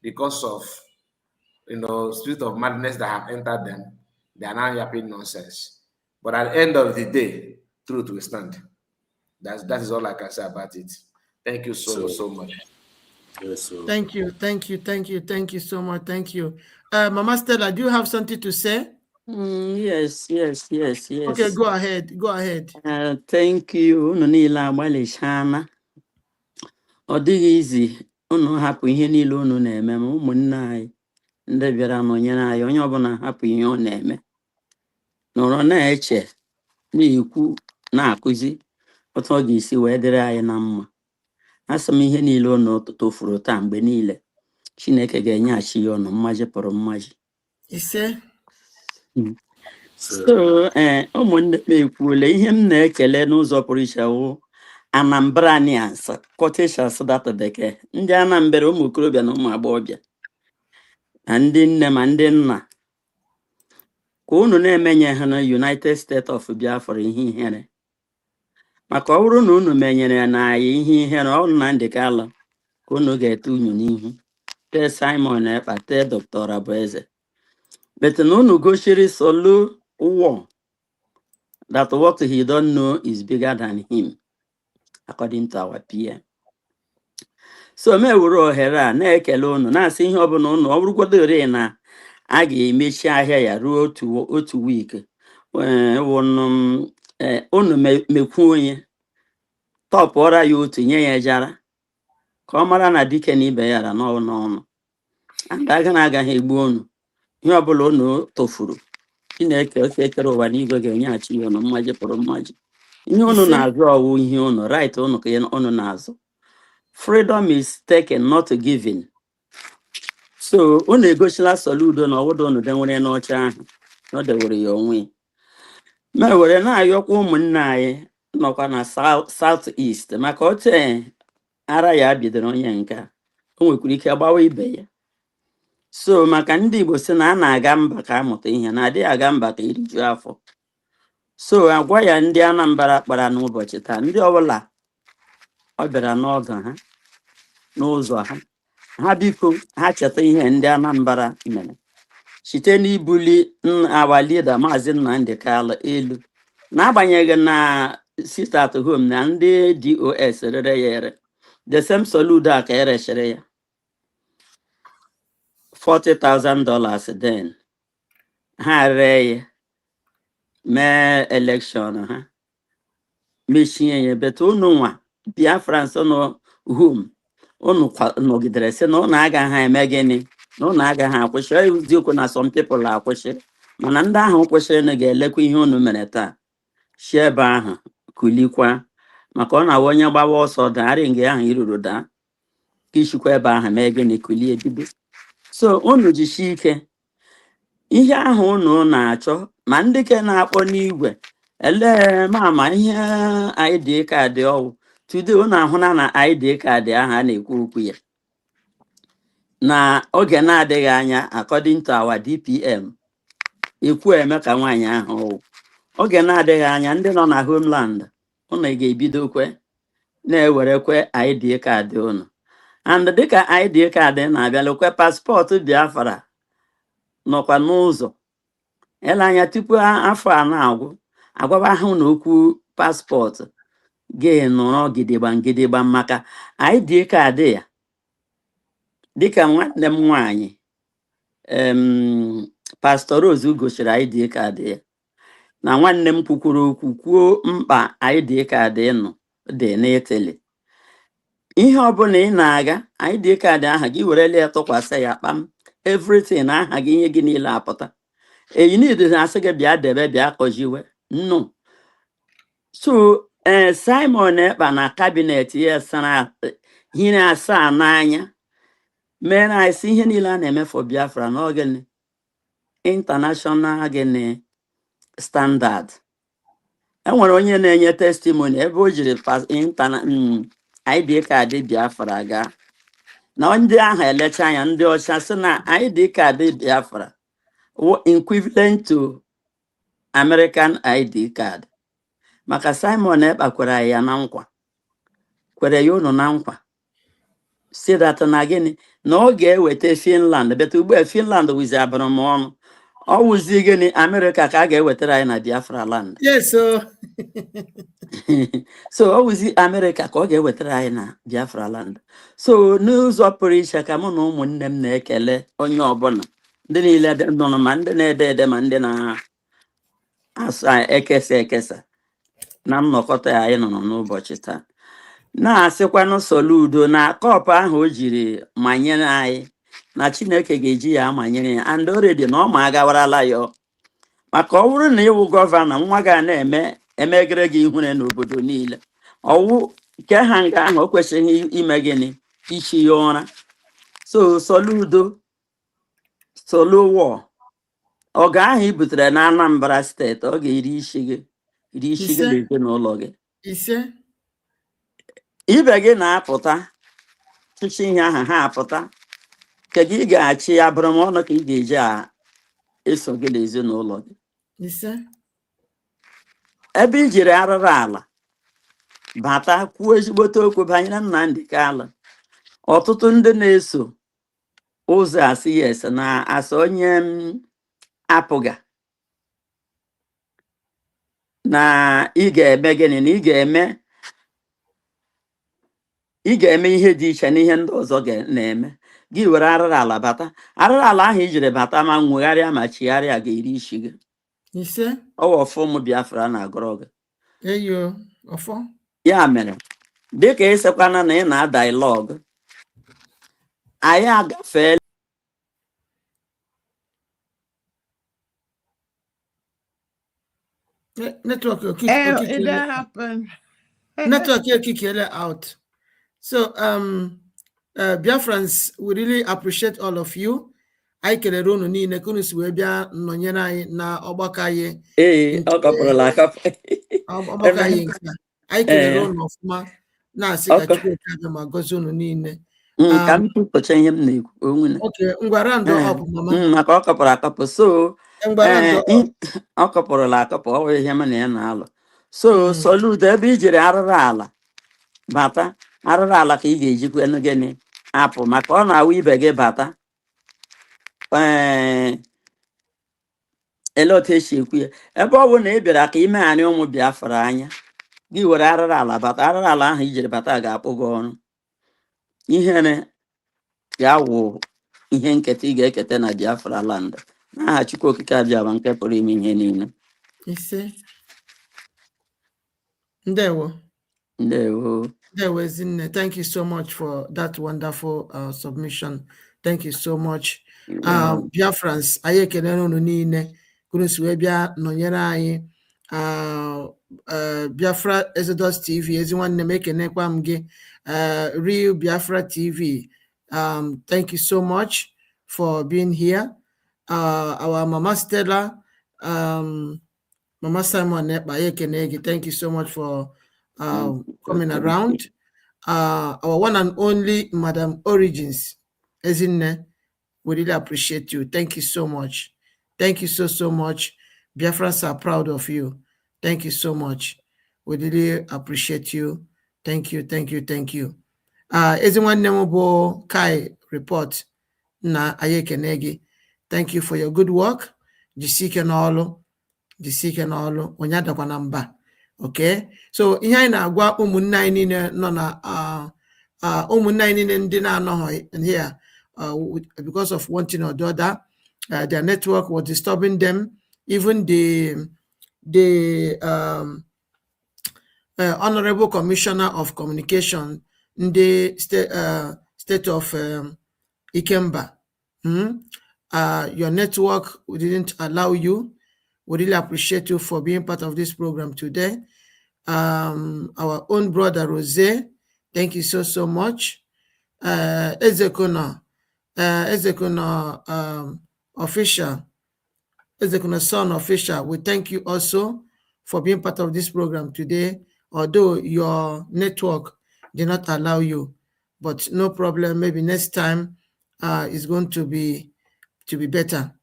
because of spirit of madness that have entered them, they are now yapping nonsense. But at the end of the day, truth will stand. That is all I can say about it. Thank you so much. Yes, so. Thank you so much. Thank you. Mama Stella, do you have something to say? Yes. Okay, go ahead. Thank you. Unu niile agbalịchana. Ọ dịghị izi unu hapụ ihe niile unu na-eme, ma ụmụnne anyị ndị bịara nọnyere anyị, onye ọbụla hapụ ihe ọ na-eme nọrọ na-eche, na-ekwu, na-akụzi otu ọ ga-esi wee dịrị anyị na mma. Asị m ihe niile unu tụfuru taa, mgbe niile Chineke ga-enyeghachi ya ọnụ mmaji pụrụ mmaji. Ise. So ụmụnne m ekwuola ihe m na-ekele n'ụzọ pụrụ iche wụ Anambranians, Scottish asụsụ bekee, ndị Anambra, ụmụ okorobịa na ụmụ agbọghọbịa, na ndị nne ma ndị nna, ka unu na-emenye ha na United States of Biafra ihe ihere. Maka ọ bụrụ na unu menyere na anyị ihe ihere, ọ na Nnamdi Kanu ka unu ga-ete unu n'ihu, tee Simon Ekpa, tee Dr. Arabueze. But na unu gosiri Solu war that what he don't know is bigger than him, according to our PM. So me wuru ohere a na-ekele unu, na-asị ihe ọbụla unu, ọ bụrụkwadore na a ga-emechi ahịa ya ruo otu week, unu mekwu onye tọpụọra ya otu, nye ya jara, ka ọ mara na dike na ibe ya ra n'ọnụ, agaghị egbu unu. Ihe ọbụla unu tụfuru, Chineke oke kere ụwa n'igwe ga-enyeghachi ya ọnụ mmaji pụrụ mmaji. Ihe unu na-azụ ọwụ ihe unu, right unu ka unu na-azụ. Freedom is taken, not given. So unu egosila Soludo na ọwụda unu denwere n'ọcha ahụ, na ọ dewere ya onwe. Ma were na-ayọkwa ụmụnne anyị nọkwa na South East, maka otu ara ya bidoro onye nke o nwekwara ike gbawa ibe ya. So maka ndị Igbo sị na a na-aga mba ka amụta ihe, na adịghị aga mba ka iriju afọ. So agwa ya ndị Anambra kpara n'ụbọchị taa, ndị ọbụla ọ bịara n'ọgọ ha, n'ụzọ ha biko ha cheta ihe ndị Anambra mere site n'ibuli our leader Maazị Nnamdi Kanu elu, n'agbanyeghị na sit at home na ndị DOS rere ya ere. The same Soludo a ka ereshere ya $40,000 then. Ha ree ya mee election ha mechie ya. Bet unu nwa Biafrans nọ home, unu nọgidere sị na unu agaghị eme gịnị, na unu agaghị akwụsị. Eziokwu na some people akwụsị, mana ndị ahụ kwụsịrị na ga-elekwa ihe unu mere taa, si ebe ahụ kulikwa, maka ọ na-awa onye gbawa ọsọ darị nge ahụ iruru daa, ka ishikwa ebe ahụ mee gịnị, kulie ebido. So unu jisie ike ihe ahụ unu na-achọ, ma ndị ke na-akpọ n'igwe ele mama ihe ID card ọwụ. Today unu ahụna na ID card ahụ a na-ekwu okwu ya na oge na-adịghị anya, according to our DPM, ekwu eme ka nwaanyị ahụ ọwụ. Oge na-adịghị anya ndị nọ na homeland unu ga-ebidokwe na-ewerekwe ID card unu, and dịka ID card na-abịalekwe paspọtụ Biafra nọkwa n'ụzọ. Ele anya tupu afọ a na-agwụ, agwaba ahụ na okwu paspọtụ ga-enọrọ gidigba maka ID card ya. Dịka nwanne m nwaanyị Pastor Rose gosiri ID card ya, na nwanne m kwukwuru okwu kwuo mkpa ID card dị n'Italy. Ihe ọbụla ị na-aga, ID card aha gị werele ya tụkwasị ya kpam, everything aha gị, ihe gị niile apụta. You need to asị gị bịa debe, bịa kọjiwe no. So Simon Ekpa na kabinet ya sara ihe asaa n'anya, Men I see here name for Biafra no again international again standard. And when onye na-enye testimony ebe o jiri pas ID card Biafra ga na ndị ahụ elecha anya ndị ọcha sị na ID card Biafra equivalent to American ID card. Maka Simon Ekpa kwere ya na nkwa. Kwere ya unu na nkwa. Si that na gịnị na ọ ga-eweta Finland, but ugbu Finland wizi abụrụ ọnụ. Ọ wụzi gịnị America ka a ga-ewetara anyị na Biafra land. Yes, so so ọ wụzi America ka ọ ga-ewetara anyị na Biafra land. So n'ụzọ pụrụ iche ka mụ na ụmụnne m na-ekele onye ọbụla ndị niile nọ ma ndị na-ede ede ma ndị na-asụ ekesa ekesa na nnọkọta anyị nọ n'ụbọchị taa. Na-asịkwanụ Soludo na kọpụ ahụ o jiri manyere anyị na Chineke ga-eji ya amanyere ya and already na ọ ma agawarala ya. Maka ọ bụrụ na ịwụ gọvanọ nwa ga na-eme emegere gị ihure n'obodo niile, ọwụ nke ha nga ahụ o kwesịghị ime gịnị ichi ya ụra. So Soludo Soluwo ọga ahụ i butere na Anambra steeti ọ ga-eri isi gị na ezinụlọ gị. Ise. Ibe gị na-apụta chichi ihe ahụ ha apụta ka gị ga-achị ya bụrụ m ọnụ ka ị ga-eji eso gị na ezinụlọ gị. Ise. Ebe i jiri arụrụ ala bata kwuo ezigbote okwu banyere Nnamdi Kanu, ọtụtụ ndị na-eso ụzọ asị yes na asị onye apụga na ị ga-eme gịnị na ị ga-eme ihe dị iche n'ihe ndị ọzọ na-eme. Gị were arụrụ ala bata, arụrụ ala ahụ i jiri bata ma nwegharịa ma chigharịa ga-eri isi gị. Ise. Ọwa ọfọ ụmụ Biafra na-agụrụ gị. Eyo ọfọ. Ya mere dịka ịsịkwana na ị na-dialogue anyị agafeela network it happened. network kicked out. So Biafrans, we really appreciate all of you. I kelere unu niile ka unu si wee bịa nọnyere anyị na ọgbakọ anyị. Ọ kapụrụla akapụ. Ọgbakọ anyị nke anyị kelere unu ọfụma na-asị ka Chukwu abịa ma gọzie unu niile. Ka m tụpụcha ihe m na-ekwu onwe. Okay, ngwara ndụ ọ bụ mama. Maka ọ kapụrụ akapụ so ọ kapụrụla akapụ ọ nwere ihe m na ya na-alụ. So Soludo ebe i jiri arụrụ ala bata, arụrụ ala ka ị ga-ejikwa gịnị apụ maka ọ na-awụ ibe gị bata. Ele otu esi ekwu ya ebe ọ bụ na ị bịara ka ime anyị ụmụ Biafra anya gị were arụrụ ala bata, arụrụ ala ahụ ijiri bata ga-akpụ gị ọnụ. Ihere ga-awụ ihe nketa ị ga-eketa na Biafra land n'aha Chukwu okike abịa bụ nke pụrụ ime ihe niile. Ise. Ndewo. Ndewo. Ndewo Ezinne. Thank you so much for that wonderful submission. Thank you so much. Biafrans, anyị ekele unu niile kunu si wee bịa nọnyere anyị. Biafra Exodus TV, ezi nwanne m ekenekwa m gị. Real Biafra TV, thank you so much for being here. Our Mama Stella, Mama Simon Ekpa ekene gị, thank you so much for coming around. Our one and only Madam Origins Ezinne, we really appreciate you. Thank you so much. Thank you so much. Biafrans are proud of you. Thank you so much. We really appreciate you. Thank you. Everyone Nemobo Kai report na ayekenegi. Thank you for your good work. Jisike n'ọlụ onyada kwa namba. Okay? So ihe na agwa ụmụnne anyị niile nọ na ụmụnne anyị niile ndị na-anọghị here because of one thing or the other. Their network was disturbing them. Even the Honorable Commissioner of Communication in the state of Ikemba, your network didn't allow you. We really appreciate you for being part of this program today. Our own brother Rose, thank you so much. Ezekona, Ezekuno official, Ezekuno son official, we thank you also for being part of this program today, although your network did not allow you, but no problem. Maybe next time is going to be better.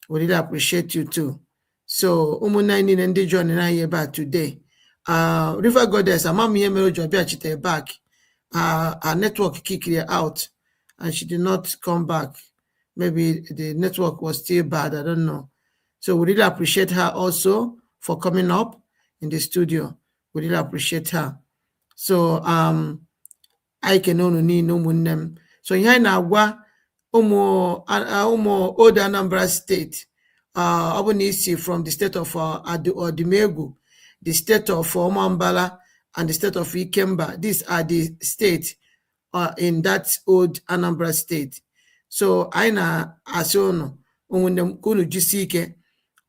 We really appreciate you too. So umunani ndi join na here back today. River Goddess, amam here me ojo bia chite back. Our network kicked her out and she did not come back. Maybe the network was still bad, I don't know. So we really appreciate her also for coming up in the studio. We really appreciate her. So I can only no munem. So here na agwa Old Anambra State, Obunisi from the state of Odimegu, the state of Omambala, and the state of Ikemba. These are the states in that old Anambra State. So aina asono kunu jisike,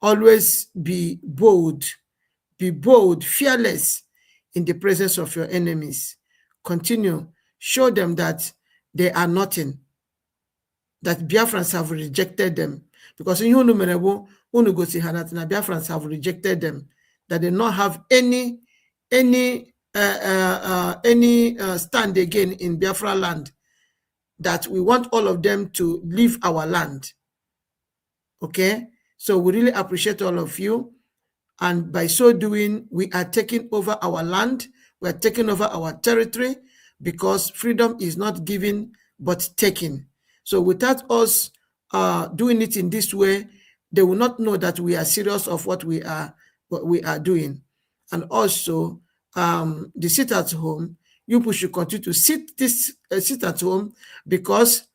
always be bold, fearless in the presence of your enemies. Continue, show them that they are nothing, that Biafrans have rejected them. Because in Yunu go see Hanatina, Biafrans have rejected them, that they not have any stand again in Biafra land, that we want all of them to leave our land. Okay? So we really appreciate all of you. And by so doing, we are taking over our land. We are taking over our territory, because freedom is not given, but taken. So without us doing it in this way, they will not know that we are serious of what we are doing. And also, the sit at home, you should continue to sit at home, because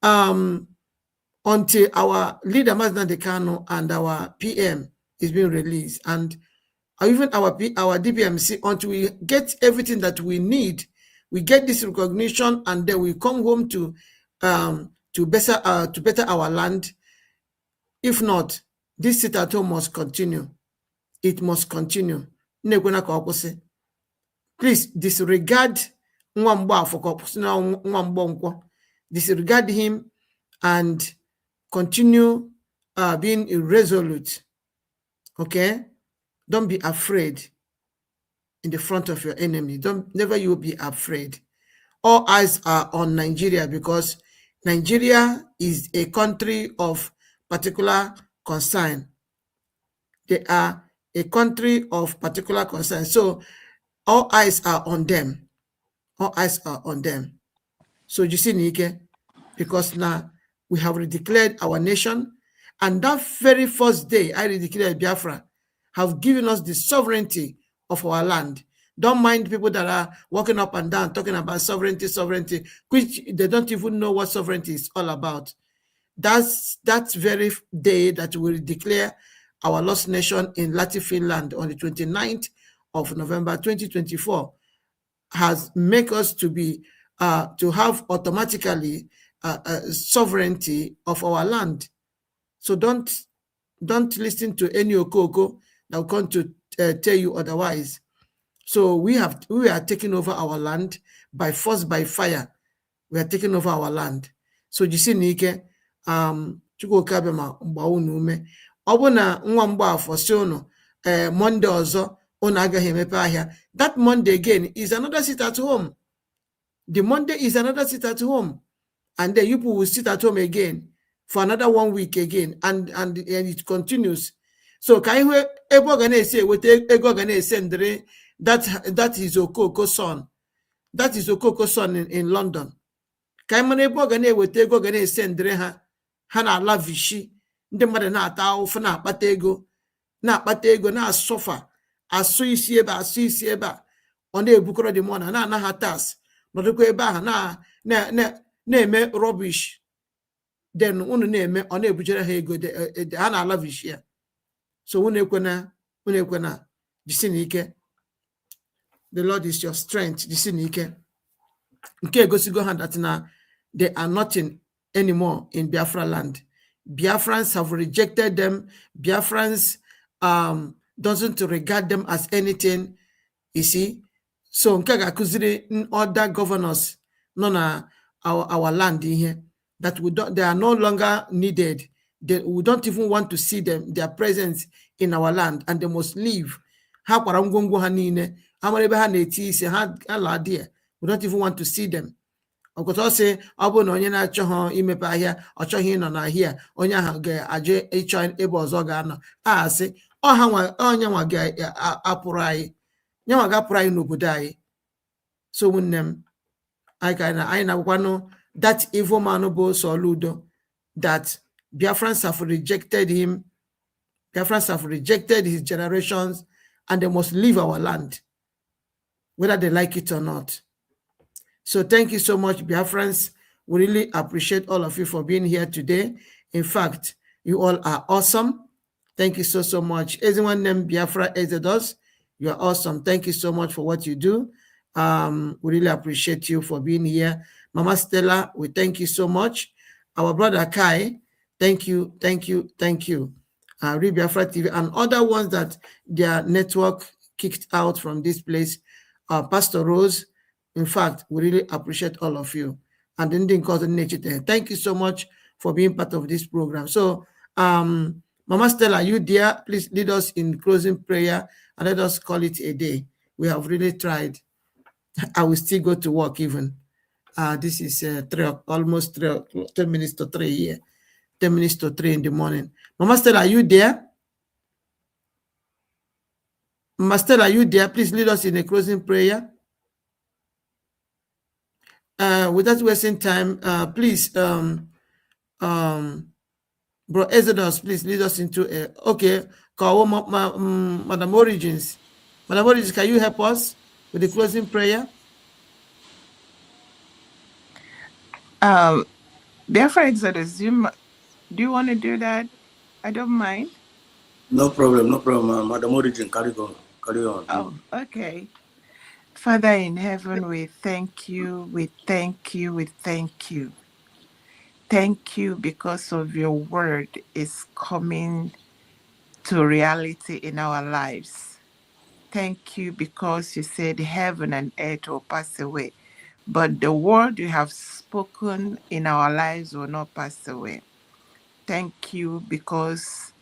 until our leader Mazi Nnamdi Kanu and our PM is being released, and even our DPMC, until we get everything that we need, we get this recognition, and then we come home to better our land. If not, this sit at home must continue. It must continue. Please disregard disregard him and continue being irresolute. Okay? Don't be afraid in the front of your enemy. Never you be afraid. All eyes are on Nigeria, because Nigeria is a country of particular concern. They are a country of particular concern. So all eyes are on them. All eyes are on them. So you see, Nike, because now we have redeclared our nation, and that very first day I redeclared Biafra, have given us the sovereignty of our land. Don't mind people that are walking up and down talking about sovereignty, which they don't even know what sovereignty is all about. That's that very day that we declare our lost nation in Lati, Finland on the 29th of November 2024 has made us to be to have automatically sovereignty of our land. So don't listen to any okoko that will come to tell you otherwise. So we are taking over our land by force, by fire. We are taking over our land. So you see, Nike, Chukwukabema mgbaunu ume. Obuna nwa mgbafo si unu Monday ozo unu agaghị emepe ahịa. That Monday again is another sit at home. The Monday is another sit at home, and then you people will sit at home again for another 1 week again, and it continues. So can you ego gonna say with ego gonna send that is Okoko son. That is Okoko son in London. Can you ego gonna with ego gonna send ha na lavishi ndị mmadụ na-ata ahụhụ na-akpata ego na-asọfa asụ isi ebe a ọ na-ebukọrọ dị mọna na-anaghị tas nọdụkwa ebe ahụ na-eme rubbish, then unu na-eme ọ na-ebujere ha ego ha na-alavish ya. So unu ekwena jisi n'ike. The Lord is your strength. Jisi n'ike. Nke egosigo ha that na they are nothing anymore in Biafra land. Biafrans have rejected them. Biafrans doesn't regard them as anything, you see. So Nkaga Kuziri, other governors, no na our land in here, that they are no longer needed. We don't even want to see their presence in our land, and they must leave. We don't even want to see them. Ọkọtọ sị ọ bụrụ na onye na-achọghị imepe ahịa ọ chọghị ịnọ n'ahịa onye ahụ ga-aje ịchọ ebe ọzọ ga-anọ asị onye nwa ga-apụrụ anyị nyenwa ga-apụrụ anyị n'obodo anyị. So nwanne m anyị na-agwakwanụ that evil man bụ Soludo that Biafrans have rejected him. Biafrans have rejected his generations and they must leave our land whether they like it or not. So thank you so much, Biafrans. We really appreciate all of you for being here today. In fact, you all are awesome. Thank you so much. Everyone named Biafra Exodus, you are awesome. Thank you so much for what you do. We really appreciate you for being here. Mama Stella, we thank you so much. Our brother Kai, thank you. Real Biafra TV and other ones that their network kicked out from this place. Pastor Rose, in fact, we really appreciate all of you. And then thank you so much for being part of this program. So, Mama Stella, are you there? Please lead us in closing prayer and let us call it a day. We have really tried. I will still go to work even. This is 10 minutes to 3 here. 10 minutes to 3 in the morning. Mama Stella, are you there? Mama Stella, are you there? Please lead us in a closing prayer. Without wasting time, please, Bro Exodus, please lead us into a, okay, Madam Origins. Madam Origins, can you help us with the closing prayer? Biafra Exodus, do you want to do that? I don't mind. No problem, Madam Origin, carry on. Oh, okay. Father in heaven, we thank you, we thank you, we thank you. Thank you because of your word is coming to reality in our lives. Thank you because you said heaven and earth will pass away, but the word you have spoken in our lives will not pass away. Thank you because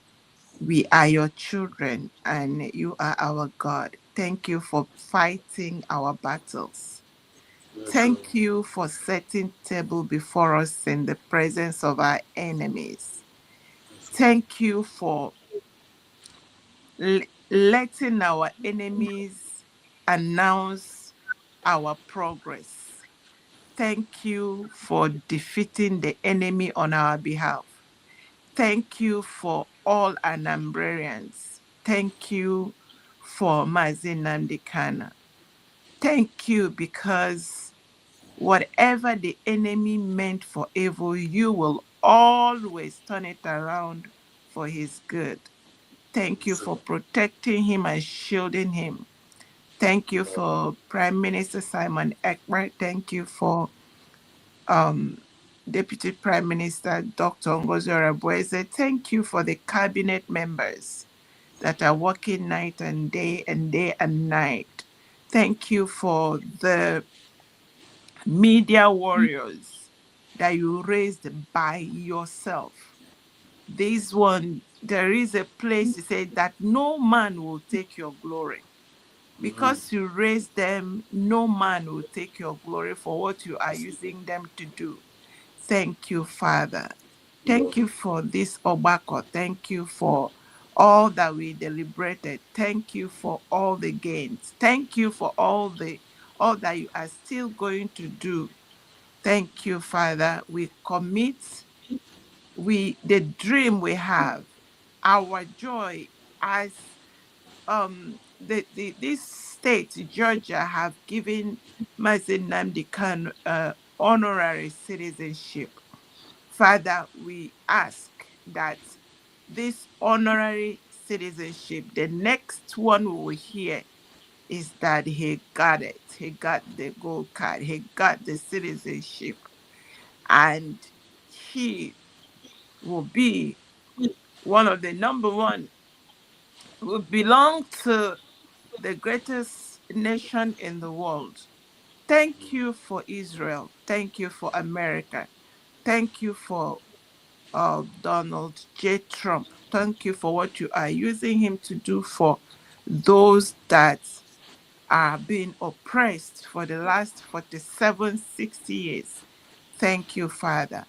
we are your children and you are our God. Thank you for fighting our battles. Thank you for setting table before us in the presence of our enemies. Thank you for letting our enemies announce our progress. Thank you for defeating the enemy on our behalf. Thank you for all Anambrarians. Thank you for Mazi Nnamdi Kanu. Thank you because whatever the enemy meant for evil, you will always turn it around for his good. Thank you for protecting him and shielding him. Thank you for Prime Minister Simon Ekpa. Thank you for Deputy Prime Minister Dr. Ngozi Orebweze. Thank you for the cabinet members that are working night and day and night. Thank you for the media warriors that you raised by yourself. This one, there is a place you say that no man will take your glory. Because you raised them, no man will take your glory for what you are using them to do. Thank you, Father. Thank you for this Obako. Thank you for all that we deliberated. Thank you for all the gains. Thank you for all that you are still going to do. Thank you, Father. We commit the dream we have, our joy as this state, Georgia, have given Mazi Nnamdi Kanu honorary citizenship. Father, we ask that this honorary citizenship, the next one we will hear is that he got it. He got the gold card. He got the citizenship. And he will be one of the number one, will belong to the greatest nation in the world. Thank you for Israel. Thank you for America. Thank you for Donald J. Trump. Thank you for what you are using him to do for those that are being oppressed for the last 47, 60 years. Thank you, Father.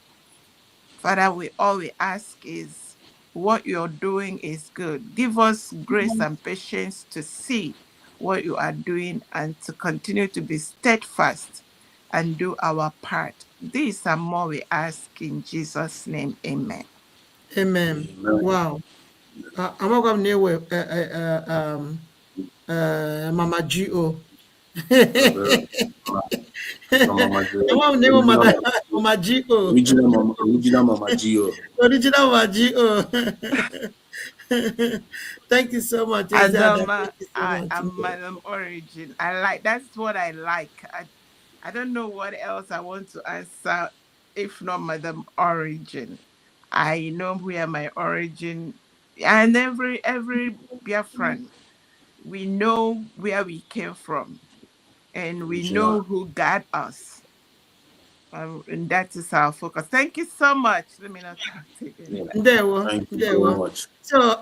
Father, all we ask is what you're doing is good. Give us grace and patience to see what you are doing and to continue to be steadfast and do our part. These and more we ask in Jesus' name. Amen. Amen. Wow. I'm not going to Mama G.O. Mama G.O. Original Mama G.O. Original Mama G.O. Thank you so much. Adoma, I am Madam Origin. That's what I like. I don't know what else I want to answer if not Madam Origin. I know where my origin, and every Biafran, we know where we came from, and we know who got us. And that is our focus. Thank you so much. Let me not take it. Thank you very much. So,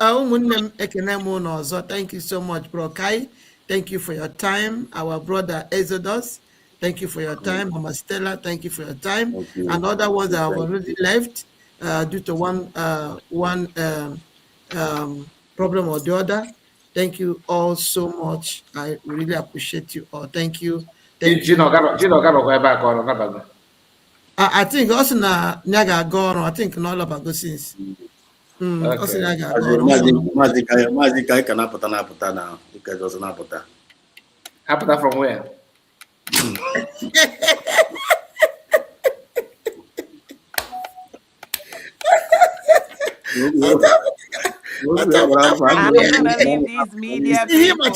thank you so much, Bro Kai. Thank you for your time. Our brother Exodus, thank you for your time. Mama Stella, thank you for your time. And other ones that have already left due to one problem or the other. Thank you all so much. I really appreciate you all. Thank you. Thank you. I think also na Nyaga Goro. I think not about go since. Also Nyaga Goro. Mazi Kai can apota now because also apota. Apota from where? I'm gonna leave these media people.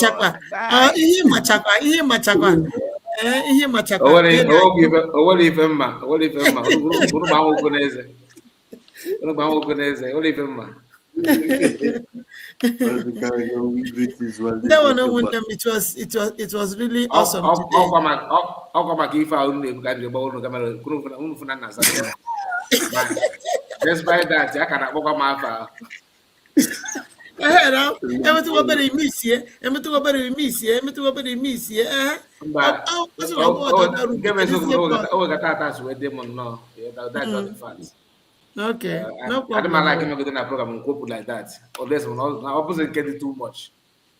It was really awesome today. Despite that, I cannot walk my file. Everything about the miss here. Everything about the miss here. Everything about the miss here. That's where demon no. That's not the fact. Okay, no problem. I don't like him getting a program and cope like that. Unless now opposite get it too much.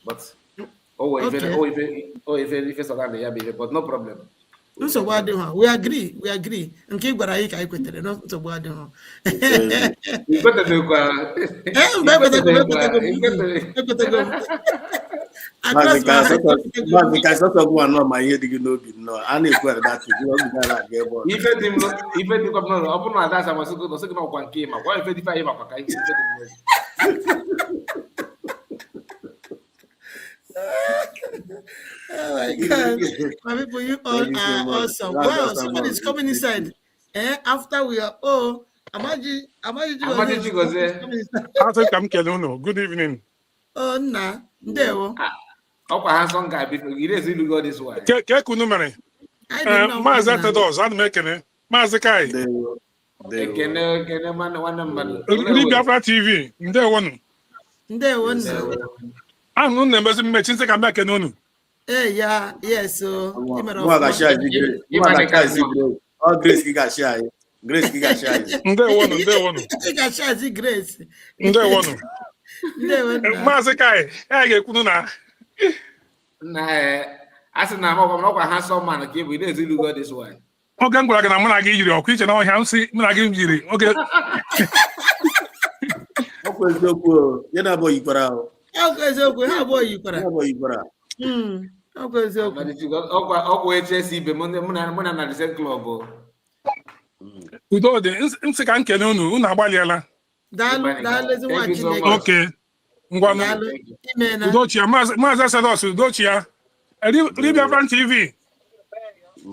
But if it's around the baby, but no problem. So we agree. And keep what I quit. No, so what do you better do Oh my God. My people, you all are awesome. Wow, somebody's coming inside. After we are imagine good evening. Oh nah, Ndewo. Handsome guy, you didn't go this way. Maazị Tedos, ana m ekene. Maazị Kai. Biafra TV, ndewonu. Anu na-emezi mmechi nsị ka m ekene unu. Yes, so Grace Giga Shai. Grace Giga Shai. Ndewonu. Giga Shai Grace. Ndewonu. Maazị Kai, ga-ekwunu na. Asị na ọkwa handsome man ka ị na-ezili go this way. Oge m gwara gị na mụ na gị yiri ọkụ iche na ọhịa nsị mụ na gị yiri oge. Ọkwa eziokwu, ya na abụọ yikwara ahụ. Ọkwa eziokwu, ha abụọ yikwara. Ọkwa eziokwu. Ọkwa HSC ibe mụ na the same club. Udo dị, nsị ka nkene unu agbalịala. Daalụ ezi nwa Chineke. Okay. Ngwanụ. Udochia, Maazị Exodus, Udochia. Biafra TV.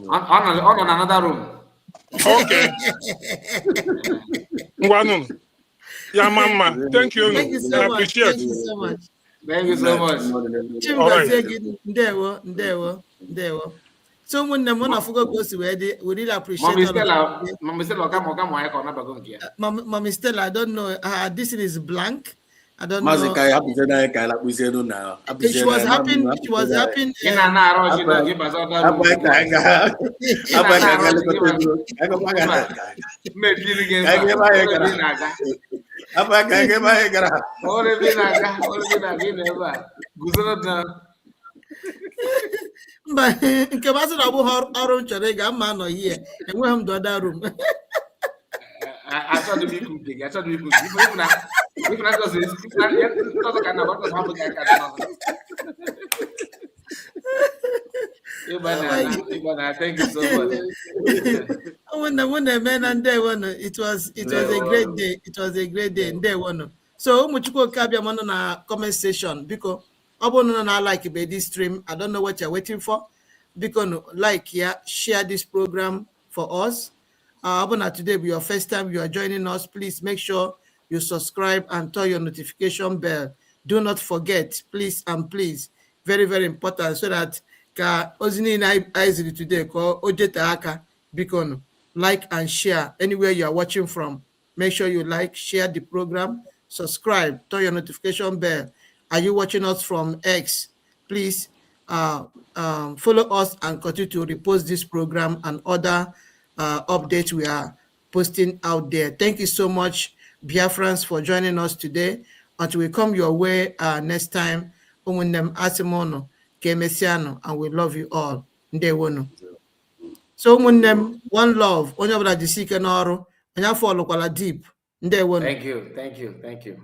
On another room. Okay. Ngwanụ. Yeah, Mama. Thank you. Thank you so I much. appreciate Thank you so much. Thank you so much. Ndewo. So when the one of goes we really appreciate Mommy Stella, Mommy Stella, I don't know. This is blank. I don't know. She was happy. She was happy. But nke basị na ọbụ ọrụ nchọrọ ị ga-ama nọ ihe enweghị m dọda room. Achọghị m ikwu nke gị, achọghị m ikwu nke gị. If not just this, thank you so much. When the men and day one, it was a great day. It was a great day. Day one. So muchukwu kabia mono na comment section because obono na like this stream. I don't know what you're waiting for. Because like share this program for us. Abona, today be your first time you are joining us. Please make sure you subscribe and turn your notification bell. Do not forget, please and please, very, very important, so that ozini na easily today call ojeta aka bikono like and share anywhere you are watching from. Make sure you like, share the program, subscribe, turn your notification bell. Are you watching us from X? Please follow us and continue to repost this program and other updates we are posting out there. Thank you so much, Biafrans, for joining us today. Until we come your way next time, Asimono, Kemesiano, and we love you all. Ndewono. So one love. Onye obula jisike n'ọrụ, onye afọ ọlụkwala deep. Ndewono. Thank you.